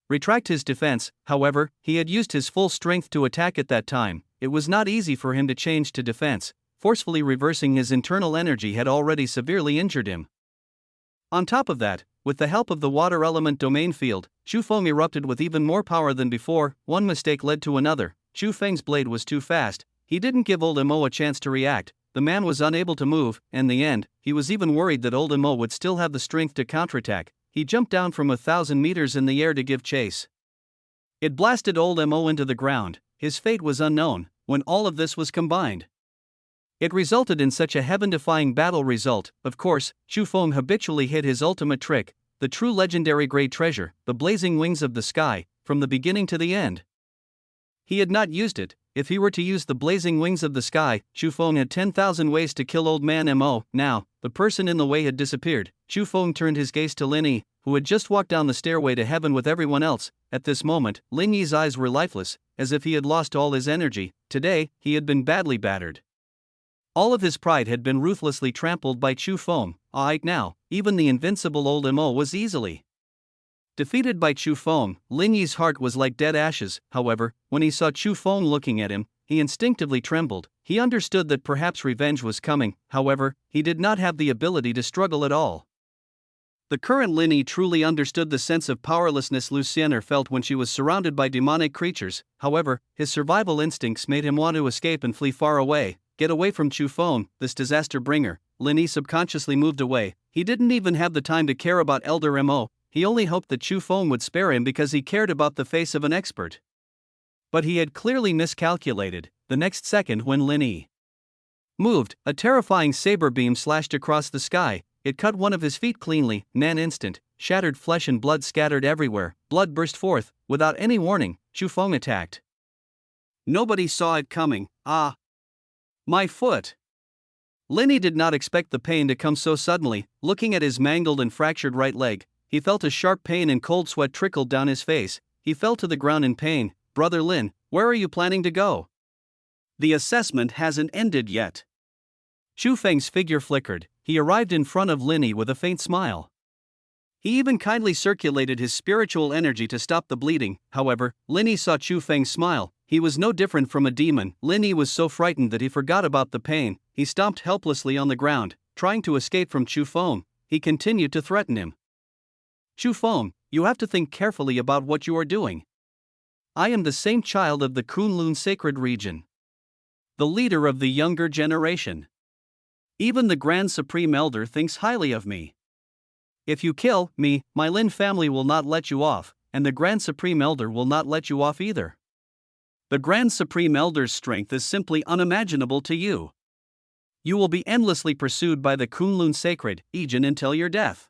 retract his defense. However, he had used his full strength to attack at that time. It was not easy for him to change to defense. Forcefully reversing his internal energy had already severely injured him. On top of that, with the help of the water element domain field, Chu Feng erupted with even more power than before. One mistake led to another. Chu Feng's blade was too fast. He didn't give Old Mo a chance to react. The man was unable to move. In the end, he was even worried that Old Mo would still have the strength to counterattack. He jumped down from 1,000 meters in the air to give chase. It blasted Old Mo into the ground. His fate was unknown. when all of this was combined. It resulted in such a heaven-defying battle result. Of course, Chu Feng habitually hit his ultimate trick, the true legendary great treasure, the blazing wings of the sky, from the beginning to the end. He had not used it. If he were to use the blazing wings of the sky, Chu Feng had 10,000 ways to kill old man Mo. Now, the person in the way had disappeared. Chu Feng turned his gaze to Lin Yi, who had just walked down the stairway to heaven with everyone else. At this moment, Lin Yi's eyes were lifeless, as if he had lost all his energy. Today, he had been badly battered. All of his pride had been ruthlessly trampled by Chu Feng. Now, even the invincible old Mo was easily defeated by Chu Feng. Lin Yi's heart was like dead ashes. However, when he saw Chu Feng looking at him, he instinctively trembled. He understood that perhaps revenge was coming. However, he did not have the ability to struggle at all. The current Lin Yi truly understood the sense of powerlessness Lucienne felt when she was surrounded by demonic creatures. However, his survival instincts made him want to escape and flee far away. Get away from Chu Feng, this disaster bringer. Lin Yi subconsciously moved away. He didn't even have the time to care about Elder Mo. He only hoped that Chu Feng would spare him because he cared about the face of an expert. But he had clearly miscalculated. The next second, when Lin Yi moved, a terrifying saber beam slashed across the sky. It cut one of his feet cleanly. In an instant, shattered flesh and blood scattered everywhere. Blood burst forth. Without any warning, Chu Feng attacked. Nobody saw it coming. My foot! Lin Yi did not expect the pain to come so suddenly. Looking at his mangled and fractured right leg, he felt a sharp pain and cold sweat trickled down his face. He fell to the ground in pain. Brother Lin, where are you planning to go? The assessment hasn't ended yet. Chu Feng's figure flickered. He arrived in front of Lin Yi with a faint smile. He even kindly circulated his spiritual energy to stop the bleeding. However, Lin Yi saw Chu Feng smile. He was no different from a demon. Lin Yi was so frightened that he forgot about the pain. He stomped helplessly on the ground, trying to escape from Chu Feng. He continued to threaten him. Chu Feng, you have to think carefully about what you are doing. I am the same child of the Kunlun sacred region, the leader of the younger generation. Even the Grand Supreme Elder thinks highly of me. If you kill me, my Lin family will not let you off, and the Grand Supreme Elder will not let you off either. The Grand Supreme Elder's strength is simply unimaginable to you. You will be endlessly pursued by the Kunlun sacred region until your death.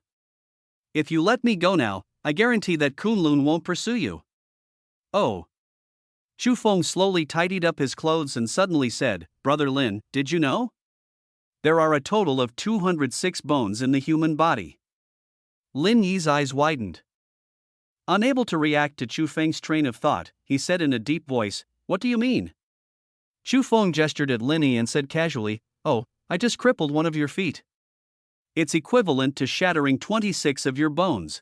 If you let me go now, I guarantee that Kunlun won't pursue you. Oh. Chu Feng slowly tidied up his clothes and suddenly said, Brother Lin, did you know? There are a total of 206 bones in the human body. Lin Yi's eyes widened. Unable to react to Chu Feng's train of thought, he said in a deep voice, What do you mean? Chu Feng gestured at Lin Yi and said casually, Oh, I just crippled one of your feet. It's equivalent to shattering 26 of your bones.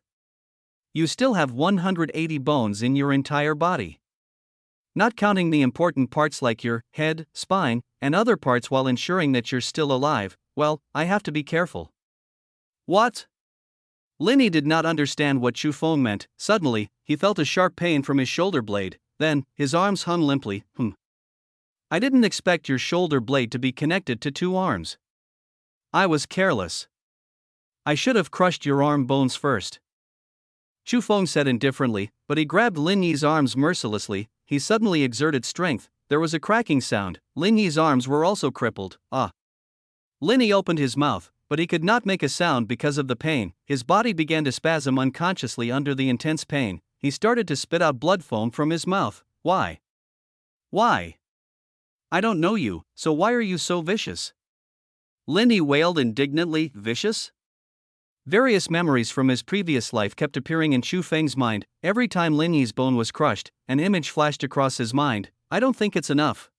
You still have 180 bones in your entire body. Not counting the important parts like your head, spine, and other parts while ensuring that you're still alive. Well, I have to be careful. What? Lin Yi did not understand what Chu Feng meant. Suddenly, he felt a sharp pain from his shoulder blade. Then, his arms hung limply. I didn't expect your shoulder blade to be connected to two arms. I was careless. I should have crushed your arm bones first. Chu Feng said indifferently, but he grabbed Lin Yi's arms mercilessly. He suddenly exerted strength. There was a cracking sound. Lin Yi's arms were also crippled. Lin Yi opened his mouth, but he could not make a sound because of the pain. His body began to spasm unconsciously under the intense pain. He started to spit out blood foam from his mouth. Why? Why? I don't know you, so why are you so vicious? Lin Yi wailed indignantly. Vicious? Various memories from his previous life kept appearing in Chu Feng's mind. Every time Lin Yi's bone was crushed, an image flashed across his mind. I don't think it's enough.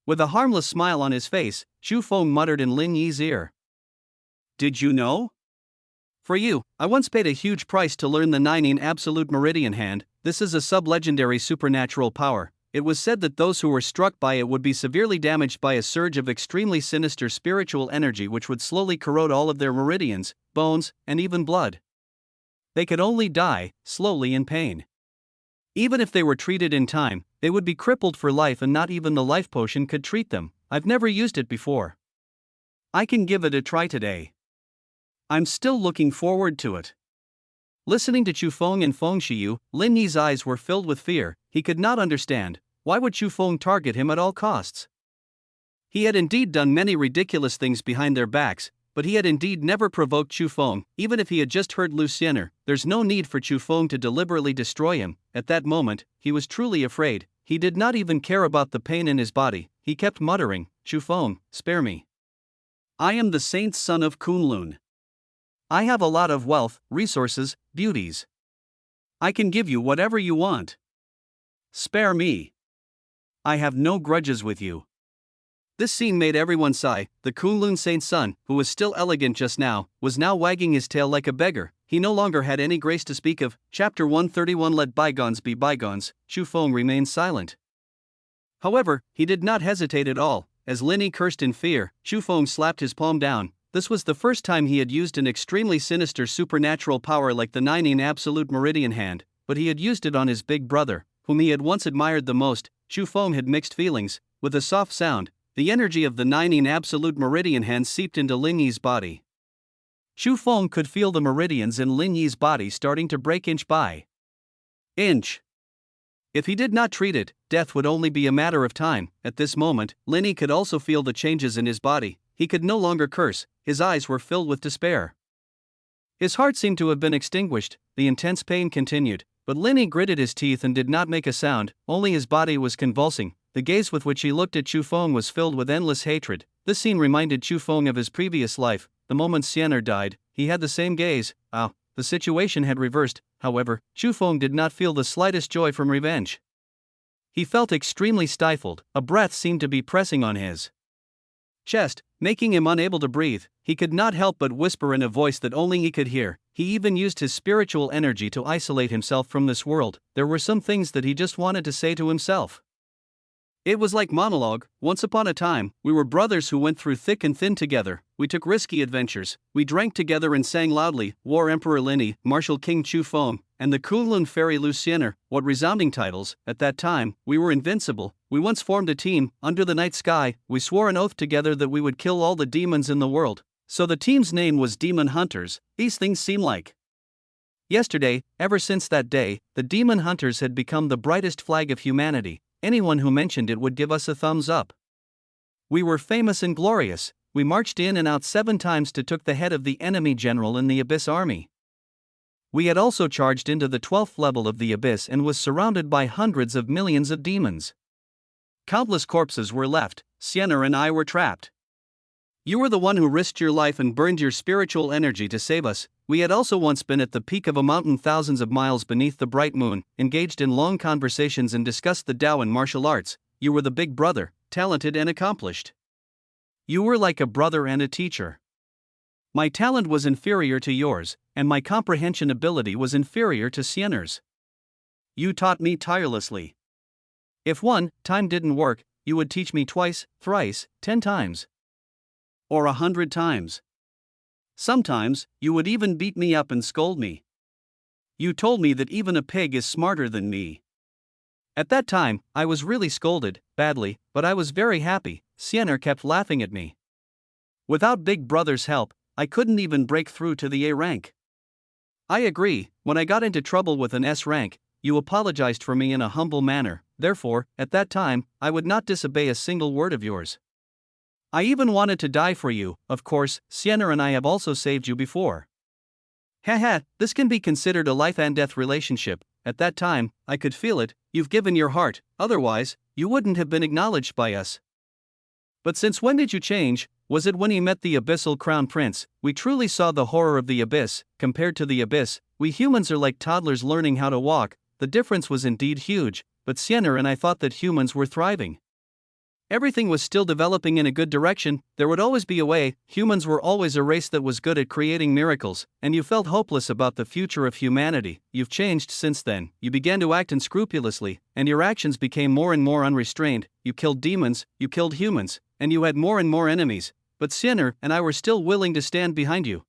With a harmless smile on his face, Chu Feng muttered in Lin Yi's ear. Did you know? For you, I once paid a huge price to learn the Nining Absolute Meridian Hand. This is a sub-legendary supernatural power. It was said that those who were struck by it would be severely damaged by a surge of extremely sinister spiritual energy which would slowly corrode all of their meridians, bones, and even blood. They could only die, slowly in pain. Even if they were treated in time, they would be crippled for life and not even the life potion could treat them. I've never used it before. I can give it a try today. I'm still looking forward to it. Listening to Chu Feng and Feng Shiyu, Lin Yi's eyes were filled with fear. He could not understand. Why would Chu Feng target him at all costs? He had indeed done many ridiculous things behind their backs, but he had indeed never provoked Chu Feng, even if he had just hurt Luciener. There's no need for Chu Feng to deliberately destroy him. At that moment, he was truly afraid. He did not even care about the pain in his body. He kept muttering, "Chu Feng, spare me. I am the saint's son of Kunlun. I have a lot of wealth, resources, beauties. I can give you whatever you want. Spare me. I have no grudges with you." This scene made everyone sigh. The Kunlun saint's son, who was still elegant just now, was now wagging his tail like a beggar. He no longer had any grace to speak of. Chapter 131. Let bygones be bygones. Chu Feng remained silent. However, he did not hesitate at all. As Lin Yi cursed in fear, Chu Feng slapped his palm down. This was the first time he had used an extremely sinister supernatural power like the 9 in Absolute Meridian Hand, but he had used it on his big brother, whom he had once admired the most. Chu Feng had mixed feelings. With a soft sound, the energy of the 9 in Absolute Meridian Hand seeped into Lin Yi's body. Chu Feng could feel the meridians in Lin Yi's body starting to break inch by inch. If he did not treat it, death would only be a matter of time. At this moment, Lin Yi could also feel the changes in his body. He could no longer curse, his eyes were filled with despair. His heart seemed to have been extinguished. The intense pain continued, but Lin Yi gritted his teeth and did not make a sound, only his body was convulsing. The gaze with which he looked at Chu Feng was filled with endless hatred. This scene reminded Chu Feng of his previous life. The moment Xianer died, he had the same gaze. The situation had reversed. However, Chu Feng did not feel the slightest joy from revenge. He felt extremely stifled. A breath seemed to be pressing on his chest, making him unable to breathe. He could not help but whisper in a voice that only he could hear. He even used his spiritual energy to isolate himself from this world. There were some things that he just wanted to say to himself. It was like monologue. Once upon a time, we were brothers who went through thick and thin together. We took risky adventures. We drank together and sang loudly. War Emperor Lin Yi, Martial King Chu Feng, and the Kunlun Fairy Luciener. What resounding titles. At that time, we were invincible. We once formed a team. Under the night sky, we swore an oath together that we would kill all the demons in the world. So the team's name was Demon Hunters. These things seem like yesterday. Ever since that day, the Demon Hunters had become the brightest flag of humanity. Anyone who mentioned it would give us a thumbs up. We were famous and glorious. We marched in and out 7 times to took the head of the enemy general in the Abyss army. We had also charged into the 12th level of the Abyss and was surrounded by hundreds of millions of demons. Countless corpses were left. Xianer and I were trapped. You were the one who risked your life and burned your spiritual energy to save us. We had also once been at the peak of a mountain thousands of miles beneath the bright moon, engaged in long conversations and discussed the Tao and martial arts. You were the big brother, talented and accomplished. You were like a brother and a teacher. My talent was inferior to yours, and my comprehension ability was inferior to Xianer's. You taught me tirelessly. If one time didn't work, you would teach me twice, thrice, 10 times. Or 100 times. Sometimes, you would even beat me up and scold me. You told me that even a pig is smarter than me. At that time, I was really scolded, badly, but I was very happy. Xianer kept laughing at me. Without Big Brother's help, I couldn't even break through to the A rank. I agree, when I got into trouble with an S rank, you apologized for me in a humble manner. Therefore, at that time, I would not disobey a single word of yours. I even wanted to die for you. Of course, Xianer and I have also saved you before. Haha, this can be considered a life and death relationship. At that time, I could feel it. You've given your heart, otherwise, you wouldn't have been acknowledged by us. But since when did you change? Was it when you met the Abyssal Crown Prince? We truly saw the horror of the Abyss. Compared to the Abyss, we humans are like toddlers learning how to walk. The difference was indeed huge, but Xianer and I thought that humans were thriving. Everything was still developing in a good direction. There would always be a way. Humans were always a race that was good at creating miracles, and you felt hopeless about the future of humanity. You've changed since then. You began to act unscrupulously, and your actions became more and more unrestrained. You killed demons, you killed humans, and you had more and more enemies. But Xianer and I were still willing to stand behind you.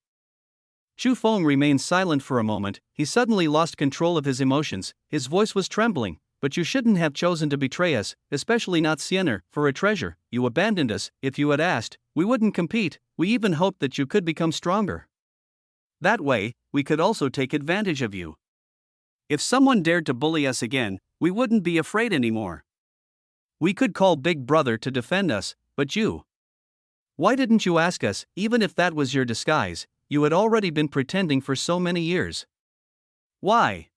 Chu Feng remained silent for a moment. He suddenly lost control of his emotions. His voice was trembling. But you shouldn't have chosen to betray us, especially not Xianer, for a treasure. You abandoned us. If you had asked, we wouldn't compete. We even hoped that you could become stronger. That way, we could also take advantage of you. If someone dared to bully us again, we wouldn't be afraid anymore. We could call Big Brother to defend us, but you. Why didn't you ask us? Even if that was your disguise, you had already been pretending for so many years. Why?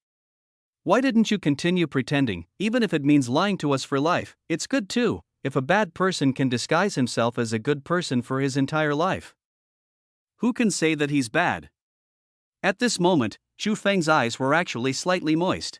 Why didn't you continue pretending, even if it means lying to us for life? It's good too, if a bad person can disguise himself as a good person for his entire life. Who can say that he's bad? At this moment, Chu Feng's eyes were actually slightly moist.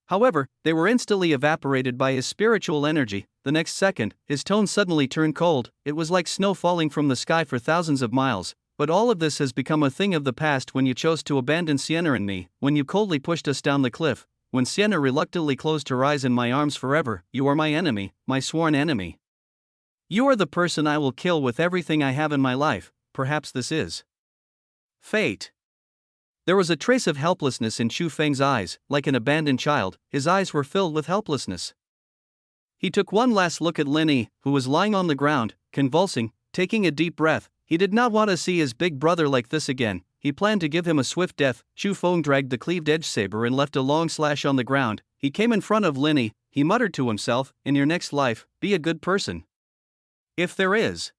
However, they were instantly evaporated by his spiritual energy. The next second, his tone suddenly turned cold. It was like snow falling from the sky for thousands of miles. But all of this has become a thing of the past when you chose to abandon Sienna and me, when you coldly pushed us down the cliff, when Sienna reluctantly closed her eyes in my arms forever. You are my enemy, my sworn enemy. You are the person I will kill with everything I have in my life. Perhaps this is fate. There was a trace of helplessness in Chu Feng's eyes, like an abandoned child. His eyes were filled with helplessness. He took one last look at Lin Yi, who was lying on the ground, convulsing, taking a deep breath. He did not want to see his big brother like this again. He planned to give him a swift death. Chu Feng dragged the cleaved-edge saber and left a long slash on the ground. He came in front of Lin Yi. He muttered to himself, "In your next life, be a good person. If there is."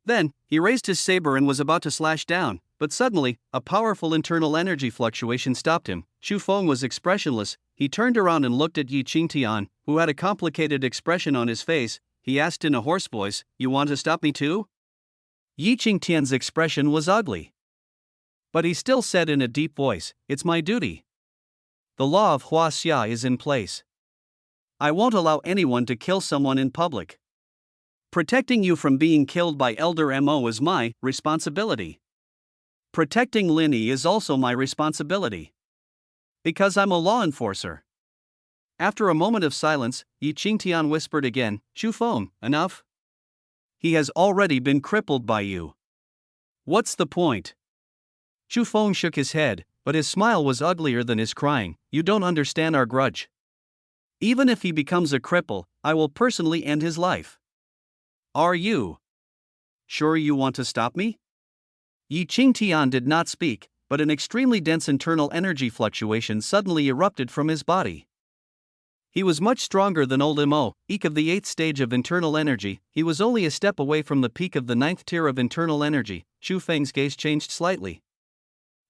Then, he raised his saber and was about to slash down, but suddenly, a powerful internal energy fluctuation stopped him. Chu Feng was expressionless. He turned around and looked at Yi Qingtian, who had a complicated expression on his face. He asked in a hoarse voice, "You want to stop me too?" Yi Qingtian's expression was ugly. But he still said in a deep voice, "It's my duty. The law of Huaxia is in place. I won't allow anyone to kill someone in public. Protecting you from being killed by Elder Mo is my responsibility. Protecting Lin Yi is also my responsibility. Because I'm a law enforcer." After a moment of silence, Yi Qingtian whispered again, "Chu Feng, enough? He has already been crippled by you. What's the point?" Chu Feng shook his head, but his smile was uglier than his crying. "You don't understand our grudge. Even if he becomes a cripple, I will personally end his life. Are you sure you want to stop me?" Yi Qingtian did not speak, but an extremely dense internal energy fluctuation suddenly erupted from his body. He was much stronger than old Mo, peak of the 8th stage of internal energy. He was only a step away from the peak of the 9th tier of internal energy. Chu Feng's gaze changed slightly.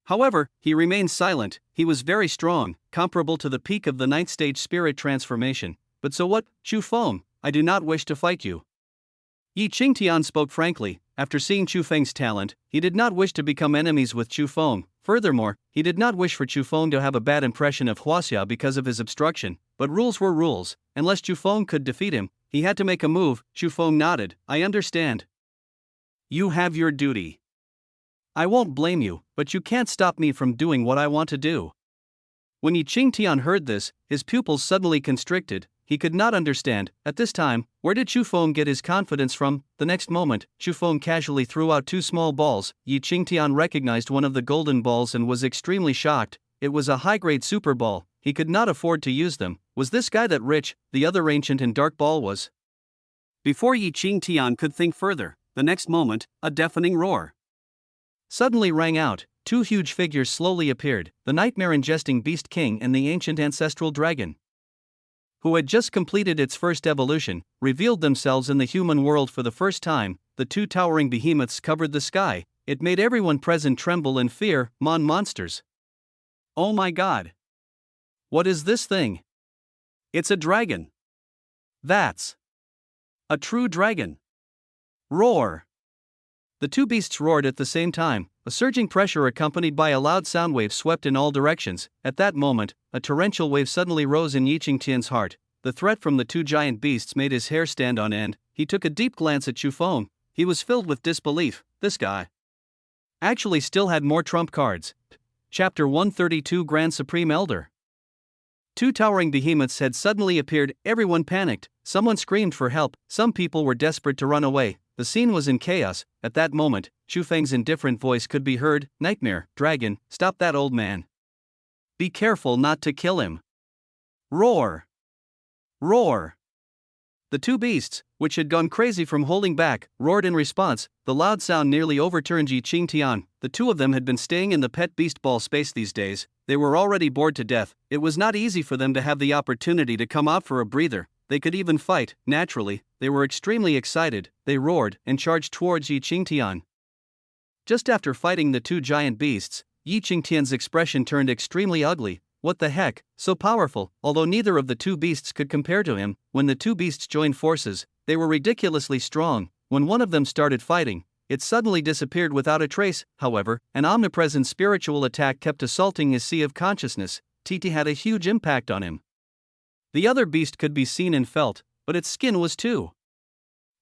However, he remained silent. He was very strong, comparable to the peak of the 9th stage spirit transformation. "But so what, Chu Feng? I do not wish to fight you." Yi Qingtian spoke frankly. After seeing Chu Feng's talent, he did not wish to become enemies with Chu Feng. Furthermore, he did not wish for Chu Feng to have a bad impression of Huaxia because of his obstruction. But rules were rules. Unless Chu Feng could defeat him, he had to make a move. Chu Feng nodded. "I understand. You have your duty. I won't blame you, but you can't stop me from doing what I want to do." When Yi Qingtian heard this, his pupils suddenly constricted. He could not understand, at this time, where did Chu Feng get his confidence from. The next moment, Chu Feng casually threw out 2 small balls. Yi Qingtian recognized one of the golden balls and was extremely shocked. It was a high-grade super ball. He could not afford to use them. Was this guy that rich? The other ancient and dark ball was. Before Yi Qingtian could think further, the next moment, a deafening roar suddenly rang out. 2 huge figures slowly appeared, the nightmare-ingesting Beast King and the ancient ancestral dragon, who had just completed its first evolution, revealed themselves in the human world for the first time. The 2 towering behemoths covered the sky. It made everyone present tremble in fear. Monsters. Oh my god. What is this thing? It's a dragon. That's a true dragon. Roar. The 2 beasts roared at the same time. A surging pressure accompanied by a loud sound wave swept in all directions. At that moment, a torrential wave suddenly rose in Yi Qingtian's heart. The threat from the 2 giant beasts made his hair stand on end. He took a deep glance at Chu Feng. He was filled with disbelief. This guy actually still had more trump cards. Chapter 132 Grand Supreme Elder. 2 towering behemoths had suddenly appeared. Everyone panicked. Someone screamed for help. Some people were desperate to run away. The scene was in chaos. At that moment, Chu Feng's indifferent voice could be heard. "Nightmare, dragon, stop that old man. Be careful not to kill him. Roar! Roar!" The 2 beasts, which had gone crazy from holding back, roared in response. The loud sound nearly overturned Yi Qingtian. The 2 of them had been staying in the pet beast ball space these days. They were already bored to death. It was not easy for them to have the opportunity to come out for a breather. they could even fight. Naturally, they were extremely excited, they roared and charged towards Yi Qingtian. Just after fighting the two giant beasts, Yi Qingtian's expression turned extremely ugly. What the heck, so powerful? Although neither of the two beasts could compare to him, when the two beasts joined forces, they were ridiculously strong. When one of them started fighting, it suddenly disappeared without a trace. However, an omnipresent spiritual attack kept assaulting his sea of consciousness. TT had a huge impact on him. The other beast could be seen and felt, but its skin was too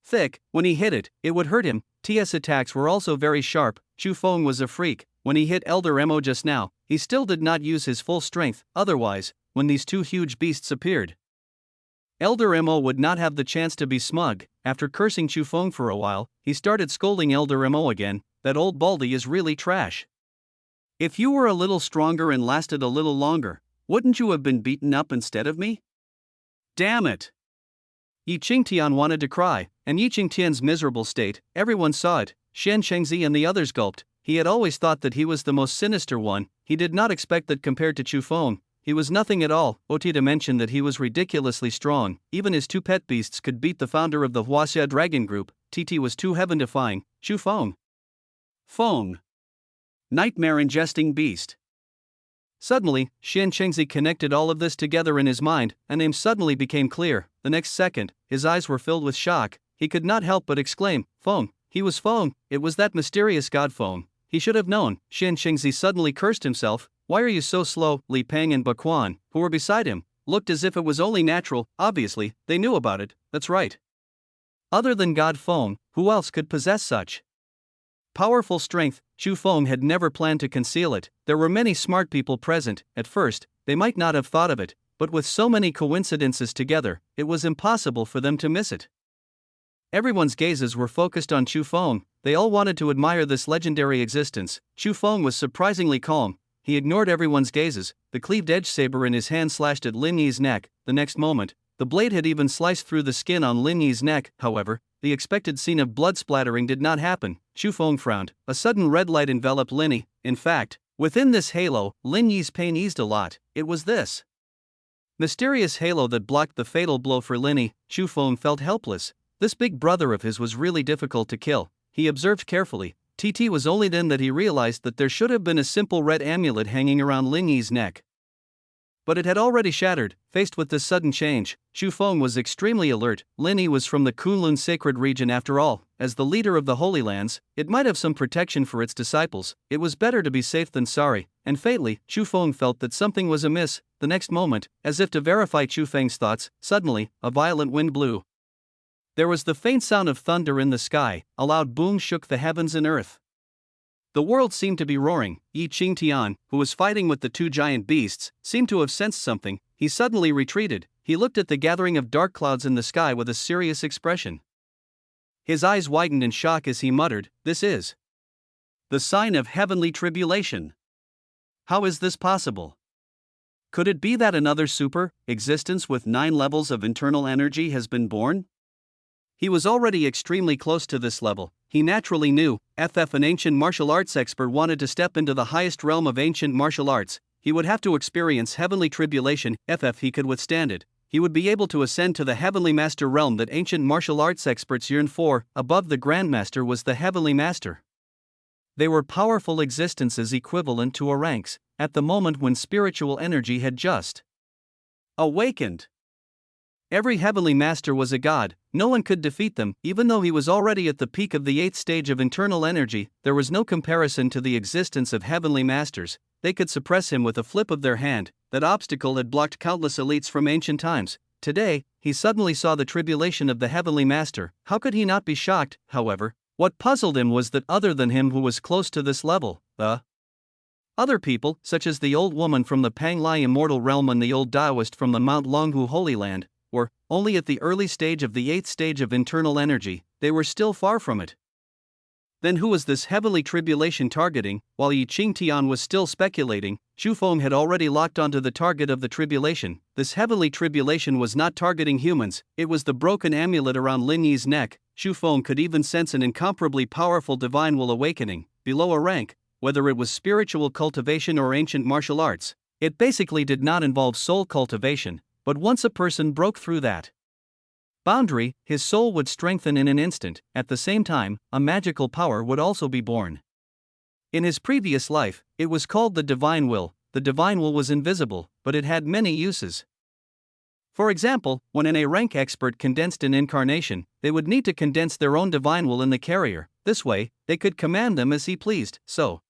thick. When he hit it, it would hurt him. TS attacks were also very sharp. Chu Feng was a freak. When he hit Elder Mo just now, he still did not use his full strength. Otherwise, when these two huge beasts appeared, Elder Mo would not have the chance to be smug. After cursing Chu Feng for a while, he started scolding Elder Mo again. That old baldy is really trash. If you were a little stronger and lasted a little longer, wouldn't you have been beaten up instead of me? Damn it! Yi Qingtian wanted to cry, and Yi Qingtian's miserable state, everyone saw it. Shen Shengzi and the others gulped. He had always thought that he was the most sinister one. He did not expect that compared to Chu Feng, he was nothing at all. Otita mentioned that he was ridiculously strong. Even his two pet beasts could beat the founder of the Huaxia Dragon Group. TT was too heaven-defying. Chu Feng. Feng. Nightmare-ingesting beast. Suddenly, Shen Shengzi connected all of this together in his mind, and name suddenly became clear. The next second, his eyes were filled with shock. He could not help but exclaim, Feng. He was Feng. It was that mysterious god Feng. He should have known. Shen Shengzi suddenly cursed himself. Why are you so slow? Li Peng and Baquan, who were beside him, looked as if it was only natural. Obviously, they knew about it. That's right. Other than God Feng, who else could possess such powerful strength? Chu Feng had never planned to conceal it. There were many smart people present. At first, they might not have thought of it, but with so many coincidences together, it was impossible for them to miss it. Everyone's gazes were focused on Chu Feng. They all wanted to admire this legendary existence. Chu Feng was surprisingly calm. He ignored everyone's gazes. The cleaved edge saber in his hand slashed at Lin Yi's neck. The next moment, the blade had even sliced through the skin on Lin Yi's neck. However, the expected scene of blood splattering did not happen. Chu Feng frowned. A sudden red light enveloped Lin Yi. In fact, within this halo, Lin Yi's pain eased a lot. It was this mysterious halo that blocked the fatal blow for Lin Yi. Chu Feng felt helpless. This big brother of his was really difficult to kill. He observed carefully. TT was only then that he realized that there should have been a simple red amulet hanging around Lin Yi's neck. But it had already shattered. Faced with this sudden change, Chu Feng was extremely alert. Lin Yi was from the Kunlun sacred region after all. As the leader of the Holy Lands, it might have some protection for its disciples. It was better to be safe than sorry. And fatally, Chu Feng felt that something was amiss. The next moment, as if to verify Chu Feng's thoughts, suddenly, a violent wind blew. There was the faint sound of thunder in the sky. A loud boom shook the heavens and earth. The world seemed to be roaring. Yi Qingtian, who was fighting with the two giant beasts, seemed to have sensed something. He suddenly retreated. He looked at the gathering of dark clouds in the sky with a serious expression. His eyes widened in shock as he muttered, "This is the sign of heavenly tribulation. How is this possible? Could it be that another existence with 9 levels of internal energy has been born?" He was already extremely close to this level. He naturally knew, if an ancient martial arts expert wanted to step into the highest realm of ancient martial arts, he would have to experience heavenly tribulation. If he could withstand it, he would be able to ascend to the heavenly master realm that ancient martial arts experts yearn for. Above the grandmaster was the heavenly master. They were powerful existences equivalent to a ranks, at the moment when spiritual energy had just awakened. Every heavenly master was a god. No one could defeat them. Even though he was already at the peak of the 8th stage of internal energy, there was no comparison to the existence of heavenly masters. They could suppress him with a flip of their hand. That obstacle had blocked countless elites from ancient times. Today, he suddenly saw the tribulation of the heavenly master. How could he not be shocked? However, what puzzled him was that other than him who was close to this level, the other people, such as the old woman from the Panglai immortal realm and the old Taoist from the Mount Longhu Holy Land, were only at the early stage of the 8th stage of internal energy. They were still far from it. Then who was this heavenly tribulation targeting? While Yi Qingtian was still speculating, Chu Feng had already locked onto the target of the tribulation. This heavenly tribulation was not targeting humans, it was the broken amulet around Lin Yi's neck. Chu Feng could even sense an incomparably powerful divine will awakening, below a rank, whether it was spiritual cultivation or ancient martial arts. It basically did not involve soul cultivation. But once a person broke through that boundary, his soul would strengthen in an instant. At the same time, a magical power would also be born. In his previous life, it was called the Divine Will. The Divine Will was invisible, but it had many uses. For example, when an A rank expert condensed an incarnation, they would need to condense their own Divine Will in the carrier. This way, they could command them as he pleased. So,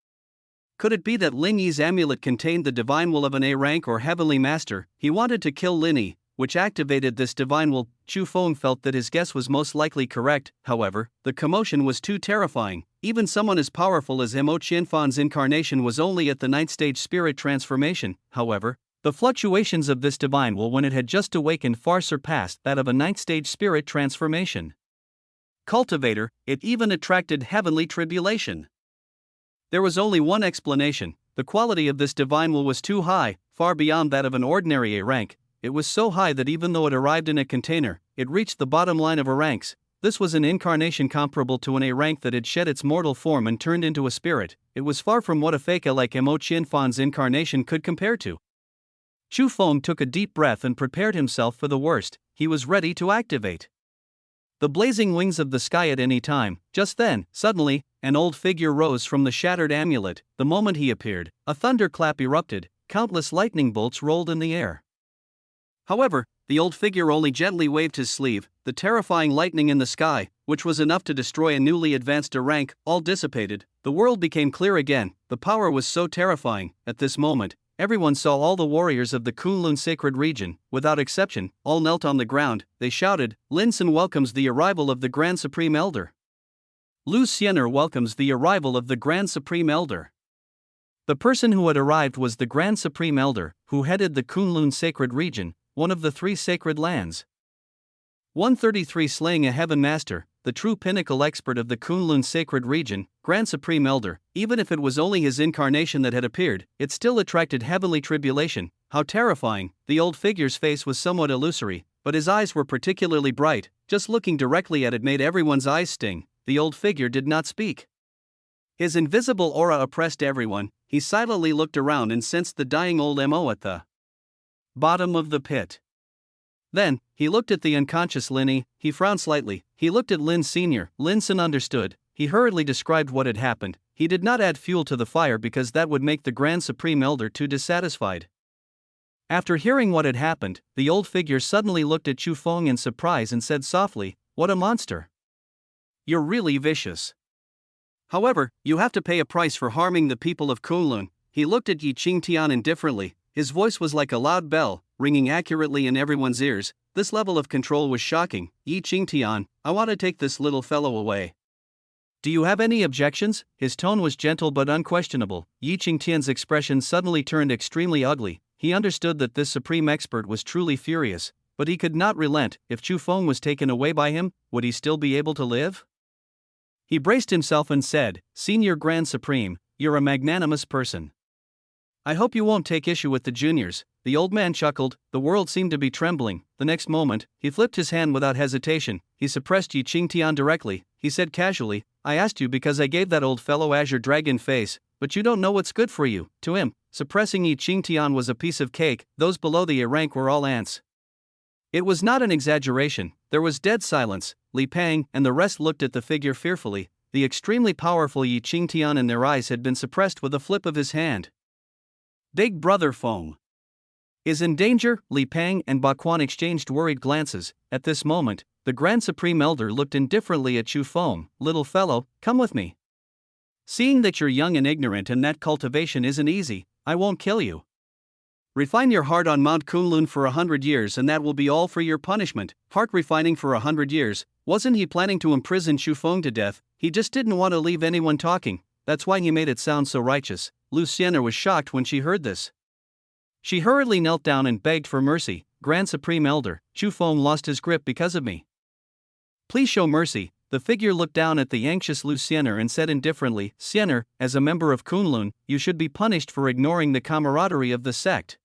could it be that Lin Yi's amulet contained the Divine Will of an A rank or Heavenly Master? He wanted to kill Lin Yi, which activated this Divine Will. Chu Feng felt that his guess was most likely correct. However, the commotion was too terrifying. Even someone as powerful as Mo Qianfan's incarnation was only at the 9th stage spirit transformation. However, the fluctuations of this Divine Will when it had just awakened far surpassed that of a 9th stage spirit transformation. Cultivator, it even attracted heavenly tribulation. There was only one explanation: the quality of this Divine Will was too high, far beyond that of an ordinary A rank. It was so high that even though it arrived in a container, it reached the bottom line of A ranks. This was an incarnation comparable to an A rank that had shed its mortal form and turned into a spirit. It was far from what a faker like Mo Qianfan's incarnation could compare to. Chu Feng took a deep breath and prepared himself for the worst. He was ready to activate the blazing wings of the sky at any time. Just then, suddenly, an old figure rose from the shattered amulet. The moment he appeared, a thunderclap erupted, countless lightning bolts rolled in the air. However, the old figure only gently waved his sleeve. The terrifying lightning in the sky, which was enough to destroy a newly advanced A rank, all dissipated. The world became clear again. The power was so terrifying. At this moment, everyone saw all the warriors of the Kunlun sacred region, without exception, all knelt on the ground. They shouted, "Lin Xin welcomes the arrival of the Grand Supreme Elder. Lu Xiener welcomes the arrival of the Grand Supreme Elder." The person who had arrived was the Grand Supreme Elder, who headed the Kunlun sacred region, one of the 3 sacred lands. 133 Slaying a Heaven Master, the true pinnacle expert of the Kunlun sacred region, Grand Supreme Elder. Even if it was only his incarnation that had appeared, it still attracted heavenly tribulation. How terrifying! The old figure's face was somewhat illusory, but his eyes were particularly bright. Just looking directly at it made everyone's eyes sting. The old figure did not speak. His invisible aura oppressed everyone. He silently looked around and sensed the dying old Mo at the bottom of the pit. Then, he looked at the unconscious Lin Yi. He frowned slightly. He looked at Lin Sr. Lin Xin understood. He hurriedly described what had happened. He did not add fuel to the fire because that would make the Grand Supreme Elder too dissatisfied. After hearing what had happened, the old figure suddenly looked at Chu Feng in surprise and said softly, "What a monster! You're really vicious. However, you have to pay a price for harming the people of Kunlun." He looked at Yi Qingtian indifferently. His voice was like a loud bell, ringing accurately in everyone's ears. This level of control was shocking. "Yi Qingtian, I want to take this little fellow away. Do you have any objections?" His tone was gentle but unquestionable. Yi Qingtian's expression suddenly turned extremely ugly. He understood that this supreme expert was truly furious, but he could not relent. If Chu Feng was taken away by him, would he still be able to live? He braced himself and said, "Senior Grand Supreme, you're a magnanimous person. I hope you won't take issue with the juniors." The old man chuckled. The world seemed to be trembling. The next moment, he flipped his hand without hesitation. He suppressed Yi Qingtian directly. He said casually, "I asked you because I gave that old fellow Azure Dragon face, but you don't know what's good for you." To him, suppressing Yi Qingtian was a piece of cake. Those below the A rank were all ants. It was not an exaggeration. There was dead silence. Li Pang and the rest looked at the figure fearfully. The extremely powerful Yi Qingtian in their eyes had been suppressed with a flip of his hand. Big Brother Feng is in danger. Li Pang and Baquan exchanged worried glances. At this moment, the Grand Supreme Elder looked indifferently at Chu Feng. "Little fellow, come with me. Seeing that you're young and ignorant and that cultivation isn't easy, I won't kill you. Refine your heart on Mount Kunlun for 100 years and that will be all for your punishment." Heart refining for 100 years? Wasn't he planning to imprison Chu Feng to death? He just didn't want to leave anyone talking. That's why he made it sound so righteous. Lu Xiener was shocked when she heard this. She hurriedly knelt down and begged for mercy. "Grand Supreme Elder, Chu Feng lost his grip because of me. Please show mercy." The figure looked down at the anxious Lu Xiener and said indifferently, "Xiener, as a member of Kunlun, you should be punished for ignoring the camaraderie of the sect.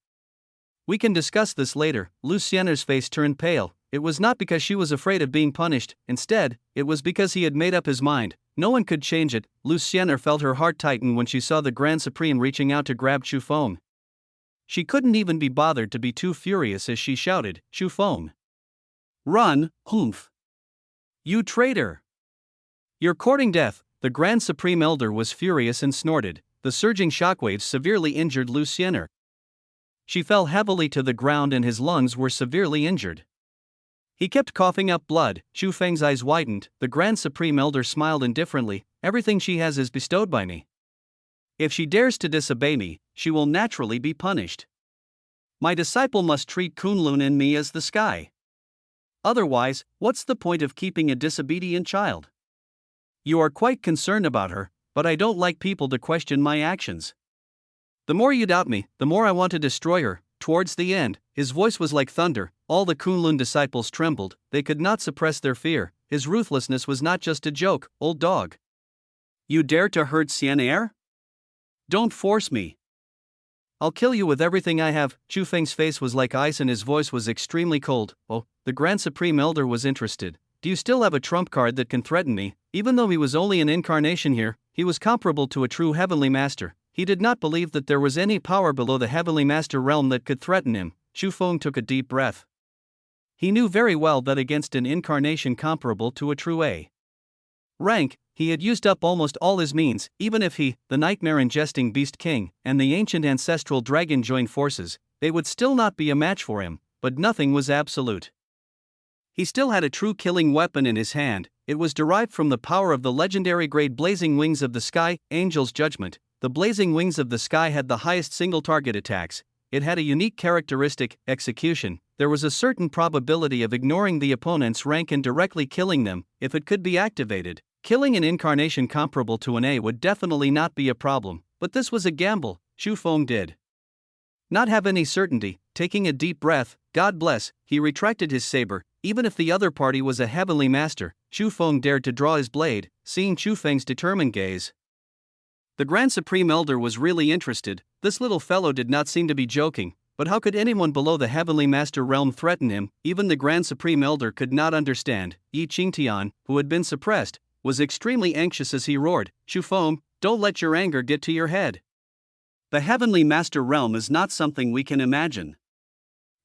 We can discuss this later." Lu Xiener's face turned pale. It was not because she was afraid of being punished. Instead, it was because he had made up his mind. No one could change it. Lu Xiener felt her heart tighten when she saw the Grand Supreme reaching out to grab Chu Feng. She couldn't even be bothered to be too furious as she shouted, "Chu Feng! Run, humph! You traitor! You're courting death. The Grand Supreme Elder was furious and snorted. The surging shockwaves severely injured Lucienne. She fell heavily to the ground and his lungs were severely injured. He kept coughing up blood. Chu Feng's eyes widened. The Grand Supreme Elder smiled indifferently. Everything she has is bestowed by me. If she dares to disobey me, she will naturally be punished. My disciple must treat Kunlun and me as the sky. Otherwise, what's the point of keeping a disobedient child? You are quite concerned about her, but I don't like people to question my actions. The more you doubt me, the more I want to destroy her. Towards the end, his voice was like thunder. All the Kunlun disciples trembled. They could not suppress their fear. His ruthlessness was not just a joke. Old dog. You dare to hurt Xian'er? Don't force me. I'll kill you with everything I have. Chu Feng's face was like ice and his voice was extremely cold. Oh, the Grand Supreme Elder was interested. Do you still have a trump card that can threaten me? Even though he was only an incarnation here, he was comparable to a true Heavenly Master. He did not believe that there was any power below the Heavenly Master realm that could threaten him. Chu Feng took a deep breath. He knew very well that against an incarnation comparable to a true A rank, he had used up almost all his means. Even if he, the nightmare-ingesting Beast King, and the ancient ancestral dragon joined forces, they would still not be a match for him, but nothing was absolute. He still had a true killing weapon in his hand. It was derived from the power of the legendary grade Blazing Wings of the Sky, Angel's Judgment. The Blazing Wings of the Sky had the highest single target attacks. It had a unique characteristic, execution. There was a certain probability of ignoring the opponent's rank and directly killing them, if it could be activated. Killing an incarnation comparable to an A would definitely not be a problem, but this was a gamble. Chu Feng did not have any certainty. Taking a deep breath, God bless, he retracted his saber. Even if the other party was a Heavenly Master, Chu Feng dared to draw his blade, seeing Chu Feng's determined gaze. The Grand Supreme Elder was really interested. This little fellow did not seem to be joking, but how could anyone below the Heavenly Master realm threaten him? Even the Grand Supreme Elder could not understand. Yi Qingtian, who had been suppressed, was extremely anxious as he roared, Chu Feng, don't let your anger get to your head. The Heavenly Master realm is not something we can imagine.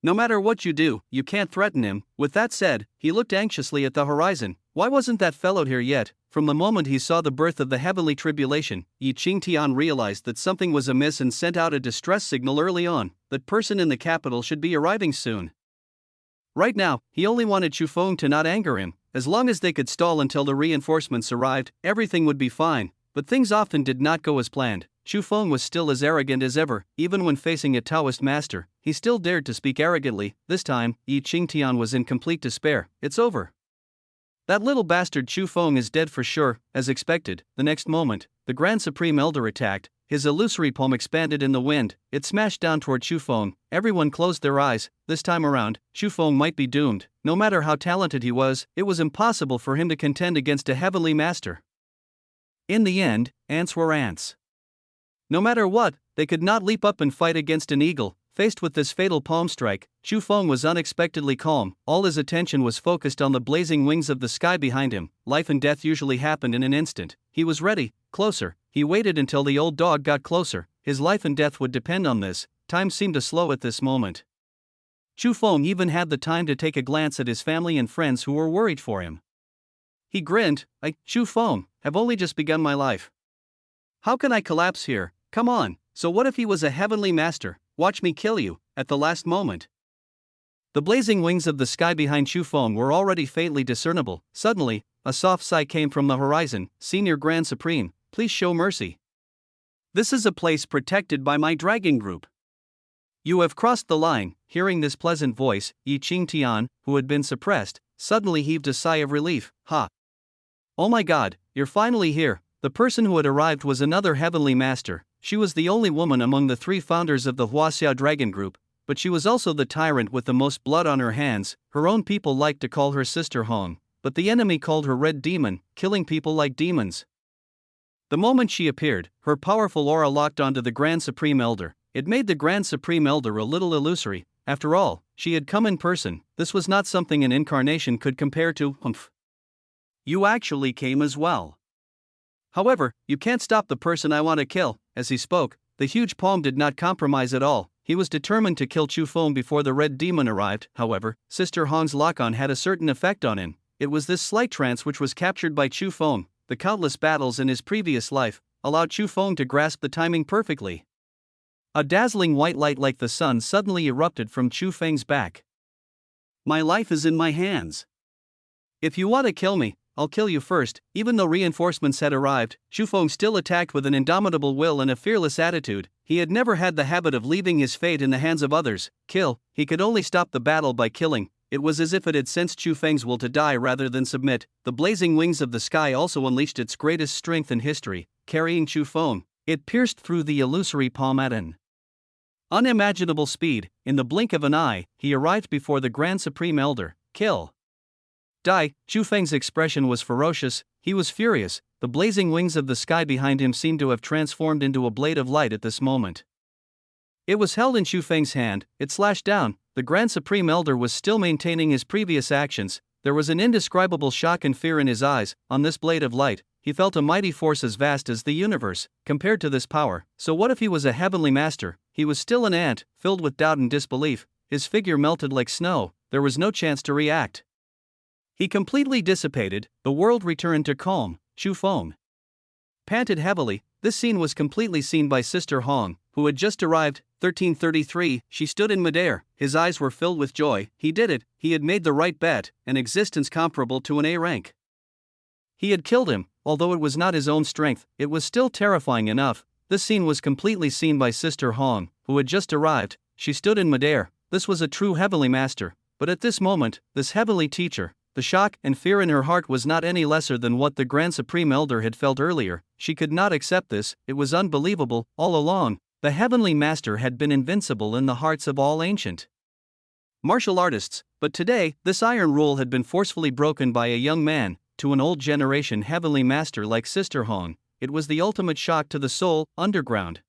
No matter what you do, you can't threaten him. With that said, he looked anxiously at the horizon. Why wasn't that fellow here yet? From the moment he saw the birth of the heavenly tribulation, Yi Qingtian realized that something was amiss and sent out a distress signal early on. That person in the capital should be arriving soon. Right now, he only wanted Chu Feng to not anger him. As long as they could stall until the reinforcements arrived, everything would be fine. But things often did not go as planned. Chu Feng was still as arrogant as ever. Even when facing a Taoist master, he still dared to speak arrogantly. This time, Yi Qingtian was in complete despair. It's over. That little bastard Chu Feng is dead for sure. As expected, the next moment, the Grand Supreme Elder attacked. His illusory palm expanded in the wind. It smashed down toward Chu Feng. Everyone closed their eyes. This time around, Chu Feng might be doomed. No matter how talented he was, it was impossible for him to contend against a Heavenly Master. In the end, ants were ants. No matter what, they could not leap up and fight against an eagle. Faced with this fatal palm strike, Chu Feng was unexpectedly calm. All his attention was focused on the blazing wings of the sky behind him. Life and death usually happened in an instant. He was ready. Closer. He waited until the old dog got closer. His life and death would depend on this. Time seemed to slow at this moment. Chu Feng even had the time to take a glance at his family and friends who were worried for him. He grinned. Chu Feng, have only just begun my life. How can I collapse here? Come on. So what if he was a Heavenly Master? Watch me kill you, at the last moment. The blazing wings of the sky behind Chu Feng were already faintly discernible. Suddenly, a soft sigh came from the horizon. Senior Grand Supreme, please show mercy. This is a place protected by my dragon group. You have crossed the line. Hearing this pleasant voice, Yi Qingtian, who had been suppressed, suddenly heaved a sigh of relief. Ha! Oh my God, you're finally here. The person who had arrived was another Heavenly Master. She was the only woman among the three founders of the Huaxia Dragon Group, but she was also the tyrant with the most blood on her hands. Her own people liked to call her Sister Hong, but the enemy called her Red Demon, killing people like demons. The moment she appeared, her powerful aura locked onto the Grand Supreme Elder. It made the Grand Supreme Elder a little illusory. After all, she had come in person. This was not something an incarnation could compare to. Humph. You actually came as well. However, you can't stop the person I want to kill. As he spoke, the huge palm did not compromise at all. He was determined to kill Chu Feng before the red demon arrived. However, Sister Hong's lock-on had a certain effect on him. It was this slight trance which was captured by Chu Feng. The countless battles in his previous life allowed Chu Feng to grasp the timing perfectly. A dazzling white light like the sun suddenly erupted from Chu Feng's back. My life is in my hands. If you want to kill me, I'll kill you first. Even though reinforcements had arrived, Chu Feng still attacked with an indomitable will and a fearless attitude. He had never had the habit of leaving his fate in the hands of others. Kill. He could only stop the battle by killing. It was as if it had sensed Chu Feng's will to die rather than submit. The blazing wings of the sky also unleashed its greatest strength in history, carrying Chu Feng. It pierced through the illusory palm at an unimaginable speed. In the blink of an eye, he arrived before the Grand Supreme Elder. Kill. Die. Chu Feng's expression was ferocious. He was furious. The blazing wings of the sky behind him seemed to have transformed into a blade of light at this moment. It was held in Chu Feng's hand. It slashed down. The Grand Supreme Elder was still maintaining his previous actions. There was an indescribable shock and fear in his eyes. On this blade of light, he felt a mighty force as vast as the universe. Compared to this power, so what if he was a heavenly master? He was still an ant, filled with doubt and disbelief. His figure melted like snow. There was no chance to react. He completely dissipated. The world returned to calm. Chu Feng panted heavily. This scene was completely seen by Sister Hong, who had just arrived. 1333. She stood in midair. His eyes were filled with joy. He did it. He had made the right bet, an existence comparable to an A rank. He had killed him. Although it was not his own strength, it was still terrifying enough. This scene was completely seen by Sister Hong, who had just arrived. She stood in midair. This was a true heavenly master. But at this moment, this heavenly teacher, the shock and fear in her heart was not any lesser than what the Grand Supreme Elder had felt earlier. She could not accept this. It was unbelievable. All along, the heavenly master had been invincible in the hearts of all ancient martial artists, but today, this iron rule had been forcefully broken by a young man. To an old generation heavenly master like Sister Hong, it was the ultimate shock to the soul. Underground.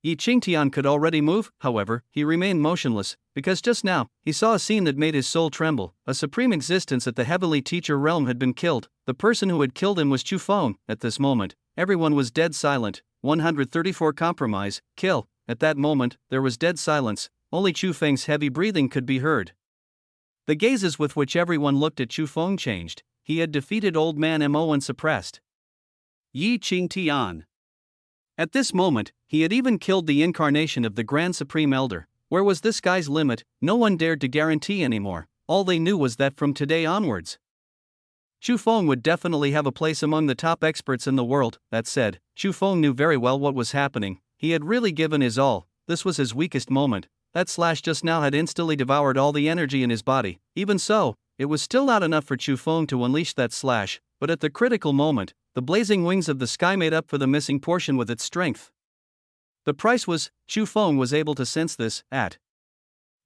Yi Qingtian could already move. However, he remained motionless, because just now, he saw a scene that made his soul tremble. A supreme existence at the heavenly teacher realm had been killed. The person who had killed him was Chu Feng. At this moment, everyone was dead silent. 134 Compromise. Kill. At that moment, there was dead silence. Only Chu Feng's heavy breathing could be heard. The gazes with which everyone looked at Chu Feng changed. He had defeated Old Man Mo and suppressed Yi Qingtian. At this moment, he had even killed the incarnation of the Grand Supreme Elder. Where was this guy's limit? No one dared to guarantee anymore. All they knew was that from today onwards, Chu Feng would definitely have a place among the top experts in the world. That said, Chu Feng knew very well what was happening. He had really given his all. This was his weakest moment. That slash just now had instantly devoured all the energy in his body. Even so, it was still not enough for Chu Feng to unleash that slash, but at the critical moment, the blazing wings of the sky made up for the missing portion with its strength. The price was, Chu Feng was able to sense this. At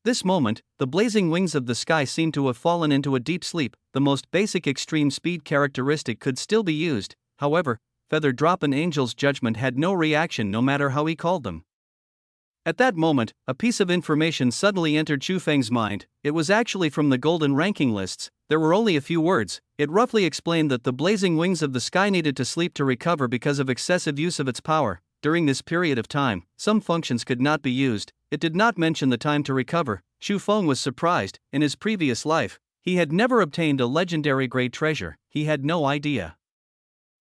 this moment, the blazing wings of the sky seemed to have fallen into a deep sleep. The most basic extreme speed characteristic could still be used. However, Feather Drop and Angel's Judgment had no reaction no matter how he called them. At that moment, a piece of information suddenly entered Chu Feng's mind. It was actually from the golden ranking lists. There were only a few words. It roughly explained that the blazing wings of the sky needed to sleep to recover because of excessive use of its power. During this period of time, some functions could not be used. It did not mention the time to recover. Chu Feng was surprised. In his previous life, he had never obtained a legendary grade treasure. He had no idea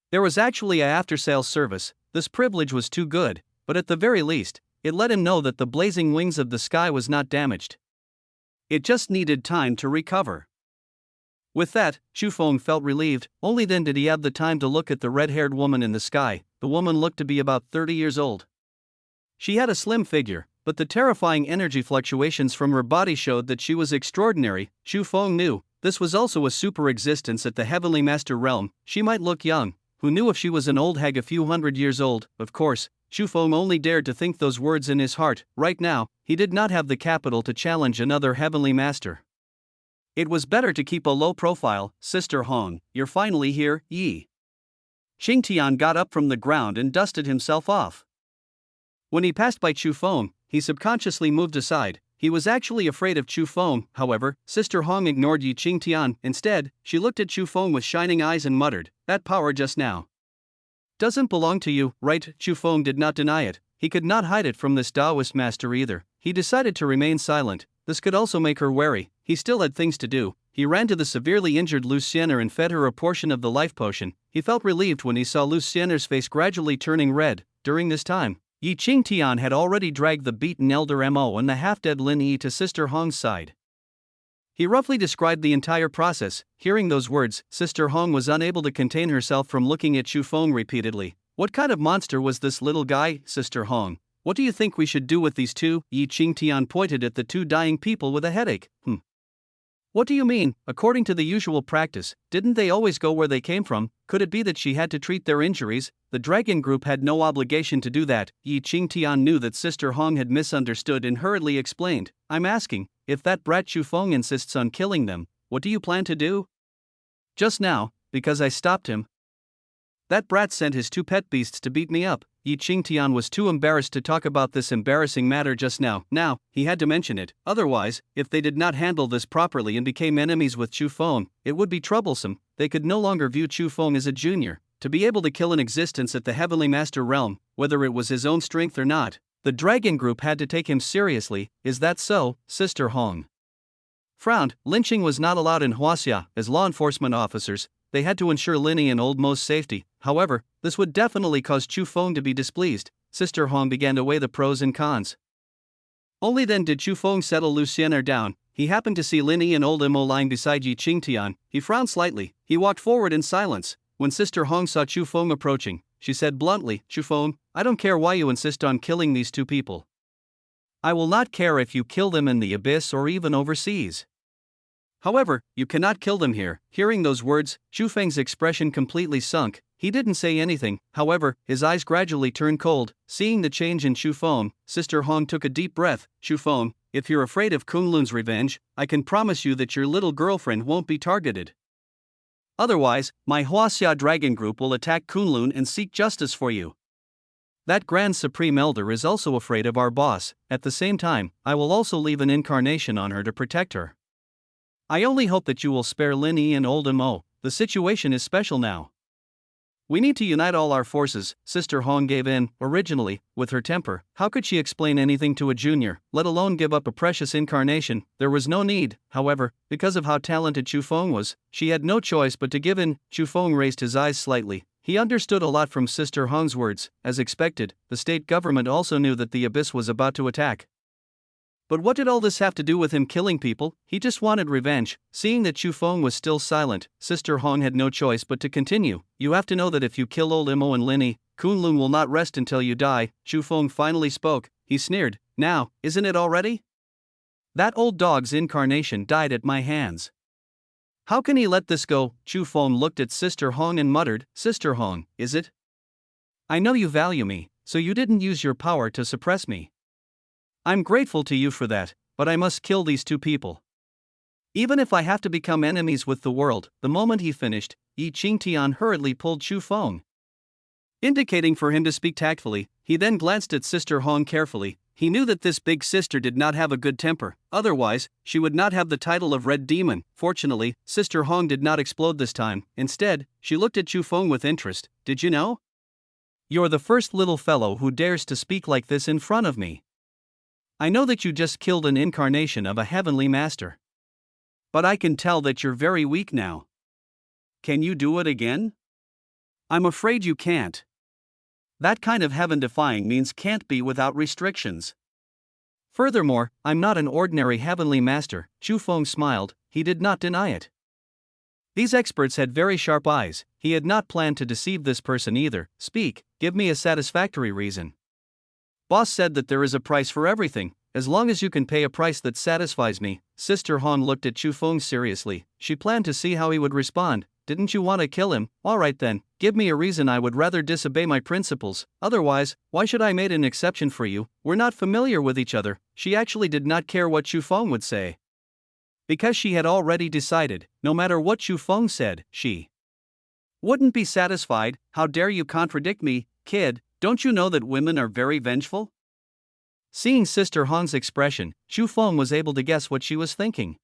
there was actually a after-sales service. This privilege was too good, but at the very least, it let him know that the blazing wings of the sky was not damaged. It just needed time to recover. With that, Chu Feng felt relieved. Only then did he have the time to look at the red-haired woman in the sky. The woman looked to be about 30 years old. She had a slim figure, but the terrifying energy fluctuations from her body showed that she was extraordinary. Chu Feng knew this was also a super existence at the Heavenly Master realm. She might look young. Who knew if she was an old hag a few hundred years old? Of course, Chu Feng only dared to think those words in his heart. Right now, he did not have the capital to challenge another Heavenly Master. It was better to keep a low profile. Sister Hong, you're finally here. Yi Qingtian got up from the ground and dusted himself off. When he passed by Chu Feng, he subconsciously moved aside. He was actually afraid of Chu Feng. However, Sister Hong ignored Yi Qingtian. Instead, she looked at Chu Feng with shining eyes and muttered, "That power just now doesn't belong to you, right?" Chu Feng did not deny it. he could not hide it from this Taoist master either. He decided to remain silent. This could also make her wary. He still had things to do. He ran to the severely injured Lucienne and fed her a portion of the life potion. He felt relieved when he saw Lucienne's face gradually turning red. During this time, Yi Qingtian had already dragged the beaten elder Mo and the half-dead Lin Yi to Sister Hong's side. He roughly described the entire process. Hearing those words, Sister Hong was unable to contain herself from looking at Chu Feng repeatedly. What kind of monster was this little guy, Sister Hong? What do you think we should do with these two? Yi Qingtian pointed at the two dying people with a headache. What do you mean? According to the usual practice, didn't they always go where they came from? Could it be that she had to treat their injuries? The dragon group had no obligation to do that. Yi Qingtian knew that Sister Hong had misunderstood and hurriedly explained. I'm asking, if that brat Chu Feng insists on killing them, what do you plan to do? Just now, because I stopped him. That brat sent his two pet beasts to beat me up. Yi Qingtian was too embarrassed to talk about this embarrassing matter just now. Now, he had to mention it. Otherwise, if they did not handle this properly and became enemies with Chu Feng, it would be troublesome. They could no longer view Chu Feng as a junior. To be able to kill an existence at the Heavenly Master realm, whether it was his own strength or not, the dragon group had to take him seriously. Is that so? Sister Hong frowned. Lynching was not allowed in Huaxia. As law enforcement officers, they had to ensure Lin Yi and old Mo's safety. However, this would definitely cause Chu Feng to be displeased. Sister Hong began to weigh the pros and cons. Only then did Chu Feng settle Lucienne down. He happened to see Lin Yi and old Mo lying beside Yi Qingtian. He frowned slightly. He walked forward in silence. When Sister Hong saw Chu Feng approaching, she said bluntly, Chu Feng, I don't care why you insist on killing these two people. I will not care if you kill them in the abyss or even overseas. However, you cannot kill them here. Hearing those words, Chu Feng's expression completely sunk. He didn't say anything. However, his eyes gradually turned cold. Seeing the change in Chu Feng, Sister Hong took a deep breath. Chu Feng, if you're afraid of Kunlun's revenge, I can promise you that your little girlfriend won't be targeted. Otherwise, my Huaxia Dragon Group will attack Kunlun and seek justice for you. That Grand Supreme Elder is also afraid of our boss. At the same time, I will also leave an incarnation on her to protect her. I only hope that you will spare Lin Yi and old Mo. The situation is special now. We need to unite all our forces. Sister Hong gave in. Originally, with her temper, how could she explain anything to a junior, let alone give up a precious incarnation? There was no need. However, because of how talented Chu Feng was, she had no choice but to give in. Chu Feng raised his eyes slightly. He understood a lot from Sister Hong's words. As expected, the state government also knew that the abyss was about to attack. But what did all this have to do with him killing people? He just wanted revenge. Seeing that Chu Feng was still silent, Sister Hong had no choice but to continue. You have to know that if you kill old Mo and Lin Yi, Kunlun will not rest until you die. Chu Feng finally spoke. He sneered. Now, isn't it already? That old dog's incarnation died at my hands. How can he let this go? Chu Feng looked at Sister Hong and muttered, Sister Hong, is it? I know you value me, so you didn't use your power to suppress me. I'm grateful to you for that, but I must kill these two people. Even if I have to become enemies with the world. The moment he finished, Yi Qingtian hurriedly pulled Chu Feng, indicating for him to speak tactfully. He then glanced at Sister Hong carefully. He knew that this big sister did not have a good temper, otherwise, she would not have the title of Red Demon. Fortunately, Sister Hong did not explode this time. Instead, she looked at Chu Feng with interest. Did you know? You're the first little fellow who dares to speak like this in front of me. I know that you just killed an incarnation of a heavenly master. But I can tell that you're very weak now. Can you do it again? I'm afraid you can't. That kind of heaven-defying means can't be without restrictions. Furthermore, I'm not an ordinary heavenly master. Chu Feng smiled. He did not deny it. These experts had very sharp eyes. He had not planned to deceive this person either. Speak, give me a satisfactory reason. Boss said that there is a price for everything, as long as you can pay a price that satisfies me. Sister Hong looked at Chu Feng seriously. She planned to see how he would respond. Didn't you want to kill him? Alright then, give me a reason. I would rather disobey my principles. Otherwise, why should I make an exception for you? We're not familiar with each other. She actually did not care what Chu Feng would say, because she had already decided, no matter what Chu Feng said, she wouldn't be satisfied. How dare you contradict me, kid? Don't you know that women are very vengeful? Seeing Sister Hong's expression, Chu Feng was able to guess what she was thinking.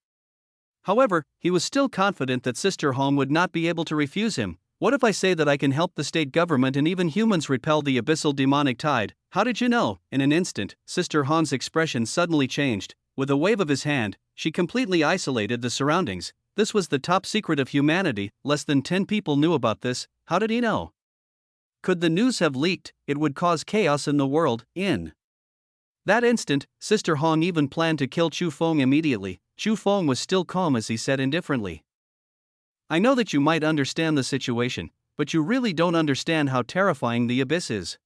However, he was still confident that Sister Hong would not be able to refuse him. What if I say that I can help the state government and even humans repel the abyssal demonic tide? How did you know? In an instant, Sister Hong's expression suddenly changed. With a wave of his hand, she completely isolated the surroundings. This was the top secret of humanity, less than 10 people knew about this. How did he know? Could the news have leaked? It would cause chaos in the world. In that instant, Sister Hong even planned to kill Chu Feng immediately. Chu Feng was still calm as he said indifferently, I know that you might understand the situation, but you really don't understand how terrifying the abyss is.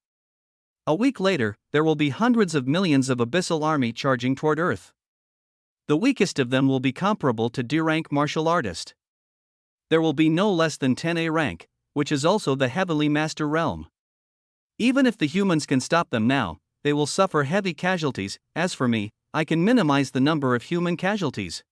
A week later, there will be hundreds of millions of abyssal army charging toward Earth. The weakest of them will be comparable to D-rank martial artist. There will be no less than 10A rank, which is also the heavenly master realm. Even if the humans can stop them now, they will suffer heavy casualties. As for me, I can minimize the number of human casualties.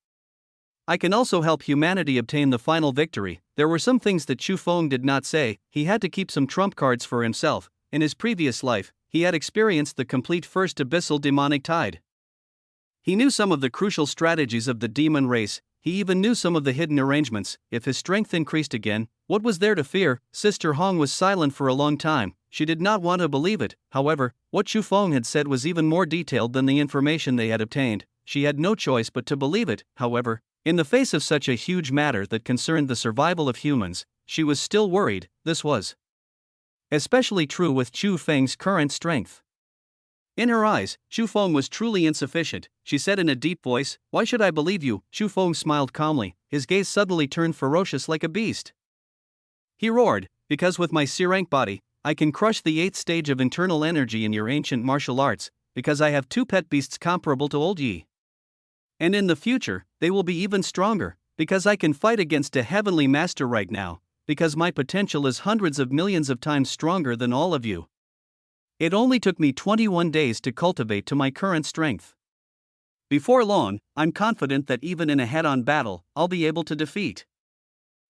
I can also help humanity obtain the final victory. There were some things that Chu Feng did not say. He had to keep some trump cards for himself. In his previous life, he had experienced the complete first abyssal demonic tide. He knew some of the crucial strategies of the demon race. He even knew some of the hidden arrangements. If his strength increased again, what was there to fear? Sister Hong was silent for a long time. She did not want to believe it. However, what Chu Feng had said was even more detailed than the information they had obtained. She had no choice but to believe it. However, in the face of such a huge matter that concerned the survival of humans, she was still worried. This was especially true with Chu Feng's current strength. In her eyes, Chu Feng was truly insufficient. She said in a deep voice, Why should I believe you? Chu Feng smiled calmly. His gaze suddenly turned ferocious like a beast. He roared, Because with my C-rank body, I can crush the 8th stage of internal energy in your ancient martial arts, because I have 2 pet beasts comparable to Old Yi. And in the future, they will be even stronger, because I can fight against a heavenly master right now, because my potential is hundreds of millions of times stronger than all of you. It only took me 21 days to cultivate to my current strength. Before long, I'm confident that even in a head-on battle, I'll be able to defeat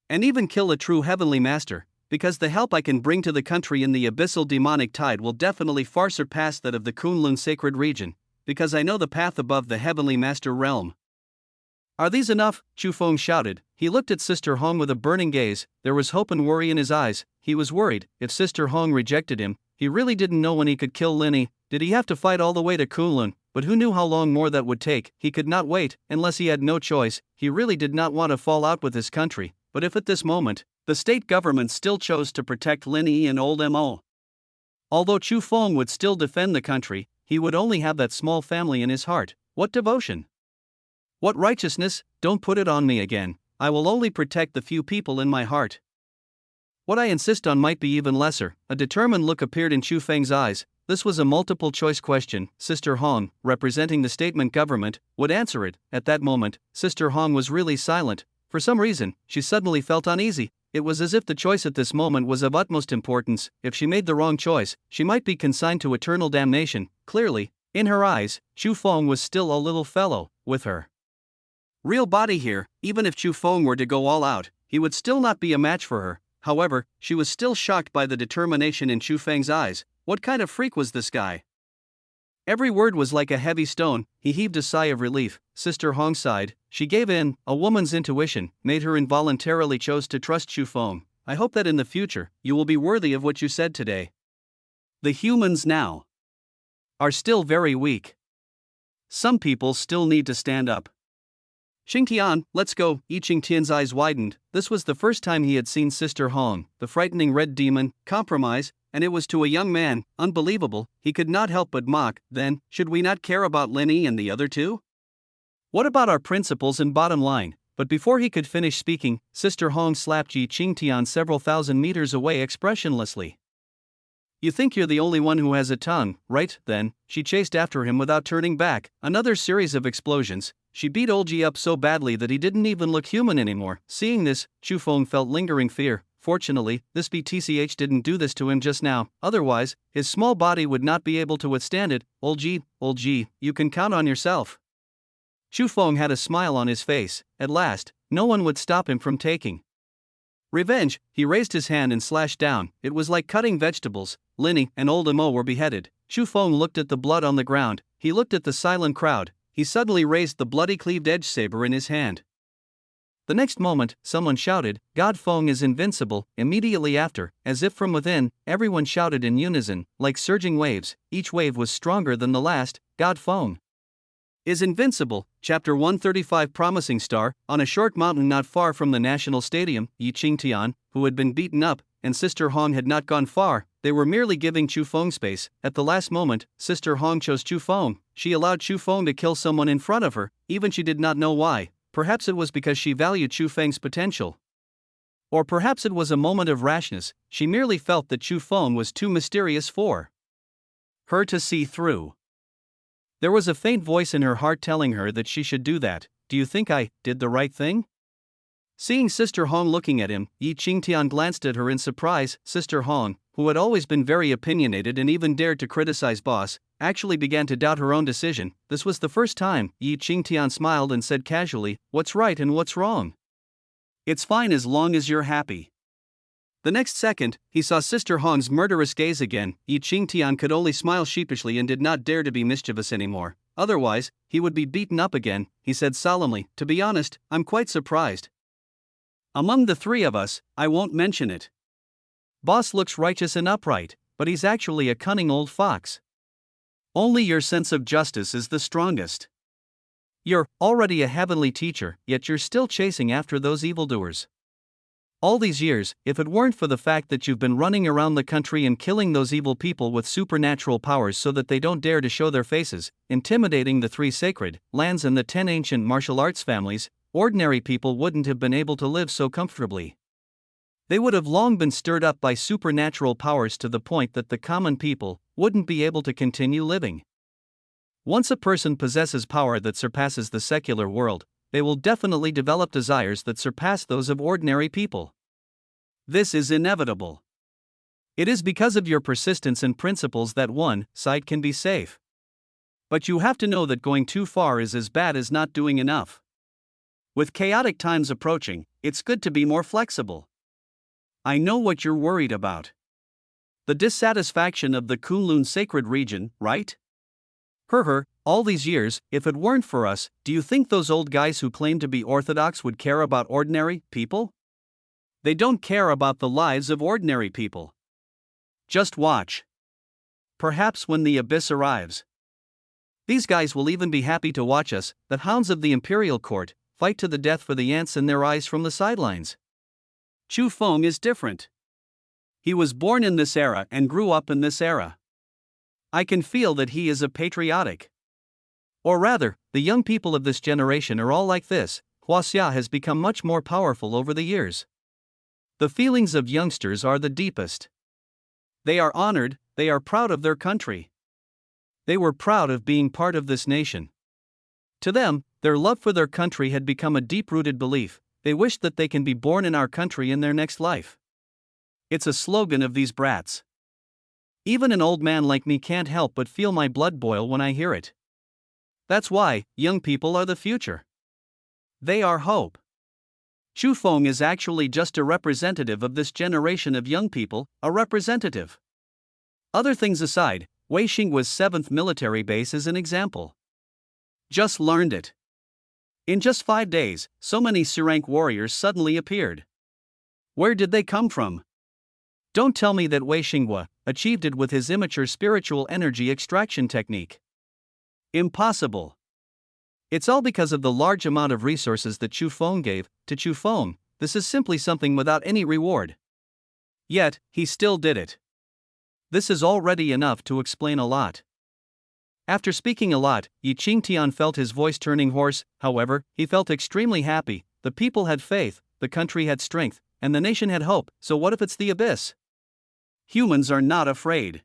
and even kill a true heavenly master, because the help I can bring to the country in the abyssal demonic tide will definitely far surpass that of the Kunlun sacred region, because I know the path above the heavenly master realm. Are these enough? Chu Feng shouted. He looked at Sister Hong with a burning gaze. There was hope and worry in his eyes. He was worried. If Sister Hong rejected him, he really didn't know when he could kill Lin Yi. Did he have to fight all the way to Kunlun? But who knew how long more that would take? He could not wait, unless he had no choice. He really did not want to fall out with his country. But if at this moment, the state government still chose to protect Lin Yi and old Mo, although Chu Feng would still defend the country, he would only have that small family in his heart. What devotion! What righteousness! Don't put it on me again. I will only protect the few people in my heart. What I insist on might be even lesser. A determined look appeared in Chu Feng's eyes. This was a multiple choice question. Sister Hong, representing the statement government, would answer it. At that moment, Sister Hong was really silent. For some reason, she suddenly felt uneasy. It was as if the choice at this moment was of utmost importance. If she made the wrong choice, she might be consigned to eternal damnation. Clearly, in her eyes, Chu Feng was still a little fellow. With her real body here, even if Chu Feng were to go all out, he would still not be a match for her. However, she was still shocked by the determination in Chu Feng's eyes. What kind of freak was this guy? Every word was like a heavy stone. He heaved a sigh of relief. Sister Hong sighed. She gave in. A woman's intuition made her involuntarily chose to trust Chu Feng. I hope that in the future, you will be worthy of what you said today. The humans now are still very weak. Some people still need to stand up. Xingtian, let's go. Yi Qingtian's eyes widened. This was the first time he had seen Sister Hong, the frightening red demon, compromise, and it was to a young man. Unbelievable. He could not help but mock. Then, should we not care about Lin Yi and the other two? What about our principles and bottom line? But before he could finish speaking, Sister Hong slapped Yi Qingtian several thousand meters away expressionlessly. You think you're the only one who has a tongue, right? Then, she chased after him without turning back. Another series of explosions. She beat Olji up so badly that he didn't even look human anymore. Seeing this, Chu Feng felt lingering fear. Fortunately, this BTCH didn't do this to him just now. Otherwise, his small body would not be able to withstand it. Olji, you can count on yourself. Chu Feng had a smile on his face. At last, no one would stop him from taking revenge. He raised his hand and slashed down. It was like cutting vegetables. Lin Yi and old Mo were beheaded. Chu Feng looked at the blood on the ground. He looked at the silent crowd. He suddenly raised the bloody cleaved-edge saber in his hand. The next moment, someone shouted, "God Feng is invincible." Immediately after, as if from within, everyone shouted in unison, like surging waves. Each wave was stronger than the last. God Feng is invincible. Chapter 135. Promising Star. On a short mountain not far from the National Stadium, Yi Qingtian, who had been beaten up, and Sister Hong had not gone far. They were merely giving Chu Feng space. At the last moment, Sister Hong chose Chu Feng. She allowed Chu Feng to kill someone in front of her, even she did not know why. Perhaps it was because she valued Chu Feng's potential. Or perhaps it was a moment of rashness. She merely felt that Chu Feng was too mysterious for her to see through. There was a faint voice in her heart telling her that she should do that. Do you think I did the right thing? Seeing Sister Hong looking at him, Yi Qingtian glanced at her in surprise. Sister Hong, who had always been very opinionated and even dared to criticize boss, actually began to doubt her own decision. This was the first time. Yi Qingtian smiled and said casually, "What's right and what's wrong? It's fine as long as you're happy." The next second, he saw Sister Hong's murderous gaze again. Yi Qingtian could only smile sheepishly and did not dare to be mischievous anymore. Otherwise, he would be beaten up again. He said solemnly, "To be honest, I'm quite surprised. Among the three of us, I won't mention it. Boss looks righteous and upright, but he's actually a cunning old fox. Only your sense of justice is the strongest. You're already a heavenly teacher, yet you're still chasing after those evildoers. All these years, if it weren't for the fact that you've been running around the country and killing those evil people with supernatural powers so that they don't dare to show their faces, intimidating the 3 sacred lands and the 10 ancient martial arts families, ordinary people wouldn't have been able to live so comfortably. They would have long been stirred up by supernatural powers to the point that the common people wouldn't be able to continue living. Once a person possesses power that surpasses the secular world, they will definitely develop desires that surpass those of ordinary people. This is inevitable. It is because of your persistence and principles that one side can be safe. But you have to know that going too far is as bad as not doing enough. With chaotic times approaching, it's good to be more flexible. I know what you're worried about. The dissatisfaction of the Kunlun sacred region, right? All these years, if it weren't for us, do you think those old guys who claim to be orthodox would care about ordinary people? They don't care about the lives of ordinary people. Just watch. Perhaps when the abyss arrives, these guys will even be happy to watch us, the hounds of the imperial court, fight to the death for the ants in their eyes from the sidelines. Chu Feng is different. He was born in this era and grew up in this era. I can feel that he is a patriotic. Or rather, the young people of this generation are all like this. Huaxia has become much more powerful over the years. The feelings of youngsters are the deepest. They are honored, they are proud of their country. They were proud of being part of this nation. To them, their love for their country had become a deep-rooted belief. They wish that they can be born in our country in their next life. It's a slogan of these brats. Even an old man like me can't help but feel my blood boil when I hear it. That's why, young people are the future. They are hope. Chu Feng is actually just a representative of this generation of young people, a representative. Other things aside, Wei Xinghua's 7th military base is an example. Just learned it. In just 5 days, so many C-rank warriors suddenly appeared. Where did they come from? Don't tell me that Wei Xinghua achieved it with his immature spiritual energy extraction technique. Impossible. It's all because of the large amount of resources that Chu Feng gave to Chu Feng. This is simply something without any reward. Yet, he still did it. This is already enough to explain a lot. After speaking a lot, Yi Qingtian felt his voice turning hoarse. However, he felt extremely happy. The people had faith, the country had strength, and the nation had hope. So what if it's the abyss? Humans are not afraid.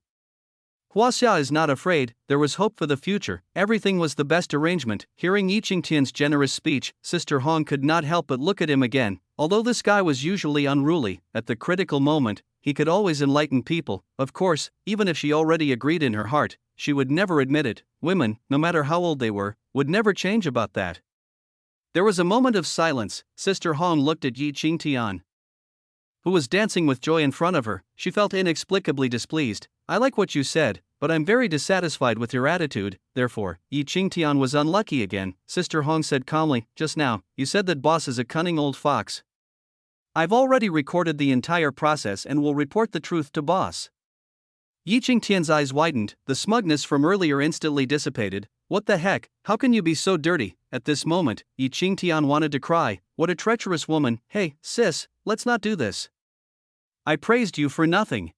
Huaxia is not afraid. There was hope for the future. Everything was the best arrangement. Hearing Yi Qingtian's generous speech, Sister Hong could not help but look at him again. Although this guy was usually unruly, at the critical moment, he could always enlighten people. Of course, even if she already agreed in her heart, she would never admit it. Women, no matter how old they were, would never change about that. There was a moment of silence. Sister Hong looked at Yi Qingtian, who was dancing with joy in front of her. She felt inexplicably displeased. I like what you said, but I'm very dissatisfied with your attitude, therefore. Yi Qingtian was unlucky again, Sister Hong said calmly. Just now, you said that boss is a cunning old fox. I've already recorded the entire process and will report the truth to boss. Yi Qingtian's eyes widened, the smugness from earlier instantly dissipated. What the heck, how can you be so dirty? At this moment, Yi Qingtian wanted to cry. What a treacherous woman. Hey, sis, let's not do this. I praised you for nothing.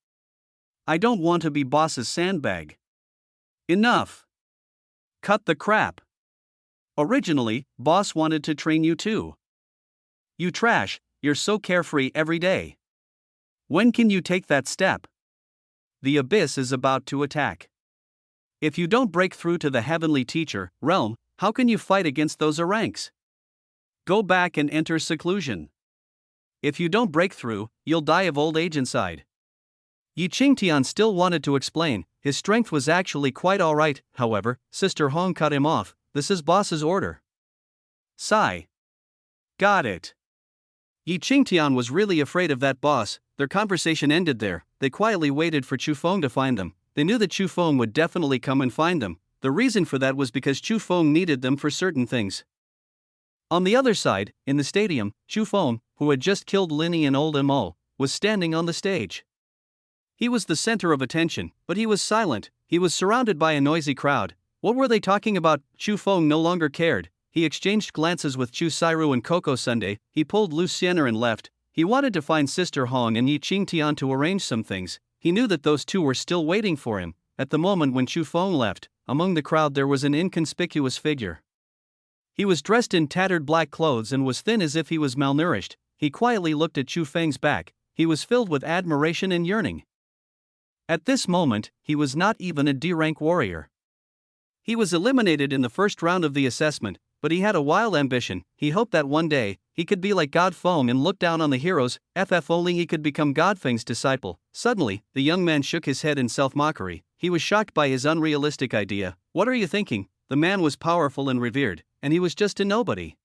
I don't want to be boss's sandbag. Enough. Cut the crap. Originally, boss wanted to train you too. You trash, you're so carefree every day. When can you take that step? The abyss is about to attack. If you don't break through to the heavenly teacher, realm, how can you fight against those ranks? Go back and enter seclusion. If you don't break through, you'll die of old age inside. Yi Qingtian still wanted to explain. His strength was actually quite alright, however. Sister Hong cut him off. This is boss's order. Sigh. Got it. Yi Qingtian was really afraid of that boss. Their conversation ended there. They quietly waited for Chu Feng to find them. They knew that Chu Feng would definitely come and find them. The reason for that was because Chu Feng needed them for certain things. On the other side, in the stadium, Chu Feng, who had just killed Lin Yi and old Mo, was standing on the stage. He was the center of attention, but he was silent. He was surrounded by a noisy crowd. What were they talking about? Chu Feng no longer cared. He exchanged glances with Chu Sairu and Coco Sunday. He pulled Luciana and left. He wanted to find Sister Hong and Yi Qingtian to arrange some things. He knew that those two were still waiting for him. At the moment when Chu Feng left, among the crowd there was an inconspicuous figure. He was dressed in tattered black clothes and was thin as if he was malnourished. He quietly looked at Chu Feng's back. He was filled with admiration and yearning. At this moment, he was not even a D-rank warrior. He was eliminated in the first round of the assessment, but he had a wild ambition. He hoped that one day, he could be like God Feng and look down on the heroes. If only he could become God Feng's disciple. Suddenly, the young man shook his head in self-mockery. He was shocked by his unrealistic idea. What are you thinking? The man was powerful and revered, and he was just a nobody.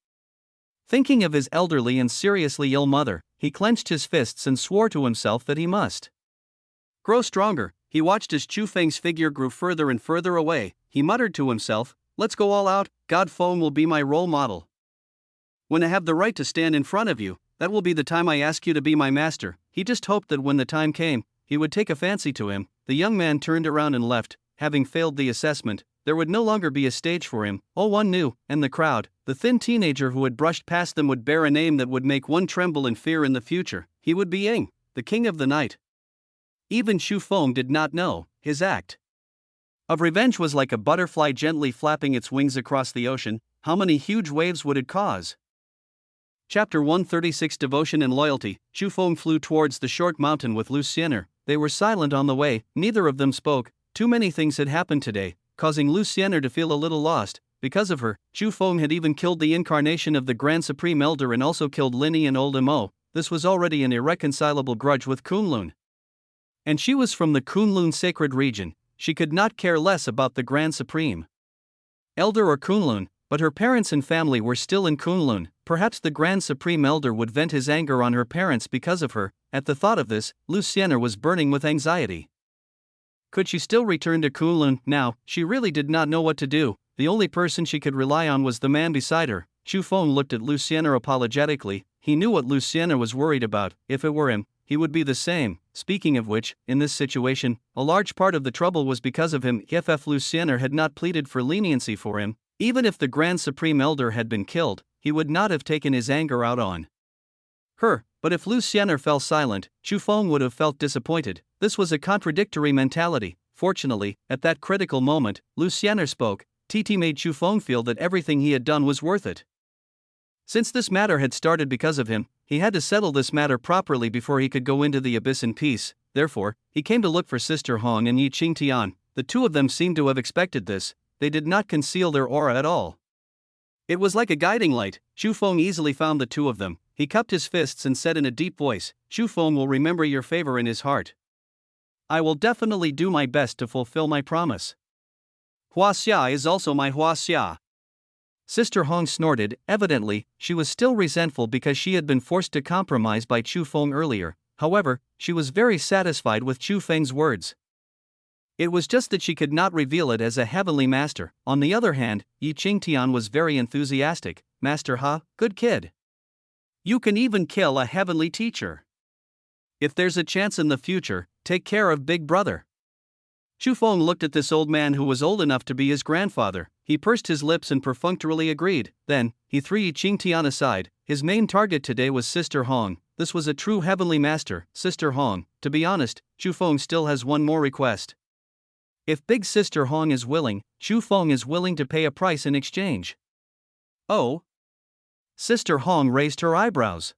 Thinking of his elderly and seriously ill mother, he clenched his fists and swore to himself that he must grow stronger. He watched as Chu Feng's figure grew further and further away. He muttered to himself, let's go all out, God Feng will be my role model. When I have the right to stand in front of you, that will be the time I ask you to be my master. He just hoped that when the time came, he would take a fancy to him. The young man turned around and left. Having failed the assessment, there would no longer be a stage for him. Oh, one knew, and the crowd, the thin teenager who had brushed past them would bear a name that would make one tremble in fear in the future. He would be Ying, the king of the night. Even Chu Feng did not know. His act of revenge was like a butterfly gently flapping its wings across the ocean. How many huge waves would it cause? Chapter 136 Devotion and Loyalty. Chu Feng flew towards the short mountain with Luciana. They were silent on the way, neither of them spoke. Too many things had happened today, causing Luciana to feel a little lost. Because of her, Chu Feng had even killed the incarnation of the Grand Supreme Elder and also killed Lin Yi and old Mo. This was already an irreconcilable grudge with Kunlun. And she was from the Kunlun sacred region. She could not care less about the Grand Supreme Elder or Kunlun, but her parents and family were still in Kunlun. Perhaps the Grand Supreme Elder would vent his anger on her parents because of her. At the thought of this, Luciana was burning with anxiety. Could she still return to Kunlun now? She really did not know what to do. The only person she could rely on was the man beside her. Chu Feng looked at Luciana apologetically. He knew what Luciana was worried about. If it were him, he would be the same. Speaking of which, in this situation, a large part of the trouble was because of him. If Luciana had not pleaded for leniency for him, even if the Grand Supreme Elder had been killed, he would not have taken his anger out on her. But if Luciana fell silent, Chu Feng would have felt disappointed. This was a contradictory mentality. Fortunately, at that critical moment, Luciana spoke. TT made Chu Feng feel that everything he had done was worth it. Since this matter had started because of him, he had to settle this matter properly before he could go into the abyss in peace. Therefore, he came to look for Sister Hong and Yi Qingtian. The two of them seemed to have expected this. They did not conceal their aura at all. It was like a guiding light. Chu Feng easily found the two of them. He cupped his fists and said in a deep voice, Chu Feng will remember your favor in his heart. I will definitely do my best to fulfill my promise. Hua Xia is also my Hua Xia. Sister Hong snorted. Evidently, she was still resentful because she had been forced to compromise by Chu Feng earlier. However, she was very satisfied with Chu Feng's words. It was just that she could not reveal it as a heavenly master. On the other hand, Yi Qingtian was very enthusiastic. Master Ha, good kid. You can even kill a heavenly teacher. If there's a chance in the future, take care of Big Brother. Chu Feng looked at this old man who was old enough to be his grandfather. He pursed his lips and perfunctorily agreed. Then, he threw Yi Qingtian aside. His main target today was Sister Hong. This was a true heavenly master, Sister Hong. To be honest, Chu Feng still has one more request. If Big Sister Hong is willing, Chu Feng is willing to pay a price in exchange. Oh? Sister Hong raised her eyebrows.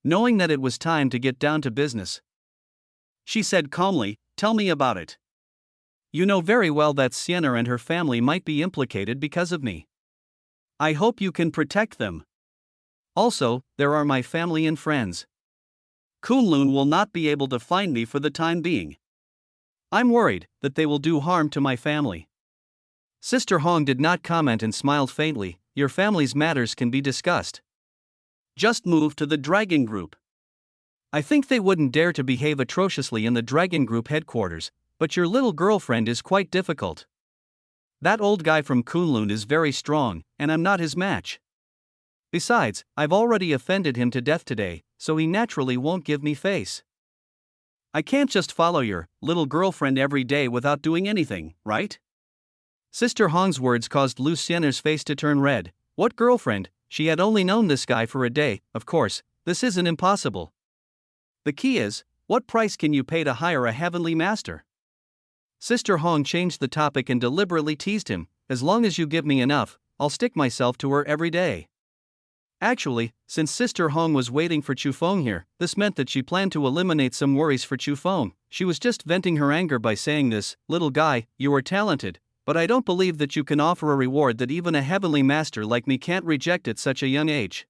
Knowing that it was time to get down to business, she said calmly, "Tell me about it. You know very well that Sienna and her family might be implicated because of me. I hope you can protect them. Also, there are my family and friends. Kunlun will not be able to find me for the time being. I'm worried that they will do harm to my family." Sister Hong did not comment and smiled faintly. "Your family's matters can be discussed. Just move to the Dragon Group. I think they wouldn't dare to behave atrociously in the Dragon Group headquarters, but your little girlfriend is quite difficult. That old guy from Kunlun is very strong, and I'm not his match. Besides, I've already offended him to death today, so he naturally won't give me face. I can't just follow your little girlfriend every day without doing anything, right?" Sister Hong's words caused Lucienna's face to turn red. What girlfriend? She had only known this guy for a day. Of course, this isn't impossible. The key is, what price can you pay to hire a heavenly master? Sister Hong changed the topic and deliberately teased him. As long as you give me enough, I'll stick myself to her every day. Actually, since Sister Hong was waiting for Chu Feng here, this meant that she planned to eliminate some worries for Chu Feng. She was just venting her anger by saying this, "Little guy, you are talented, but I don't believe that you can offer a reward that even a heavenly master like me can't reject at such a young age.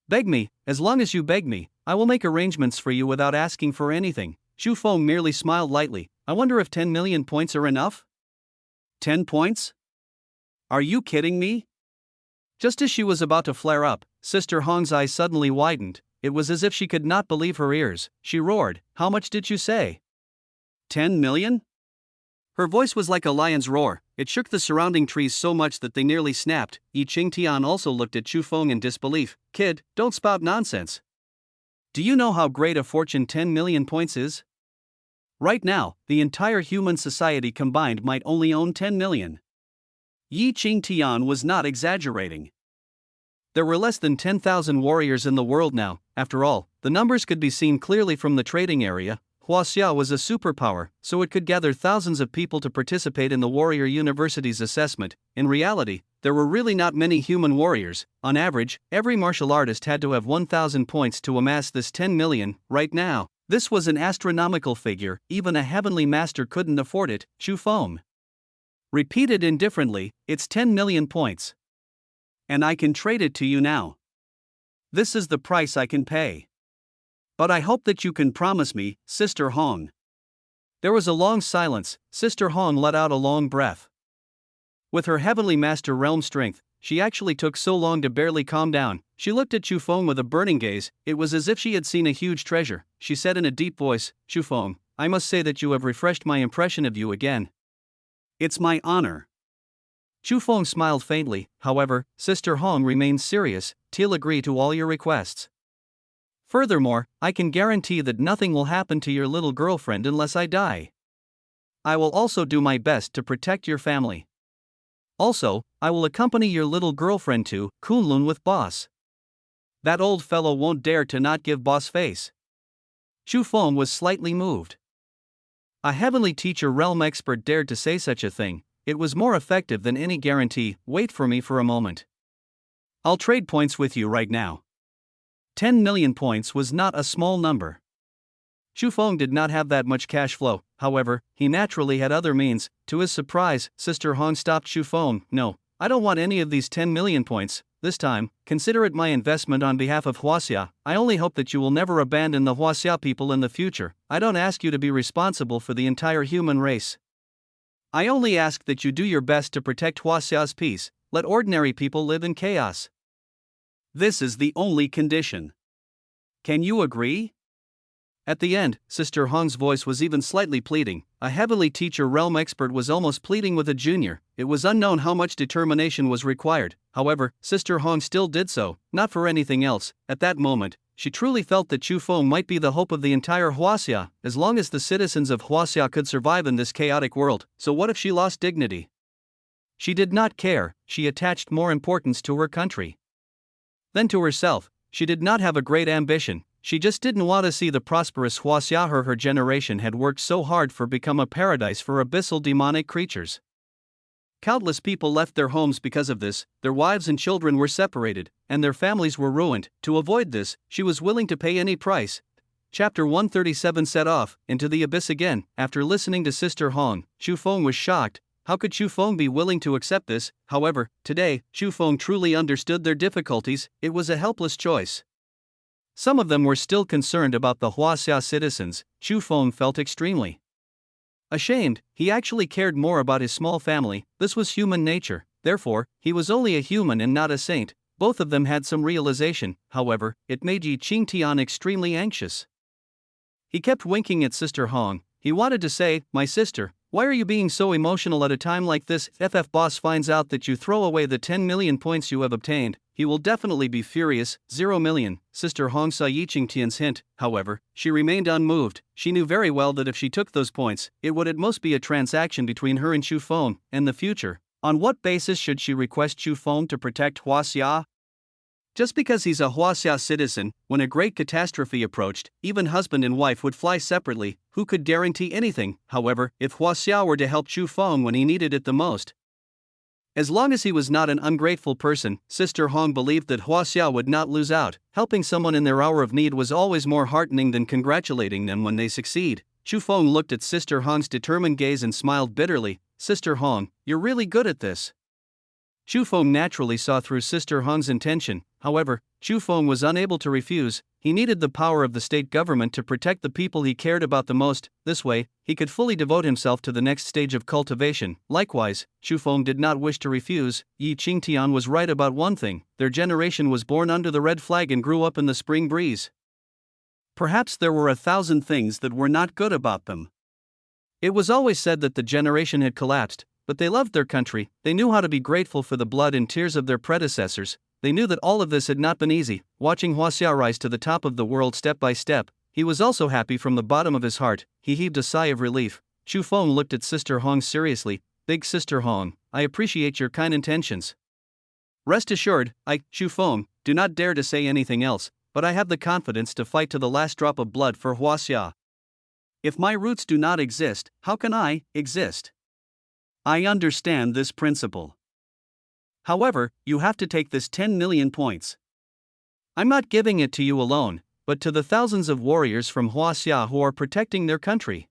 Beg me, as long as you beg me, I will make arrangements for you without asking for anything." Chu Feng merely smiled lightly. "I wonder if 10 million points are enough?" 10 points? Are you kidding me? Just as she was about to flare up, Sister Hong's eyes suddenly widened. It was as if she could not believe her ears. She roared, "How much did you say? 10 million? Her voice was like a lion's roar. It shook the surrounding trees so much that they nearly snapped. Yi Qingtian also looked at Chu Feng in disbelief. "Kid, don't spout nonsense. Do you know how great a fortune 10 million points is? Right now, the entire human society combined might only own 10 million. Yi Qingtian was not exaggerating. There were less than 10,000 warriors in the world now. After all, the numbers could be seen clearly from the trading area. Huaxia was a superpower, so it could gather thousands of people to participate in the Warrior University's assessment. In reality, there were really not many human warriors. On average, every martial artist had to have 1,000 points to amass this 10 million. Right now, this was an astronomical figure. Even a heavenly master couldn't afford it. Chu Feng repeated indifferently, "It's 10 million points. And I can trade it to you now. This is the price I can pay. But I hope that you can promise me, Sister Hong." There was a long silence. Sister Hong let out a long breath. With her heavenly master realm strength, she actually took so long to barely calm down. She looked at Chu Feng with a burning gaze. It was as if she had seen a huge treasure. She said in a deep voice, "Chu Feng, I must say that you have refreshed my impression of you again." "It's my honor." Chu Feng smiled faintly. "However, Sister Hong remains serious. He'll agree to all your requests. Furthermore, I can guarantee that nothing will happen to your little girlfriend unless I die. I will also do my best to protect your family. Also, I will accompany your little girlfriend to Kunlun with Boss. That old fellow won't dare to not give Boss face." Chu Feng was slightly moved. A heavenly teacher realm expert dared to say such a thing. It was more effective than any guarantee. "Wait for me for a moment. I'll trade points with you right now." 10 million points was not a small number. Chu Feng did not have that much cash flow, however, he naturally had other means. To his surprise, Sister Hong stopped Chu Feng. "No, I don't want any of these 10 million points. This time, consider it my investment on behalf of Huaxia. I only hope that you will never abandon the Huaxia people in the future. I don't ask you to be responsible for the entire human race. I only ask that you do your best to protect Huaxia's peace. Let ordinary people live in chaos. This is the only condition. Can you agree?" At the end, Sister Hong's voice was even slightly pleading. A heavily teacher realm expert was almost pleading with a junior. It was unknown how much determination was required. However, Sister Hong still did so, not for anything else. At that moment, she truly felt that Chu Feng might be the hope of the entire Huaxia, as long as the citizens of Huaxia could survive in this chaotic world. So what if she lost dignity? She did not care. She attached more importance to her country than to herself. She did not have a great ambition. She just didn't want to see the prosperous Huaxia her generation had worked so hard for become a paradise for abyssal demonic creatures. Countless people left their homes because of this, their wives and children were separated, and their families were ruined. To avoid this, she was willing to pay any price. Chapter 137 set off into the abyss again. After listening to Sister Hong, Chu Feng was shocked. How could Chu Feng be willing to accept this? However, today, Chu Feng truly understood their difficulties. It was a helpless choice. Some of them were still concerned about the Huaxia citizens. Chu Feng felt extremely ashamed. He actually cared more about his small family. This was human nature. Therefore, he was only a human and not a saint. Both of them had some realization. However, it made Yi Qingtian extremely anxious. He kept winking at Sister Hong. He wanted to say, "My sister, why are you being so emotional at a time like this? If boss finds out that you throw away the 10 million points you have obtained, he will definitely be furious." 0 million. Sister Hong saw Yi Qingtian's hint. However, she remained unmoved. She knew very well that if she took those points, it would at most be a transaction between her and Chu Feng, and the future. On what basis should she request Chu Feng to protect Huaxia? Just because he's a Huaxia citizen, when a great catastrophe approached, even husband and wife would fly separately. Who could guarantee anything? However, if Huaxia were to help Chu Feng when he needed it the most, as long as he was not an ungrateful person, Sister Hong believed that Huaxia would not lose out. Helping someone in their hour of need was always more heartening than congratulating them when they succeed. Chu Feng looked at Sister Hong's determined gaze and smiled bitterly. "Sister Hong, you're really good at this." Chu Feng naturally saw through Sister Hong's intention. However, Chu Feng was unable to refuse. He needed the power of the state government to protect the people he cared about the most. This way, he could fully devote himself to the next stage of cultivation. Likewise, Chu Feng did not wish to refuse. Yi Qingtian was right about one thing: their generation was born under the red flag and grew up in the spring breeze. Perhaps there were 1,000 things that were not good about them. It was always said that the generation had collapsed, but they loved their country. They knew how to be grateful for the blood and tears of their predecessors. They knew that all of this had not been easy. Watching Huaxia rise to the top of the world step by step, he was also happy from the bottom of his heart. He heaved a sigh of relief. Chu Feng looked at Sister Hong seriously. "Big Sister Hong, I appreciate your kind intentions. Rest assured, Chu Feng, do not dare to say anything else, but I have the confidence to fight to the last drop of blood for Huaxia. If my roots do not exist, how can I exist? I understand this principle. However, you have to take this 10 million points. I'm not giving it to you alone, but to the thousands of warriors from Huaxia who are protecting their country.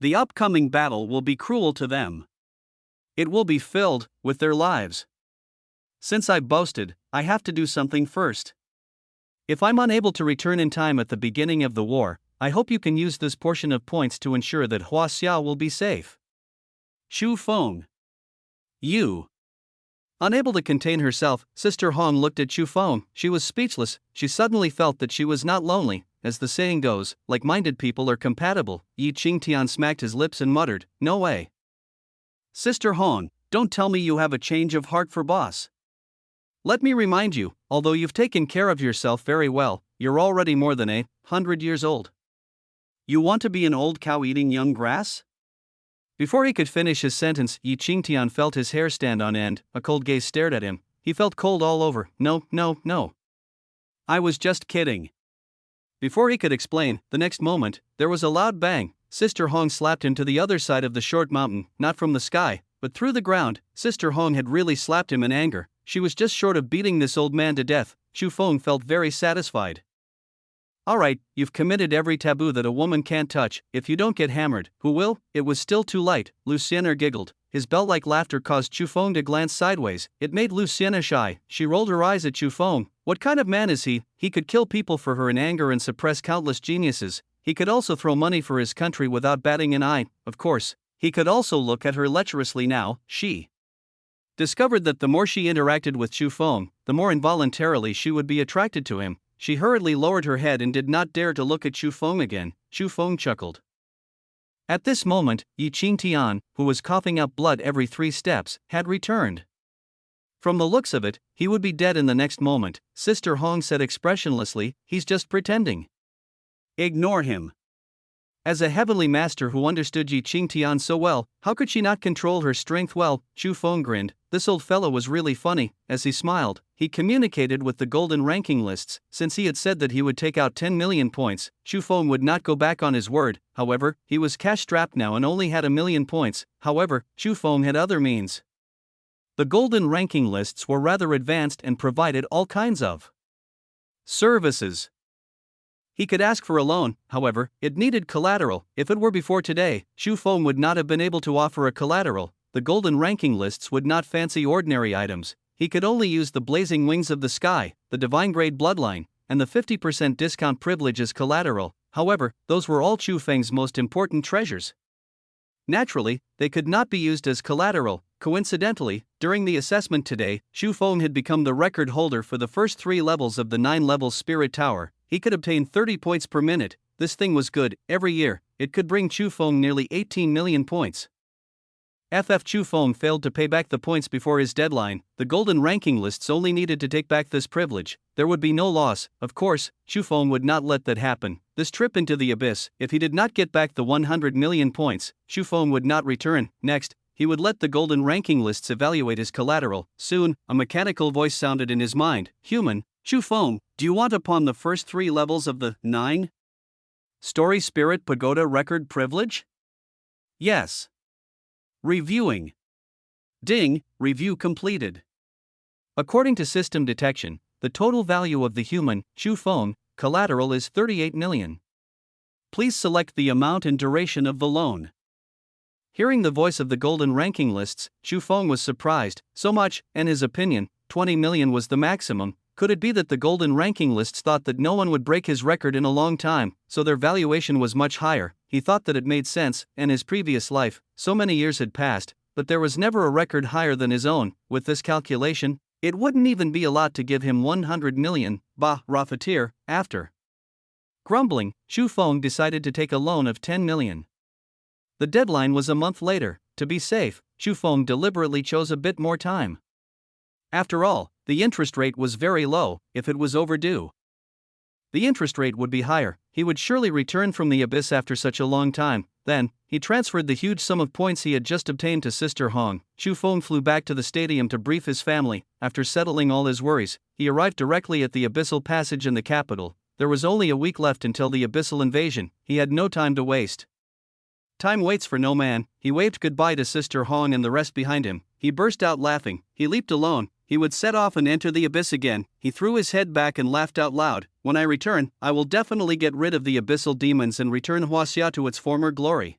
The upcoming battle will be cruel to them. It will be filled with their lives. Since I boasted, I have to do something first. If I'm unable to return in time at the beginning of the war, I hope you can use this portion of points to ensure that Huaxia will be safe." Chu Feng. You. Unable to contain herself, Sister Hong looked at Chu Feng. She was speechless. She suddenly felt that she was not lonely. As the saying goes, like-minded people are compatible. Yi Qingtian smacked his lips and muttered, "No way. Sister Hong, don't tell me you have a change of heart for boss. Let me remind you, although you've taken care of yourself very well, you're already more than 100 years old. You want to be an old cow eating young grass?" Before he could finish his sentence, Yi Qingtian felt his hair stand on end. A cold gaze stared at him. He felt cold all over. No. I was just kidding." Before he could explain, the next moment, there was a loud bang. Sister Hong slapped him to the other side of the short mountain, not from the sky, but through the ground. Sister Hong had really slapped him in anger. She was just short of beating this old man to death. Chu Feng felt very satisfied. "Alright, you've committed every taboo that a woman can't touch. If you don't get hammered, who will?" It was still too light. Luciana giggled. His bell-like laughter caused Chu Feng to glance sideways. It made Luciana shy. She rolled her eyes at Chu Feng. What kind of man is he? He could kill people for her in anger and suppress countless geniuses. He could also throw money for his country without batting an eye. Of course, he could also look at her lecherously now. She discovered that the more she interacted with Chu Feng, the more involuntarily she would be attracted to him. she hurriedly lowered her head and did not dare to look at Chu Feng again. Chu Feng chuckled. At this moment, Yi Qingtian, who was coughing up blood every 3 steps, had returned. From the looks of it, he would be dead in the next moment, Sister Hong said expressionlessly, he's just pretending. Ignore him. As a heavenly master who understood Yi Qingtian so well, how could she not control her strength well? Chu Feng grinned. This old fellow was really funny. As he smiled, he communicated with the golden ranking lists. Since he had said that he would take out 10 million points, Chu Feng would not go back on his word. However, he was cash-strapped now and only had 1 million points. However, Chu Feng had other means. The golden ranking lists were rather advanced and provided all kinds of services. He could ask for a loan, however, it needed collateral. If it were before today, Chu Feng would not have been able to offer a collateral. The golden ranking lists would not fancy ordinary items. He could only use the blazing wings of the sky, the divine grade bloodline, and the 50% discount privilege as collateral. However, those were all Chu Feng's most important treasures. Naturally, they could not be used as collateral. Coincidentally, during the assessment today, Chu Feng had become the record holder for the first 3 levels of the 9-level Spirit Tower. He could obtain 30 points per minute. This thing was good. Every year, it could bring Chu Feng nearly 18 million points. Chu Feng failed to pay back the points before his deadline. The golden ranking lists only needed to take back this privilege. There would be no loss. Of course, Chu Feng would not let that happen. This trip into the abyss, if he did not get back the 100 million points, Chu Feng would not return. Next, he would let the golden ranking lists evaluate his collateral. Soon, a mechanical voice sounded in his mind. Human, Chu Feng, do you want upon the first 3 levels of the 9-story Spirit Pagoda record privilege? Yes. Reviewing. Ding, review completed. According to system detection, the total value of the human, Chu Feng, collateral is 38 million. Please select the amount and duration of the loan. Hearing the voice of the golden ranking lists, Chu Feng was surprised. So much, in his opinion, 20 million was the maximum. Could it be that the golden ranking lists thought that no one would break his record in a long time, so their valuation was much higher? He thought that it made sense. In his previous life, so many years had passed, but there was never a record higher than his own. With this calculation, it wouldn't even be a lot to give him 100 million. Bah, Raffatir. After grumbling, Chu Feng decided to take a loan of 10 million. The deadline was a month later. To be safe, Chu Feng deliberately chose a bit more time. After all, the interest rate was very low. If it was overdue, the interest rate would be higher. He would surely return from the abyss after such a long time. Then, he transferred the huge sum of points he had just obtained to Sister Hong. Chu Feng flew back to the stadium to brief his family. After settling all his worries, he arrived directly at the Abyssal Passage in the capital. There was only a week left until the Abyssal invasion. He had no time to waste. Time waits for no man. He waved goodbye to Sister Hong and the rest behind him. He burst out laughing. He leaped alone. He would set off and enter the abyss again. He threw his head back and laughed out loud. When I return, I will definitely get rid of the abyssal demons and return Huaxia to its former glory.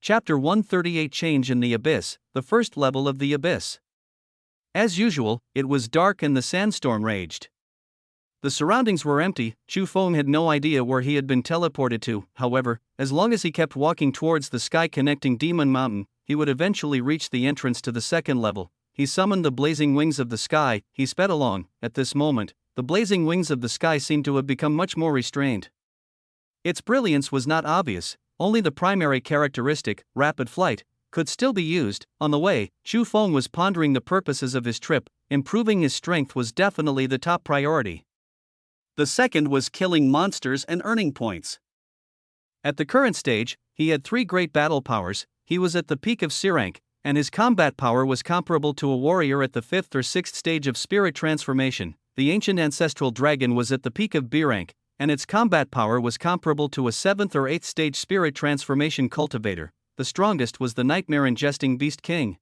Chapter 138 Change in the Abyss, the first level of the abyss. As usual, it was dark and the sandstorm raged. The surroundings were empty. Chu Feng had no idea where he had been teleported to. However, as long as he kept walking towards the sky-connecting Demon Mountain, he would eventually reach the entrance to the second level. He summoned the blazing wings of the sky. He sped along. At this moment, the blazing wings of the sky seemed to have become much more restrained. Its brilliance was not obvious. Only the primary characteristic, rapid flight, could still be used. On the way, Chu Feng was pondering the purposes of his trip. Improving his strength was definitely the top priority. The second was killing monsters and earning points. At the current stage, he had 3 great battle powers. He was at the peak of C rank, and his combat power was comparable to a warrior at the 5th or 6th stage of spirit transformation. The ancient ancestral dragon was at the peak of B rank, and its combat power was comparable to a 7th or 8th stage spirit transformation cultivator. The strongest was the nightmare-ingesting beast king.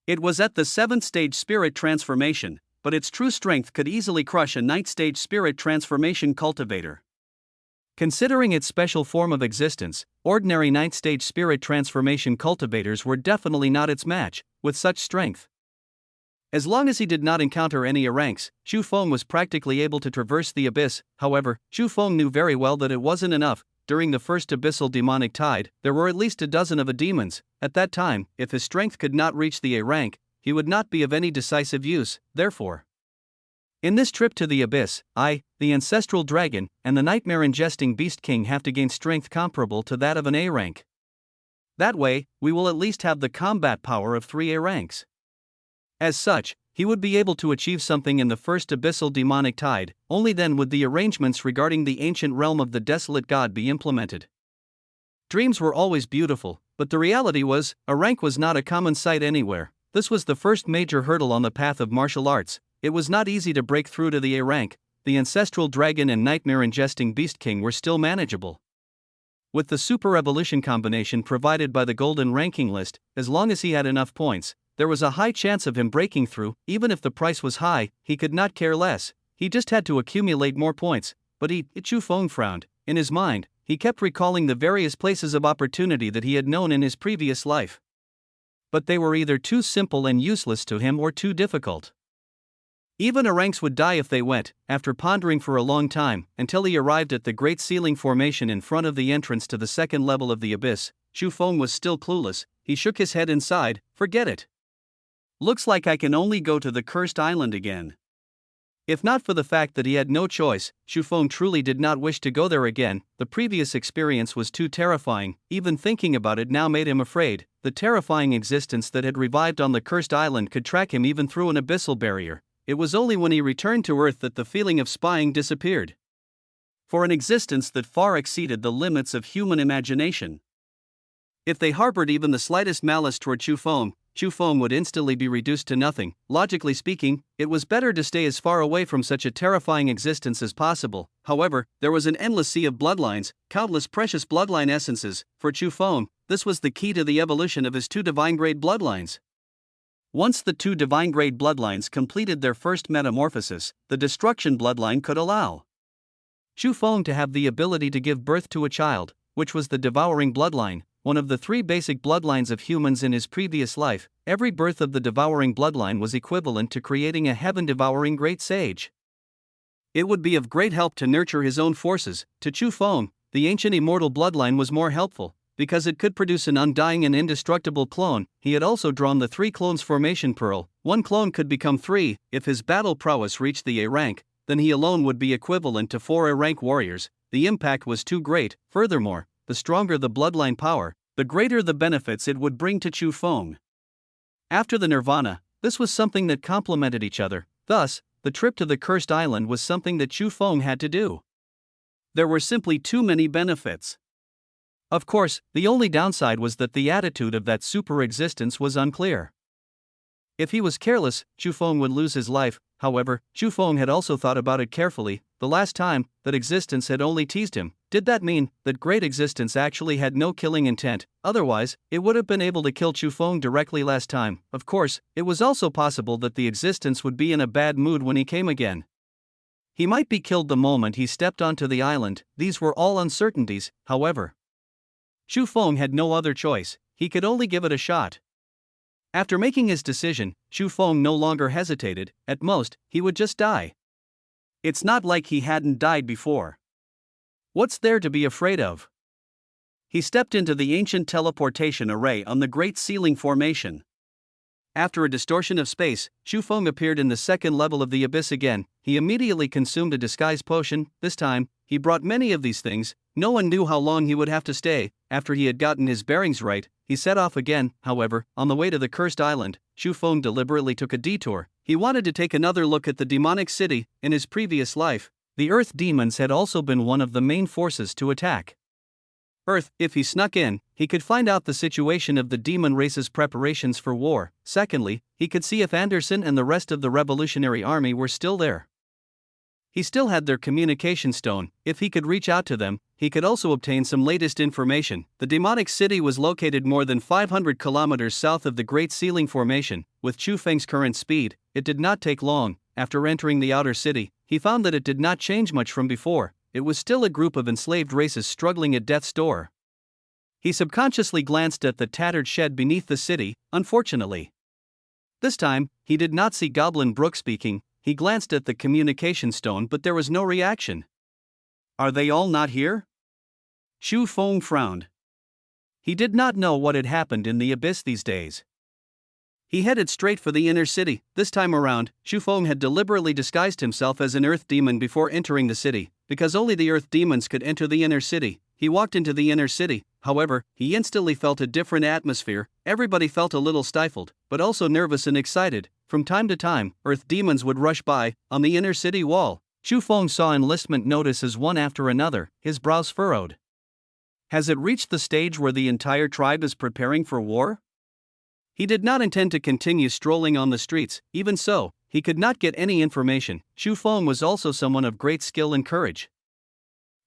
It was at the 7th stage spirit transformation, but its true strength could easily crush a 9th stage spirit transformation cultivator. Considering its special form of existence, ordinary 9th stage spirit transformation cultivators were definitely not its match, with such strength. As long as he did not encounter any ranks, Chu Feng was practically able to traverse the abyss. However, Chu Feng knew very well that it wasn't enough. During the first abyssal demonic tide, there were at least a dozen of demons. At that time, if his strength could not reach the A rank, he would not be of any decisive use. Therefore, In this trip to the abyss, I, the ancestral dragon, and the nightmare-ingesting beast king have to gain strength comparable to that of an A rank. That way, we will at least have the combat power of 3 A ranks. As such, he would be able to achieve something in the first abyssal demonic tide, only then would the arrangements regarding the ancient realm of the desolate god be implemented. Dreams were always beautiful, but the reality was, a rank was not a common sight anywhere. This was the first major hurdle on the path of martial arts. It was not easy to break through to the A rank. The ancestral dragon and nightmare-ingesting beast king were still manageable. With the super evolution combination provided by the golden ranking list, as long as he had enough points, there was a high chance of him breaking through. Even if the price was high, he could not care less. He just had to accumulate more points. But Chu Feng frowned. In his mind, he kept recalling the various places of opportunity that he had known in his previous life. But they were either too simple and useless to him or too difficult. Even A ranks would die if they went. After pondering for a long time, until he arrived at the Great Ceiling Formation in front of the entrance to the second level of the abyss, Chu Feng was still clueless. He shook his head and sighed. Forget it. Looks like I can only go to the cursed island again. If not for the fact that he had no choice, Chu Feng truly did not wish to go there again. The previous experience was too terrifying. Even thinking about it now made him afraid. The terrifying existence that had revived on the cursed island could track him even through an abyssal barrier. It was only when he returned to Earth that the feeling of spying disappeared. For an existence that far exceeded the limits of human imagination. If they harbored even the slightest malice toward Chu Feng would instantly be reduced to nothing. Logically speaking, it was better to stay as far away from such a terrifying existence as possible. However, there was an endless sea of bloodlines, countless precious bloodline essences. For Chu Feng, this was the key to the evolution of his 2 divine-grade bloodlines. Once the 2 divine-grade bloodlines completed their first metamorphosis, the destruction bloodline could allow Chu Feng to have the ability to give birth to a child, which was the devouring bloodline, one of the 3 basic bloodlines of humans in his previous life. Every birth of the devouring bloodline was equivalent to creating a heaven-devouring great sage. It would be of great help to nurture his own forces. To Chu Feng, the ancient immortal bloodline was more helpful, because it could produce an undying and indestructible clone. He had also drawn the 3 clones formation pearl. 1 clone could become 3. If his battle prowess reached the A rank, then he alone would be equivalent to 4 A rank warriors. The impact was too great. Furthermore, the stronger the bloodline power, the greater the benefits it would bring to Chu Feng. After the nirvana, this was something that complemented each other. Thus, the trip to the cursed island was something that Chu Feng had to do. There were simply too many benefits. Of course, the only downside was that the attitude of that super existence was unclear. If he was careless, Chu Feng would lose his life. However, Chu Feng had also thought about it carefully. The last time, that existence had only teased him. Did that mean that great existence actually had no killing intent? Otherwise, it would have been able to kill Chu Feng directly last time. Of course, it was also possible that the existence would be in a bad mood when he came again. He might be killed the moment he stepped onto the island. These were all uncertainties. However, Chu Feng had no other choice. He could only give it a shot. After making his decision, Chu Feng no longer hesitated. At most, he would just die. It's not like he hadn't died before. What's there to be afraid of? He stepped into the ancient teleportation array on the Great Ceiling Formation. After a distortion of space, Chu Feng appeared in the second level of the abyss again. He immediately consumed a disguise potion. This time, he brought many of these things. No one knew how long he would have to stay. After he had gotten his bearings right, he set off again. However, on the way to the cursed island, Chu Feng deliberately took a detour. He wanted to take another look at the demonic city. In his previous life, the Earth demons had also been one of the main forces to attack Earth. If he snuck in, he could find out the situation of the demon race's preparations for war. Secondly, he could see if Anderson and the rest of the Revolutionary Army were still there. He still had their communication stone. If he could reach out to them, he could also obtain some latest information. The demonic city was located more than 500 kilometers south of the Great Ceiling Formation. With Chu Feng's current speed, it did not take long. After entering the outer city, he found that it did not change much from before. It was still a group of enslaved races struggling at death's door. He subconsciously glanced at the tattered shed beneath the city. Unfortunately, this time, he did not see Goblin Brook speaking. He glanced at the communication stone, but there was no reaction. Are they all not here? Chu Feng frowned. He did not know what had happened in the abyss these days. He headed straight for the inner city. This time around, Chu Feng had deliberately disguised himself as an earth demon before entering the city, because only the earth demons could enter the inner city. He walked into the inner city, however, he instantly felt a different atmosphere. Everybody felt a little stifled, but also nervous and excited. From time to time, earth demons would rush by. On the inner city wall, Chu Feng saw enlistment notices one after another, his brows furrowed. Has it reached the stage where the entire tribe is preparing for war? He did not intend to continue strolling on the streets. Even so, he could not get any information. Chu Feng was also someone of great skill and courage.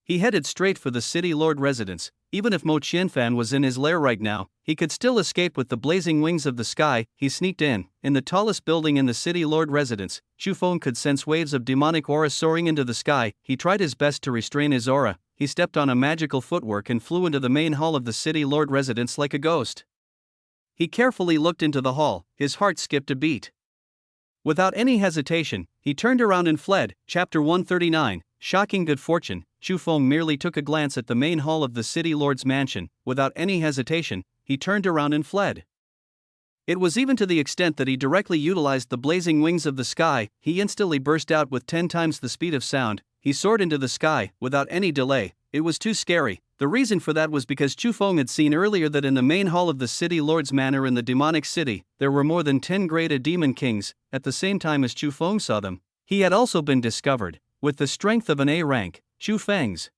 He headed straight for the city lord residence. Even if Mo Qianfan was in his lair right now, he could still escape with the blazing wings of the sky. He sneaked in. In the tallest building in the city lord residence, Chu Feng could sense waves of demonic aura soaring into the sky. He tried his best to restrain his aura. He stepped on a magical footwork and flew into the main hall of the city lord residence like a ghost. He carefully looked into the hall. His heart skipped a beat. Without any hesitation, he turned around and fled. Chapter 139, Shocking Good Fortune. Chu Feng merely took a glance at the main hall of the city lord's mansion. Without any hesitation, he turned around and fled. It was even to the extent that he directly utilized the blazing wings of the sky. He instantly burst out with 10 times the speed of sound. He soared into the sky, without any delay. It was too scary. The reason for that was because Chu Feng had seen earlier that in the main hall of the city lord's manor in the demonic city, there were more than 10 great demon kings. At the same time as Chu Feng saw them, he had also been discovered. With the strength of an A rank, Chu Feng's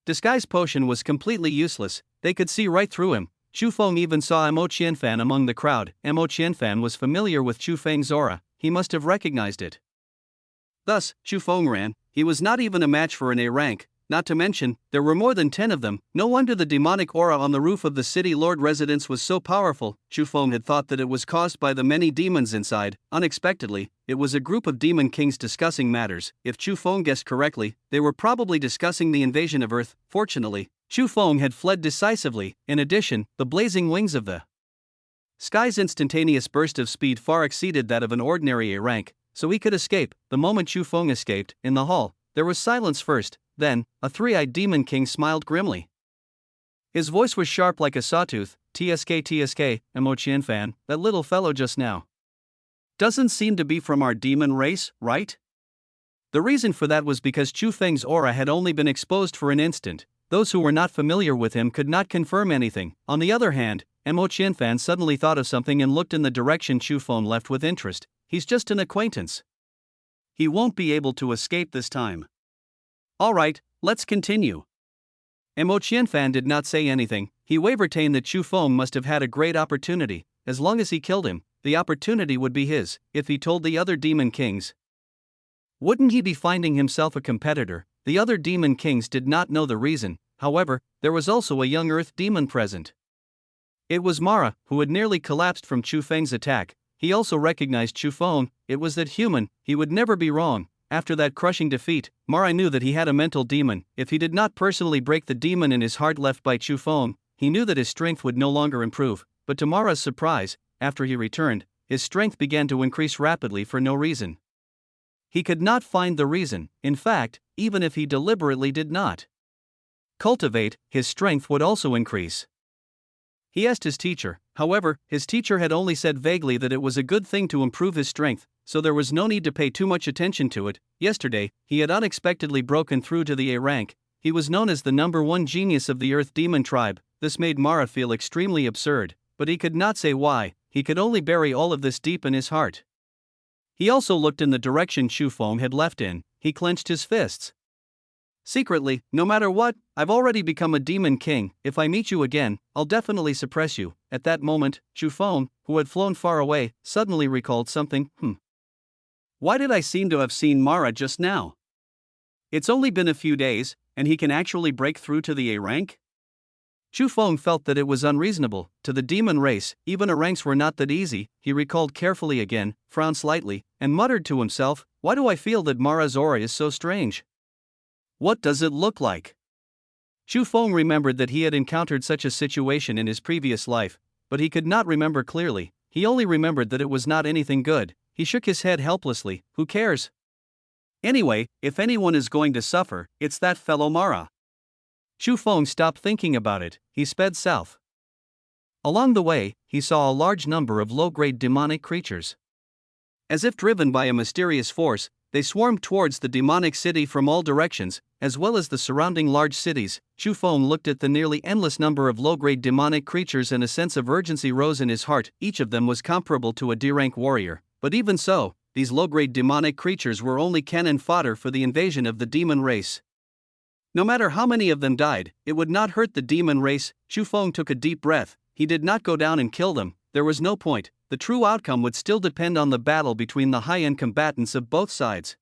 disguise potion was completely useless. They could see right through him. Chu Feng even saw Mo Qianfan among the crowd. Mo Qianfan was familiar with Chu Feng's aura. He must have recognized it. Thus, Chu Feng ran. He was not even a match for an A rank. Not to mention, there were more than 10 of them. No wonder the demonic aura on the roof of the city lord residence was so powerful. Chu Feng had thought that it was caused by the many demons inside. Unexpectedly, it was a group of demon kings discussing matters. If Chu Feng guessed correctly, they were probably discussing the invasion of Earth. Fortunately, Chu Feng had fled decisively. In addition, the blazing wings of the sky's instantaneous burst of speed far exceeded that of an ordinary A rank, so he could escape. The moment Chu Feng escaped, in the hall, there was silence first. Then, a three-eyed demon king smiled grimly. His voice was sharp like a sawtooth. TSK, Mo Qianfan, that little fellow just now doesn't seem to be from our demon race, right? The reason for that was because Chu Feng's aura had only been exposed for an instant. Those who were not familiar with him could not confirm anything. On the other hand, Mo Qianfan suddenly thought of something and looked in the direction Chu Feng left with interest. He's just an acquaintance. He won't be able to escape this time. Alright, let's continue. Mo Qianfan did not say anything. He wavered that Chu Feng must have had a great opportunity. As long as he killed him, the opportunity would be his. If he told the other demon kings, wouldn't he be finding himself a competitor? The other demon kings did not know the reason. However, there was also a young earth demon present. It was Mara, who had nearly collapsed from Chu Feng's attack. He also recognized Chu Feng. It was that human. He would never be wrong. After that crushing defeat, Mara knew that he had a mental demon. If he did not personally break the demon in his heart left by Chu Feng, he knew that his strength would no longer improve. But to Mara's surprise, after he returned, his strength began to increase rapidly for no reason. He could not find the reason. In fact, even if he deliberately did not cultivate, his strength would also increase. He asked his teacher. However, his teacher had only said vaguely that it was a good thing to improve his strength, so there was no need to pay too much attention to it. Yesterday, he had unexpectedly broken through to the A rank. He was known as the #1 genius of the Earth Demon tribe. This made Mara feel extremely absurd, but he could not say why. He could only bury all of this deep in his heart. He also looked in the direction Chu Feng had left in. He clenched his fists. Secretly, no matter what, I've already become a demon king. If I meet you again, I'll definitely suppress you. At that moment, Chu Feng, who had flown far away, suddenly recalled something. Why did I seem to have seen Mara just now? It's only been a few days, and he can actually break through to the A rank? Chu Feng felt that it was unreasonable. To the demon race, even A ranks were not that easy. He recalled carefully again, frowned slightly, and muttered to himself, why do I feel that Mara's aura is so strange? What does it look like? Chu Feng remembered that he had encountered such a situation in his previous life, but he could not remember clearly. He only remembered that it was not anything good. He shook his head helplessly. Who cares? Anyway, if anyone is going to suffer, it's that fellow Mara. Chu Feng stopped thinking about it. He sped south. Along the way, he saw a large number of low-grade demonic creatures. As if driven by a mysterious force, they swarmed towards the demonic city from all directions, as well as the surrounding large cities. Chu Feng looked at the nearly endless number of low-grade demonic creatures and a sense of urgency rose in his heart. Each of them was comparable to a D-rank warrior, but even so, these low-grade demonic creatures were only cannon fodder for the invasion of the demon race. No matter how many of them died, it would not hurt the demon race. Chu Feng took a deep breath. He did not go down and kill them, there was no point. The true outcome would still depend on the battle between the high-end combatants of both sides.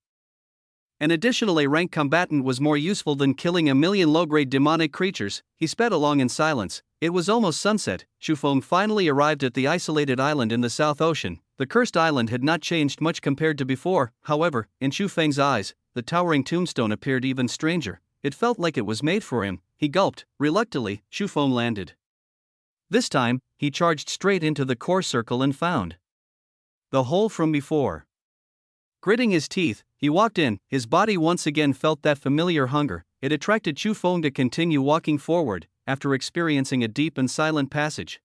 An additional A-rank combatant was more useful than killing a million low-grade demonic creatures. He sped along in silence. It was almost sunset. Chu Feng finally arrived at the isolated island in the South Ocean. The cursed island had not changed much compared to before, however, in Chu Feng's eyes, the towering tombstone appeared even stranger. It felt like it was made for him. He gulped. Reluctantly, Chu Feng landed. This time, he charged straight into the core circle and found the hole from before. Gritting his teeth, he walked in. His body once again felt that familiar hunger. It attracted Chu Feng to continue walking forward, after experiencing a deep and silent passage.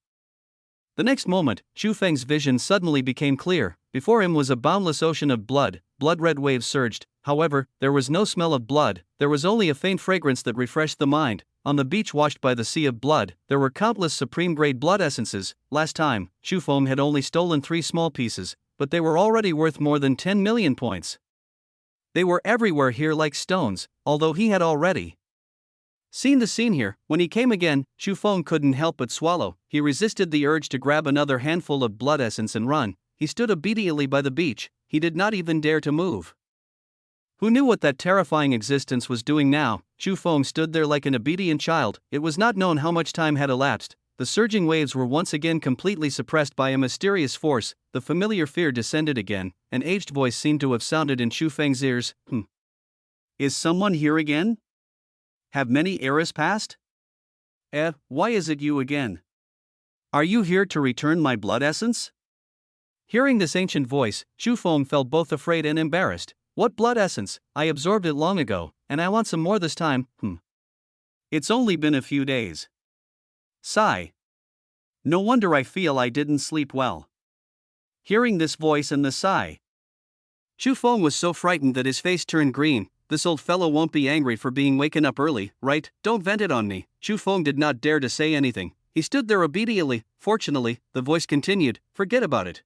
The next moment, Chu Feng's vision suddenly became clear. Before him was a boundless ocean of blood. Blood-red waves surged. However, there was no smell of blood. There was only a faint fragrance that refreshed the mind. On the beach washed by the sea of blood, there were countless supreme-grade blood essences. Last time, Chu Feng had only stolen 3 small pieces, but they were already worth more than 10 million points. They were everywhere here like stones, although he had already seen the scene here. When he came again, Chu Feng couldn't help but swallow. He resisted the urge to grab another handful of blood essence and run. He stood obediently by the beach. He did not even dare to move. Who knew what that terrifying existence was doing now? Chu Feng stood there like an obedient child. It was not known how much time had elapsed. The surging waves were once again completely suppressed by a mysterious force. The familiar fear descended again. An aged voice seemed to have sounded in Chu Feng's ears. Is someone here again? Have many eras passed? Why is it you again? Are you here to return my blood essence? Hearing this ancient voice, Chu Feng felt both afraid and embarrassed. What blood essence? I absorbed it long ago, and I want some more this time. It's only been a few days. Sigh. No wonder I feel I didn't sleep well. Hearing this voice and the sigh, Chu Feng was so frightened that his face turned green. This old fellow won't be angry for being waken up early, right? Don't vent it on me. Chu Feng did not dare to say anything. He stood there obediently. Fortunately, the voice continued, forget about it.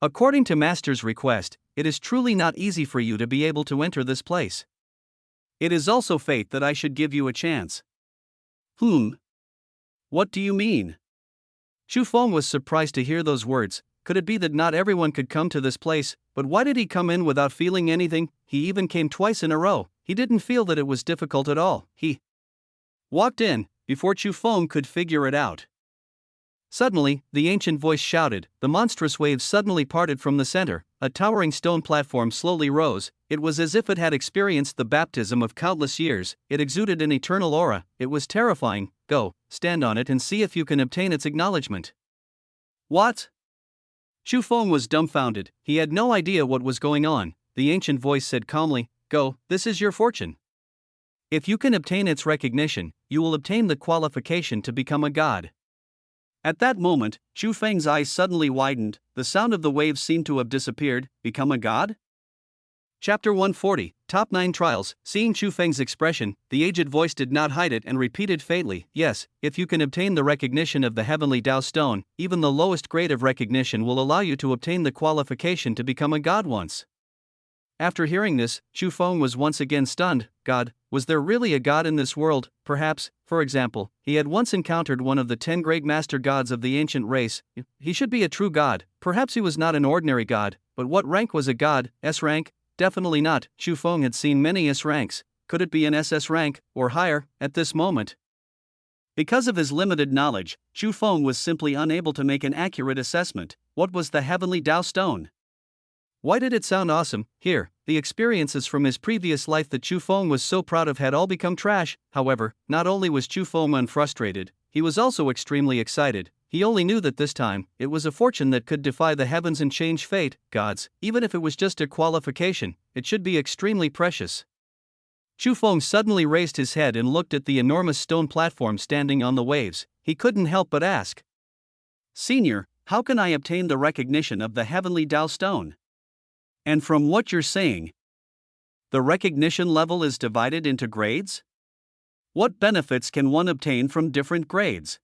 According to Master's request, it is truly not easy for you to be able to enter this place. It is also fate that I should give you a chance. What do you mean? Chu Feng was surprised to hear those words. Could it be that not everyone could come to this place? But why did he come in without feeling anything? He even came twice in a row. He didn't feel that it was difficult at all. He walked in, before Chu Feng could figure it out. Suddenly, the ancient voice shouted. The monstrous waves suddenly parted from the center. A towering stone platform slowly rose. It was as if it had experienced the baptism of countless years. It exuded an eternal aura. It was terrifying. Go, stand on it and see if you can obtain its acknowledgement. What? Chu Feng was dumbfounded. He had no idea what was going on. The ancient voice said calmly, go, this is your fortune. If you can obtain its recognition, you will obtain the qualification to become a god. At that moment, Chu Feng's eyes suddenly widened. The sound of the waves seemed to have disappeared. Become a god? Chapter 140, Top 9 Trials. Seeing Chu Feng's expression, the aged voice did not hide it and repeated faintly, yes, if you can obtain the recognition of the heavenly Tao stone, even the lowest grade of recognition will allow you to obtain the qualification to become a god once. After hearing this, Chu Feng was once again stunned. God, was there really a god in this world? Perhaps, for example, he had once encountered one of the 10 great master gods of the ancient race. He should be a true god. Perhaps he was not an ordinary god, but what rank was a god? S rank? Definitely not. Chu Feng had seen many S ranks. Could it be an SS rank, or higher, at this moment? Because of his limited knowledge, Chu Feng was simply unable to make an accurate assessment. What was the heavenly Tao stone? Why did it sound awesome? Here, the experiences from his previous life that Chu Feng was so proud of had all become trash. However, not only was Chu Feng unfrustrated, he was also extremely excited. He only knew that this time, it was a fortune that could defy the heavens and change fate. Gods, even if it was just a qualification, it should be extremely precious. Chu Feng suddenly raised his head and looked at the enormous stone platform standing on the waves. He couldn't help but ask, Senior, how can I obtain the recognition of the heavenly Tao stone? And from what you're saying, the recognition level is divided into grades? What benefits can one obtain from different grades?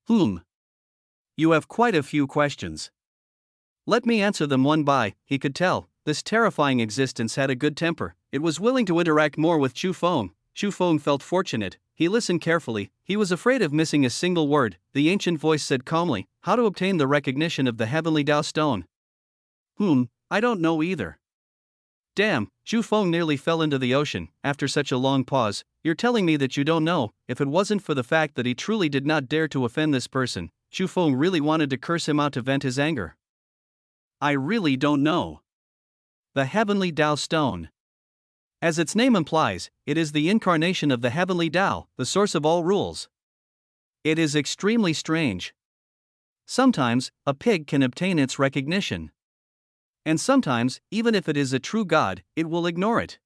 You have quite a few questions. Let me answer them one by. He could tell, this terrifying existence had a good temper. It was willing to interact more with Chu Feng. Chu Feng felt fortunate. He listened carefully. He was afraid of missing a single word. The ancient voice said calmly, how to obtain the recognition of the heavenly Tao stone? I don't know either. Damn, Chu Feng nearly fell into the ocean. After such a long pause, you're telling me that you don't know. If it wasn't for the fact that he truly did not dare to offend this person, Chu Feng really wanted to curse him out to vent his anger. I really don't know. The heavenly Tao stone. As its name implies, it is the incarnation of the heavenly Tao, the source of all rules. It is extremely strange. Sometimes, a pig can obtain its recognition. And sometimes, even if it is a true god, it will ignore it.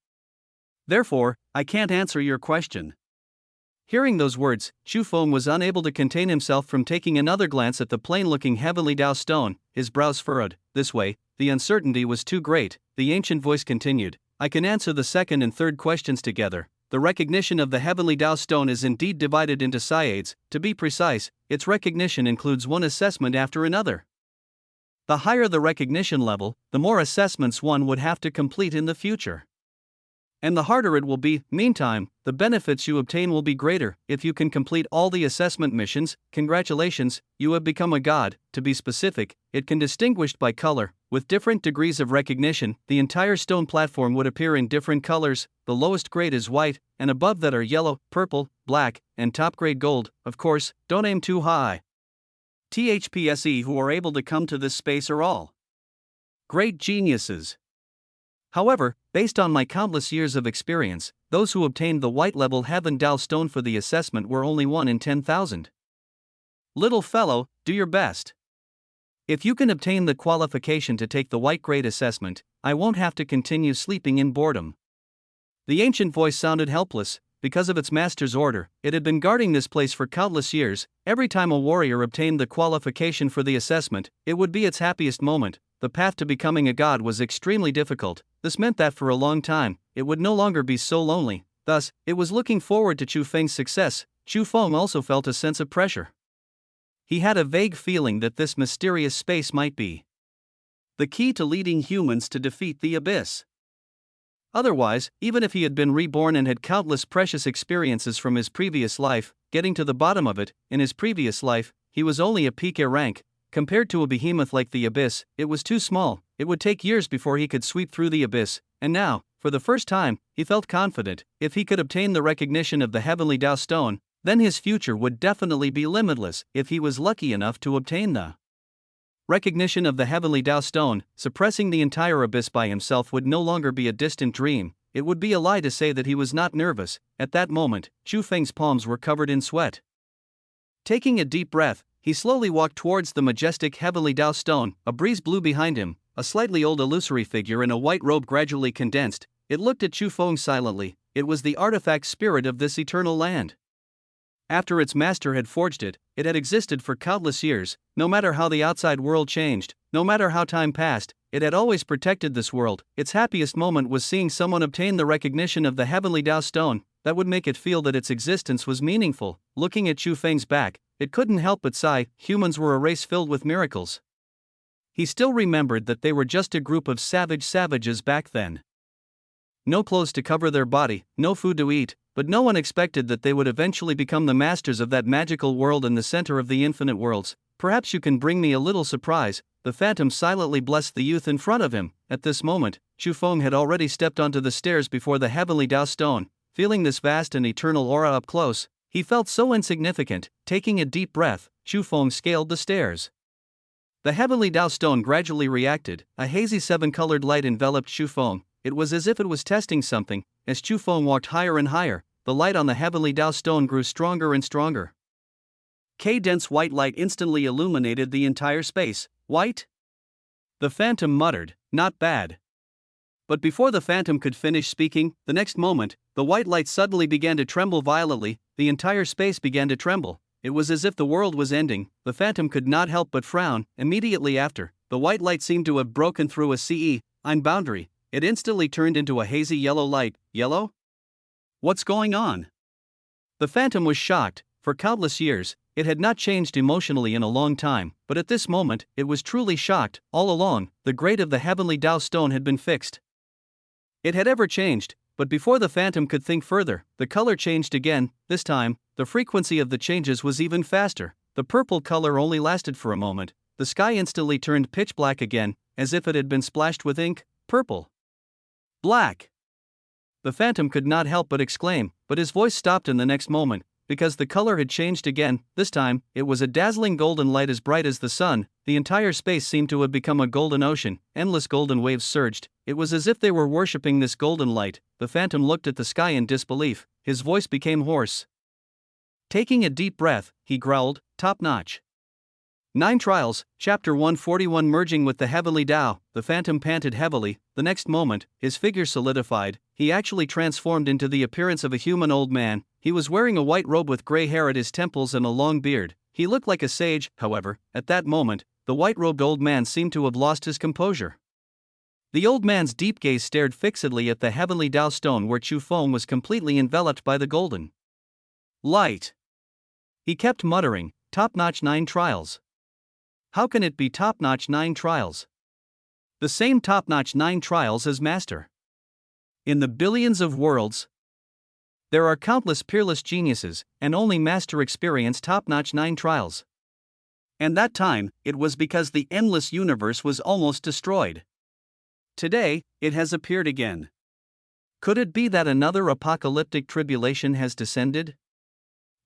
Therefore, I can't answer your question. Hearing those words, Chu Feng was unable to contain himself from taking another glance at the plain-looking heavenly Tao stone. His brows furrowed. This way, the uncertainty was too great. The ancient voice continued, I can answer the second and third questions together. The recognition of the heavenly Tao stone is indeed divided into syades. To be precise, its recognition includes one assessment after another. The higher the recognition level, the more assessments one would have to complete in the future. And the harder it will be. Meantime, the benefits you obtain will be greater. If you can complete all the assessment missions, congratulations, you have become a god. To be specific, it can distinguished by color. With different degrees of recognition, the entire stone platform would appear in different colors. The lowest grade is white, and above that are yellow, purple, black, and top grade gold. Of course, don't aim too high. THPSE who are able to come to this space are all great geniuses. However, based on my countless years of experience, those who obtained the white level heaven Tao stone for the assessment were only 1 in 10,000. Little fellow, do your best. If you can obtain the qualification to take the white grade assessment, I won't have to continue sleeping in boredom. The ancient voice sounded helpless. Because of its master's order, it had been guarding this place for countless years. Every time a warrior obtained the qualification for the assessment, it would be its happiest moment. The path to becoming a god was extremely difficult. This meant that for a long time, it would no longer be so lonely. Thus, it was looking forward to Chu Feng's success. Chu Feng also felt a sense of pressure. He had a vague feeling that this mysterious space might be the key to leading humans to defeat the abyss. Otherwise, even if he had been reborn and had countless precious experiences from his previous life, getting to the bottom of it, in his previous life, he was only a peak rank. Compared to a behemoth like the abyss, it was too small. It would take years before he could sweep through the abyss, and now, for the first time, he felt confident. If he could obtain the recognition of the heavenly Tao stone, then his future would definitely be limitless. If he was lucky enough to obtain the recognition of the heavenly Tao stone, suppressing the entire abyss by himself would no longer be a distant dream. It would be a lie to say that he was not nervous. At that moment, Chu Feng's palms were covered in sweat. Taking a deep breath, he slowly walked towards the majestic heavenly Tao stone. A breeze blew behind him. A slightly old illusory figure in a white robe gradually condensed. It looked at Chu Feng silently. It was the artifact spirit of this eternal land. After its master had forged it, it had existed for countless years. No matter how the outside world changed, no matter how time passed, it had always protected this world. Its happiest moment was seeing someone obtain the recognition of the heavenly Tao stone. That would make it feel that its existence was meaningful. Looking at Chu Feng's back, it couldn't help but sigh. Humans were a race filled with miracles. He still remembered that they were just a group of savages back then. No clothes to cover their body, no food to eat, but no one expected that they would eventually become the masters of that magical world in the center of the infinite worlds. Perhaps you can bring me a little surprise. The phantom silently blessed the youth in front of him. At this moment, Chu Feng had already stepped onto the stairs before the heavenly Tao stone. Feeling this vast and eternal aura up close, he felt so insignificant. Taking a deep breath, Chu Feng scaled the stairs. The heavenly Tao stone gradually reacted. A hazy seven-colored light enveloped Chu Feng. It was as if it was testing something. As Chu Feng walked higher and higher, the light on the heavenly Tao stone grew stronger and stronger. Dense white light instantly illuminated the entire space. White? The phantom muttered, not bad. But before the phantom could finish speaking, the next moment, the white light suddenly began to tremble violently. The entire space began to tremble. it was as if the world was ending. The phantom could not help but frown. Immediately after, the white light seemed to have broken through a CE9 boundary. It instantly turned into a hazy yellow light. Yellow? What's going on? The phantom was shocked. For countless years, it had not changed emotionally in a long time, but at this moment, it was truly shocked. All along, the grade of the heavenly Tao stone had been fixed. It had ever changed, but before the phantom could think further, the color changed again. This time, the frequency of the changes was even faster. The purple color only lasted for a moment. The sky instantly turned pitch black again, as if it had been splashed with ink. Purple. Black. The phantom could not help but exclaim, but his voice stopped in the next moment, because the color had changed again. This time, it was a dazzling golden light as bright as the sun. The entire space seemed to have become a golden ocean. Endless golden waves surged. It was as if they were worshipping this golden light. The phantom looked at the sky in disbelief. His voice became hoarse. Taking a deep breath, he growled, "Top notch." 9 Trials, Chapter 141. Merging with the heavenly Tao, the phantom panted heavily. The next moment, his figure solidified. He actually transformed into the appearance of a human old man. He was wearing a white robe with gray hair at his temples and a long beard. He looked like a sage. However, at that moment, the white-robed old man seemed to have lost his composure. The old man's deep gaze stared fixedly at the heavenly Tao stone where Chu Feng was completely enveloped by the golden light. He kept muttering, "Top-notch 9 Trials. How can it be top-notch 9 Trials? The same top-notch 9 Trials as Master. In the billions of worlds, there are countless peerless geniuses, and only Master experienced top-notch 9 Trials. And that time, it was because the endless universe was almost destroyed. Today, it has appeared again. Could it be that another apocalyptic tribulation has descended?"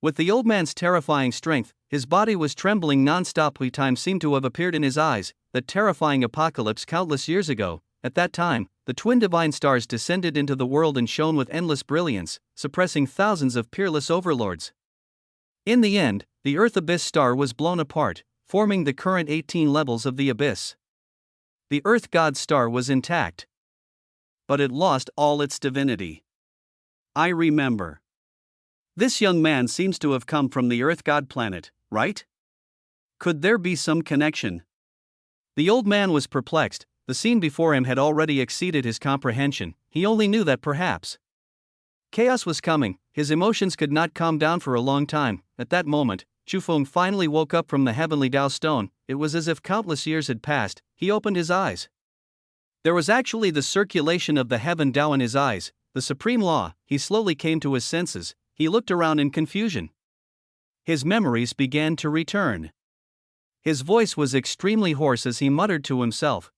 With the old man's terrifying strength, his body was trembling non-stop. Time seemed to have appeared in his eyes. That terrifying apocalypse countless years ago. At that time, the twin divine stars descended into the world and shone with endless brilliance, suppressing thousands of peerless overlords. In the end, the Earth Abyss star was blown apart, forming the current 18 levels of the Abyss. The Earth God star was intact, but it lost all its divinity. I remember. This young man seems to have come from the Earth God planet, right? Could there be some connection? The old man was perplexed. The scene before him had already exceeded his comprehension. He only knew that perhaps chaos was coming. His emotions could not calm down for a long time. At that moment, Chu Feng finally woke up from the heavenly Tao stone. It was as if countless years had passed. He opened his eyes. There was actually the circulation of the heaven Tao in his eyes, the supreme law. He slowly came to his senses. He looked around in confusion. His memories began to return. His voice was extremely hoarse as he muttered to himself,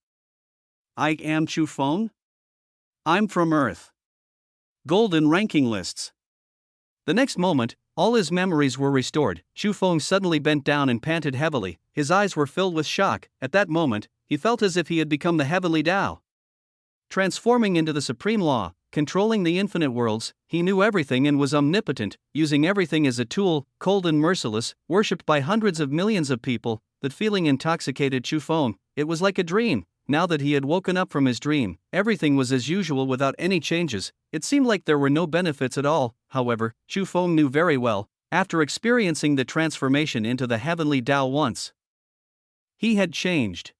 "I am Chu Feng? I'm from Earth. Golden ranking lists." The next moment, all his memories were restored. Chu Feng suddenly bent down and panted heavily. His eyes were filled with shock. At that moment, he felt as if he had become the heavenly Tao, transforming into the supreme law, controlling the infinite worlds. He knew everything and was omnipotent, using everything as a tool, cold and merciless, worshipped by hundreds of millions of people. That feeling intoxicated Chu Feng. It was like a dream. Now that he had woken up from his dream, everything was as usual without any changes. It seemed like there were no benefits at all. However, Chu Feng knew very well, after experiencing the transformation into the heavenly Tao once, he had changed.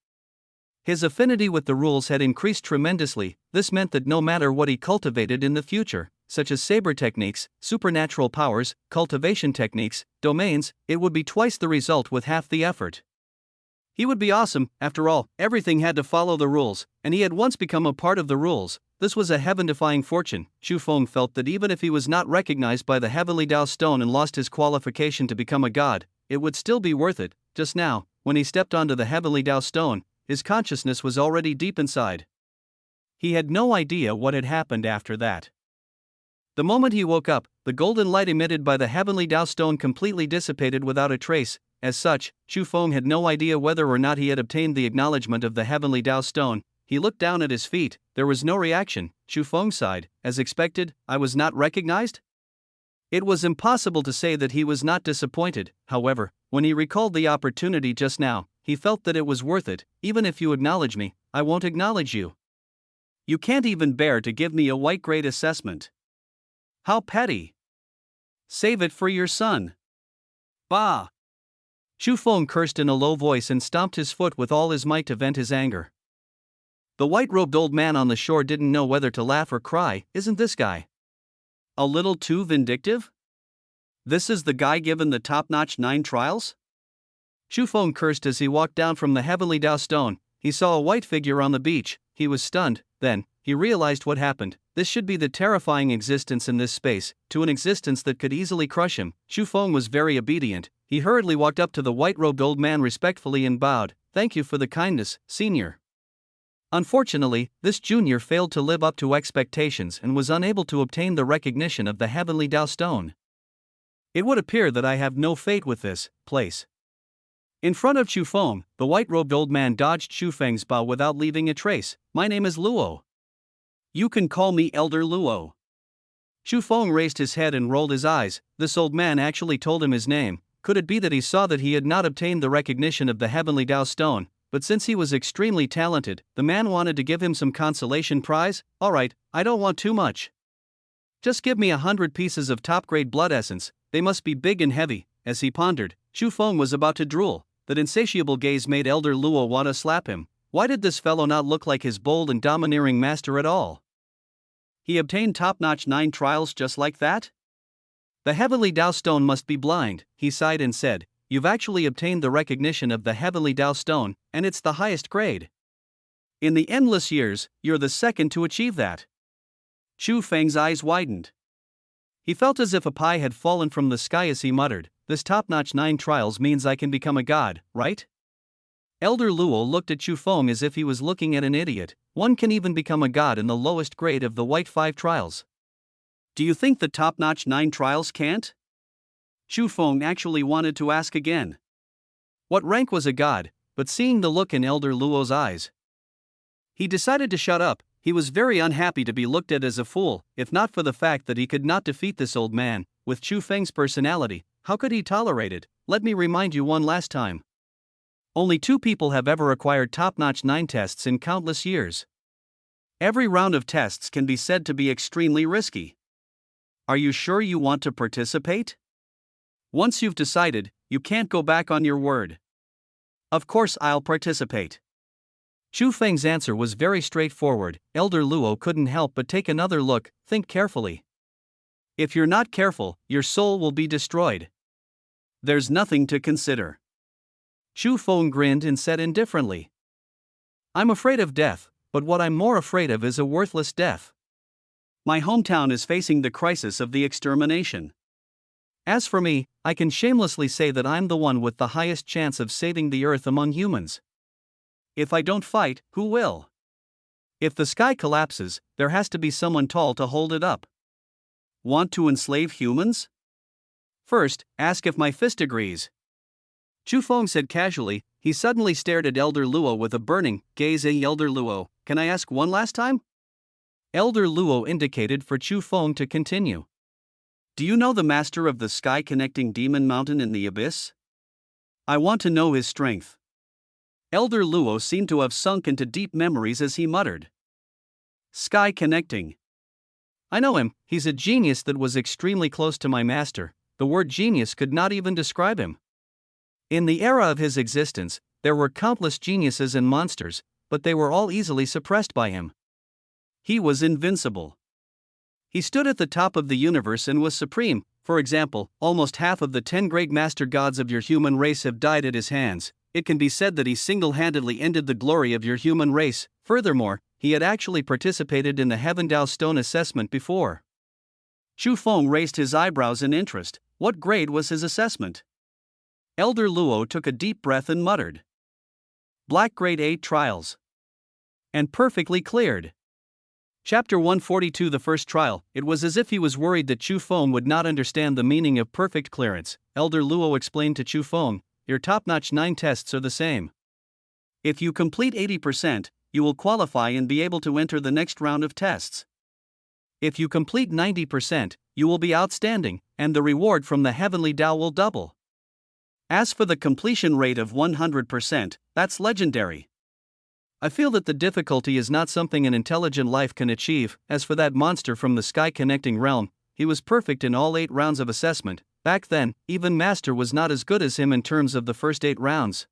His affinity with the rules had increased tremendously. This meant that no matter what he cultivated in the future, such as saber techniques, supernatural powers, cultivation techniques, domains, it would be twice the result with half the effort. He would be awesome. After all, everything had to follow the rules, and he had once become a part of the rules. This was a heaven-defying fortune. Chu Feng felt that even if he was not recognized by the heavenly Tao stone and lost his qualification to become a god, it would still be worth it. Just now, when he stepped onto the heavenly Tao stone, his consciousness was already deep inside. He had no idea what had happened after that. The moment he woke up, the golden light emitted by the heavenly Tao stone completely dissipated without a trace. As such, Chu Feng had no idea whether or not he had obtained the acknowledgement of the heavenly Tao stone. He looked down at his feet. There was no reaction. Chu Feng sighed. As expected, I was not recognized? It was impossible to say that he was not disappointed. However, when he recalled the opportunity just now, he felt that it was worth it. Even if you acknowledge me, I won't acknowledge you. You can't even bear to give me a white grade assessment. How petty. Save it for your son. Bah! Chu Feng cursed in a low voice and stomped his foot with all his might to vent his anger. The white-robed old man on the shore didn't know whether to laugh or cry. Isn't this guy a little too vindictive? This is the guy given the top-notch 9 trials? Chu Feng cursed as he walked down from the heavenly Dao stone. He saw a white figure on the beach. He was stunned. Then he realized what happened. This should be the terrifying existence in this space, to an existence that could easily crush him. Chu Feng was very obedient. He hurriedly walked up to the white-robed old man respectfully and bowed. Thank you for the kindness, senior. Unfortunately, this junior failed to live up to expectations and was unable to obtain the recognition of the heavenly Dao stone. It would appear that I have no fate with this place. In front of Chu Feng, the white-robed old man dodged Chu Feng's bow without leaving a trace. My name is Luo. You can call me Elder Luo. Chu Feng raised his head and rolled his eyes. This old man actually told him his name. Could it be that he saw that he had not obtained the recognition of the heavenly Dao stone? But since he was extremely talented, the man wanted to give him some consolation prize. Alright, I don't want too much. Just give me 100 pieces of top-grade blood essence. They must be big and heavy. As he pondered, Chu Feng was about to drool. That insatiable gaze made Elder Luo want to slap him. Why did this fellow not look like his bold and domineering master at all? He obtained top-notch 9 trials just like that? The heavenly Dao stone must be blind, he sighed and said. You've actually obtained the recognition of the heavenly Dao stone, and it's the highest grade. In the endless years, you're the second to achieve that. Chu Feng's eyes widened. He felt as if a pie had fallen from the sky as he muttered, this top-notch 9 trials means I can become a god, right? Elder Luo looked at Chu Feng as if he was looking at an idiot. One can even become a god in the lowest grade of the white 5 trials. Do you think the top-notch 9 trials can't? Chu Feng actually wanted to ask again. What rank was a god, but seeing the look in Elder Luo's eyes, he decided to shut up. He was very unhappy to be looked at as a fool. If not for the fact that he could not defeat this old man, with Chu Feng's personality, how could he tolerate it? Let me remind you one last time. Only 2 people have ever acquired top-notch 9 tests in countless years. Every round of tests can be said to be extremely risky. Are you sure you want to participate? Once you've decided, you can't go back on your word. Of course I'll participate. Chu Feng's answer was very straightforward. Elder Luo couldn't help but take another look. Think carefully. If you're not careful, your soul will be destroyed. There's nothing to consider. Chu Feng grinned and said indifferently. I'm afraid of death, but what I'm more afraid of is a worthless death. My hometown is facing the crisis of the extermination. As for me, I can shamelessly say that I'm the one with the highest chance of saving the earth among humans. If I don't fight, who will? If the sky collapses, there has to be someone tall to hold it up. Want to enslave humans? First, ask if my fist agrees. Chu Feng said casually. He suddenly stared at Elder Luo with a burning gaze. Elder Luo, can I ask one last time? Elder Luo indicated for Chu Feng to continue. Do you know the master of the sky-connecting demon mountain in the abyss? I want to know his strength. Elder Luo seemed to have sunk into deep memories as he muttered. Sky connecting. I know him, he's a genius that was extremely close to my master. The word genius could not even describe him. In the era of his existence, there were countless geniuses and monsters, but they were all easily suppressed by him. He was invincible. He stood at the top of the universe and was supreme. For example, almost half of the 10 great master gods of your human race have died at his hands. It can be said that he single-handedly ended the glory of your human race. Furthermore, he had actually participated in the Heaven Dao Stone assessment before. Chu Feng raised his eyebrows in interest. What grade was his assessment? Elder Luo took a deep breath and muttered. Black grade 8 trials. And perfectly cleared. Chapter 142. The first trial. It was as if he was worried that Chu Feng would not understand the meaning of perfect clearance. Elder Luo explained to Chu Feng, your top-notch 9 tests are the same. If you complete 80%, you will qualify and be able to enter the next round of tests. If you complete 90%, you will be outstanding, and the reward from the heavenly Dao will double. As for the completion rate of 100%, that's legendary. I feel that the difficulty is not something an intelligent life can achieve. As for that monster from the sky-connecting realm, he was perfect in all 8 rounds of assessment. Back then, even Master was not as good as him in terms of the first 8 rounds.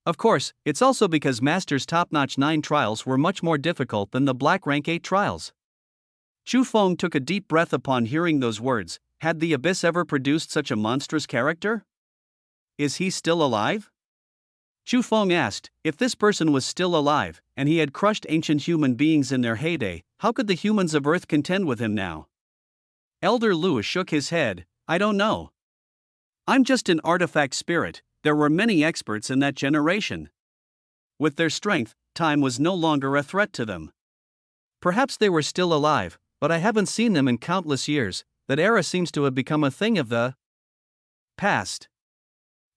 Of course, it's also because Master's top-notch 9 trials were much more difficult than the Black Rank 8 trials. Chu Feng took a deep breath upon hearing those words. Had the Abyss ever produced such a monstrous character? Is he still alive? Chu Feng asked. If this person was still alive, and he had crushed ancient human beings in their heyday, how could the humans of Earth contend with him now? Elder Luo shook his head. I don't know. I'm just an artifact spirit. There were many experts in that generation. With their strength, time was no longer a threat to them. Perhaps they were still alive, but I haven't seen them in countless years. That era seems to have become a thing of the past.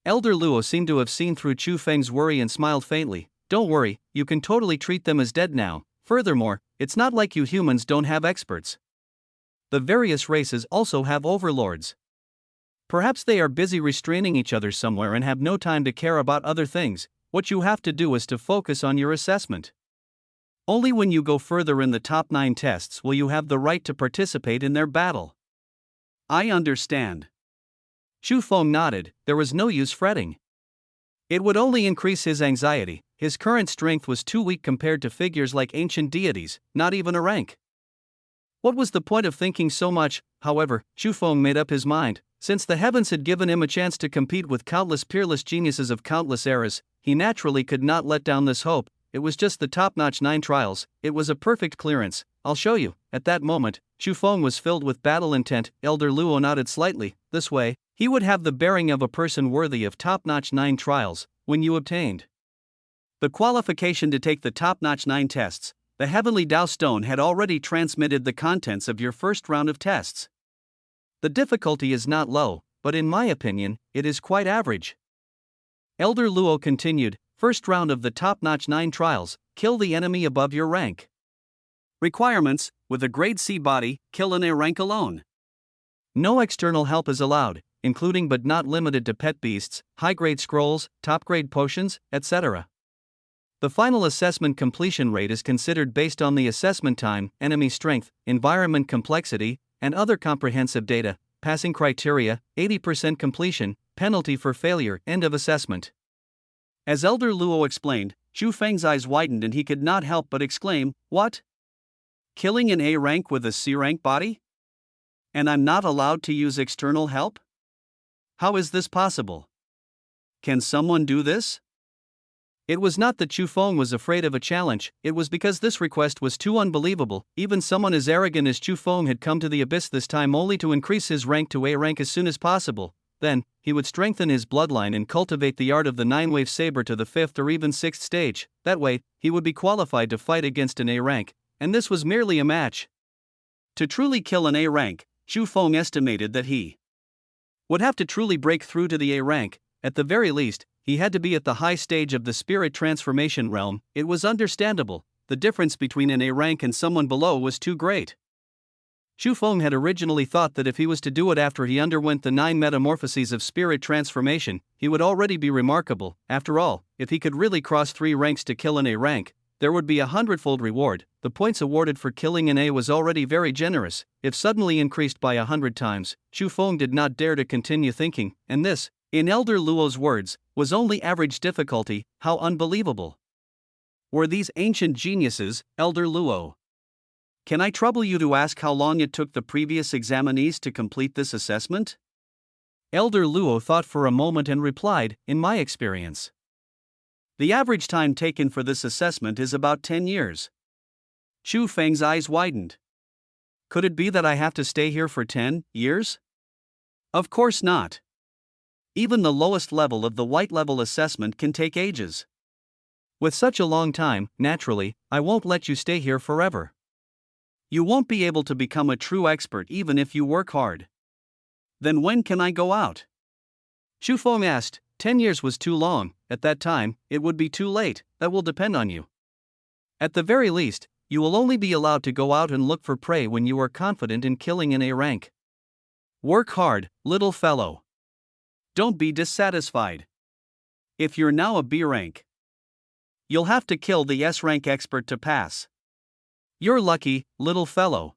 Elder Luo seemed to have seen through Chu Feng's worry and smiled faintly. Don't worry, you can totally treat them as dead now. Furthermore, it's not like you humans don't have experts. The various races also have overlords. Perhaps they are busy restraining each other somewhere and have no time to care about other things. What you have to do is to focus on your assessment. Only when you go further in the top 9 tests will you have the right to participate in their battle. I understand. Chu Feng nodded. There was no use fretting. It would only increase his anxiety. His current strength was too weak compared to figures like ancient deities, not even a rank. What was the point of thinking so much? However, Chu Feng made up his mind. Since the heavens had given him a chance to compete with countless peerless geniuses of countless eras, he naturally could not let down this hope. It was just the top-notch 9 trials. It was a perfect clearance. I'll show you. At that moment, Chu Feng was filled with battle intent. Elder Luo nodded slightly. This way, he would have the bearing of a person worthy of top-notch 9 trials. When you obtained the qualification to take the top-notch 9 tests, the Heavenly Tao Stone had already transmitted the contents of your first round of tests. The difficulty is not low, but in my opinion, it is quite average. Elder Luo continued. First round of the top-notch 9 trials, kill the enemy above your rank. Requirements: with a grade C body, kill an A rank alone. No external help is allowed, including but not limited to pet beasts, high-grade scrolls, top-grade potions, etc. The final assessment completion rate is considered based on the assessment time, enemy strength, environment complexity, and other comprehensive data. Passing criteria: 80% completion, penalty for failure, end of assessment. As Elder Luo explained, Chu Feng's eyes widened and he could not help but exclaim, What? Killing an A rank with a C rank body? And I'm not allowed to use external help? How is this possible? Can someone do this? It was not that Chu Feng was afraid of a challenge, it was because this request was too unbelievable. Even someone as arrogant as Chu Feng had come to the Abyss this time only to increase his rank to A rank as soon as possible. Then, he would strengthen his bloodline and cultivate the art of the 9-wave saber to the 5th or even 6th stage. That way, he would be qualified to fight against an A rank, and this was merely a match. To truly kill an A rank, Chu Feng estimated that he would have to truly break through to the A rank. At the very least, he had to be at the high stage of the spirit transformation realm. It was understandable. The difference between an A rank and someone below was too great. Chu Feng had originally thought that if he was to do it after he underwent the 9 metamorphoses of spirit transformation, he would already be remarkable. After all, if he could really cross 3 ranks to kill an A rank, there would be a 100-fold reward. The points awarded for killing an A was already very generous. If suddenly increased by 100 times, Chu Feng did not dare to continue thinking, and this, in Elder Luo's words, was only average difficulty. How unbelievable! Were these ancient geniuses, Elder Luo? Can I trouble you to ask how long it took the previous examinees to complete this assessment? Elder Luo thought for a moment and replied, In my experience, the average time taken for this assessment is about 10 years. Chu Feng's eyes widened. Could it be that I have to stay here for 10 years? Of course not. Even the lowest level of the white level assessment can take ages. With such a long time, naturally, I won't let you stay here forever. You won't be able to become a true expert even if you work hard. Then when can I go out? Chu Feng asked. 10 years was too long. At that time, it would be too late. That will depend on you. At the very least, you will only be allowed to go out and look for prey when you are confident in killing an A rank. Work hard, little fellow. Don't be dissatisfied. If you're now a B rank, you'll have to kill the S rank expert to pass. You're lucky, little fellow.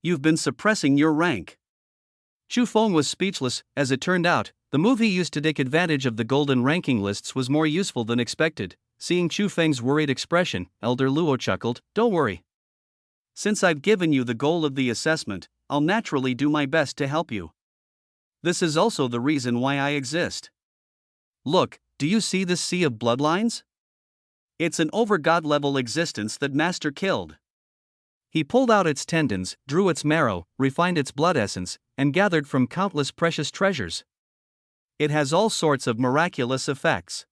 You've been suppressing your rank. Chu Feng was speechless. As it turned out, the move he used to take advantage of the golden ranking lists was more useful than expected. Seeing Chu Feng's worried expression, Elder Luo chuckled, "Don't worry. Since I've given you the goal of the assessment, I'll naturally do my best to help you. This is also the reason why I exist. Look, do you see this sea of bloodlines? It's an over-god level existence that Master killed. He pulled out its tendons, drew its marrow, refined its blood essence, and gathered from countless precious treasures. It has all sorts of miraculous effects.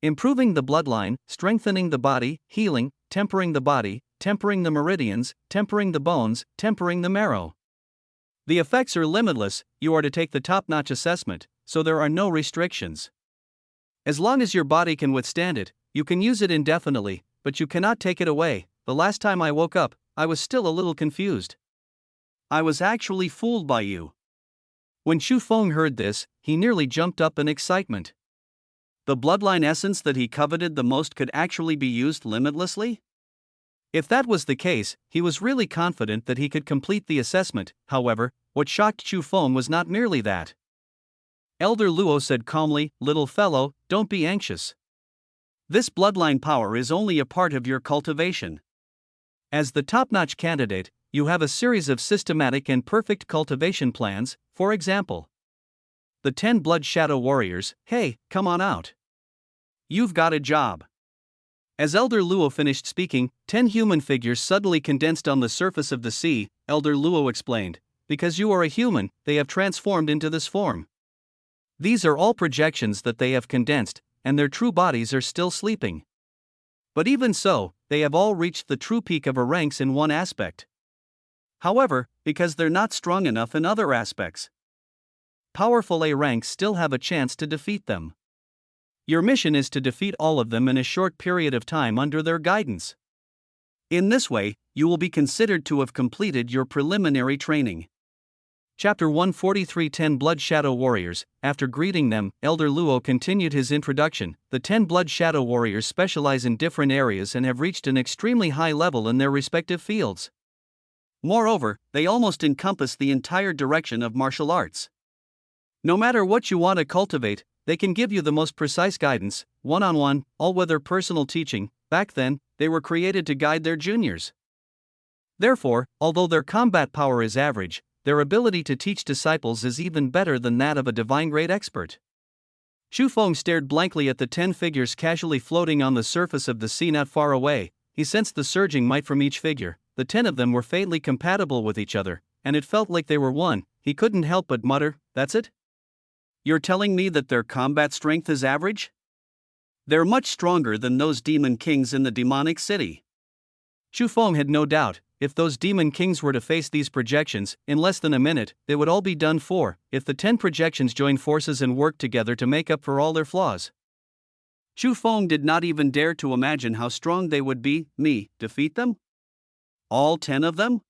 Improving the bloodline, strengthening the body, healing, tempering the body, tempering the meridians, tempering the bones, tempering the marrow. The effects are limitless. You are to take the top-notch assessment, so there are no restrictions. As long as your body can withstand it, you can use it indefinitely, but you cannot take it away. The last time I woke up, I was still a little confused. I was actually fooled by you." When Chu Feng heard this, he nearly jumped up in excitement. The bloodline essence that he coveted the most could actually be used limitlessly? If that was the case, he was really confident that he could complete the assessment. However, what shocked Chu Feng was not merely that. Elder Luo said calmly, "Little fellow, don't be anxious. This bloodline power is only a part of your cultivation. As the top-notch candidate, you have a series of systematic and perfect cultivation plans. For example, the 10 Blood Shadow Warriors. Hey, come on out. You've got a job." As Elder Luo finished speaking, 10 human figures suddenly condensed on the surface of the sea. Elder Luo explained, "Because you are a human, they have transformed into this form. These are all projections that they have condensed, and their true bodies are still sleeping. But even so, they have all reached the true peak of ranks in one aspect. However, because they're not strong enough in other aspects, powerful A ranks still have a chance to defeat them. Your mission is to defeat all of them in a short period of time under their guidance. In this way, you will be considered to have completed your preliminary training." Chapter 143 10 Blood Shadow Warriors. After greeting them, Elder Luo continued his introduction. The 10 Blood Shadow Warriors specialize in different areas and have reached an extremely high level in their respective fields. Moreover, they almost encompass the entire direction of martial arts. No matter what you want to cultivate, they can give you the most precise guidance, one-on-one, all-weather personal teaching. Back then, they were created to guide their juniors. Therefore, although their combat power is average, their ability to teach disciples is even better than that of a divine grade expert. Chu Feng stared blankly at the 10 figures casually floating on the surface of the sea not far away. He sensed the surging might from each figure. The 10 of them were fatally compatible with each other, and it felt like they were one. He couldn't help but mutter, "That's it? You're telling me that their combat strength is average? They're much stronger than those demon kings in the demonic city." Chu Feng had no doubt. If those demon kings were to face these projections, in less than a minute, they would all be done for. If the 10 projections joined forces and worked together to make up for all their flaws, Chu Feng did not even dare to imagine how strong they would be. Defeat them? All 10 of them?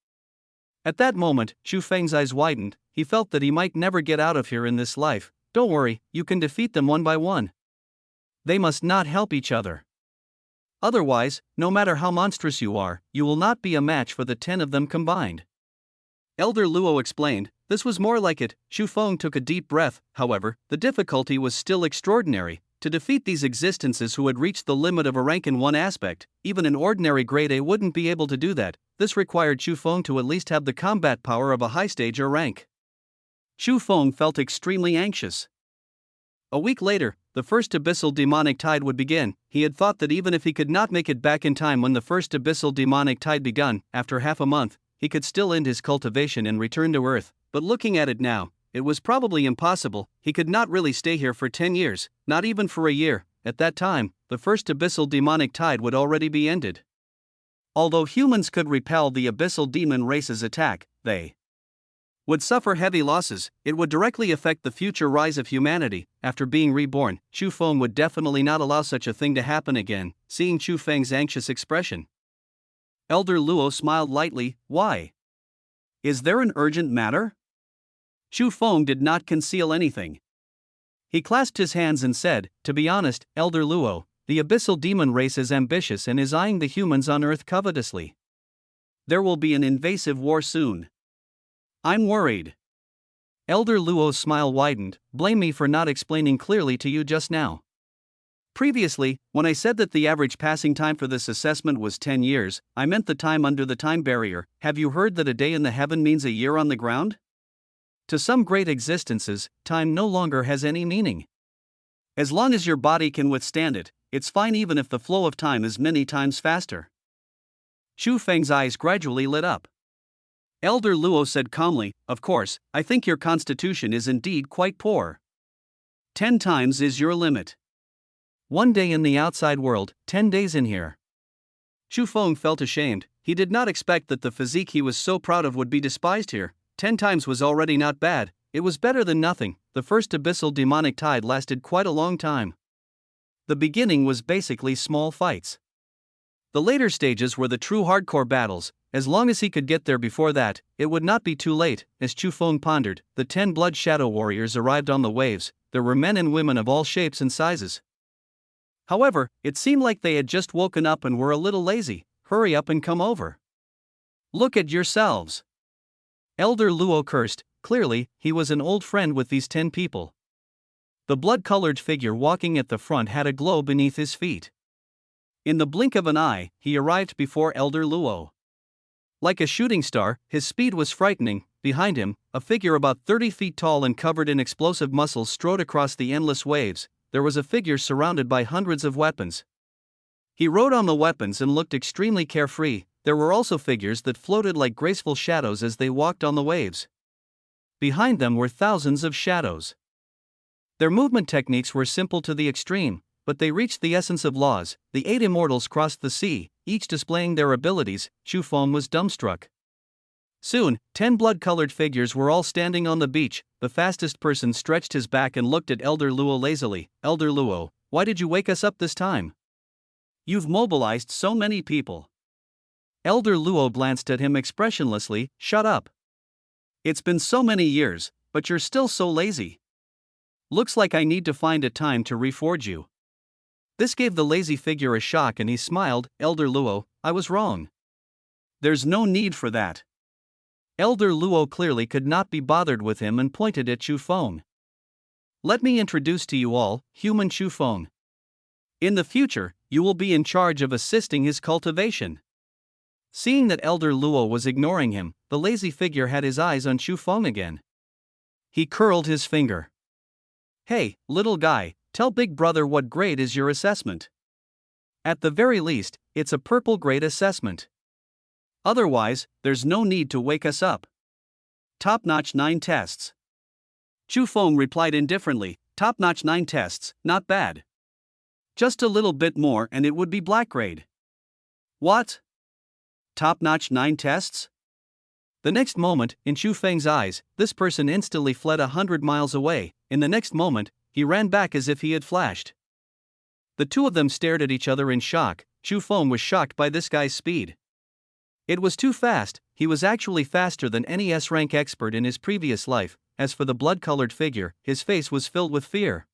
At that moment, Chu Feng's eyes widened. He felt that he might never get out of here in this life. "Don't worry, you can defeat them one by one. They must not help each other. Otherwise, no matter how monstrous you are, you will not be a match for the 10 of them combined." Elder Luo explained. This was more like it. Chu Feng took a deep breath. However, the difficulty was still extraordinary. To defeat these existences who had reached the limit of a rank in one aspect, even an ordinary grade A wouldn't be able to do that. This required Chu Feng to at least have the combat power of a high stage or rank. Chu Feng felt extremely anxious. A week later, the first abyssal demonic tide would begin. He had thought that even if he could not make it back in time when the first abyssal demonic tide begun, after half a month, he could still end his cultivation and return to Earth. But looking at it now, it was probably impossible. He could not really stay here for 10 years, not even for a year. At that time, the first abyssal demonic tide would already be ended. Although humans could repel the abyssal demon race's attack, they would suffer heavy losses. It would directly affect the future rise of humanity. After being reborn, Chu Feng would definitely not allow such a thing to happen again. Seeing Chu Feng's anxious expression, Elder Luo smiled lightly. "Why? Is there an urgent matter?" Chu Feng did not conceal anything. He clasped his hands and said, "To be honest, Elder Luo, the abyssal demon race is ambitious and is eyeing the humans on Earth covetously. There will be an invasive war soon. I'm worried." Elder Luo's smile widened. Blame me for not explaining clearly to you just now. Previously, when I said that the average passing time for this assessment was 10 years, I meant the time under the time barrier. Have you heard that a day in the heaven means a year on the ground? To some great existences, time no longer has any meaning. As long as your body can withstand it, it's fine even if the flow of time is many times faster. Chu Feng's eyes gradually lit up. Elder Luo said calmly, "Of course, I think your constitution is indeed quite poor. 10 times is your limit. 1 day in the outside world, 10 days in here." Chu Feng felt ashamed. He did not expect that the physique he was so proud of would be despised here. 10 times was already not bad, it was better than nothing. The first abyssal demonic tide lasted quite a long time. The beginning was basically small fights. The later stages were the true hardcore battles. As long as he could get there before that, it would not be too late. As Chu Feng pondered, the 10 blood shadow warriors arrived on the waves. There were men and women of all shapes and sizes. However, it seemed like they had just woken up and were a little lazy. Hurry up and come over. Look at yourselves. Elder Luo cursed. Clearly, he was an old friend with these 10 people. The blood-colored figure walking at the front had a glow beneath his feet. In the blink of an eye, he arrived before Elder Luo. Like a shooting star, his speed was frightening. Behind him, a figure about 30 feet tall and covered in explosive muscles strode across the endless waves. There was a figure surrounded by hundreds of weapons. He rode on the weapons and looked extremely carefree. There were also figures that floated like graceful shadows as they walked on the waves. Behind them were thousands of shadows. Their movement techniques were simple to the extreme, but they reached the essence of laws. The 8 immortals crossed the sea, each displaying their abilities. Chu Feng was dumbstruck. Soon, 10 blood-colored figures were all standing on the beach. The fastest person stretched his back and looked at Elder Luo lazily. "Elder Luo, why did you wake us up this time? You've mobilized so many people." Elder Luo glanced at him expressionlessly. "Shut up. It's been so many years, but you're still so lazy. Looks like I need to find a time to reforge you." This gave the lazy figure a shock and he smiled. "Elder Luo, I was wrong. There's no need for that." Elder Luo clearly could not be bothered with him and pointed at Chu Feng. "Let me introduce to you all, human Chu Feng. In the future, you will be in charge of assisting his cultivation." Seeing that Elder Luo was ignoring him, the lazy figure had his eyes on Chu Feng again. He curled his finger. "Hey, little guy, tell Big Brother what grade is your assessment. At the very least, it's a purple grade assessment. Otherwise, there's no need to wake us up." "Top-notch 9 tests." Chu Feng replied indifferently. "Top-notch 9 tests, not bad. Just a little bit more and it would be black grade." "What? Top-notch 9 tests?" The next moment, in Chu Feng's eyes, this person instantly fled 100 miles away. In the next moment, he ran back as if he had flashed. The two of them stared at each other in shock. Chu Feng was shocked by this guy's speed. It was too fast. He was actually faster than any S-rank expert in his previous life. As for the blood-colored figure, his face was filled with fear.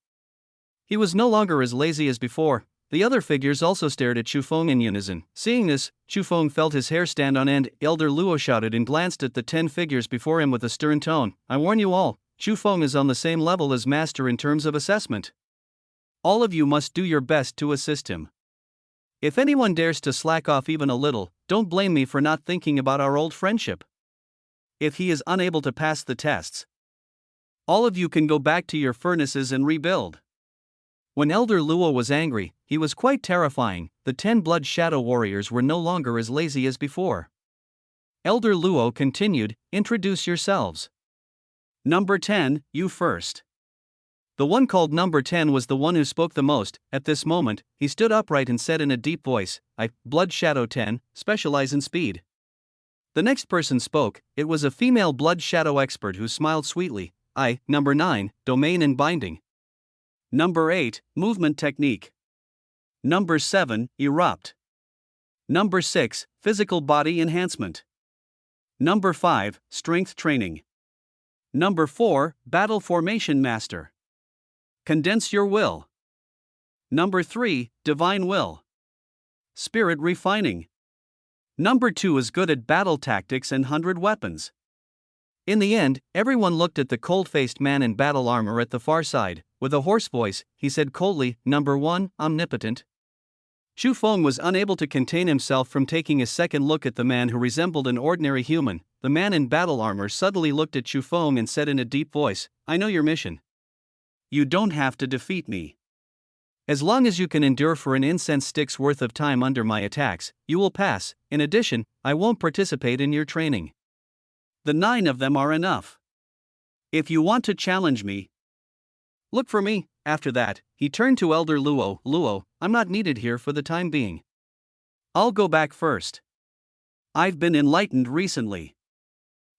He was no longer as lazy as before. The other figures also stared at Chu Feng in unison. Seeing this, Chu Feng felt his hair stand on end. Elder Luo shouted and glanced at the 10 figures before him with a stern tone. "I warn you all, Chu Feng is on the same level as Master in terms of assessment. All of you must do your best to assist him. If anyone dares to slack off even a little, don't blame me for not thinking about our old friendship. If he is unable to pass the tests, all of you can go back to your furnaces and rebuild." When Elder Luo was angry, he was quite terrifying. The 10 blood shadow warriors were no longer as lazy as before. Elder Luo continued, "Introduce yourselves. Number 10, you first." The one called number 10 was the one who spoke the most. At this moment, he stood upright and said in a deep voice, "I, Blood Shadow 10, specialize in speed." The next person spoke. It was a female blood shadow expert who smiled sweetly. "I, number 9, domain and binding. Number 8, movement technique. Number 7, erupt. Number 6, physical body enhancement. Number 5, strength training. Number 4, battle formation master. Condense your will. Number 3, divine will. Spirit refining. Number 2 is good at battle tactics and 100 weapons. In the end, everyone looked at the cold-faced man in battle armor at the far side. With a hoarse voice, he said coldly, "Number 1, omnipotent." Chu Feng was unable to contain himself from taking a second look at the man who resembled an ordinary human. The man in battle armor suddenly looked at Chu Feng and said in a deep voice, "I know your mission. You don't have to defeat me. As long as you can endure for an incense stick's worth of time under my attacks, you will pass. In addition, I won't participate in your training. The 9 of them are enough. If you want to challenge me, look for me." After that, he turned to Elder Luo. "Luo, I'm not needed here for the time being. I'll go back first. I've been enlightened recently."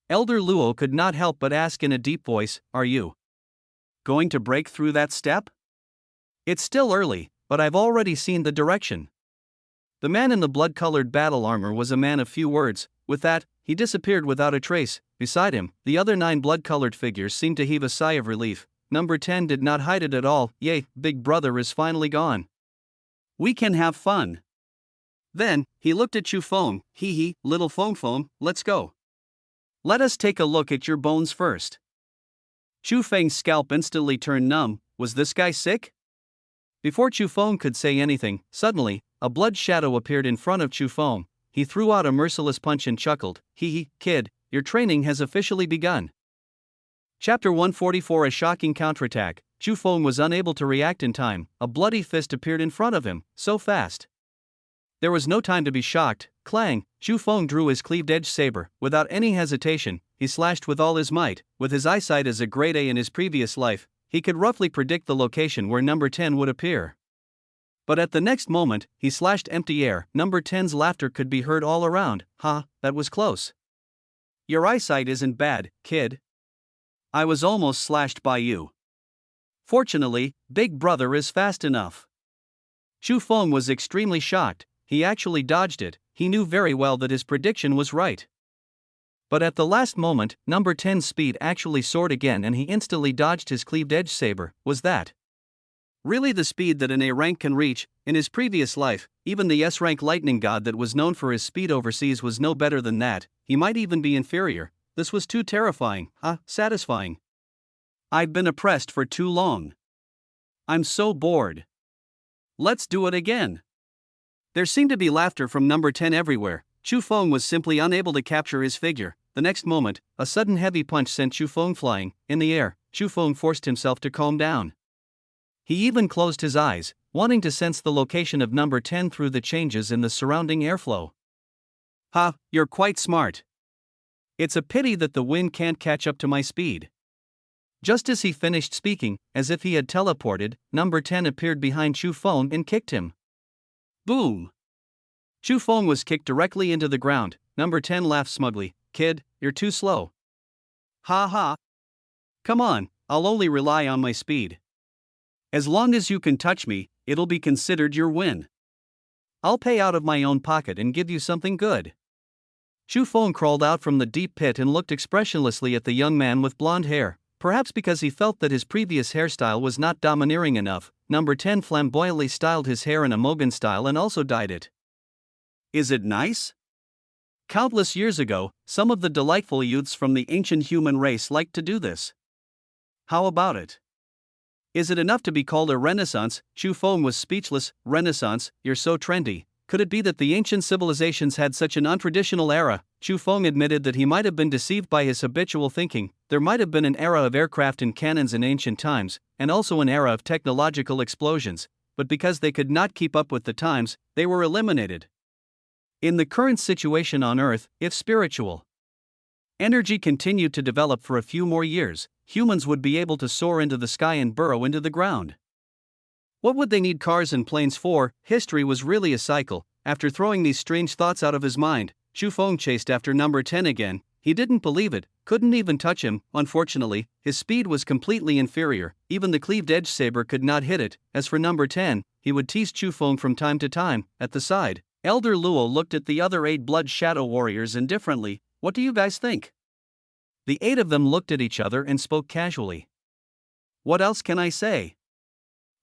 Elder Luo could not help but ask in a deep voice, "Are you going to break through that step? It's still early, but I've already seen the direction." The man in the blood-colored battle armor was a man of few words. With that, he disappeared without a trace. Beside him, the other 9 blood-colored figures seemed to heave a sigh of relief. Number 10 did not hide it at all. "Yay, Big Brother is finally gone. We can have fun." Then, he looked at Chu Feng. "Hee, little Feng, let's go. Let us take a look at your bones first." Chu Feng's scalp instantly turned numb. Was this guy sick? Before Chu Feng could say anything, suddenly, a blood shadow appeared in front of Chu Feng. He threw out a merciless punch and chuckled. "Hee, kid, your training has officially begun." Chapter 144. A shocking counterattack. Chu Feng was unable to react in time. A bloody fist appeared in front of him, so fast. There was no time to be shocked. Clang! Chu Feng drew his cleaved-edge saber. Without any hesitation, he slashed with all his might. With his eyesight as a grade A in his previous life, he could roughly predict the location where number 10 would appear. But at the next moment, he slashed empty air. Number 10's laughter could be heard all around. "Ha, that was close. Your eyesight isn't bad, kid. I was almost slashed by you. Fortunately, Big Brother is fast enough." Chu Feng was extremely shocked. He actually dodged it. He knew very well that his prediction was right. But at the last moment, number 10's speed actually soared again and he instantly dodged his cleaved-edge saber. Was that really the speed that an A rank can reach? In his previous life, even the S rank lightning god that was known for his speed overseas was no better than that. He might even be inferior. This was too terrifying, satisfying. I've been oppressed for too long. I'm so bored. Let's do it again. There seemed to be laughter from number 10 everywhere. Chu Feng was simply unable to capture his figure. The next moment, a sudden heavy punch sent Chu Feng flying. In the air, Chu Feng forced himself to calm down. He even closed his eyes, wanting to sense the location of number 10 through the changes in the surrounding airflow. "Ha, you're quite smart. It's a pity that the wind can't catch up to my speed." Just as he finished speaking, as if he had teleported, number 10 appeared behind Chu Feng and kicked him. Boom! Chu Feng was kicked directly into the ground. Number 10 laughed smugly. "Kid, you're too slow." "Ha ha. Come on, I'll only rely on my speed. As long as you can touch me, it'll be considered your win. I'll pay out of my own pocket and give you something good." Chu Feng crawled out from the deep pit and looked expressionlessly at the young man with blonde hair. Perhaps because he felt that his previous hairstyle was not domineering enough, number 10 flamboyantly styled his hair in a Mogan style and also dyed it. Is it nice? Countless years ago, some of the delightful youths from the ancient human race liked to do this. How about it? Is it enough to be called a renaissance? Chu Feng was speechless. Renaissance, you're so trendy. Could it be that the ancient civilizations had such an untraditional era? Chu Feng admitted that he might have been deceived by his habitual thinking. There might have been an era of aircraft and cannons in ancient times, and also an era of technological explosions, but because they could not keep up with the times, they were eliminated. In the current situation on Earth, if spiritual energy continued to develop for a few more years, humans would be able to soar into the sky and burrow into the ground. What would they need cars and planes for? History was really a cycle. After throwing these strange thoughts out of his mind, Chu Feng chased after number 10 again. He didn't believe it, couldn't even touch him. Unfortunately, his speed was completely inferior. Even the cleaved edge saber could not hit it. As for number 10, he would tease Chu Feng from time to time. At the side, Elder Luo looked at the other 8 blood shadow warriors indifferently. What do you guys think? The 8 of them looked at each other and spoke casually. What else can I say?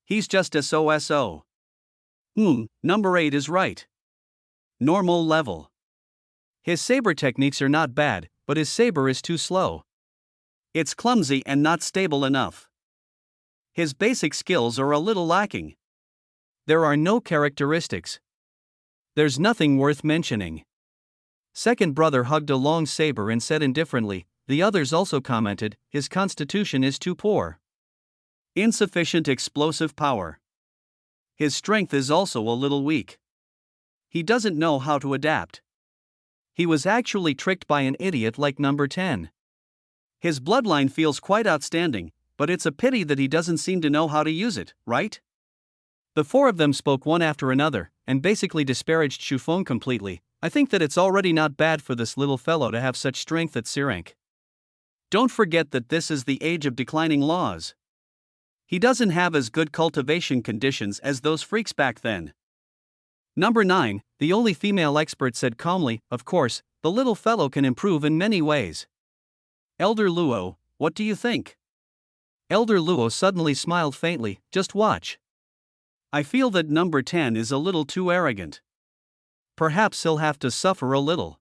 He's just SOSO. Number 8 is right. Normal level. His saber techniques are not bad, but his saber is too slow. It's clumsy and not stable enough. His basic skills are a little lacking. There are no characteristics. There's nothing worth mentioning. Second brother hugged a long saber and said indifferently. The others also commented, his constitution is too poor. Insufficient explosive power. His strength is also a little weak. He doesn't know how to adapt. He was actually tricked by an idiot like number 10. His bloodline feels quite outstanding, but it's a pity that he doesn't seem to know how to use it, right? The four of them spoke one after another, and basically disparaged Chu Feng completely. I think that it's already not bad for this little fellow to have such strength at C rank. Don't forget that this is the age of declining laws. He doesn't have as good cultivation conditions as those freaks back then. Number 9, the only female expert said calmly, of course, the little fellow can improve in many ways. Elder Luo, what do you think? Elder Luo suddenly smiled faintly, just watch. I feel that number 10 is a little too arrogant. Perhaps he'll have to suffer a little.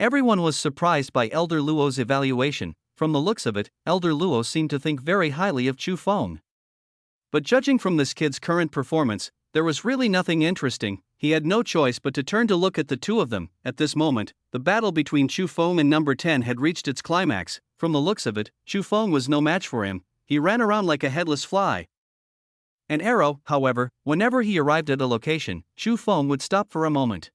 Everyone was surprised by Elder Luo's evaluation. From the looks of it, Elder Luo seemed to think very highly of Chu Feng. But judging from this kid's current performance, there was really nothing interesting. He had no choice but to turn to look at the two of them. At this moment, the battle between Chu Feng and number 10 had reached its climax. From the looks of it, Chu Feng was no match for him. He ran around like a headless fly. An arrow, however, whenever he arrived at a location, Chu Feng would stop for a moment.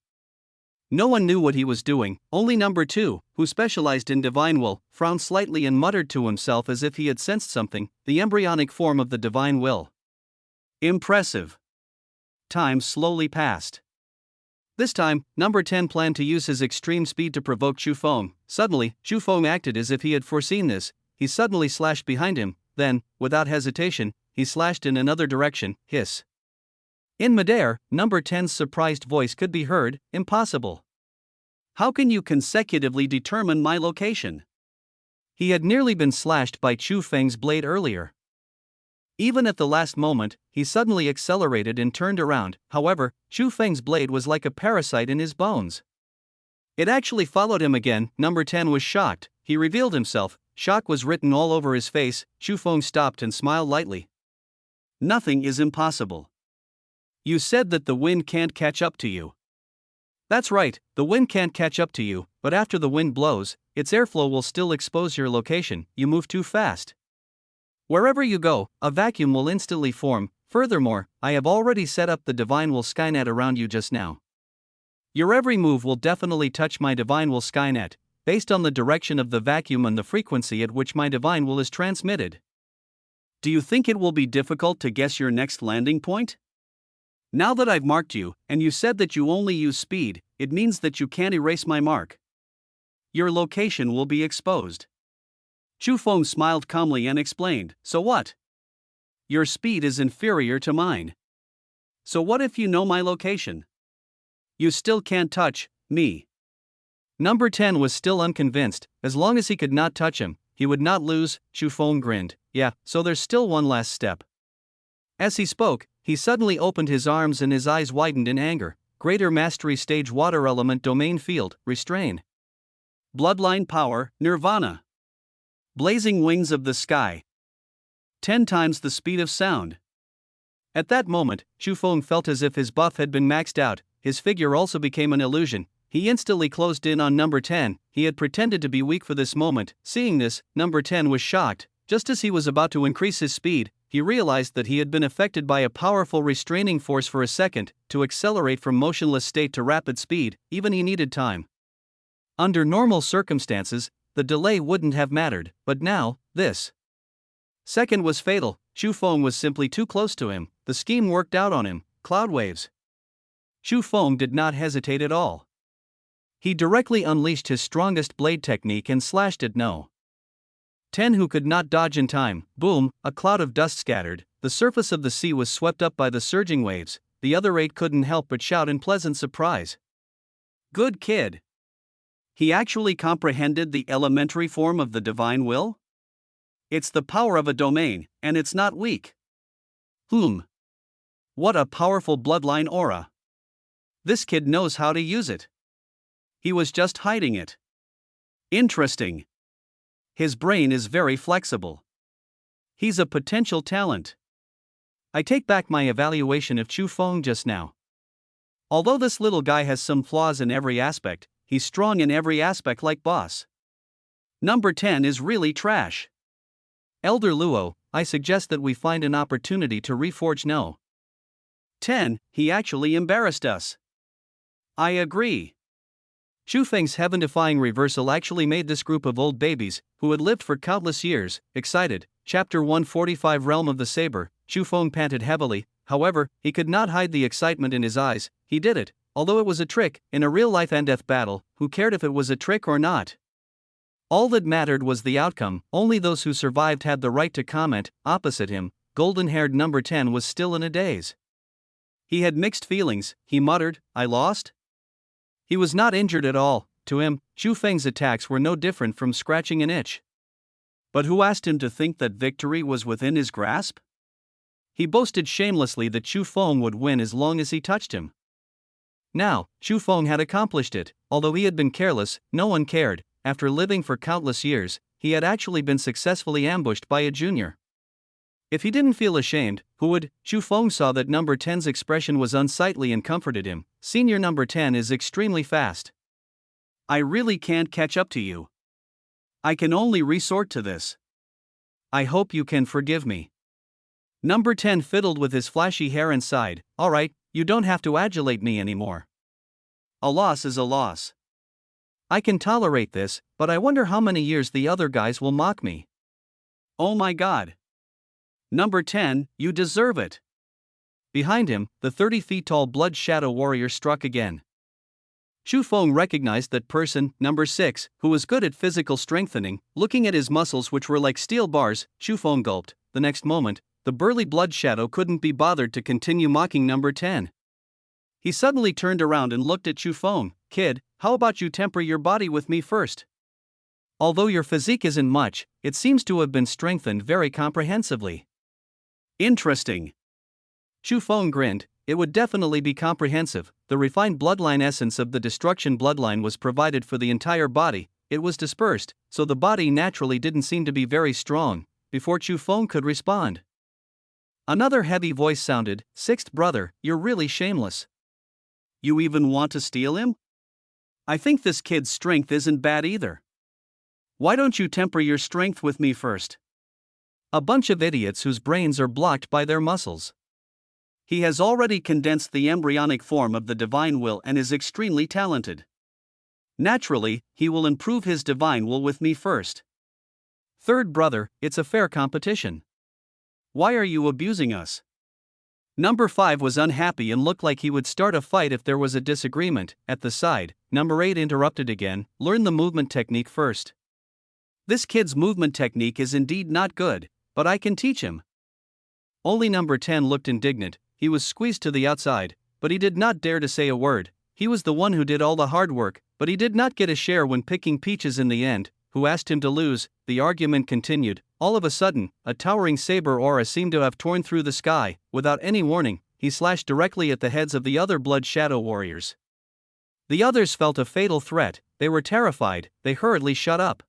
No one knew what he was doing, only number 2, who specialized in divine will, frowned slightly and muttered to himself as if he had sensed something, the embryonic form of the divine will. Impressive. Time slowly passed. This time, number 10 planned to use his extreme speed to provoke Chu Feng. Suddenly, Chu Feng acted as if he had foreseen this. He suddenly slashed behind him, then, without hesitation, he slashed in another direction, hiss. In midair, number 10's surprised voice could be heard, impossible. How can you consecutively determine my location? He had nearly been slashed by Chu Feng's blade earlier. Even at the last moment, he suddenly accelerated and turned around. However, Chu Feng's blade was like a parasite in his bones. It actually followed him again. Number 10 was shocked. He revealed himself. Shock was written all over his face. Chu Feng stopped and smiled lightly. Nothing is impossible. You said that the wind can't catch up to you. That's right, the wind can't catch up to you, but after the wind blows, its airflow will still expose your location. You move too fast. Wherever you go, a vacuum will instantly form. Furthermore, I have already set up the divine will Skynet around you just now. Your every move will definitely touch my divine will Skynet, based on the direction of the vacuum and the frequency at which my divine will is transmitted. Do you think it will be difficult to guess your next landing point? Now that I've marked you, and you said that you only use speed, it means that you can't erase my mark. Your location will be exposed. Chu Feng smiled calmly and explained, so what? Your speed is inferior to mine. So what if you know my location? You still can't touch me. Number 10 was still unconvinced. As long as he could not touch him, he would not lose. Chu Feng grinned. Yeah, so there's still one last step. As he spoke, he suddenly opened his arms and his eyes widened in anger. Greater Mastery Stage Water Element Domain Field, Restrain. Bloodline Power, Nirvana. Blazing Wings of the Sky. 10 times the speed of sound. At that moment, Chu Feng felt as if his buff had been maxed out. His figure also became an illusion. He instantly closed in on number 10. He had pretended to be weak for this moment. Seeing this, number 10 was shocked. Just as he was about to increase his speed, he realized that he had been affected by a powerful restraining force for a second. To accelerate from motionless state to rapid speed, even he needed time. Under normal circumstances, the delay wouldn't have mattered, but now, this second was fatal. Chu Feng was simply too close to him. The scheme worked out on him. Cloud waves. Chu Feng did not hesitate at all. He directly unleashed his strongest blade technique and slashed at no 10 who could not dodge in time. Boom, a cloud of dust scattered. The surface of the sea was swept up by the surging waves. The other 8 couldn't help but shout in pleasant surprise. Good kid. He actually comprehended the elementary form of the divine will? It's the power of a domain, and it's not weak. What a powerful bloodline aura. This kid knows how to use it. He was just hiding it. Interesting. His brain is very flexible. He's a potential talent. I take back my evaluation of Chu Feng just now. Although this little guy has some flaws in every aspect, he's strong in every aspect like boss. Number 10 is really trash. Elder Luo, I suggest that we find an opportunity to reforge No. 10, he actually embarrassed us. I agree. Chu Feng's heaven-defying reversal actually made this group of old babies, who had lived for countless years, excited. Chapter 145 Realm of the Saber. Chu Feng panted heavily, however, he could not hide the excitement in his eyes. He did it, although it was a trick, in a real life and death battle, who cared if it was a trick or not? All that mattered was the outcome. Only those who survived had the right to comment. Opposite him, golden-haired number 10 was still in a daze. He had mixed feelings. He muttered, "I lost?" He was not injured at all. To him, Chu Feng's attacks were no different from scratching an itch. But who asked him to think that victory was within his grasp? He boasted shamelessly that Chu Feng would win as long as he touched him. Now, Chu Feng had accomplished it. Although he had been careless, no one cared. After living for countless years, he had actually been successfully ambushed by a junior. If he didn't feel ashamed, who would? Chu Feng saw that number 10's expression was unsightly and comforted him. Senior number 10 is extremely fast. I really can't catch up to you. I can only resort to this. I hope you can forgive me. Number 10 fiddled with his flashy hair and sighed. Alright, you don't have to adulate me anymore. A loss is a loss. I can tolerate this, but I wonder how many years the other guys will mock me. Oh my god. Number 10, you deserve it. Behind him, the 30 feet tall blood shadow warrior struck again. Chu Feng recognized that person, number 6, who was good at physical strengthening. Looking at his muscles, which were like steel bars, Chu Feng gulped. The next moment, the burly blood shadow couldn't be bothered to continue mocking number 10. He suddenly turned around and looked at Chu Feng. Kid, how about you temper your body with me first? Although your physique isn't much, it seems to have been strengthened very comprehensively. Interesting. Chu Feng grinned. It would definitely be comprehensive. The refined bloodline essence of the destruction bloodline was provided for the entire body. It was dispersed, so the body naturally didn't seem to be very strong. Before Chu Feng could respond, another heavy voice sounded. Sixth brother, you're really shameless. You even want to steal him? I think this kid's strength isn't bad either. Why don't you temper your strength with me first? A bunch of idiots whose brains are blocked by their muscles. He has already condensed the embryonic form of the divine will and is extremely talented. Naturally, he will improve his divine will with me first. Third brother, it's a fair competition. Why are you abusing us? Number 5 was unhappy and looked like he would start a fight if there was a disagreement. At the side, number 8 interrupted again. Learn the movement technique first. This kid's movement technique is indeed not good, but I can teach him. Only number 10 looked indignant. He was squeezed to the outside, but he did not dare to say a word. He was the one who did all the hard work, but he did not get a share when picking peaches in the end. Who asked him to lose? The argument continued. All of a sudden, a towering saber aura seemed to have torn through the sky. Without any warning, he slashed directly at the heads of the other blood shadow warriors. The others felt a fatal threat. They were terrified. They hurriedly shut up.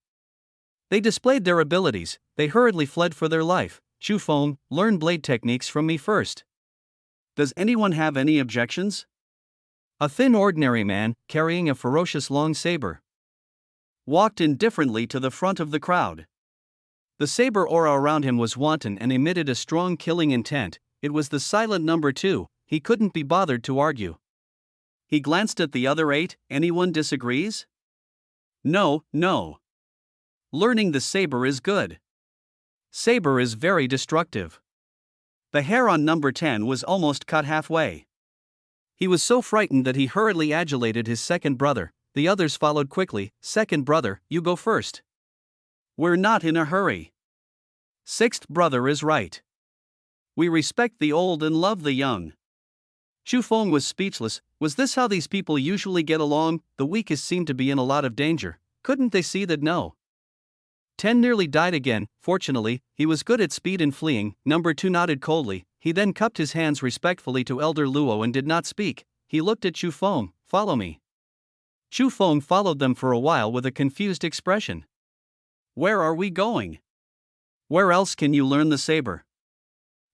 They displayed their abilities. They hurriedly fled for their life. Chu Feng, learn blade techniques from me first. Does anyone have any objections? A thin ordinary man, carrying a ferocious long saber, walked indifferently to the front of the crowd. The saber aura around him was wanton and emitted a strong killing intent. It was the silent number 2, he couldn't be bothered to argue. He glanced at the other 8, anyone disagrees? No. Learning the saber is good. Saber is very destructive. The hair on number 10 was almost cut halfway. He was so frightened that he hurriedly adulated his second brother. The others followed quickly. Second brother, you go first. We're not in a hurry. Sixth brother is right. We respect the old and love the young. Chu Feng was speechless. Was this how these people usually get along? The weakest seemed to be in a lot of danger. Couldn't they see that? No. 10 nearly died again. Fortunately, he was good at speed and fleeing. Number 2 nodded coldly. He then cupped his hands respectfully to Elder Luo and did not speak. He looked at Chu Feng. Follow me. Chu Feng followed them for a while with a confused expression. Where are we going? Where else can you learn the saber?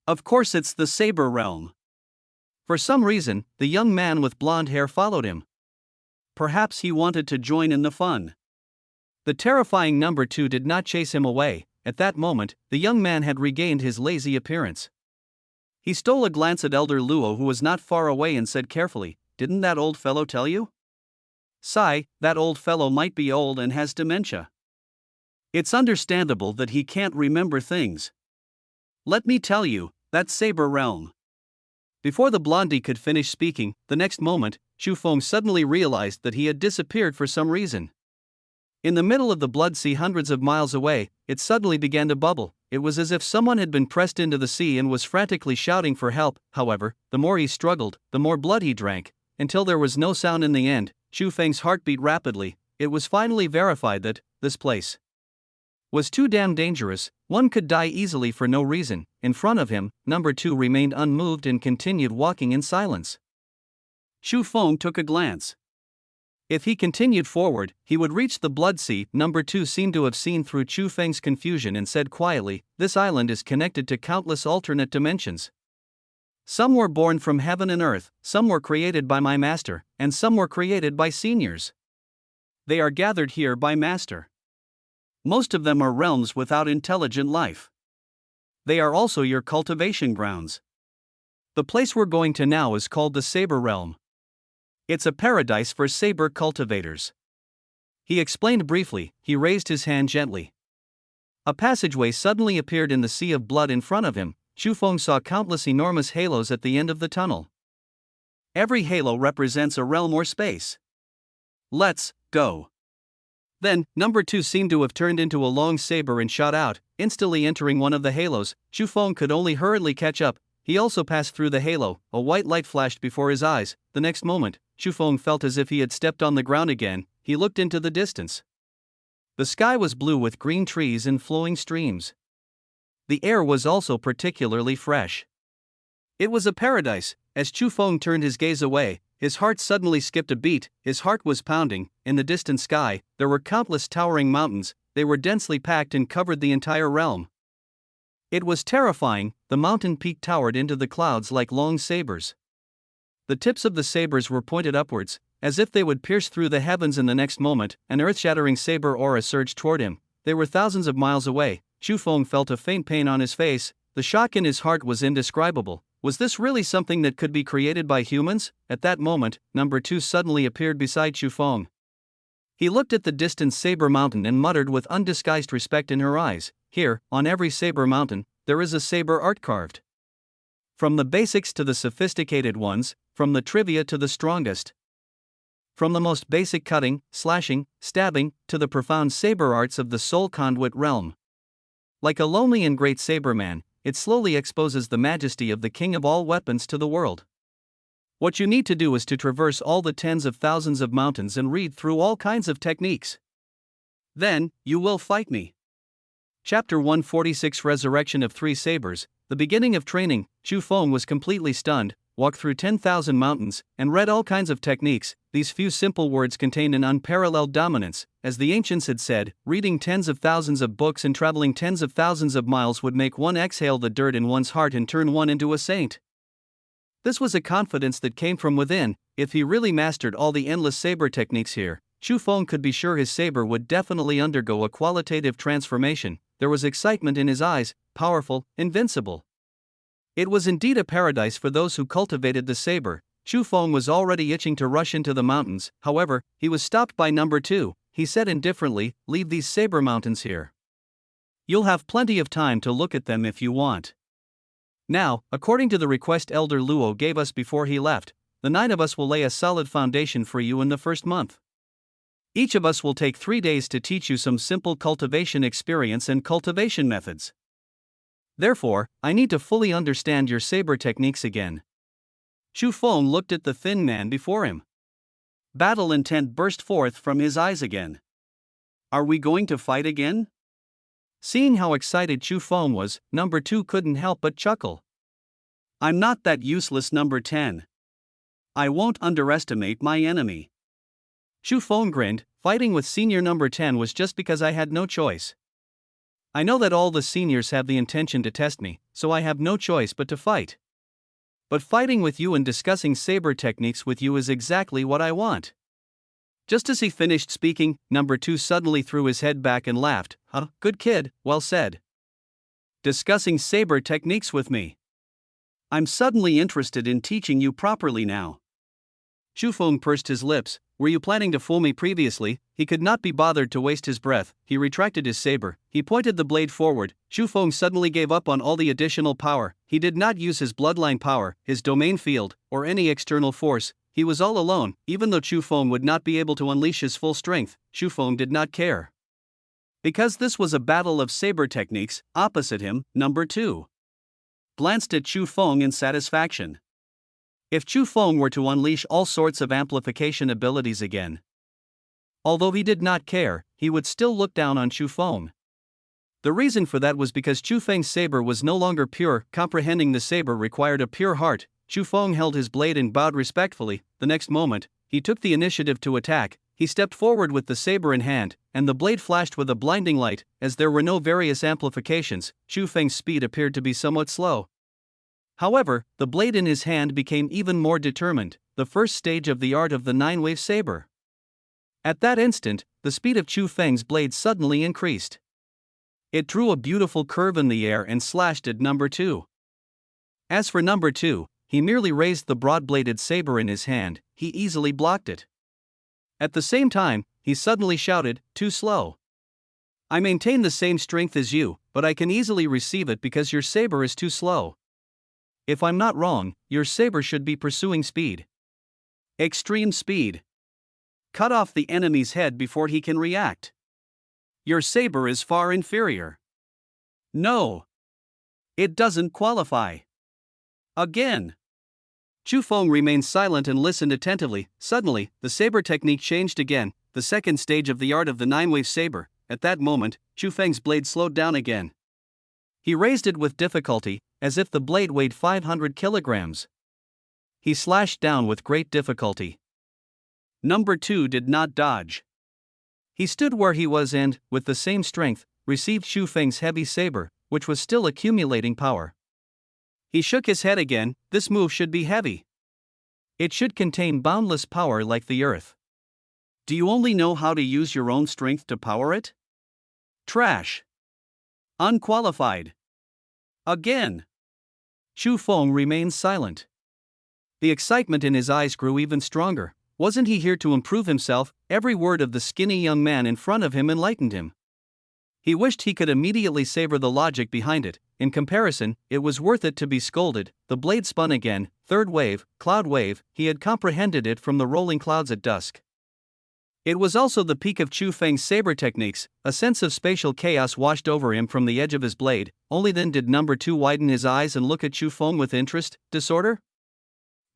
Of course, it's the saber realm. For some reason, the young man with blonde hair followed him. Perhaps he wanted to join in the fun. The terrifying number 2 did not chase him away. At that moment, the young man had regained his lazy appearance. He stole a glance at Elder Luo, who was not far away, and said carefully, "Didn't that old fellow tell you?" "Sigh, that old fellow might be old and has dementia. It's understandable that he can't remember things. Let me tell you, that's saber realm." Before the blondie could finish speaking, the next moment, Chu Feng suddenly realized that he had disappeared for some reason. In the middle of the blood sea hundreds of miles away, it suddenly began to bubble. It was as if someone had been pressed into the sea and was frantically shouting for help. However, the more he struggled, the more blood he drank, until there was no sound in the end. Chu Feng's heart beat rapidly. It was finally verified that this place was too damn dangerous. One could die easily for no reason. In front of him, number 2 remained unmoved and continued walking in silence. Chu Feng took a glance. If he continued forward, he would reach the blood sea. Number 2 seemed to have seen through Chu Feng's confusion and said quietly, "This island is connected to countless alternate dimensions. Some were born from heaven and earth, some were created by my master, and some were created by seniors. They are gathered here by master. Most of them are realms without intelligent life. They are also your cultivation grounds. The place we're going to now is called the Saber Realm. It's a paradise for saber cultivators." He explained briefly. He raised his hand gently. A passageway suddenly appeared in the sea of blood in front of him. Chu Feng saw countless enormous halos at the end of the tunnel. Every halo represents a realm or space. "Let's go." Then, number 2 seemed to have turned into a long saber and shot out, instantly entering one of the halos. Chu Feng could only hurriedly catch up. He also passed through the halo. A white light flashed before his eyes. The next moment, Chu Feng felt as if he had stepped on the ground again. He looked into the distance. The sky was blue with green trees and flowing streams. The air was also particularly fresh. It was a paradise. As Chu Feng turned his gaze away, his heart suddenly skipped a beat. His heart was pounding. In the distant sky, there were countless towering mountains. They were densely packed and covered the entire realm. It was terrifying. The mountain peak towered into the clouds like long sabers. The tips of the sabers were pointed upwards, as if they would pierce through the heavens. In the next moment, an earth-shattering saber aura surged toward him. They were thousands of miles away. Chu Feng felt a faint pain on his face. The shock in his heart was indescribable. Was this really something that could be created by humans? At that moment, number 2 suddenly appeared beside Chu Feng. He looked at the distant saber mountain and muttered with undisguised respect in her eyes, "Here, on every saber mountain, there is a saber art carved. From the basics to the sophisticated ones, from the trivia to the strongest. From the most basic cutting, slashing, stabbing, to the profound saber arts of the soul conduit realm. Like a lonely and great saberman, it slowly exposes the majesty of the king of all weapons to the world. What you need to do is to traverse all the tens of thousands of mountains and read through all kinds of techniques. Then, you will fight me." Chapter 146 Resurrection of Three Sabers. The beginning of training. Chu Feng was completely stunned, walked through 10,000 mountains, and read all kinds of techniques. These few simple words contained an unparalleled dominance. As the ancients had said, reading tens of thousands of books and traveling tens of thousands of miles would make one exhale the dirt in one's heart and turn one into a saint. This was a confidence that came from within. If he really mastered all the endless saber techniques here, Chu Feng could be sure his saber would definitely undergo a qualitative transformation. There was excitement in his eyes, powerful, invincible. It was indeed a paradise for those who cultivated the saber. Chu Feng was already itching to rush into the mountains. However, he was stopped by number 2. He said indifferently, "Leave these saber mountains here. You'll have plenty of time to look at them if you want. Now, according to the request Elder Luo gave us before he left, the 9 of us will lay a solid foundation for you in the first month. Each of us will take 3 days to teach you some simple cultivation experience and cultivation methods. Therefore, I need to fully understand your saber techniques again." Chu Feng looked at the thin man before him. Battle intent burst forth from his eyes again. "Are we going to fight again?" Seeing how excited Chu Feng was, number 2 couldn't help but chuckle. "I'm not that useless, number 10. I won't underestimate my enemy." Chu Feng grinned. "Fighting with senior number 10 was just because I had no choice. I know that all the seniors have the intention to test me, so I have no choice but to fight. But fighting with you and discussing saber techniques with you is exactly what I want. Just as he finished speaking, number 2 suddenly threw his head back and laughed. Huh, good kid, well said. Discussing saber techniques with me. I'm suddenly interested in teaching you properly now. Chu Feng pursed his lips. Were you planning to fool me previously? He could not be bothered to waste his breath. He retracted his saber. He pointed the blade forward. Chu Feng suddenly gave up on all the additional power. He did not use his bloodline power, his domain field, or any external force. He was all alone. Even though Chu Feng would not be able to unleash his full strength, Chu Feng did not care. Because this was a battle of saber techniques, opposite him, number 2 glanced at Chu Feng in satisfaction. If Chu Feng were to unleash all sorts of amplification abilities again. Although he did not care, he would still look down on Chu Feng. The reason for that was because Chu Feng's saber was no longer pure. Comprehending the saber required a pure heart. Chu Feng held his blade and bowed respectfully. The next moment, he took the initiative to attack. He stepped forward with the saber in hand, and the blade flashed with a blinding light. As there were no various amplifications, Chu Feng's speed appeared to be somewhat slow. However, the blade in his hand became even more determined, the first stage of the art of the 9-wave saber. At that instant, the speed of Chu Feng's blade suddenly increased. It drew a beautiful curve in the air and slashed at number 2. As for number 2, he merely raised the broad-bladed saber in his hand. He easily blocked it. At the same time, he suddenly shouted, "Too slow. I maintain the same strength as you, but I can easily receive it because your saber is too slow. If I'm not wrong, your saber should be pursuing speed. Extreme speed. Cut off the enemy's head before he can react. Your saber is far inferior. No. It doesn't qualify." Again. Chu Feng remained silent and listened attentively. Suddenly, the saber technique changed again, the second stage of the art of the 9-wave saber. At that moment, Chu Feng's blade slowed down again. He raised it with difficulty, as if the blade weighed 500 kilograms. He slashed down with great difficulty. Number 2 did not dodge. He stood where he was and, with the same strength, received Chu Feng's heavy saber, which was still accumulating power. He shook his head again. This move should be heavy. It should contain boundless power like the earth. Do you only know how to use your own strength to power it? Trash. Unqualified. Again. Chu Feng remained silent. The excitement in his eyes grew even stronger. Wasn't he here to improve himself? Every word of the skinny young man in front of him enlightened him. He wished he could immediately savor the logic behind it. In comparison, it was worth it to be scolded. The blade spun again. Third wave, cloud wave. He had comprehended it from the rolling clouds at dusk. It was also the peak of Chu Feng's saber techniques. A sense of spatial chaos washed over him from the edge of his blade. Only then did number 2 widen his eyes and look at Chu Feng with interest. Disorder?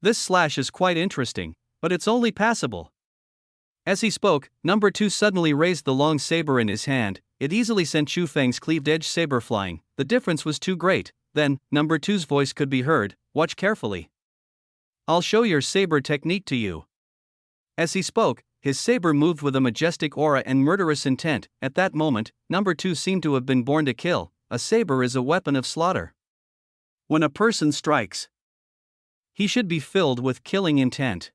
This slash is quite interesting, but it's only passable. As he spoke, number 2 suddenly raised the long saber in his hand. It easily sent Chu Feng's cleaved-edge saber flying. The difference was too great. Then, number 2's voice could be heard. Watch carefully. I'll show your saber technique to you. As he spoke, his saber moved with a majestic aura and murderous intent. At that moment, number 2 seemed to have been born to kill. A saber is a weapon of slaughter. When a person strikes, he should be filled with killing intent.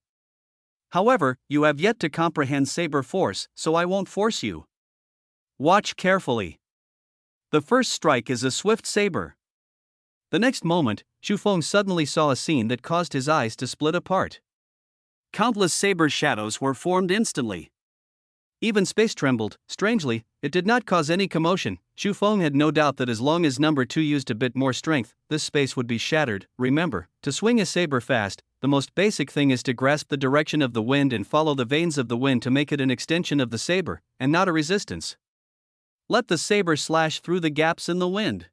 However, you have yet to comprehend saber force, so I won't force you. Watch carefully. The first strike is a swift saber. The next moment, Chu Feng suddenly saw a scene that caused his eyes to split apart. Countless saber shadows were formed instantly. Even space trembled. Strangely, it did not cause any commotion. Chu Feng had no doubt that as long as number 2 used a bit more strength, this space would be shattered. Remember, to swing a saber fast, the most basic thing is to grasp the direction of the wind and follow the veins of the wind to make it an extension of the saber, and not a resistance. Let the saber slash through the gaps in the wind.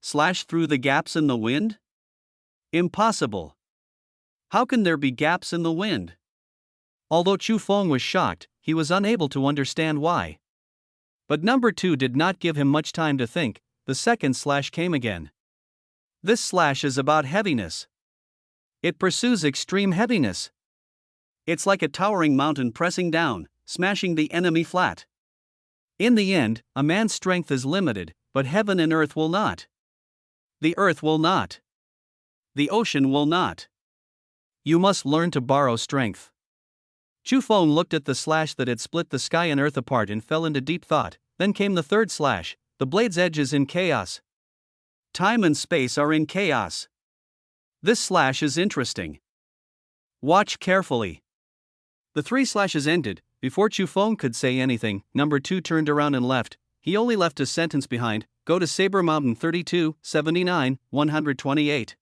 Slash through the gaps in the wind? Impossible. How can there be gaps in the wind? Although Chu Feng was shocked, he was unable to understand why. But number 2 did not give him much time to think. The second slash came again. This slash is about heaviness. It pursues extreme heaviness. It's like a towering mountain pressing down, smashing the enemy flat. In the end, a man's strength is limited, but heaven and earth will not. The earth will not. The ocean will not. You must learn to borrow strength. Chu Feng looked at the slash that had split the sky and earth apart and fell into deep thought. Then came the third slash. The blade's edge is in chaos. Time and space are in chaos. This slash is interesting. Watch carefully. The three slashes ended. Before Chu Feng could say anything, number 2 turned around and left. He only left a sentence behind: go to Saber Mountain 32, 79, 128.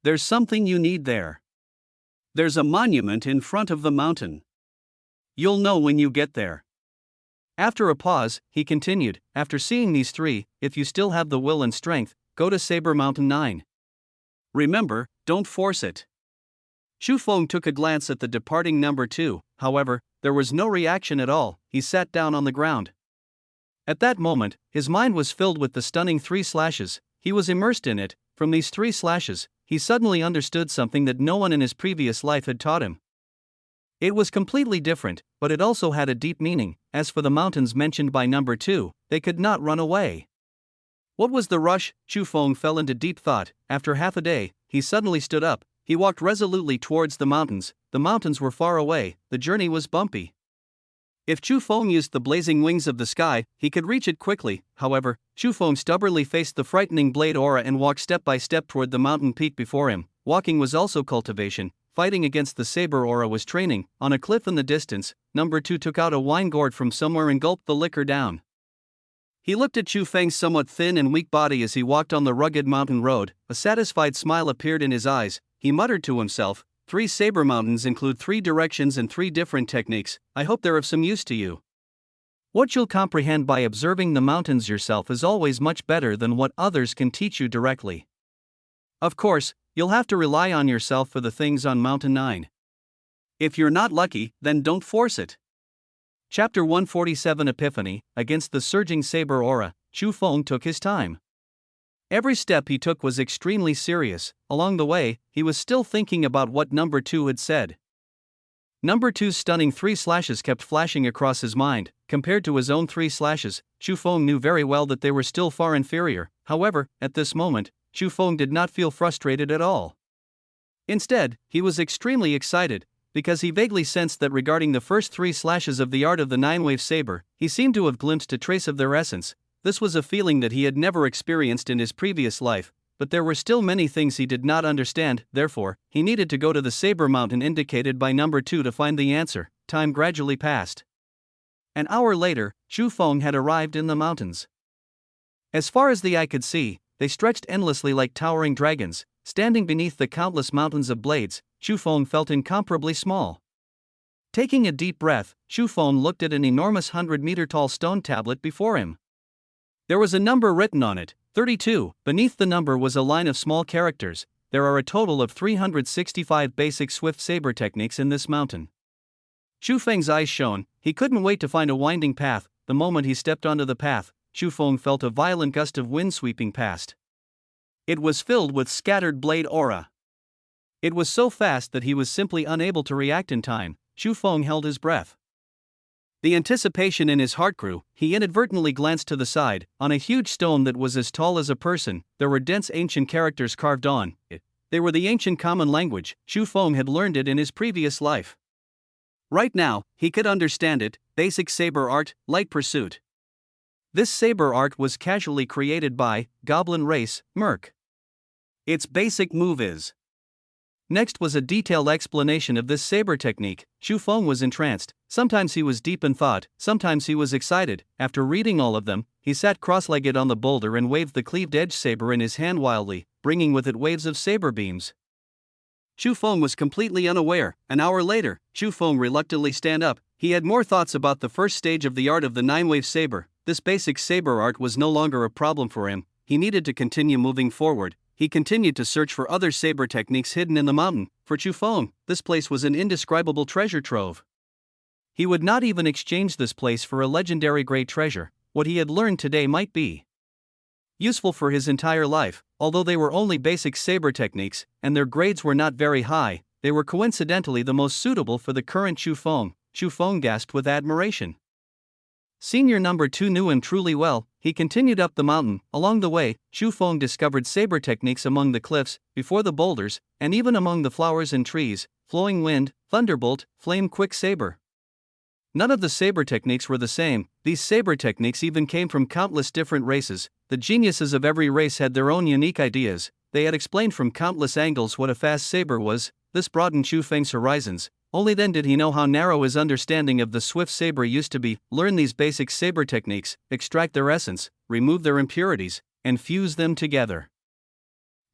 There's something you need there. There's a monument in front of the mountain. You'll know when you get there. After a pause, he continued, after seeing these three, if you still have the will and strength, go to Saber Mountain 9. Remember, don't force it. Chu Feng took a glance at the departing number 2, however, there was no reaction at all. He sat down on the ground. At that moment, his mind was filled with the stunning 3 slashes. He was immersed in it. From these 3 slashes, he suddenly understood something that no one in his previous life had taught him. It was completely different, but it also had a deep meaning. As for the mountains mentioned by number 2, they could not run away. What was the rush? Chu Feng fell into deep thought. After half a day, he suddenly stood up. He walked resolutely towards the mountains. The mountains were far away. The journey was bumpy. If Chu Feng used the blazing wings of the sky, he could reach it quickly. However, Chu Feng stubbornly faced the frightening blade aura and walked step by step toward the mountain peak before him. Walking was also cultivation. Fighting against the saber aura was training. On a cliff in the distance, number 2 took out a wine gourd from somewhere and gulped the liquor down. He looked at Chu Feng's somewhat thin and weak body as he walked on the rugged mountain road. A satisfied smile appeared in his eyes. He muttered to himself, 3 saber mountains include 3 directions and 3 different techniques. I hope they're of some use to you. What you'll comprehend by observing the mountains yourself is always much better than what others can teach you directly. Of course, you'll have to rely on yourself for the things on Mountain 9. If you're not lucky, then don't force it. Chapter 147 Epiphany. Against the surging saber aura, Chu Feng took his time. Every step he took was extremely serious. Along the way, he was still thinking about what number 2 had said. Number 2's stunning 3 slashes kept flashing across his mind. Compared to his own 3 slashes, Chu Feng knew very well that they were still far inferior. However, at this moment, Chu Feng did not feel frustrated at all. Instead, he was extremely excited, because he vaguely sensed that regarding the first 3 slashes of the art of the 9-wave saber, he seemed to have glimpsed a trace of their essence. This was a feeling that he had never experienced in his previous life, but there were still many things he did not understand. Therefore, he needed to go to the saber mountain indicated by number 2 to find the answer. Time gradually passed. An hour later, Chu Feng had arrived in the mountains. As far as the eye could see, they stretched endlessly like towering dragons. Standing beneath the countless mountains of blades, Chu Feng felt incomparably small. Taking a deep breath, Chu Feng looked at an enormous 100-meter-tall stone tablet before him. There was a number written on it, 32. Beneath the number was a line of small characters. There are a total of 365 basic swift saber techniques in this mountain. Chu Feng's eyes shone. He couldn't wait to find a winding path. The moment he stepped onto the path, Chu Feng felt a violent gust of wind sweeping past. It was filled with scattered blade aura. It was so fast that he was simply unable to react in time. Chu Feng held his breath. The anticipation in his heart grew. He inadvertently glanced to the side. On a huge stone that was as tall as a person, there were dense ancient characters carved on it. They were the ancient common language. Chu Feng had learned it in his previous life. Right now, he could understand it. Basic saber art, light pursuit. This saber art was casually created by Goblin race, Merc. Its basic move is. Next was a detailed explanation of this saber technique. Chu Feng was entranced. Sometimes he was deep in thought, sometimes he was excited. After reading all of them, he sat cross-legged on the boulder and waved the cleaved-edge saber in his hand wildly, bringing with it waves of saber beams. Chu Feng was completely unaware. An hour later, Chu Feng reluctantly stand up. He had more thoughts about the first stage of the art of the 9-wave saber. This basic saber art was no longer a problem for him. He needed to continue moving forward. He continued to search for other saber techniques hidden in the mountain. For Chu Feng, this place was an indescribable treasure trove. He would not even exchange this place for a legendary great treasure. What he had learned today might be useful for his entire life. Although they were only basic saber techniques, and their grades were not very high, they were coincidentally the most suitable for the current Chu Feng. Chu Feng gasped with admiration. Senior number 2 knew him truly well. He continued up the mountain. Along the way, Chu Feng discovered saber techniques among the cliffs, before the boulders, and even among the flowers and trees: flowing wind, thunderbolt, flame quick saber. None of the saber techniques were the same. These saber techniques even came from countless different races. The geniuses of every race had their own unique ideas. They had explained from countless angles what a fast saber was. This broadened Chu Feng's horizons. Only then did he know how narrow his understanding of the swift saber used to be. Learn these basic saber techniques, extract their essence, remove their impurities, and fuse them together.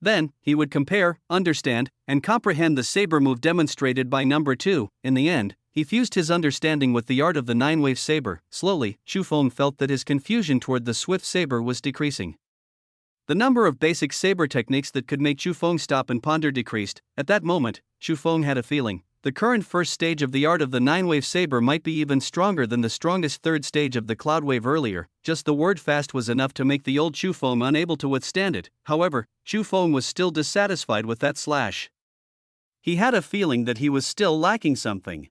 Then, he would compare, understand, and comprehend the saber move demonstrated by number 2. In the end, he fused his understanding with the art of the nine-wave saber. Slowly, Chu Feng felt that his confusion toward the swift saber was decreasing. The number of basic saber techniques that could make Chu Feng stop and ponder decreased. At that moment, Chu Feng had a feeling. The current first stage of the art of the nine-wave saber might be even stronger than the strongest third stage of the cloud wave earlier. Just the word fast was enough to make the old Chu Feng unable to withstand it. However, Chu Feng was still dissatisfied with that slash. He had a feeling that he was still lacking something.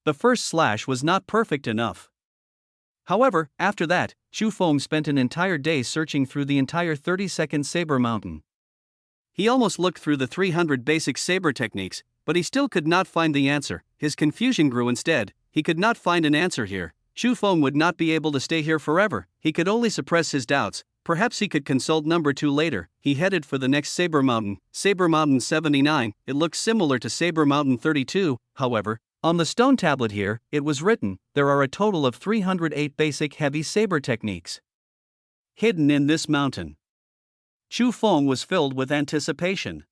The first slash was not perfect enough. However, after that, Chu Feng spent an entire day searching through the entire 30-second saber mountain. He almost looked through the 300 basic saber techniques, but he still could not find the answer. His confusion grew instead. He could not find an answer here. Chu Feng would not be able to stay here forever. He could only suppress his doubts. Perhaps he could consult number 2 later. He headed for the next Saber Mountain, Saber Mountain 79. It looked similar to Saber Mountain 32, however. On the stone tablet here, it was written, there are a total of 308 basic heavy saber techniques hidden in this mountain. Chu Feng was filled with anticipation.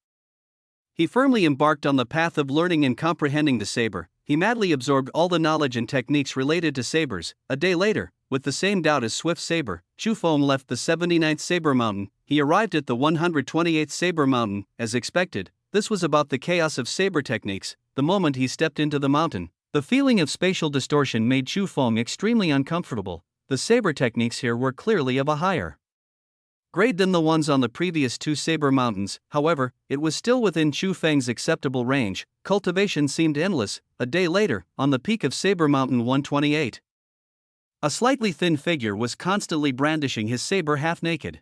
He firmly embarked on the path of learning and comprehending the saber. He madly absorbed all the knowledge and techniques related to sabers. A day later, with the same doubt as Swift Saber, Chu Feng left the 79th Saber Mountain. He arrived at the 128th Saber Mountain, as expected. This was about the chaos of saber techniques. The moment he stepped into the mountain, the feeling of spatial distortion made Chu Feng extremely uncomfortable. The saber techniques here were clearly of a higher grade than the ones on the previous 2 Saber Mountains. However, it was still within Chu Feng's acceptable range. Cultivation seemed endless. A day later, on the peak of Saber Mountain 128, a slightly thin figure was constantly brandishing his saber half-naked.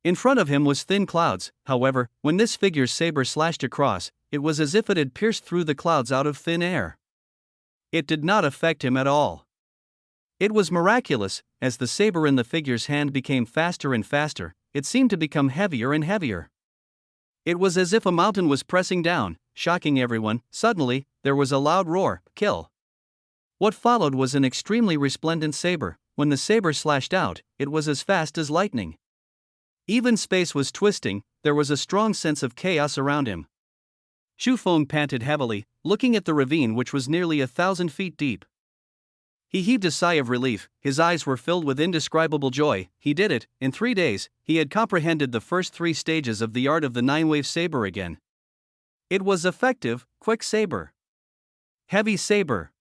In front of him was thin clouds. However, when this figure's saber slashed across, it was as if it had pierced through the clouds out of thin air. It did not affect him at all. It was miraculous. As the saber in the figure's hand became faster and faster, it seemed to become heavier and heavier. It was as if a mountain was pressing down, shocking everyone. Suddenly, there was a loud roar, kill. What followed was an extremely resplendent saber. When the saber slashed out, it was as fast as lightning. Even space was twisting. There was a strong sense of chaos around him. Chu Feng panted heavily, looking at the ravine which was nearly 1,000 feet deep. He heaved a sigh of relief. His eyes were filled with indescribable joy. He did it. In 3 days, he had comprehended the first 3 stages of the art of the nine-wave saber again. It was effective, quick saber, heavy saber,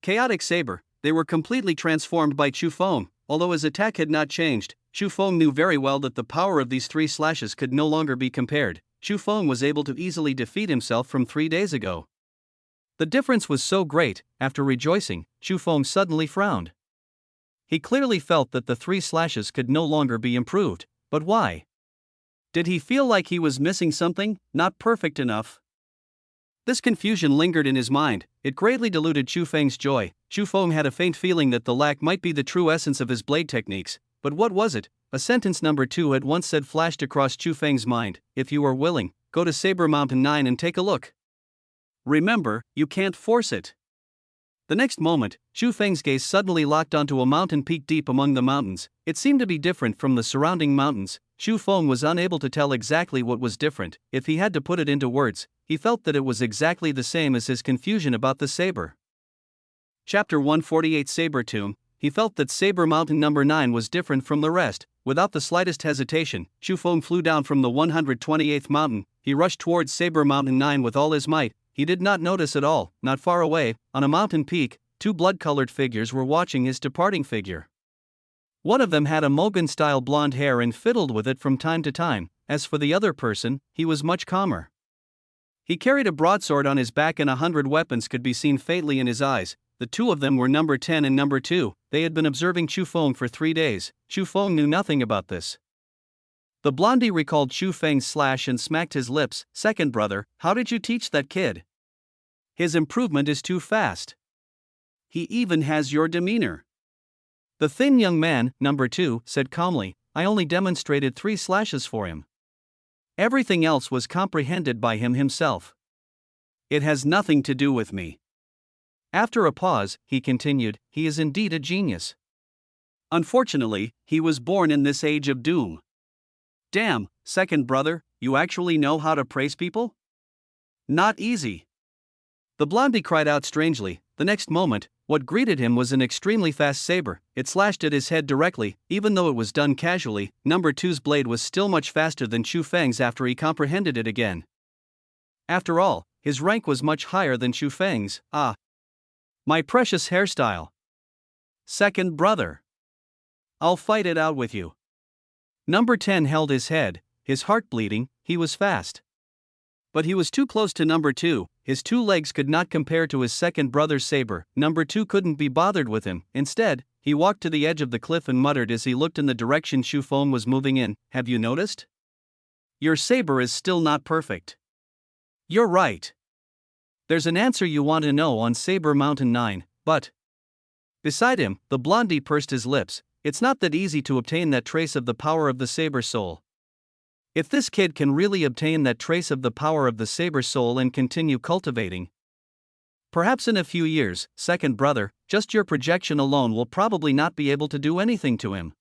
chaotic saber. They were completely transformed by Chu Feng. Although his attack had not changed, Chu Feng knew very well that the power of these 3 slashes could no longer be compared. Chu Feng was able to easily defeat himself from 3 days ago. The difference was so great. After rejoicing, Chu Feng suddenly frowned. He clearly felt that the 3 slashes could no longer be improved. But why? Did he feel like he was missing something, not perfect enough? This confusion lingered in his mind. It greatly diluted Chu Feng's joy. Chu Feng had a faint feeling that the lack might be the true essence of his blade techniques. But what was it? A sentence number 2 had once said flashed across Chu Feng's mind. If you are willing, go to Saber Mountain 9 and take a look. Remember, you can't force it. The next moment, Chu Feng's gaze suddenly locked onto a mountain peak deep among the mountains. It seemed to be different from the surrounding mountains. Chu Feng was unable to tell exactly what was different. If he had to put it into words, he felt that it was exactly the same as his confusion about the saber. Chapter 148 Saber Tomb. He felt that Saber Mountain number 9 was different from the rest. Without the slightest hesitation, Chu Feng flew down from the 128th mountain. He rushed towards Saber Mountain 9 with all his might. He did not notice at all, not far away, on a mountain peak, 2 blood-colored figures were watching his departing figure. One of them had a Mogan-style blonde hair and fiddled with it from time to time. As for the other person, he was much calmer. He carried a broadsword on his back and 100 weapons could be seen faintly in his eyes. the two of them were number 10 and number 2, they had been observing Chu Feng for 3 days. Chu Feng knew nothing about this. The blondie recalled Chu Feng's slash and smacked his lips. Second brother, how did you teach that kid? His improvement is too fast. He even has your demeanor. The thin young man, number 2, said calmly, I only demonstrated 3 slashes for him. Everything else was comprehended by him himself. It has nothing to do with me. After a pause, he continued, he is indeed a genius. Unfortunately, he was born in this age of doom. Damn, second brother, you actually know how to praise people? Not easy. The blondie cried out strangely. The next moment, what greeted him was an extremely fast saber. It slashed at his head directly, even though it was done casually. Number 2's blade was still much faster than Chu Feng's after he comprehended it again. After all, his rank was much higher than Chu Feng's. Ah. My precious hairstyle. Second brother. I'll fight it out with you. Number 10 held his head, his heart bleeding, he was fast. But he was too close to number 2, his 2 legs could not compare to his second brother's saber. Number 2 couldn't be bothered with him. Instead, he walked to the edge of the cliff and muttered as he looked in the direction Chu Feng was moving in, have you noticed? Your saber is still not perfect. You're right. There's an answer you want to know on Saber Mountain 9, but... Beside him, the blondie pursed his lips. It's not that easy to obtain that trace of the power of the saber soul. If this kid can really obtain that trace of the power of the saber soul and continue cultivating, perhaps in a few years, second brother, just your projection alone will probably not be able to do anything to him.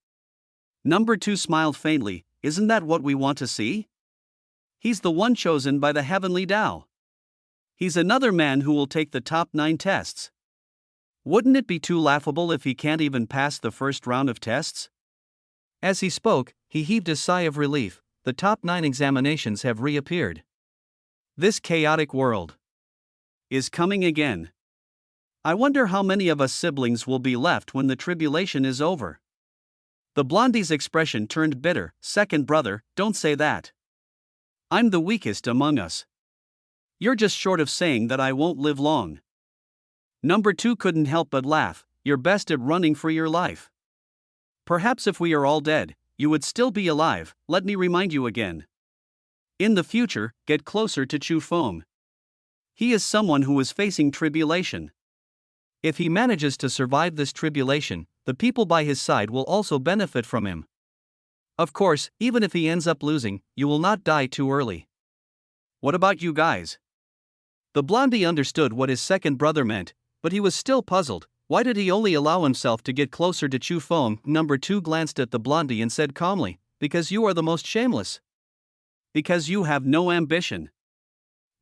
Number 2 smiled faintly, isn't that what we want to see? He's the one chosen by the heavenly Tao. He's another man who will take the top 9 tests. Wouldn't it be too laughable if he can't even pass the first round of tests? As he spoke, he heaved a sigh of relief. The top 9 examinations have reappeared. This chaotic world is coming again. I wonder how many of us siblings will be left when the tribulation is over. The blondie's expression turned bitter. Second brother, don't say that. I'm the weakest among us. You're just short of saying that I won't live long. Number 2 couldn't help but laugh. You're best at running for your life. Perhaps if we are all dead, you would still be alive. Let me remind you again. In the future, get closer to Chu Feng. He is someone who is facing tribulation. If he manages to survive this tribulation, the people by his side will also benefit from him. Of course, even if he ends up losing, you will not die too early. What about you guys? The blondie understood what his second brother meant, but he was still puzzled. Why did he only allow himself to get closer to Chu Feng? Number 2 glanced at the blondie and said calmly, because you are the most shameless. Because you have no ambition.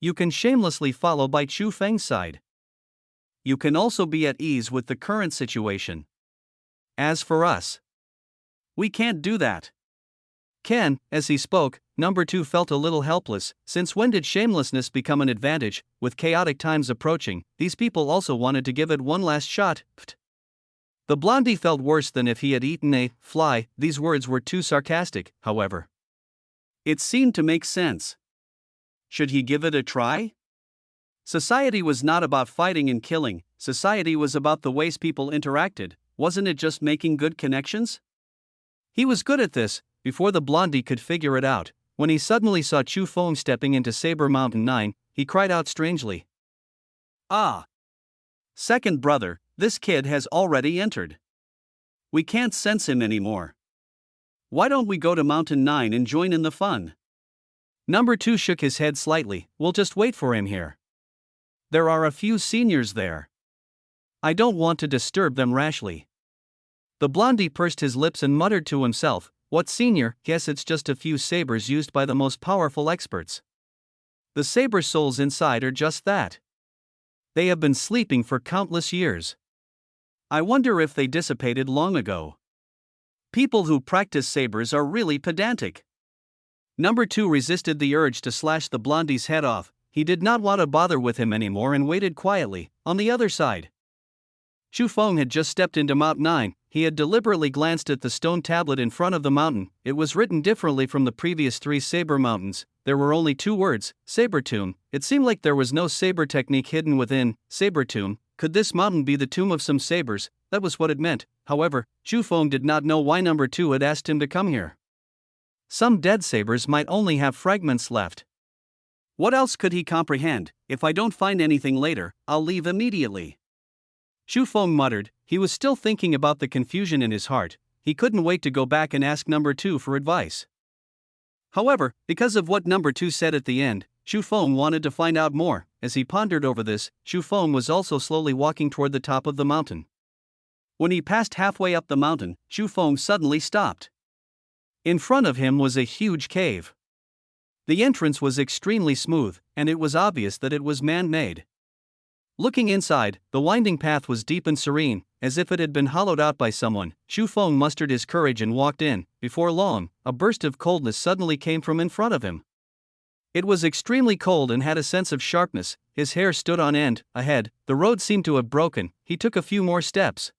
You can shamelessly follow by Chu Feng's side. You can also be at ease with the current situation. As for us, we can't do that. Ken, as he spoke, number 2 felt a little helpless. Since when did shamelessness become an advantage? With chaotic times approaching, these people also wanted to give it one last shot. Pfft. The blondie felt worse than if he had eaten a fly. These words were too sarcastic, however. It seemed to make sense. Should he give it a try? Society was not about fighting and killing, society was about the ways people interacted. Wasn't it just making good connections? He was good at this, before the blondie could figure it out. When he suddenly saw Chu Feng stepping into Saber Mountain 9, he cried out strangely. Ah! Second brother, this kid has already entered. We can't sense him anymore. Why don't we go to Mountain 9 and join in the fun? Number 2 shook his head slightly. We'll just wait for him here. There are a few seniors there. I don't want to disturb them rashly. The blondie pursed his lips and muttered to himself, what senior? Guess it's just a few sabers used by the most powerful experts. The saber souls inside are just that. They have been sleeping for countless years. I wonder if they dissipated long ago. People who practice sabers are really pedantic. Number 2 resisted the urge to slash the blondie's head off. He did not want to bother with him anymore and waited quietly. On the other side, Chu Feng had just stepped into Mount 9. He had deliberately glanced at the stone tablet in front of the mountain. It was written differently from the previous 3 saber mountains. There were only 2 words, Saber Tomb. It seemed like there was no saber technique hidden within. Saber Tomb could this mountain be the tomb of some sabers? That was what it meant. However, Chu Feng did not know why number 2 had asked him to come here. Some dead sabers might only have fragments left. What else could he comprehend? If I don't find anything later, I'll leave immediately. Chu Feng muttered. He was still thinking about the confusion in his heart. He couldn't wait to go back and ask number 2 for advice. However, because of what number 2 said at the end, Chu Feng wanted to find out more. As he pondered over this, Chu Feng was also slowly walking toward the top of the mountain. When he passed halfway up the mountain, Chu Feng suddenly stopped. In front of him was a huge cave. The entrance was extremely smooth, and it was obvious that it was man-made. Looking inside, the winding path was deep and serene, as if it had been hollowed out by someone. Chu Feng mustered his courage and walked in. Before long, a burst of coldness suddenly came from in front of him. It was extremely cold and had a sense of sharpness. His hair stood on end. Ahead, the road seemed to have broken. He took a few more steps.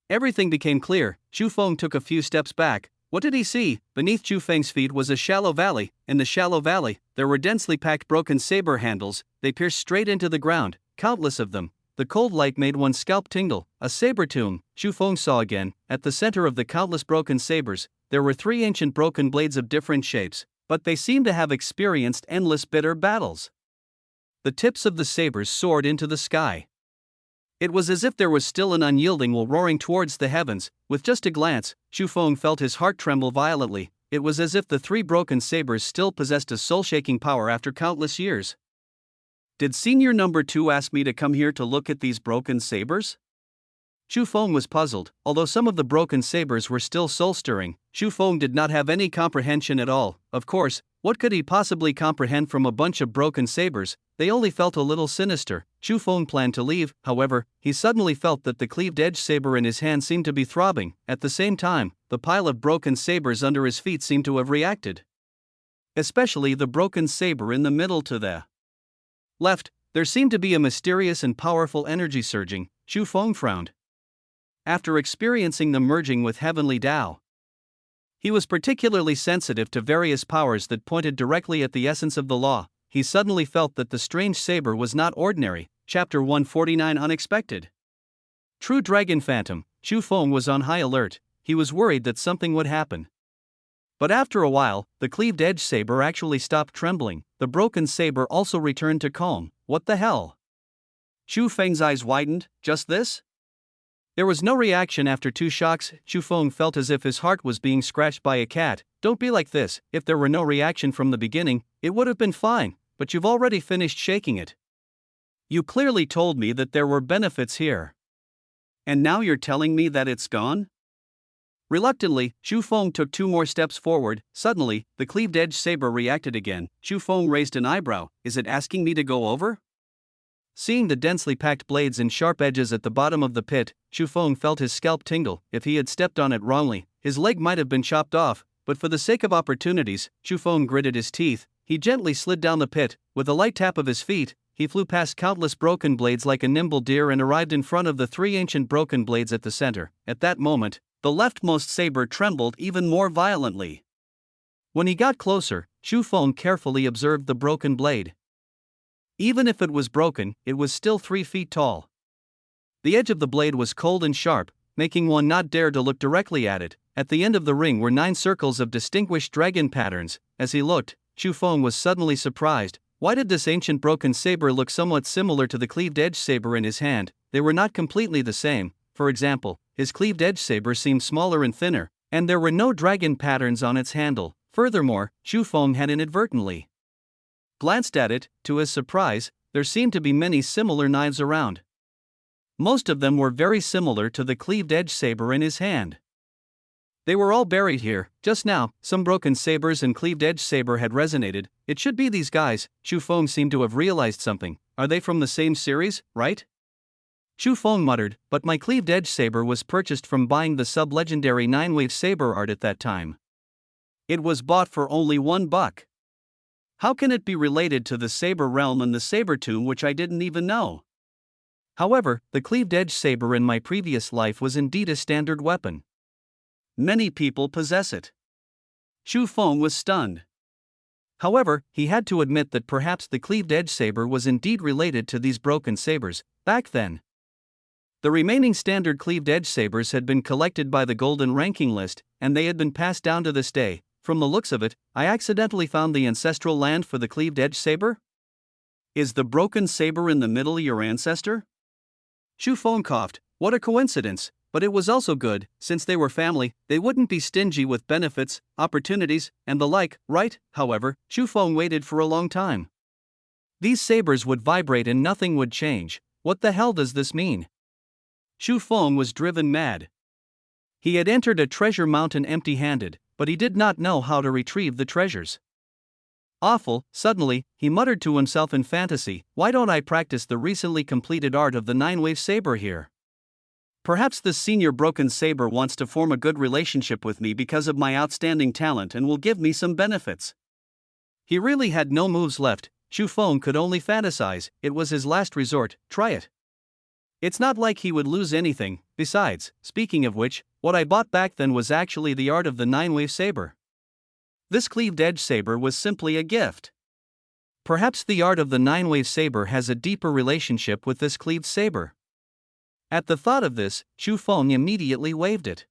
Everything became clear. Chu Feng took a few steps back. What did he see? Beneath Chu Feng's feet was a shallow valley. In the shallow valley, there were densely packed broken saber handles. They pierced straight into the ground, countless of them. The cold light made one's scalp tingle. A saber tomb, Chu Feng saw again. At the center of the countless broken sabers, there were 3 ancient broken blades of different shapes, but they seemed to have experienced endless bitter battles. The tips of the sabers soared into the sky. It was as if there was still an unyielding will roaring towards the heavens. With just a glance, Chu Feng felt his heart tremble violently. It was as if the 3 broken sabers still possessed a soul-shaking power after countless years. Did Senior Number 2 ask me to come here to look at these broken sabers? Chu Feng was puzzled. Although some of the broken sabers were still soul-stirring, Chu Feng did not have any comprehension at all. Of course, what could he possibly comprehend from a bunch of broken sabers? They only felt a little sinister. Chu Feng planned to leave. However, he suddenly felt that the cleaved-edge saber in his hand seemed to be throbbing. At the same time, the pile of broken sabers under his feet seemed to have reacted. Especially the broken saber in the middle to the left. There seemed to be a mysterious and powerful energy surging. Chu Feng frowned. After experiencing the merging with Heavenly Tao, he was particularly sensitive to various powers that pointed directly at the essence of the law. He suddenly felt that the strange saber was not ordinary. Chapter 149 Unexpected. True Dragon Phantom. Chu Feng was on high alert. He was worried that something would happen. But after a while, the cleaved-edge saber actually stopped trembling. The broken saber also returned to calm. What the hell? Chu Feng's eyes widened. Just this? There was no reaction after 2 shocks. Chu Feng felt as if his heart was being scratched by a cat. Don't be like this. If there were no reaction from the beginning, it would have been fine, but you've already finished shaking it. You clearly told me that there were benefits here. And now you're telling me that it's gone? Reluctantly, Chu Feng took 2 more steps forward. Suddenly, the cleaved-edge saber reacted again. Chu Feng raised an eyebrow. Is it asking me to go over? Seeing the densely packed blades and sharp edges at the bottom of the pit, Chu Feng felt his scalp tingle. If he had stepped on it wrongly, his leg might have been chopped off, but for the sake of opportunities, Chu Feng gritted his teeth. He gently slid down the pit. With a light tap of his feet, he flew past countless broken blades like a nimble deer and arrived in front of the 3 ancient broken blades at the center. At that moment, the leftmost saber trembled even more violently. When he got closer, Chu Feng carefully observed the broken blade. Even if it was broken, it was still 3 feet tall. The edge of the blade was cold and sharp, making one not dare to look directly at it. At the end of the ring were 9 circles of distinguished dragon patterns. As he looked, Chu Feng was suddenly surprised. Why did this ancient broken saber look somewhat similar to the cleaved-edge saber in his hand? They were not completely the same. For example, his cleaved-edge saber seemed smaller and thinner, and there were no dragon patterns on its handle. Furthermore, Chu Feng had inadvertently glanced at it. To his surprise, there seemed to be many similar knives around. Most of them were very similar to the cleaved-edge saber in his hand. They were all buried here. Just now, some broken sabers and cleaved-edge saber had resonated. It should be these guys. Chu Feng seemed to have realized something. Are they from the same series, right? Chu Feng muttered, but my cleaved-edge saber was purchased from buying the sub-legendary 9-wave saber art at that time. It was bought for only $1. How can it be related to the saber realm and the saber tomb, which I didn't even know? However, the cleaved-edge saber in my previous life was indeed a standard weapon. Many people possess it. Chu Feng was stunned. However, he had to admit that perhaps the cleaved-edge saber was indeed related to these broken sabers. Back then, the remaining standard cleaved edge sabers had been collected by the golden ranking list, and they had been passed down to this day. From the looks of it, I accidentally found the ancestral land for the cleaved edge saber? Is the broken saber in the middle your ancestor? Chu Feng coughed. What a coincidence, but it was also good, since they were family, they wouldn't be stingy with benefits, opportunities, and the like, right? However, Chu Feng waited for a long time. These sabers would vibrate and nothing would change. What the hell does this mean? Chu Feng was driven mad. He had entered a treasure mountain empty-handed, but he did not know how to retrieve the treasures. Awful, suddenly, he muttered to himself in fantasy, why don't I practice the recently completed art of the 9-wave saber here? Perhaps this senior broken saber wants to form a good relationship with me because of my outstanding talent and will give me some benefits. He really had no moves left. Chu Feng could only fantasize, it was his last resort, try it. It's not like he would lose anything. Besides, speaking of which, what I bought back then was actually the art of the 9-wave saber. This cleaved edge saber was simply a gift. Perhaps the art of the 9-wave saber has a deeper relationship with this cleaved saber. At the thought of this, Chu Feng immediately waved it.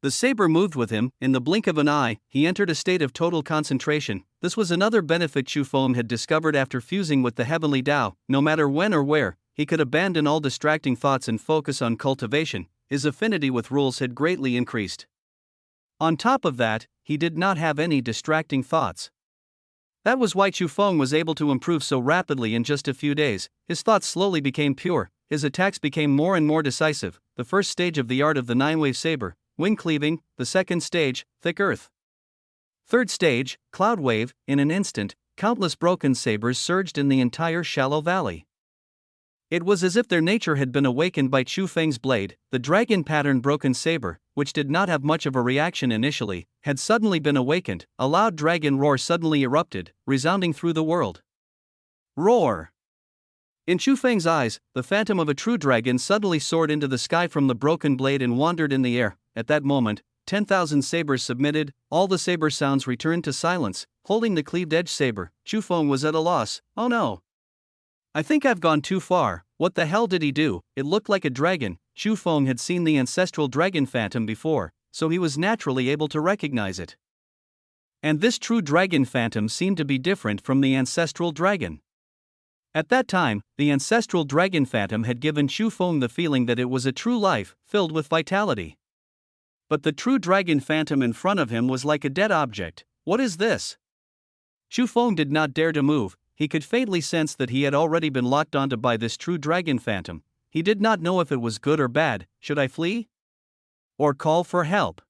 The saber moved with him. In the blink of an eye, he entered a state of total concentration. This was another benefit Chu Feng had discovered after fusing with the heavenly Tao. No matter when or where, he could abandon all distracting thoughts and focus on cultivation. His affinity with rules had greatly increased. On top of that, he did not have any distracting thoughts. That was why Chu Feng was able to improve so rapidly in just a few days. His thoughts slowly became pure, his attacks became more and more decisive. The first stage of the art of the 9-wave saber, wing cleaving. The second stage, thick earth. Third stage, cloud wave. In an instant, countless broken sabers surged in the entire shallow valley. It was as if their nature had been awakened by Chu Feng's blade. The dragon pattern broken saber, which did not have much of a reaction initially, had suddenly been awakened. A loud dragon roar suddenly erupted, resounding through the world. Roar! In Chu Feng's eyes, the phantom of a true dragon suddenly soared into the sky from the broken blade and wandered in the air. At that moment, 10,000 sabers submitted. All the saber sounds returned to silence. Holding the cleaved edge saber, Chu Feng was at a loss. Oh no! I think I've gone too far. What the hell did he do? It looked like a dragon. Chu Feng had seen the ancestral dragon phantom before, so he was naturally able to recognize it. And this true dragon phantom seemed to be different from the ancestral dragon. At that time, the ancestral dragon phantom had given Chu Feng the feeling that it was a true life, filled with vitality. But the true dragon phantom in front of him was like a dead object. What is this? Chu Feng did not dare to move. He could faintly sense that he had already been locked onto by this true dragon phantom. He did not know if it was good or bad. Should I flee? Or call for help?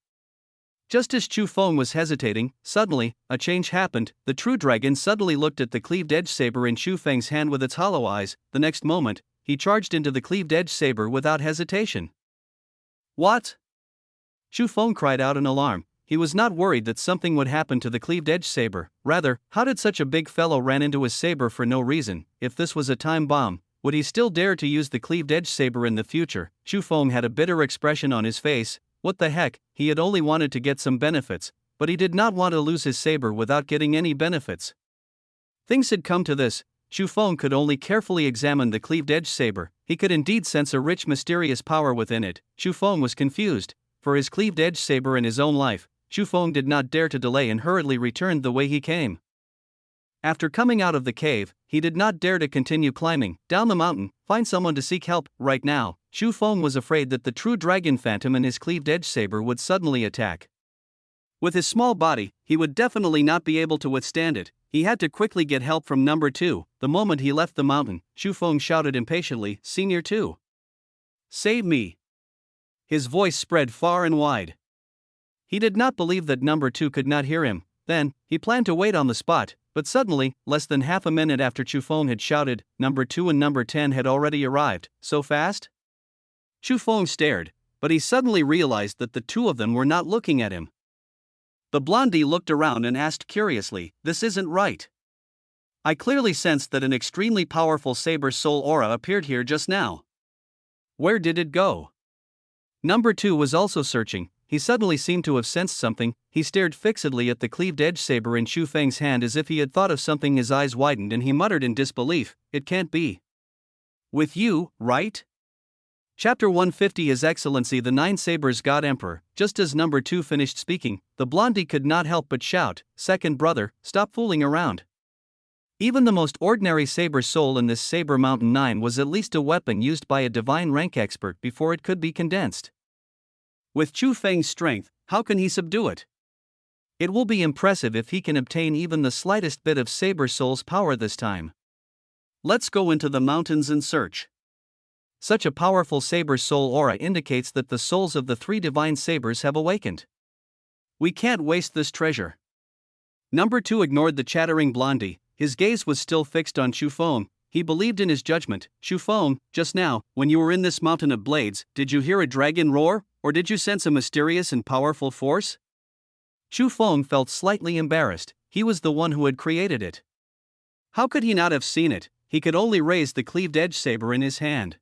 Just as Chu Feng was hesitating, suddenly, a change happened. The true dragon suddenly looked at the cleaved edge saber in Chu Feng's hand with its hollow eyes. The next moment, he charged into the cleaved edge saber without hesitation. What? Chu Feng cried out in alarm. He was not worried that something would happen to the cleaved edge saber. Rather, how did such a big fellow ran into his saber for no reason? If this was a time bomb, would he still dare to use the cleaved edge saber in the future? Chu Feng had a bitter expression on his face. What the heck, he had only wanted to get some benefits, but he did not want to lose his saber without getting any benefits. Things had come to this. Chu Feng could only carefully examine the cleaved edge saber. He could indeed sense a rich mysterious power within it. Chu Feng was confused. For his cleaved edge saber in his own life, Chu Feng did not dare to delay and hurriedly returned the way he came. After coming out of the cave, he did not dare to continue climbing down the mountain, find someone to seek help. Right now, Chu Feng was afraid that the true dragon phantom and his cleaved edge saber would suddenly attack. With his small body, he would definitely not be able to withstand it. He had to quickly get help from number 2. The moment he left the mountain, Chu Feng shouted impatiently, Senior 2. Save me! His voice spread far and wide. He did not believe that number 2 could not hear him. Then, he planned to wait on the spot, but suddenly, less than half a minute after Chu Feng had shouted, number 2 and number 10 had already arrived. So fast? Chu Feng stared, but he suddenly realized that the two of them were not looking at him. The blondie looked around and asked curiously, This isn't right. I clearly sensed that an extremely powerful saber soul aura appeared here just now. Where did it go? Number 2 was also searching. He suddenly seemed to have sensed something. He stared fixedly at the cleaved edge saber in Chu Feng's hand as if he had thought of something. His eyes widened and he muttered in disbelief, It can't be. With you, right? Chapter 150. His Excellency the Nine Sabers God Emperor. Just as number 2 finished speaking, the blondie could not help but shout, "Second brother, stop fooling around." Even the most ordinary saber soul in this Saber Mountain 9 was at least a weapon used by a divine rank expert before it could be condensed. With Chu Feng's strength, how can he subdue it? It will be impressive if he can obtain even the slightest bit of Saber Soul's power this time. Let's go into the mountains and search. Such a powerful Saber Soul aura indicates that the souls of the 3 divine sabers have awakened. We can't waste this treasure. Number 2 ignored the chattering blondie. His gaze was still fixed on Chu Feng. He believed in his judgment. Chu Feng, just now, when you were in this mountain of blades, did you hear a dragon roar, or did you sense a mysterious and powerful force? Chu Feng felt slightly embarrassed. He was the one who had created it. How could he not have seen it? He could only raise the cleaved edge saber in his hand.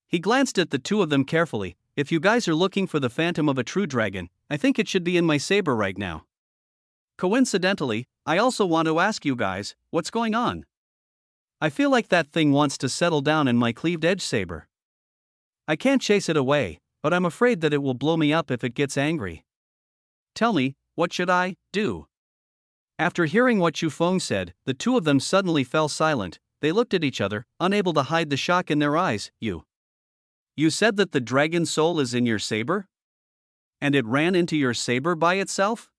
He glanced at the 2 of them carefully. If you guys are looking for the phantom of a true dragon, I think it should be in my saber right now. Coincidentally, I also want to ask you guys, what's going on? I feel like that thing wants to settle down in my cleaved edge saber. I can't chase it away, but I'm afraid that it will blow me up if it gets angry. Tell me, what should I do? After hearing what Chu Feng said, the 2 of them suddenly fell silent. They looked at each other, unable to hide the shock in their eyes. You said that the dragon soul is in your saber? And it ran into your saber by itself?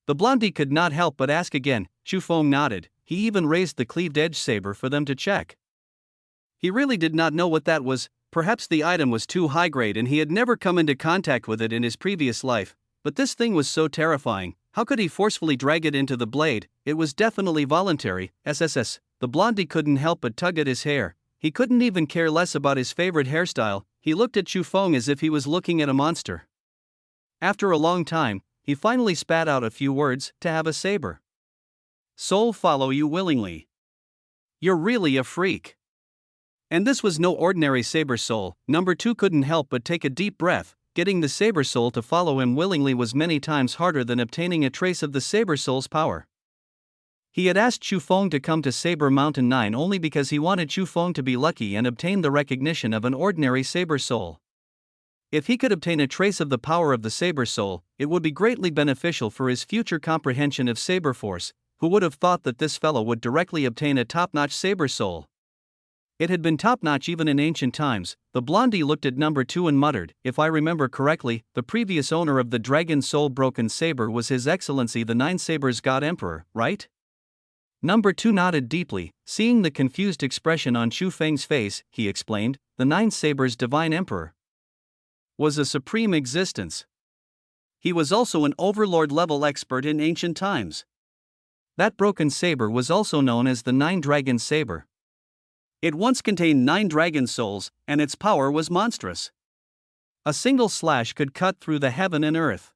The blondie could not help but ask again. Chu Feng nodded. He even raised the cleaved edge saber for them to check. He really did not know what that was. Perhaps the item was too high grade and he had never come into contact with it in his previous life, but this thing was so terrifying. How could he forcefully drag it into the blade? It was definitely voluntary. SSS. The blondie couldn't help but tug at his hair. He couldn't even care less about his favorite hairstyle. He looked at Chu Feng as if he was looking at a monster. After a long time, he finally spat out a few words. To have a saber. Soul follow you willingly. You're really a freak. And this was no ordinary saber soul. Number 2 couldn't help but take a deep breath. Getting the saber soul to follow him willingly was many times harder than obtaining a trace of the saber soul's power. He had asked Chu Feng to come to Saber Mountain 9 only because he wanted Chu Feng to be lucky and obtain the recognition of an ordinary saber soul. If he could obtain a trace of the power of the saber soul, it would be greatly beneficial for his future comprehension of saber force. Who would have thought that this fellow would directly obtain a top-notch saber soul? It had been top-notch even in ancient times. The blondie looked at number 2 and muttered, if I remember correctly, the previous owner of the dragon soul broken saber was His Excellency the Nine Sabers God Emperor, right? Number 2 nodded deeply. Seeing the confused expression on Chu Feng's face, he explained, the Nine Sabers Divine Emperor was a supreme existence. He was also an overlord-level expert in ancient times. That broken saber was also known as the Nine-Dragon Saber. It once contained 9 dragon souls, and its power was monstrous. A single slash could cut through the heaven and earth.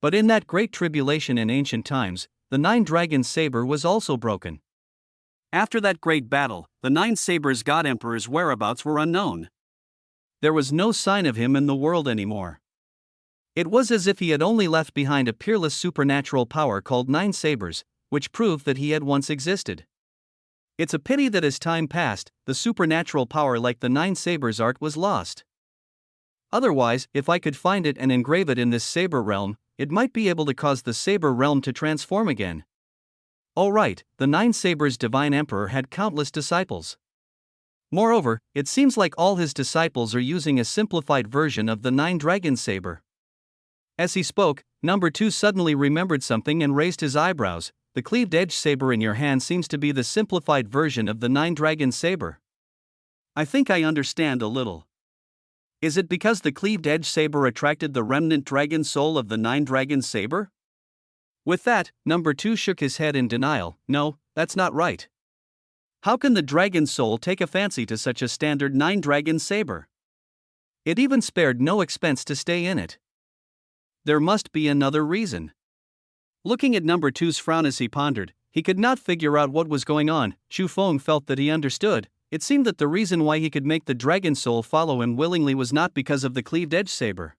But in that great tribulation in ancient times, the Nine-Dragon Saber was also broken. After that great battle, the Nine Sabers God Emperor's whereabouts were unknown. There was no sign of him in the world anymore. It was as if he had only left behind a peerless supernatural power called Nine Sabers, which proved that he had once existed. It's a pity that as time passed, the supernatural power like the Nine Sabers art was lost. Otherwise, if I could find it and engrave it in this saber realm, it might be able to cause the saber realm to transform again. Oh right, the Nine Sabers Divine Emperor had countless disciples. Moreover, it seems like all his disciples are using a simplified version of the Nine-Dragon Saber. As he spoke, number 2 suddenly remembered something and raised his eyebrows. The cleaved edge saber in your hand seems to be the simplified version of the Nine-Dragon Saber. I think I understand a little. Is it because the cleaved edge saber attracted the remnant dragon soul of the Nine-Dragon Saber? With that, number 2 shook his head in denial. No, that's not right. How can the dragon soul take a fancy to such a standard Nine-Dragon Saber? It even spared no expense to stay in it. There must be another reason. Looking at number 2's frown as he pondered, he could not figure out what was going on. Chu Feng felt that he understood. It seemed that the reason why he could make the dragon soul follow him willingly was not because of the cleaved edge saber.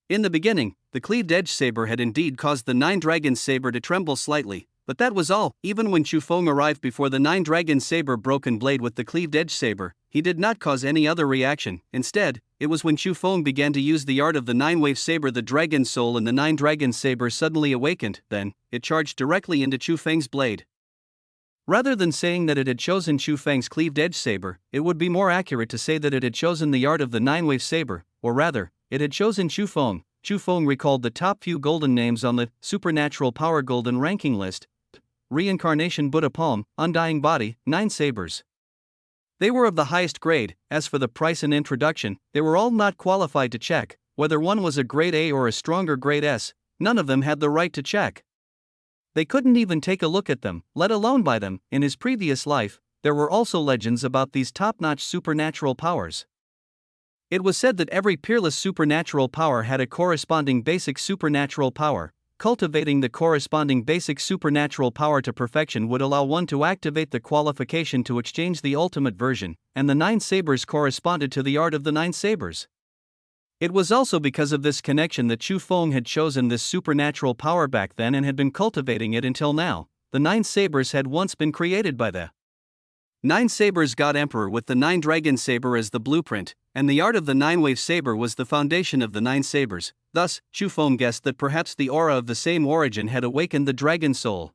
In the beginning, the cleaved edge saber had indeed caused the Nine-Dragon Saber to tremble slightly, But that was all. Even when Chu Feng arrived before the nine-dragon saber broken blade with the cleaved edge saber, he did not cause any other reaction. Instead, it was when Chu Feng began to use the art of the nine-wave saber the dragon soul in the nine-dragon saber suddenly awakened. Then, it charged directly into Chu Feng's blade. Rather than saying that it had chosen Chu Feng's cleaved edge saber, it would be more accurate to say that it had chosen the art of the nine-wave saber, or rather, it had chosen Chu Feng. Chu Feng recalled the top few golden names on the Supernatural Power Golden ranking list: Reincarnation Buddha Palm, Undying Body, 9 sabers. They were of the highest grade. As for the price and introduction, they were all not qualified to check. Whether one was a grade A or a stronger grade S, none of them had the right to check. They couldn't even take a look at them, let alone buy them. In his previous life, there were also legends about these top-notch supernatural powers. It was said that every peerless supernatural power had a corresponding basic supernatural power. Cultivating the corresponding basic supernatural power to perfection would allow one to activate the qualification to exchange the ultimate version, and the 9 sabers corresponded to the art of the 9 sabers. It was also because of this connection that Chu Feng had chosen this supernatural power back then and had been cultivating it until now. The 9 sabers had once been created by the 9 sabers God Emperor with the 9 dragon saber as the blueprint, and the art of the 9-wave saber was the foundation of the 9 sabers. Thus, Chu Feng guessed that perhaps the aura of the same origin had awakened the dragon soul.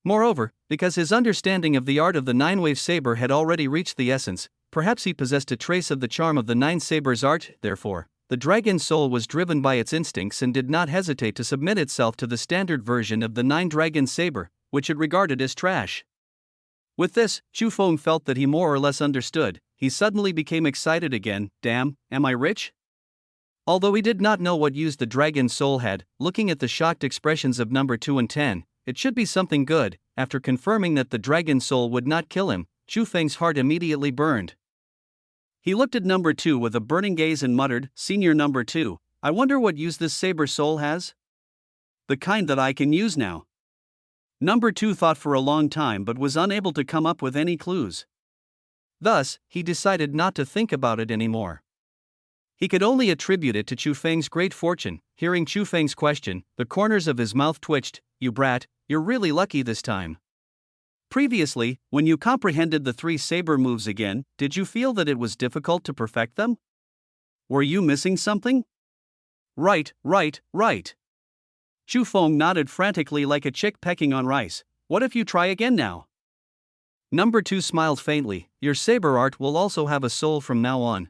Moreover, because his understanding of the art of the 9-wave saber had already reached the essence, perhaps he possessed a trace of the charm of the 9 sabers' art. Therefore, the dragon soul was driven by its instincts and did not hesitate to submit itself to the standard version of the 9 dragon saber, which it regarded as trash. With this, Chu Feng felt that he more or less understood. He suddenly became excited again. Damn, am I rich? Although he did not know what use the dragon soul had, looking at the shocked expressions of number 2 and 10, it should be something good. After confirming that the dragon soul would not kill him, Chu Feng's heart immediately burned. He looked at number 2 with a burning gaze and muttered, "Senior number 2, I wonder what use this saber soul has? The kind that I can use now." Number 2 thought for a long time but was unable to come up with any clues. Thus, he decided not to think about it anymore. He could only attribute it to Chu Feng's great fortune. Hearing Chu Feng's question, the corners of his mouth twitched. "You brat, you're really lucky this time." Previously, when you comprehended the 3 saber moves again, did you feel that it was difficult to perfect them? Were you missing something? Right. Chu Feng nodded frantically like a chick pecking on rice. "What if you try again now?" Number 2 smiled faintly. "Your saber art will also have a soul from now on.